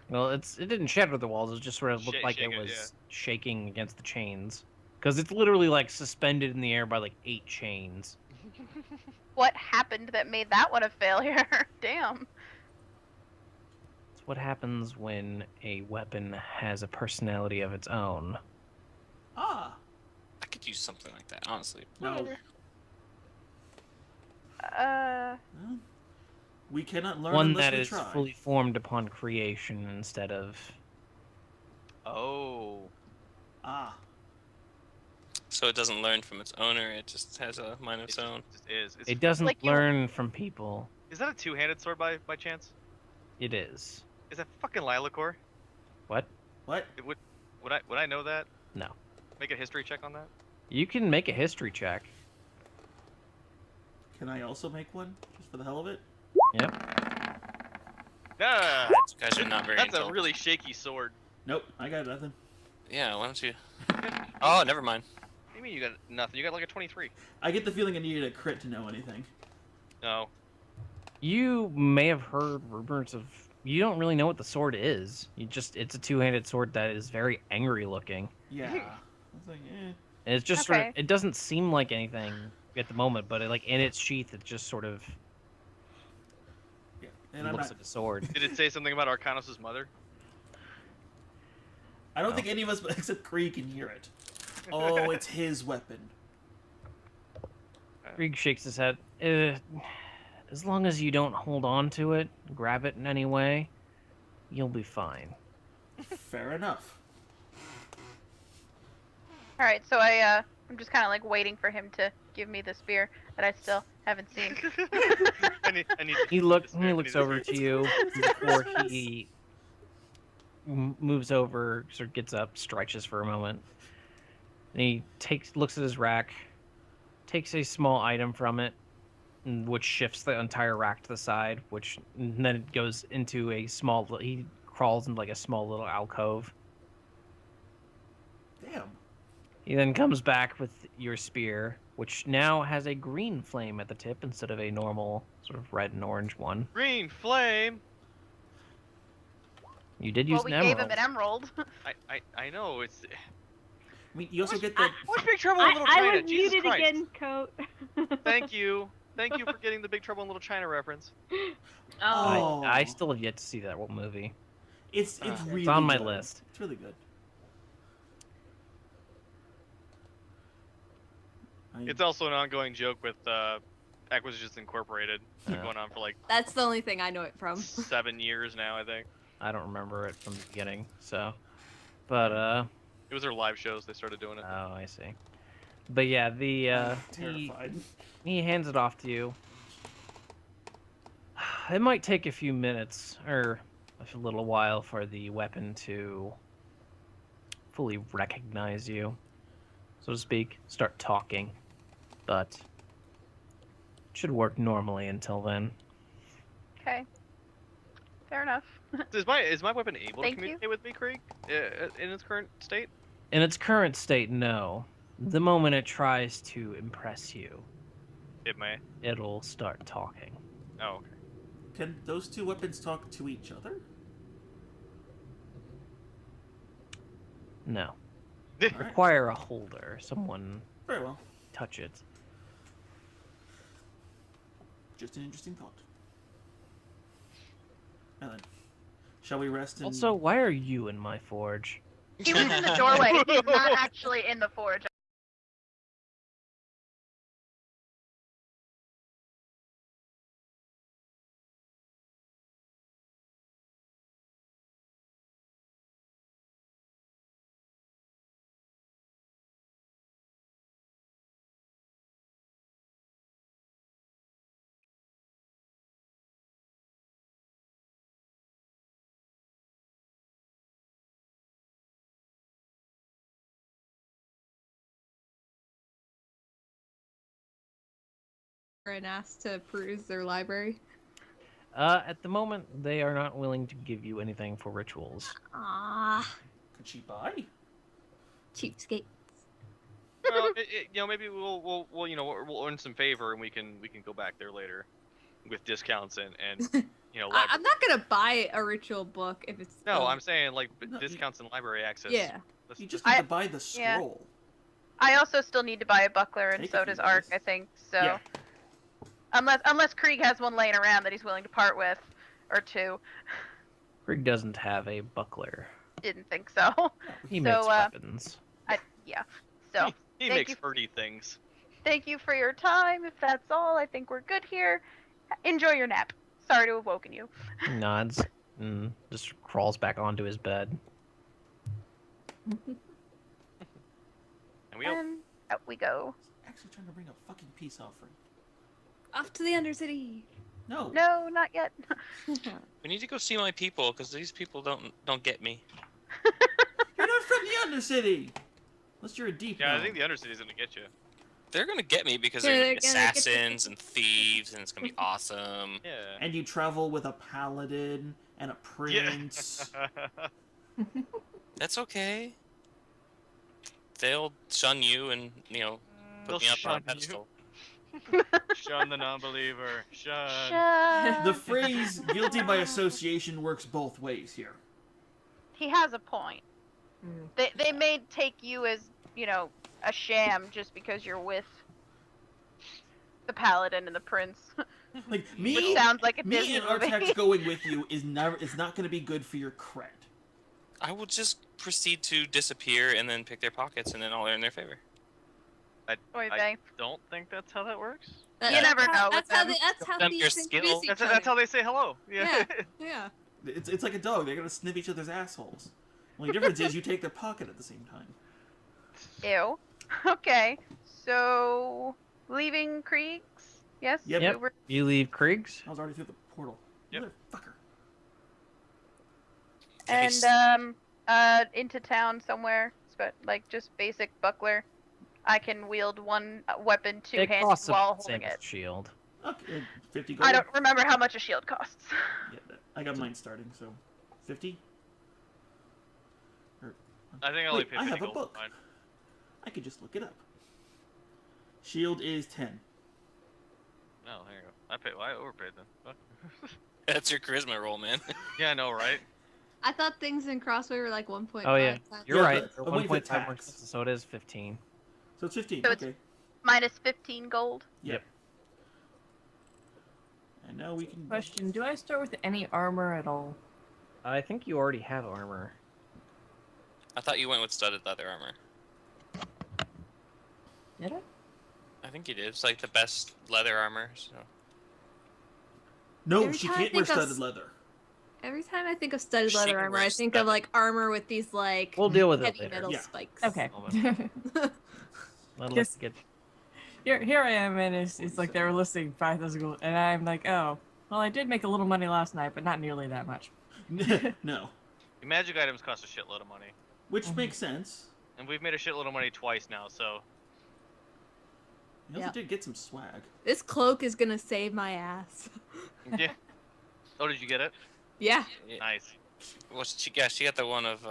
Well, it didn't shatter the walls. It just sort of looked like Shake it it, was yeah. shaking against the chains. Because it's literally like suspended in the air by like 8 chains. What happened that made that one a failure? Damn. It's what happens when a weapon has a personality of its own. Ah. I could use something like that, honestly. No. Uh, Well, we cannot learn One unless that we is try. fully formed upon creation instead of. Oh. Ah. So it doesn't learn from its owner. It just has a mind of its own. Just is. It doesn't like you- learn from people. Is that a two-handed sword by chance? It is. Is that fucking Lilacor? What? What? Would I know that? No. Make a history check on that? You can make a history check. Can I also make one just for the hell of it? Ah, You guys are not very that's a intelligent. really shaky sword. Nope. I got nothing. Yeah, why don't you? Oh, never mind. What do you mean you got nothing? You got like a 23. I get the feeling I needed a crit to know anything. No. You may have heard rumors of. You don't really know what the sword is. It's a two-handed sword that is very angry looking. Yeah. I was like, eh. And it's just sort of. Okay. It doesn't seem like anything at the moment, but like in its sheath, it just sort of Yeah. And I'm looks not. at the sword. Did it say something about Arcanos' mother? I don't No. think any of us except Kree can hear it. Oh, it's his weapon. Krieg shakes his head. As long as you don't hold on to it, grab it in any way, you'll be fine. Fair enough. All right, so I'm just kind of like waiting for him to give me the spear that I still haven't seen. I need He to looks see this. looks over to you before he moves over, sort of gets up, stretches for a moment. And he looks at his rack, takes a small item from it, which shifts the entire rack to the side, and then it goes into a small. He crawls into like a small little alcove. Damn. He then comes back with your spear, which now has a green flame at the tip instead of a normal sort of red and orange one. Green flame. You did use Well, we an gave emerald. him an emerald. I know it's. I mean, you also get the. What's Big Trouble in Little China? I was Jesus muted Christ. again, Coat. Thank you for getting the Big Trouble in Little China reference. Oh. I still have yet to see that movie. It's really. It's on my good. list. It's really good. It's also an ongoing joke with Acquisitions Incorporated. It's been Yeah. going on for like That's the only thing I know it from. 7 years now, I think. I don't remember it from the beginning, so. But It was their live shows they started doing it. oh, I see. But yeah, the I'm he terrified. hands it off to you. It might take a few minutes or a little while for the weapon to fully recognize you, so to speak, start talking, but it should work normally until then. Okay. Fair enough. Is my weapon able to Thank you. communicate with me, Krieg, in its current state? In its current state, no. The moment it tries to impress you, It may. it'll start talking. Oh, okay. Can those two weapons talk to each other? No. Alright. Require a holder, someone Very well. touch it. Just an interesting thought. Now then, shall we rest and... Also, why are you in my forge? He was in the doorway. He's not actually in the forge. And asked to peruse their library. At the moment, they are not willing to give you anything for rituals. Ah, Could she buy? cheapskate. Well, maybe we'll we'll earn some favor and we can go back there later, with discounts and I'm not gonna buy a ritual book if it's. No, I'm saying like No, discounts and library access. Yeah. Let's You just just need to buy the yeah. scroll. I also still need to buy a buckler, and Take so a few does Ark, days. I think. So Yeah. unless Krieg has one laying around that he's willing to part with, or two, Krieg doesn't have a buckler. didn't think so. He So, makes weapons. Yeah. So he thank makes you. hurdy things. thank you for your time. If that's all, I think we're good here. Enjoy your nap. Sorry to have woken you. He nods and just crawls back onto his bed. And we And out we go. Actually trying to bring a fucking peace offering. Off to the Undercity. No. No, not yet. We need to go see my people because these people don't get me. You're not from the Undercity! Unless you're a deep yeah, I gnome. think the Undercity's gonna get you. They're gonna get me because Yeah, they're they're gonna get you. assassins and thieves, and it's gonna be awesome. Yeah. And you travel with a paladin and a prince. That's okay. They'll shun you and They'll put me up on shun a you. pedestal. Shun the non-believer. Shun. Shut. The phrase guilty by association works both ways here. He has a point. Mm. They may take you as, a sham just because you're with the paladin and the prince. Like Which me, sounds like a me Disney and movie. Artax going with you is not going to be good for your cred. I will just proceed to disappear and then pick their pockets, and then I'll earn their favor. Oy I vey. don't think that's how that works. You never know with That's how them. that's how Them these your things skill. introduce each That's how other. they say hello. Yeah. Yeah. Yeah. It's like a dog. They're gonna sniff each other's assholes. Only difference is you take their pocket at the same time. Ew. Okay, so leaving Krieg's? Yes. Yep. Yep. We were- You leave Krieg's. I was already through the portal. Yep. Motherfucker. And into town somewhere, like just basic buckler. I can wield one weapon It two-handed costs while the same holding as it. shield. Okay, 50 gold. I don't remember how much a shield costs. Yeah, I got mine starting, so 50. I think I only Wait, paid I 50 have a gold. book. Fine. I could just look it up. Shield is 10. No, here you go. I overpaid then. Fuck. That's your charisma roll, man. Yeah, I know, right? I thought things in Crossway were like 1.5 Oh, yeah. times. You're Yeah, right. but They're I'm waiting for 1.5 more tax. expensive, so it is 15. So it's 15. So it's- Okay. Minus 15 gold. Yep. And now we can. Question: do I start with any armor at all? I think you already have armor. I thought you went with studded leather armor. Did I? I think you did. It's like the best leather armor. So. No, Every she time I can't wear think of studded leather. Every time I think of studded She leather can armor, wear I think of studded. like armor with these like We'll deal with it heavy later. metal Yeah. spikes. Okay. Let Yes. us get. Here I am, and it's like they were listing 5,000 gold, and I'm like, oh, well, I did make a little money last night, but not nearly that much. No. The magic items cost a shitload of money. Which makes sense. And we've made a shitload of money twice now, so. You also Yeah. did get some swag. This cloak is gonna save my ass. Yeah. Oh, did you get it? Yeah, Nice. Well, she got the one of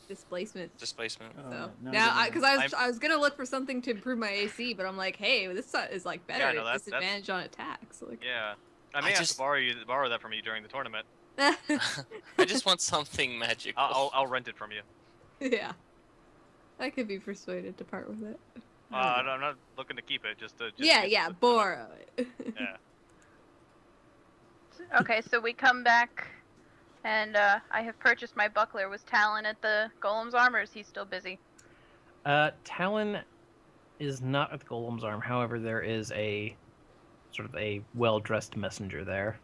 displacement. displacement. Oh, So no, now, no, because no. I was gonna look for something to improve my AC, but I'm like, hey, this is like better Yeah, no, at that's- disadvantage on attacks. Like, Yeah. I may have just- to borrow that from you during the tournament. I just want something magical. I'll rent it from you. yeah, I could be persuaded to part with it. I'm not looking to keep it. Just Yeah, use yeah, it. borrow it. Yeah. Okay, so we come back, and I have purchased my buckler. Was Talon at the Golem's armor? Or is he still busy? Talon is not at the Golem's arm. However, there is a sort of a well-dressed messenger there.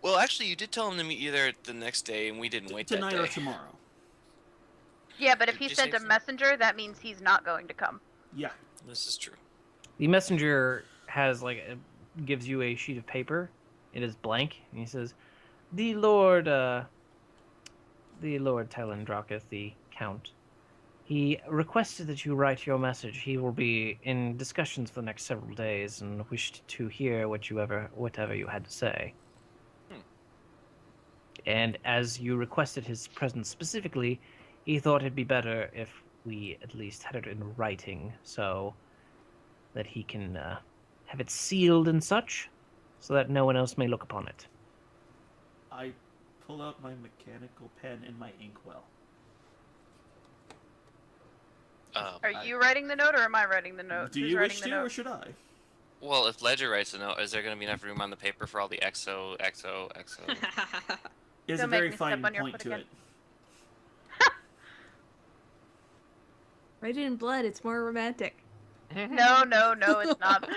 Well, actually, you did tell him to meet you there the next day, and we didn't wait Tonight that or day. tomorrow. Yeah, but if Did he you sent say a so? messenger, that means he's not going to come. Yeah. This is true. The messenger has gives you a sheet of paper. It is blank, and he says, "The Lord Talon Draketh, the Count. He requested that you write your message. He will be in discussions for the next several days, and wished to hear whatever you had to say. And as you requested his presence specifically, he thought it'd be better if we at least had it in writing, so that he can have it sealed and such, so that no one else may look upon it." I pull out my mechanical pen and my inkwell. Are you writing the note, or am I writing the note? Do Who's you writing wish the to, or note? should I? Well, if Ledger writes a note, is there going to be enough room on the paper for all the XO? There's Don't a make very me step fine on your point foot to again. it. Write it in blood. It's more romantic. No, it's not.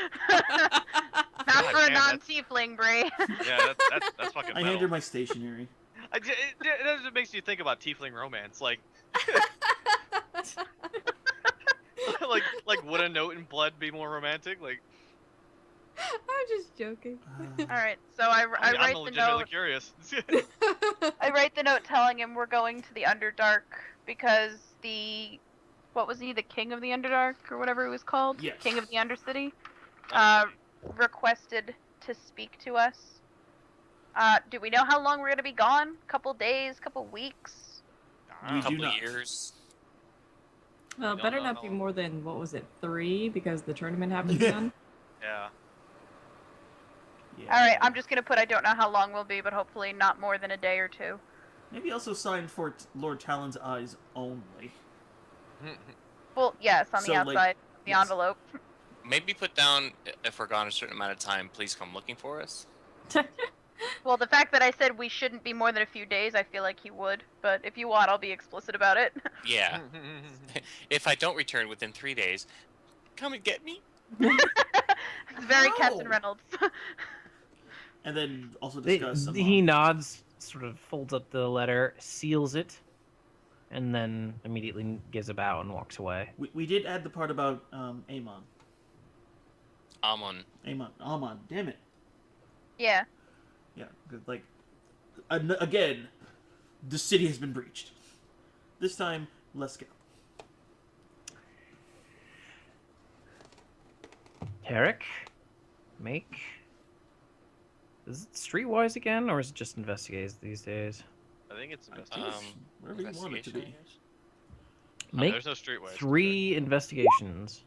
Not for a damn, that's- non-tiefling, Bree. Yeah, that's fucking I metal. hand her my stationery. It makes you think about tiefling romance, like would a note in blood be more romantic? Like, I'm just joking. All right, so I I'm write the legitimately note. curious. I write the note telling him we're going to the Underdark because what was he, the King of the Underdark or whatever it was called? Yes. King of the Undercity. Requested to speak to us. Do we know how long we're gonna be gone? Couple days, couple weeks? We A do couple not. years. Well, don't better know not how be long. more than, what was it, 3, because the tournament happens Yeah. then? Yeah. Yeah. All right, I'm just gonna put I don't know how long we'll be, but hopefully not more than a day or two. Maybe also sign for Lord Talon's eyes only. Well, yes, on So, the like, outside, the yes. envelope. Maybe put down, if we're gone a certain amount of time, please come looking for us. Well, the fact that I said we shouldn't be more than a few days, I feel like he would. But if you want, I'll be explicit about it. Yeah. If I don't return within 3 days, come and get me. It's very How? Captain Reynolds. And then also discuss some He nods, sort of folds up the letter, seals it, and then immediately gives a bow and walks away. We did add the part about Amon. Amon. Damn it. Yeah. Yeah. 'Cause, like, again, the city has been breached. This time, let's go. Tarek, is it streetwise again, or is it just investigates these days? I think it's I think investigation. it's whatever you want it to be. Make There's no streetwise. 3 investigations.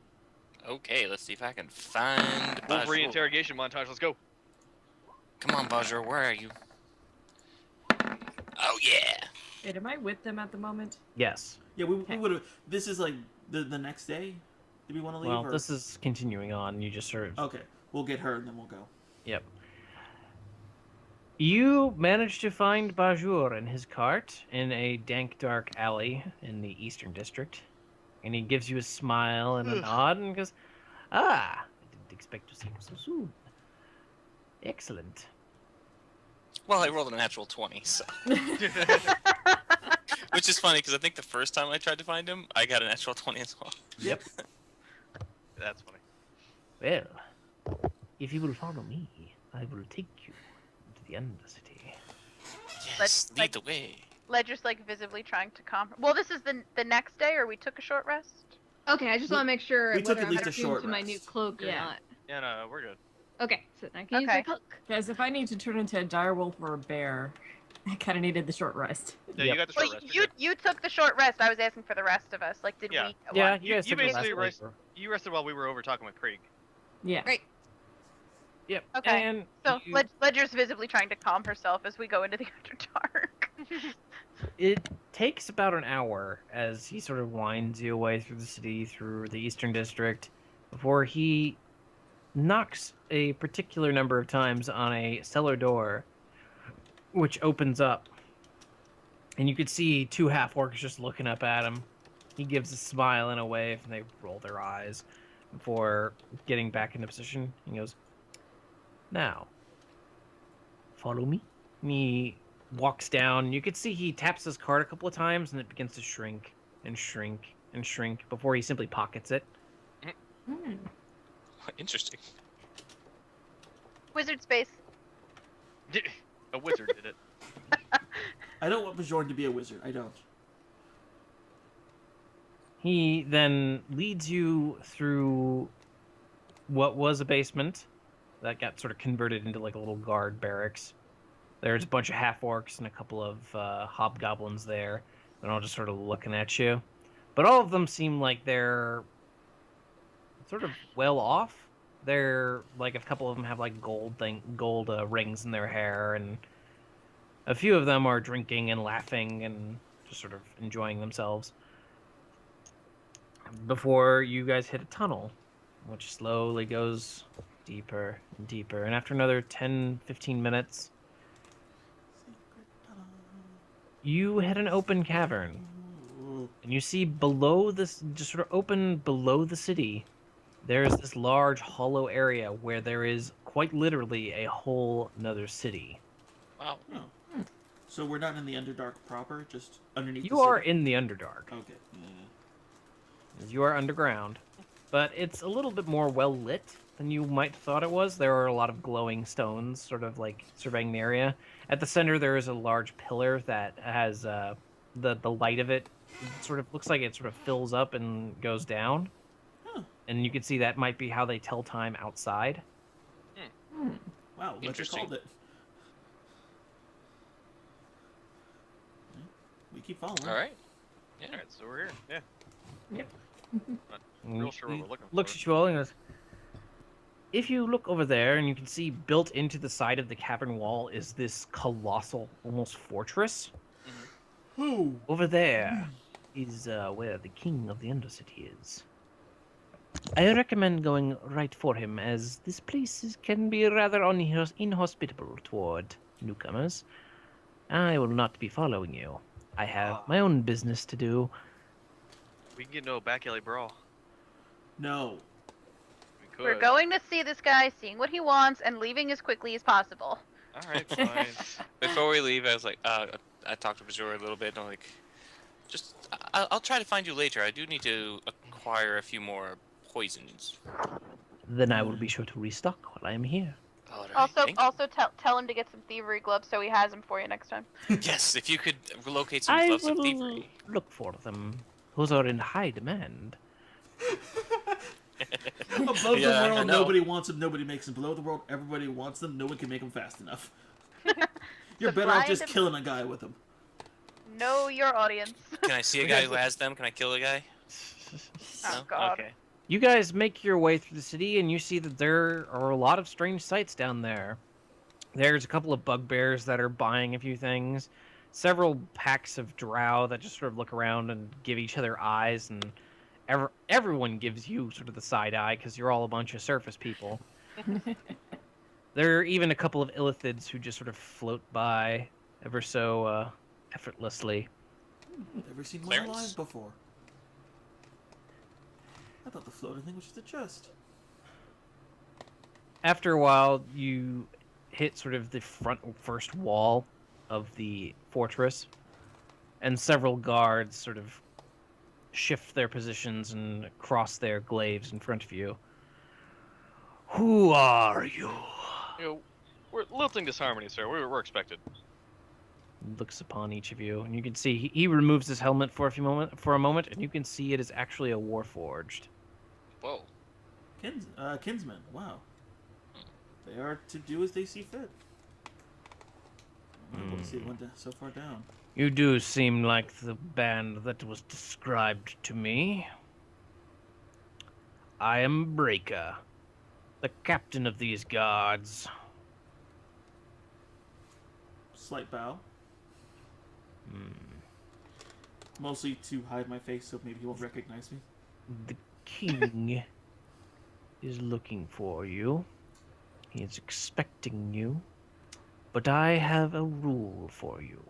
Okay, let's see if I can find Wolverine Bajor. interrogation montage. Let's go. Come on, Bajor, where are you? Oh yeah. Wait, am I with them at the moment? Yes. Yeah, we would have. This is like the next day. Do we want to leave? Well, or? this is continuing on. You just sort of. Okay, we'll get her and then we'll go. Yep. You managed to find Bajor in his cart in a dank, dark alley in the Eastern District. And he gives you a smile and a nod and goes, I didn't expect to see him so soon. Excellent. Well, I rolled a natural 20, so. Which is funny, because I think the first time I tried to find him, I got a natural 20 as well. Yep. That's funny. Well, if you will follow me, I will take you to the Undercity. Yes, lead like- the way. Ledger's like visibly trying to calm. Well, this is the next day, or we took a short rest. Okay, I just want to make sure we took whether at I'm least a attuned short to my rest. new cloak or Yeah. not. Yeah, no, we're good. Okay, so I can use Okay. my cloak. Guys, if I need to turn into a direwolf or a bear, I kind of needed the short rest. Yeah, Yep. you got the short Well, rest. You're good. you took the short rest. I was asking for the rest of us. Like, did Yeah. we? Yeah, want- you guys you took the basically last rest- over. You rested while we were over talking with Krieg. Yeah. Great. Yep. Okay, And So you- Ledger's visibly trying to calm herself as we go into the Underdark. it takes about an hour as he sort of winds you away through the city, through the Eastern District, before he knocks a particular number of times on a cellar door, which opens up. And you could see 2 half-orcs just looking up at him. He gives a smile and a wave, and they roll their eyes before getting back into position. He goes, "Now, follow me." And he walks down. You could see he taps his card a couple of times, and it begins to shrink and shrink and shrink before he simply pockets it. Hmm. Interesting. Wizard space. A wizard did it. I don't want Bajorn to be a wizard. I don't. He then leads you through what was a basement that got sort of converted into like a little guard barracks. There's a bunch of half-orcs and a couple of hobgoblins there. They're all just sort of looking at you. But all of them seem like they're sort of well off. They're like a couple of them have like gold rings in their hair, and a few of them are drinking and laughing and just sort of enjoying themselves. Before you guys hit a tunnel, which slowly goes deeper and deeper. And after another 10-15 minutes, you hit an open cavern. And you see below this, just sort of open below the city, there's this large hollow area where there is quite literally a whole another city. Wow. Oh. So we're not in the Underdark proper, just underneath. You the are city? in the Underdark. Okay. You are underground, but it's a little bit more well lit than you might have thought it was. There are a lot of glowing stones, sort of like surveying the area. At the center, there is a large pillar that has the light of it sort of looks like it sort of fills up and goes down. Huh. And you can see that might be how they tell time outside. Wow. Ledger Interesting. called it. We keep following. All right. All right, so we're here. Yeah. And Real sure what he we're looking looks for. at you all and goes, "If you look over there, and you can see built into the side of the cavern wall is this colossal, almost fortress. Who? Over there is where the king of the Undercity is. I recommend going right for him, as this place can be rather inhospitable toward newcomers. I will not be following you. I have my own business to do." We can get into a back alley brawl. No. We could. We're going to see this guy, seeing what he wants, and leaving as quickly as possible. All right, fine. Before we leave, I was like, I talked to Bajor a little bit, and I'm like, Just, I'll try to find you later. I do need to acquire a few more poisons. Then I will be sure to restock while I am here. All right. thank Also tell him to get some thievery gloves so he has them for you next time. you. Yes, if you could locate some I gloves of will thievery. look for them. Those are in high demand. Above Yeah, the I world, know. nobody wants them, nobody makes them. Below the world, everybody wants them, no one can make them fast enough. You're better off just Supply and killing a guy with them. Know your audience. Can I see a guy who has them? Can I kill a guy? Oh No? God. Okay. You guys make your way through the city, and you see that there are a lot of strange sights down there. There's a couple of bugbears that are buying a few things, several packs of drow that just sort of look around and give each other eyes, and everyone gives you sort of the side eye because you're all a bunch of surface people. There are even a couple of illithids who just sort of float by ever so effortlessly. Never seen one Clarence? alive before. I thought the floating thing was just a chest. After a while, you hit sort of the first wall of the fortress, and several guards sort of shift their positions and cross their glaives in front of you. Who are you? You know, we're lilting disharmony, sir. We're expected. Looks upon each of you, and you can see he removes his helmet for a moment, and you can see it is actually a warforged. Whoa. Kinsmen. Wow. They are to do as they see fit. I'm able to see it went so far down. You do seem like the band that was described to me. I am Breaker, the captain of these guards. Slight bow. Mostly to hide my face so maybe he won't recognize me. The king is looking for you. He is expecting you. But I have a rule for you.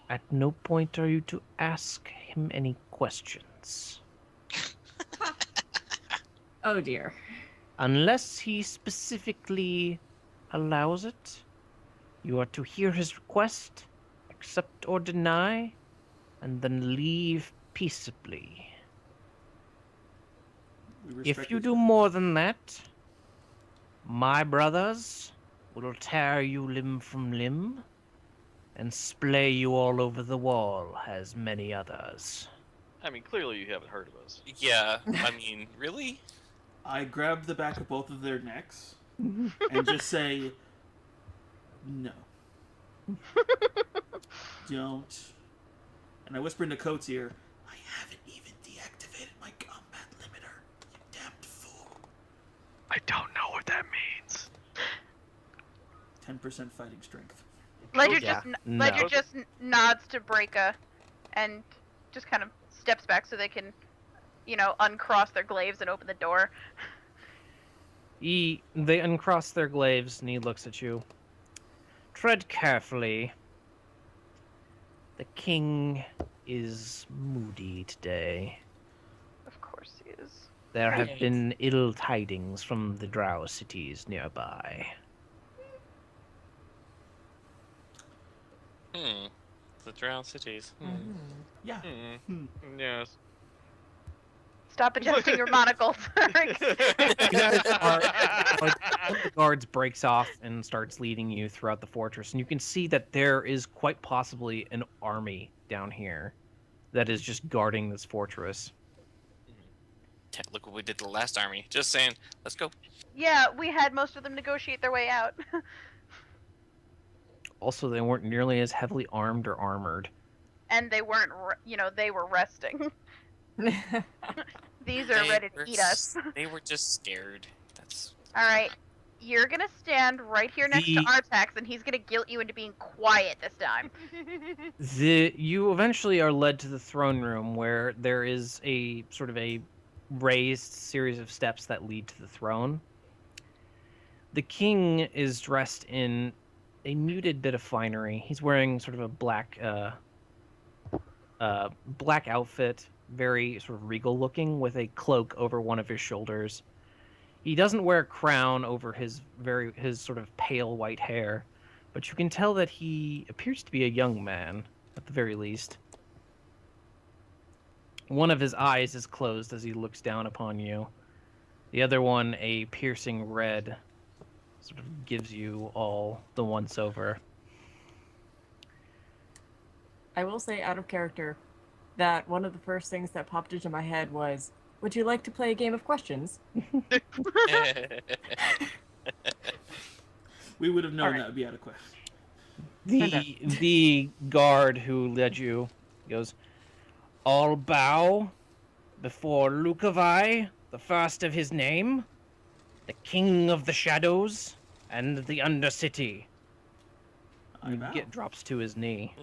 At no point are you to ask him any questions. Oh dear. Unless he specifically allows it, you are to hear his request, accept or deny, and then leave peaceably. We If respect you his- do more than that, my brothers will tear you limb from limb and splay you all over the wall, as many others. I mean, clearly you haven't heard of us. Yeah, I mean, really? I grab the back of both of their necks and just say, no. Don't. And I whisper into Coates' ear, I haven't even deactivated my combat limiter, you damned fool. I don't know what that means. 10% fighting strength. Ledger Yeah. Ledger just nods to Breaka, and just kind of steps back so they can, uncross their glaives and open the door. They uncross their glaives, and he looks at you. Tread carefully. The king is moody today. Of course he is. There have Right. been ill tidings from the drow cities nearby. The drowned cities. Yeah. Hmm. Yes. Stop adjusting your monocles. One of the guards breaks off and starts leading you throughout the fortress, and you can see that there is quite possibly an army down here that is just guarding this fortress. Look what we did to the last army. Just saying. Let's go. Yeah, we had most of them negotiate their way out. Also, they weren't nearly as heavily armed or armored. And they weren't, they were resting. These are They ready to were eat us. They were just scared. That's. Alright, you're gonna stand right here next to The- Artax, and he's gonna guilt you into being quiet this time. You eventually are led to the throne room, where there is a sort of a raised series of steps that lead to the throne. The king is dressed in a muted bit of finery. He's wearing sort of a black outfit, very sort of regal looking, with a cloak over one of his shoulders. He doesn't wear a crown over his sort of pale white hair, but you can tell that he appears to be a young man. at the very least. One of his eyes is closed as he looks down upon you. The other one, a piercing red, sort of gives you all the once-over. I will say, out of character, that one of the first things that popped into my head was, would you like to play a game of questions? We would have known Alright. that would be out of question. The guard who led you goes, "All bow before Lukavai, the first of his name, the king of the shadows and the Undercity." I bow. Drops to his knee.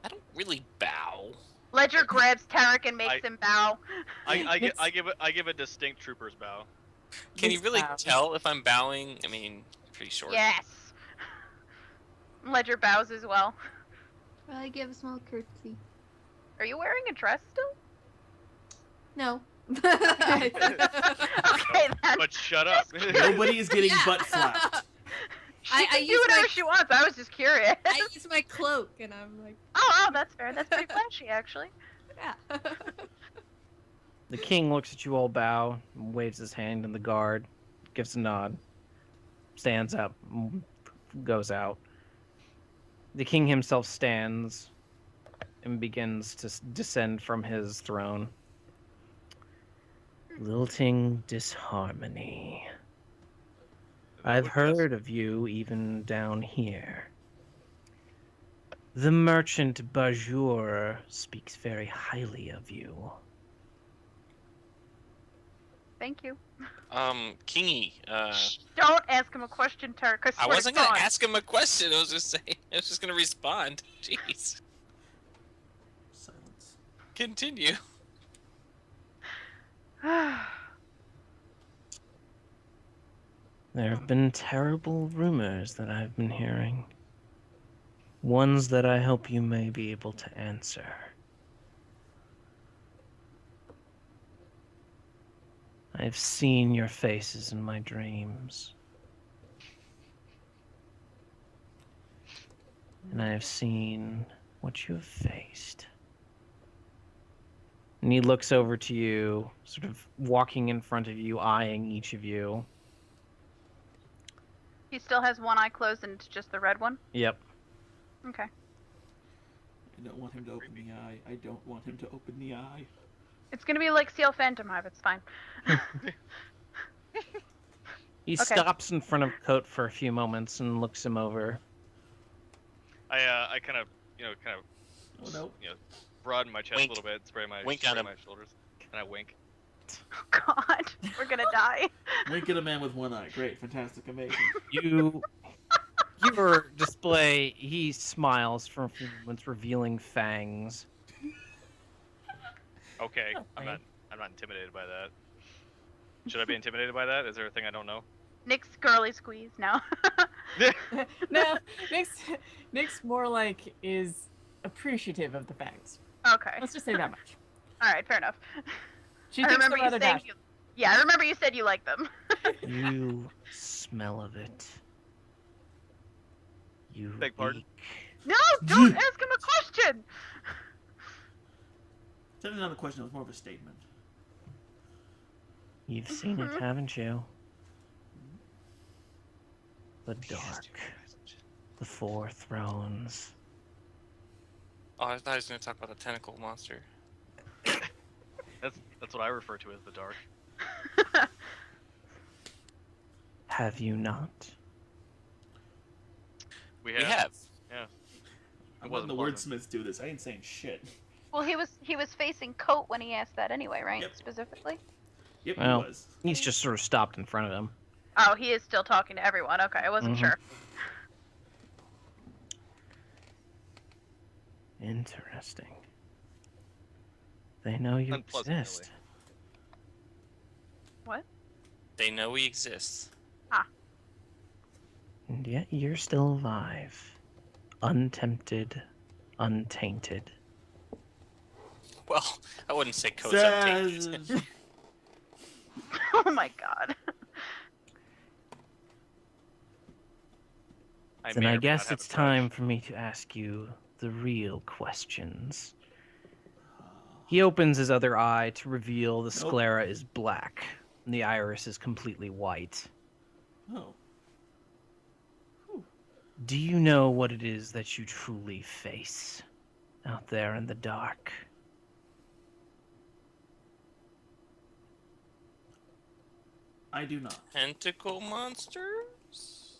I don't really bow. Ledger grabs Tarek and makes him bow. I give a distinct trooper's bow. Can you really bow. tell if I'm bowing? I mean, pretty short. Yes. Ledger bows as well. I give a small curtsy. Are you wearing a dress still? No. Okay, then. But shut up. Nobody is getting Yeah. butt slapped. She I can do use whatever my- she wants. I was just curious. I use my cloak and I'm like, Oh, that's fair. That's pretty flashy, actually. yeah. The king looks at you all bow, waves his hand, and the guard gives a nod, stands up, goes out. The king himself stands and begins to descend from his throne. Lilting disharmony. I've heard of you even down here. The merchant Bajur speaks very highly of you. Thank you. Kingy, Don't ask him a question, Tarek. I wasn't gonna ask him a question. I was just saying. I was just gonna respond. Jeez. Silence. Continue. There have been terrible rumors that I've been hearing. Ones that I hope you may be able to answer. I've seen your faces in my dreams. And I have seen what you have faced. And he looks over to you, sort of walking in front of you, eyeing each of you. He still has one eye closed and it's just the red one? Yep. Okay. I don't want him to open the eye. I don't want him to open the eye. It's gonna be like Seal Phantom Hive, it's fine. He Okay. stops in front of Coat for a few moments and looks him over. I kind of, Oh no. broaden my chest Wink. a little bit, spray my Wink spray at him. my shoulders, and I wink. Oh god, we're gonna die. Wink at a man with one eye. Great, fantastic, amazing. Your display, he smiles for a few moments, revealing fangs. Okay, I'm not intimidated by that. Should I be intimidated by that? Is there a thing I don't know? Nick's girly squeeze now. No, Nick's more like is appreciative of the facts. Okay. Let's just say that much. Alright, fair enough. She I thinks remember they're you rather saying dashed. Yeah, I remember you said you like them. You smell of it. You Beg pardon? reek. No, don't ask him a question! That's not a question, it was more of a statement. You've seen it, haven't you? The dark. The four thrones. Oh, I thought he was gonna talk about the tentacle monster. That's what I refer to as the dark. Have you not? We We have. have. Yeah. I'm It letting the wasn't pleasant. wordsmiths do this. I ain't saying shit. Well, he was facing Coat when he asked that anyway, right? Yep. Specifically? Yep, Well. he was. He's just sort of stopped in front of him. Oh, he is still talking to everyone. Okay, I wasn't Mhm. sure. Interesting. They know you Unpleasantly. exist. They know we exist. And yet you're still alive. Untempted. Untainted. Well, I wouldn't say coats updated. Says- Oh my god. Then may or I may guess not have it's a grudge. time for me to ask you the the real questions. He opens his other eye to reveal the sclera is black, and the iris is completely white. Oh. Do you know what it is that you truly face out there in the dark? I do not. Tentacle monsters?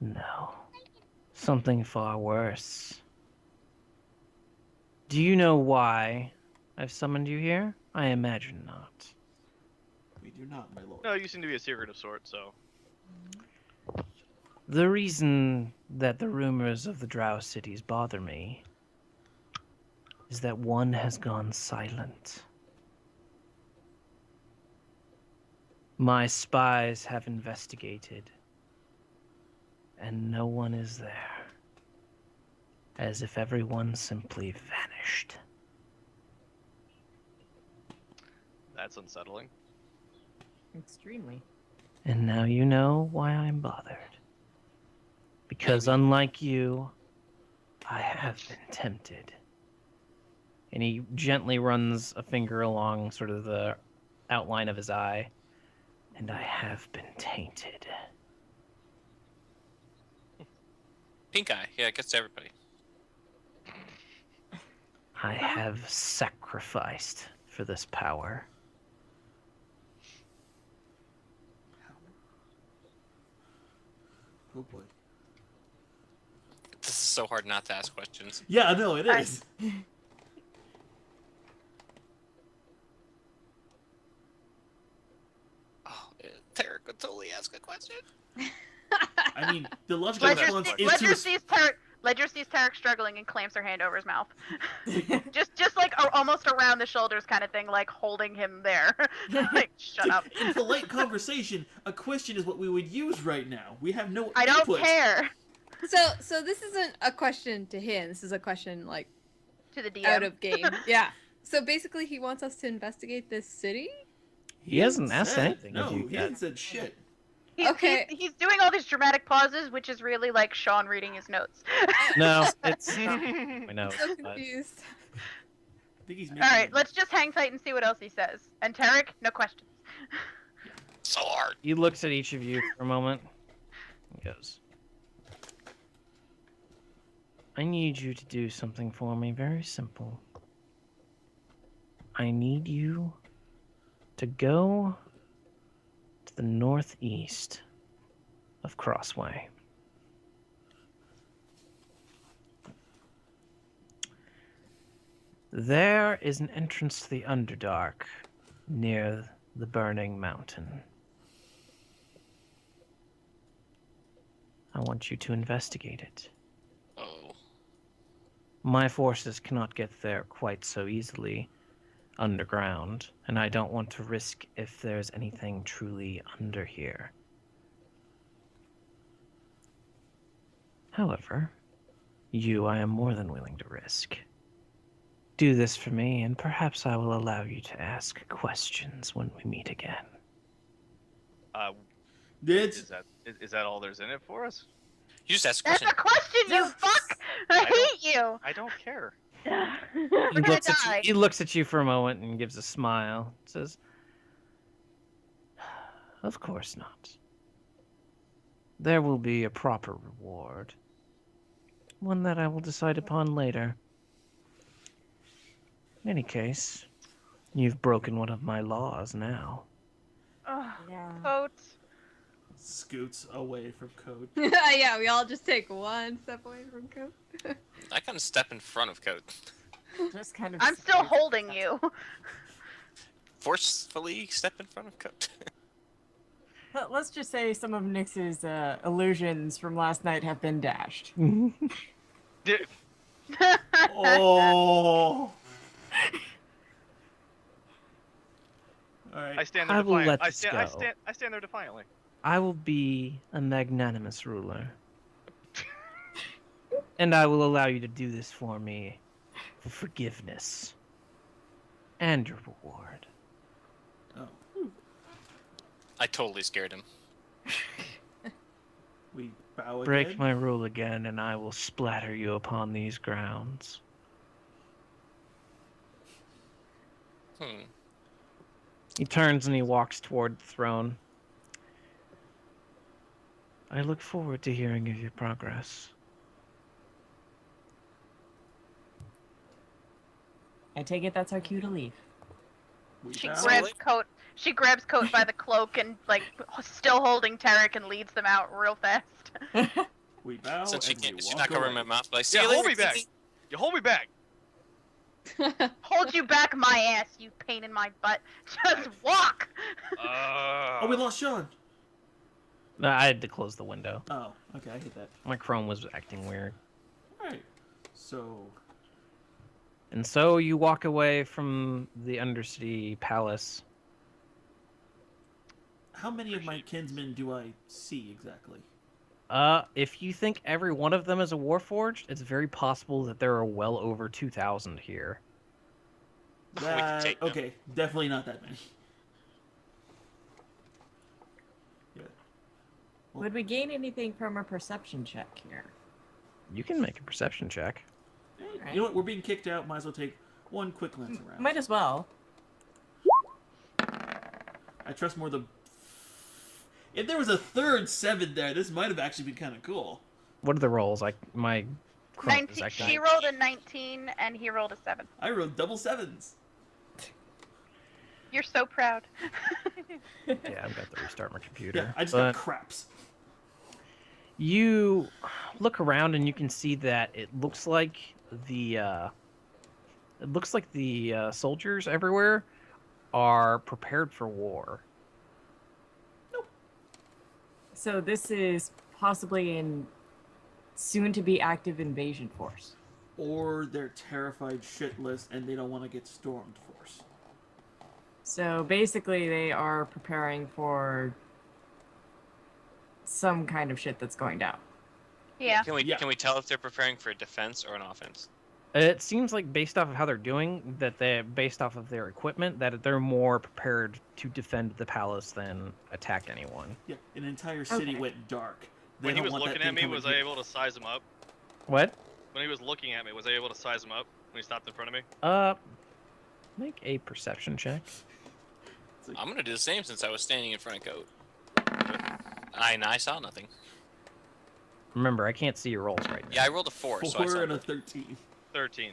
No. Something far worse. Do you know why I've summoned you here? I imagine not. We do not, my lord. No, you seem to be a secret of sorts, so. The reason that the rumors of the Drow cities bother me is that one has gone silent. My spies have investigated, and no one is there. As if everyone simply vanished. That's unsettling. Extremely. And now you know why I'm bothered. Because unlike you, I have been tempted. And he gently runs a finger along sort of the outline of his eye. And I have been tainted. Pink eye. Yeah, it gets to everybody. I have sacrificed for this power. Oh boy. This is so hard not to ask questions. Yeah, no, it is. Oh, Tarek would totally ask a question. I mean, the logical response is to... Ledger sees Tarek struggling and clamps her hand over his mouth. just like almost around the shoulders kind of thing, like holding him there. Like, shut up. In polite conversation, a question is what we would use right now. We have no I don't input. care. So this isn't a question to him. This is a question like To the DM. out of game. Yeah. So basically, he wants us to investigate this city. He hasn't asked said- anything No, of you he yet. hasn't said shit. Okay. He's doing all these dramatic pauses, which is really like Sean reading his notes. No, it's not my notes, So but confused. I think he's making Alright, let's just hang tight and see what else he says. And Tarek, no questions. So hard. he looks at each of you for a moment and goes, I need you to do something for me, very simple. I need you to go to the northeast of Crossway. There is an entrance to the Underdark near the Burning Mountain. I want you to investigate it. Oh. My forces cannot get there quite so easily underground, and I don't want to risk if there's anything truly under here. However, I am more than willing to risk. Do this for me, and perhaps I will allow you to ask questions when we meet again. It's... Is that all there's in it for us? You just asked a That's question. a question, you fuck! I hate you! I don't care. We're gonna die. He looks at you for a moment and gives a smile. Says, of course not. There will be a proper reward. One that I will decide upon later. In any case, you've broken one of my laws now. Ugh, Yeah. Coat. Scoots away from Code. Yeah, we all just take one step away from Cope. I kind of step in front of Code. Just kind of. I'm still holding you. Forcefully step in front of Code. Let's just say some of Nyx's illusions from last night have been dashed. Oh. Alright. I stand there I will defiant. let I this stand. go. I stand there defiantly. I will be a magnanimous ruler. And I will allow you to do this for me for forgiveness and your reward. Oh. I totally scared him. We bow again. Break my rule again, and I will splatter you upon these grounds. He turns and he walks toward the throne. I look forward to hearing of your progress. I take it that's our cue to leave. We She bow. grabs coat. She grabs coat by the cloak and still holding Tarek and leads them out real fast. We bow. Since she and can't, we she's walk not covering away. my mouth. Like, see Yeah, you hold later, me back. Timmy. You hold me back. Hold you back, my ass, you pain in my butt. Just walk. Oh, we lost Sean. No, I had to close the window. Oh, okay, I hit that. My Chrome was acting weird. All right. So And so you walk away from the Undercity Palace. how many of my kinsmen do I see exactly? If you think every one of them is a Warforged, it's very possible that there are well over 2,000 here. That, take them. okay, definitely not that many. Yeah. Would we gain anything from a perception check here? You can make a perception check. Hey, Alright. You know what? We're being kicked out. Might as well take one quick glance around. Might as well. I trust more the. If there was a third 7 there, this might have actually been kind of cool. What are the rolls? Like my Chrome is 19, acting. she rolled a 19 and he rolled a 7. I rolled double 7s. You're so proud. Yeah, I've got to restart my computer. Yeah, I just But got craps. you look around and you can see that it looks like the soldiers everywhere are prepared for war. So this is possibly an soon-to-be active invasion force. Or they're terrified shitless and they don't want to get stormed force. So basically, they are preparing for some kind of shit that's going down. Yeah. Can we Yeah. can we tell if they're preparing for a defense or an offense? It seems like based off of how they're doing, that based off of their equipment, that they're more prepared to defend the palace than attack anyone. Yeah, an entire city Okay. went dark. They When he don't was want that looking thing at me, coming was I here. able to size him up? What? When he was looking at me, was I able to size him up when he stopped in front of me? Make a perception check. It's like, I'm gonna do the same since I was standing in front of Coat. I saw nothing. Remember, I can't see your rolls right now. Yeah, I rolled a 4, so I 4 saw and a nothing. 13. 13.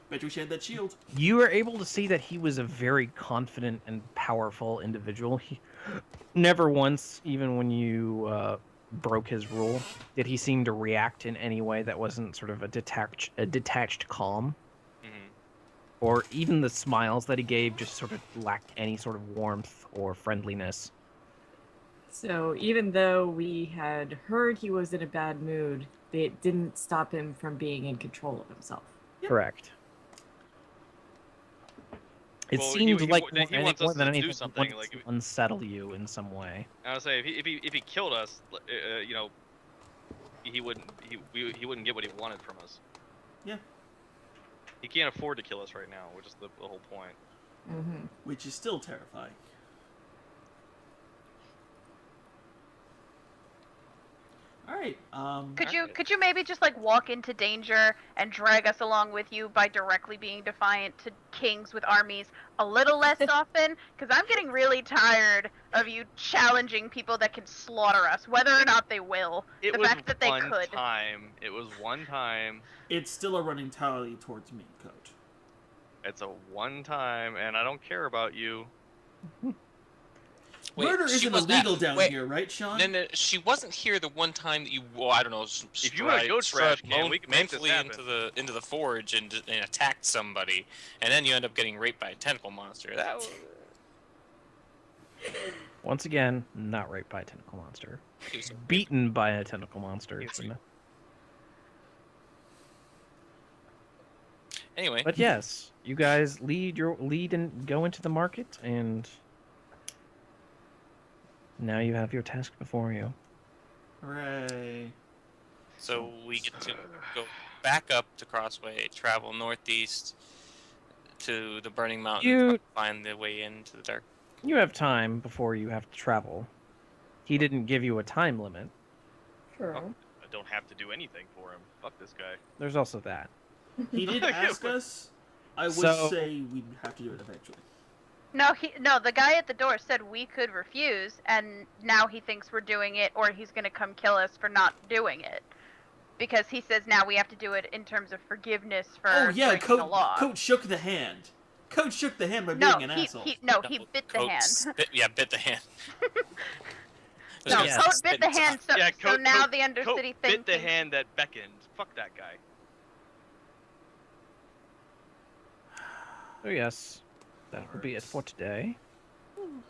Bet you wish I had that shield. You are able to see that he was a very confident and powerful individual. He never once, even when you broke his rule, did he seem to react in any way that wasn't sort of a detached calm. Mm-hmm. Or even the smiles that he gave just sort of lacked any sort of warmth or friendliness. So even though we had heard he was in a bad mood, it didn't stop him from being in control of himself. Correct. It Well, seemed he like wants more us than to do anything, he something, wanted like, to unsettle you in some way. I would say if he killed us, you know, he wouldn't get what he wanted from us. Yeah. He can't afford to kill us right now, which is the whole point. Mm-hmm. Which is still terrifying. Alright, Could you maybe just walk into danger and drag us along with you by directly being defiant to kings with armies a little less often? Because I'm getting really tired of you challenging people that can slaughter us, whether or not they will. It the was fact that they one could. time. It was one time. it's still a running tally towards me, Coach. It's a one time, and I don't care about you. Wait, Murder she isn't was illegal not- down wait, here, right, Sean? No, she wasn't here the one time that you. Well, I don't know. If you wanna go trash can, we can make this manfully happen. into the forge and attacked somebody, and then you end up getting raped by a tentacle monster. That was, Once again, not raped by a tentacle monster. he was- Beaten by a tentacle monster. Yes. Anyway, But yes, you guys lead and go into the market, and now you have your task before you. Hooray. so we get to go back up to Crossway, travel northeast to the Burning Mountain, You- find the way into the dark. You have time before you have to travel. he didn't give you a time limit. True. I don't have to do anything for him. Fuck this guy. There's also that. He did ask us. I would So- say we'd have to do it eventually. No, the guy at the door said we could refuse, and now he thinks we're doing it, or he's gonna come kill us for not doing it. Because he says now we have to do it in terms of forgiveness for Oh yeah, breaking the law. Coach shook the hand. Coach shook the hand by no, being an asshole. he bit the Coach hand. bit the hand. No, Yeah. Coach bit the hand, so, Yeah, so now the Undercity Coat thing. bit the hand that beckoned. Fuck that guy. So yes, that will be it for today.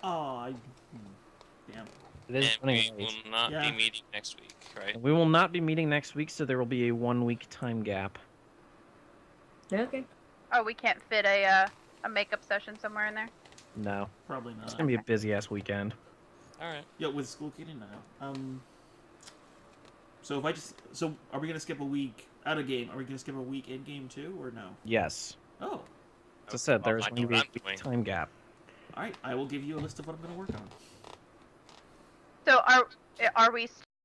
Oh, damn. It is And we running late. will not Yeah. be meeting next week, right? We will not be meeting next week, so there will be a 1-week time gap. Okay. Oh, we can't fit a makeup session somewhere in there. No, Probably it's not. gonna be a busy ass weekend. All right. Yeah, with school kicking now. So are we gonna skip a week out of game? Are we gonna skip a week in game too, or no? Yes, Oh, as I said, Well, there's I going know to be a what I'm week doing. time gap. all right. I will give you a list of what I'm gonna work on. So are we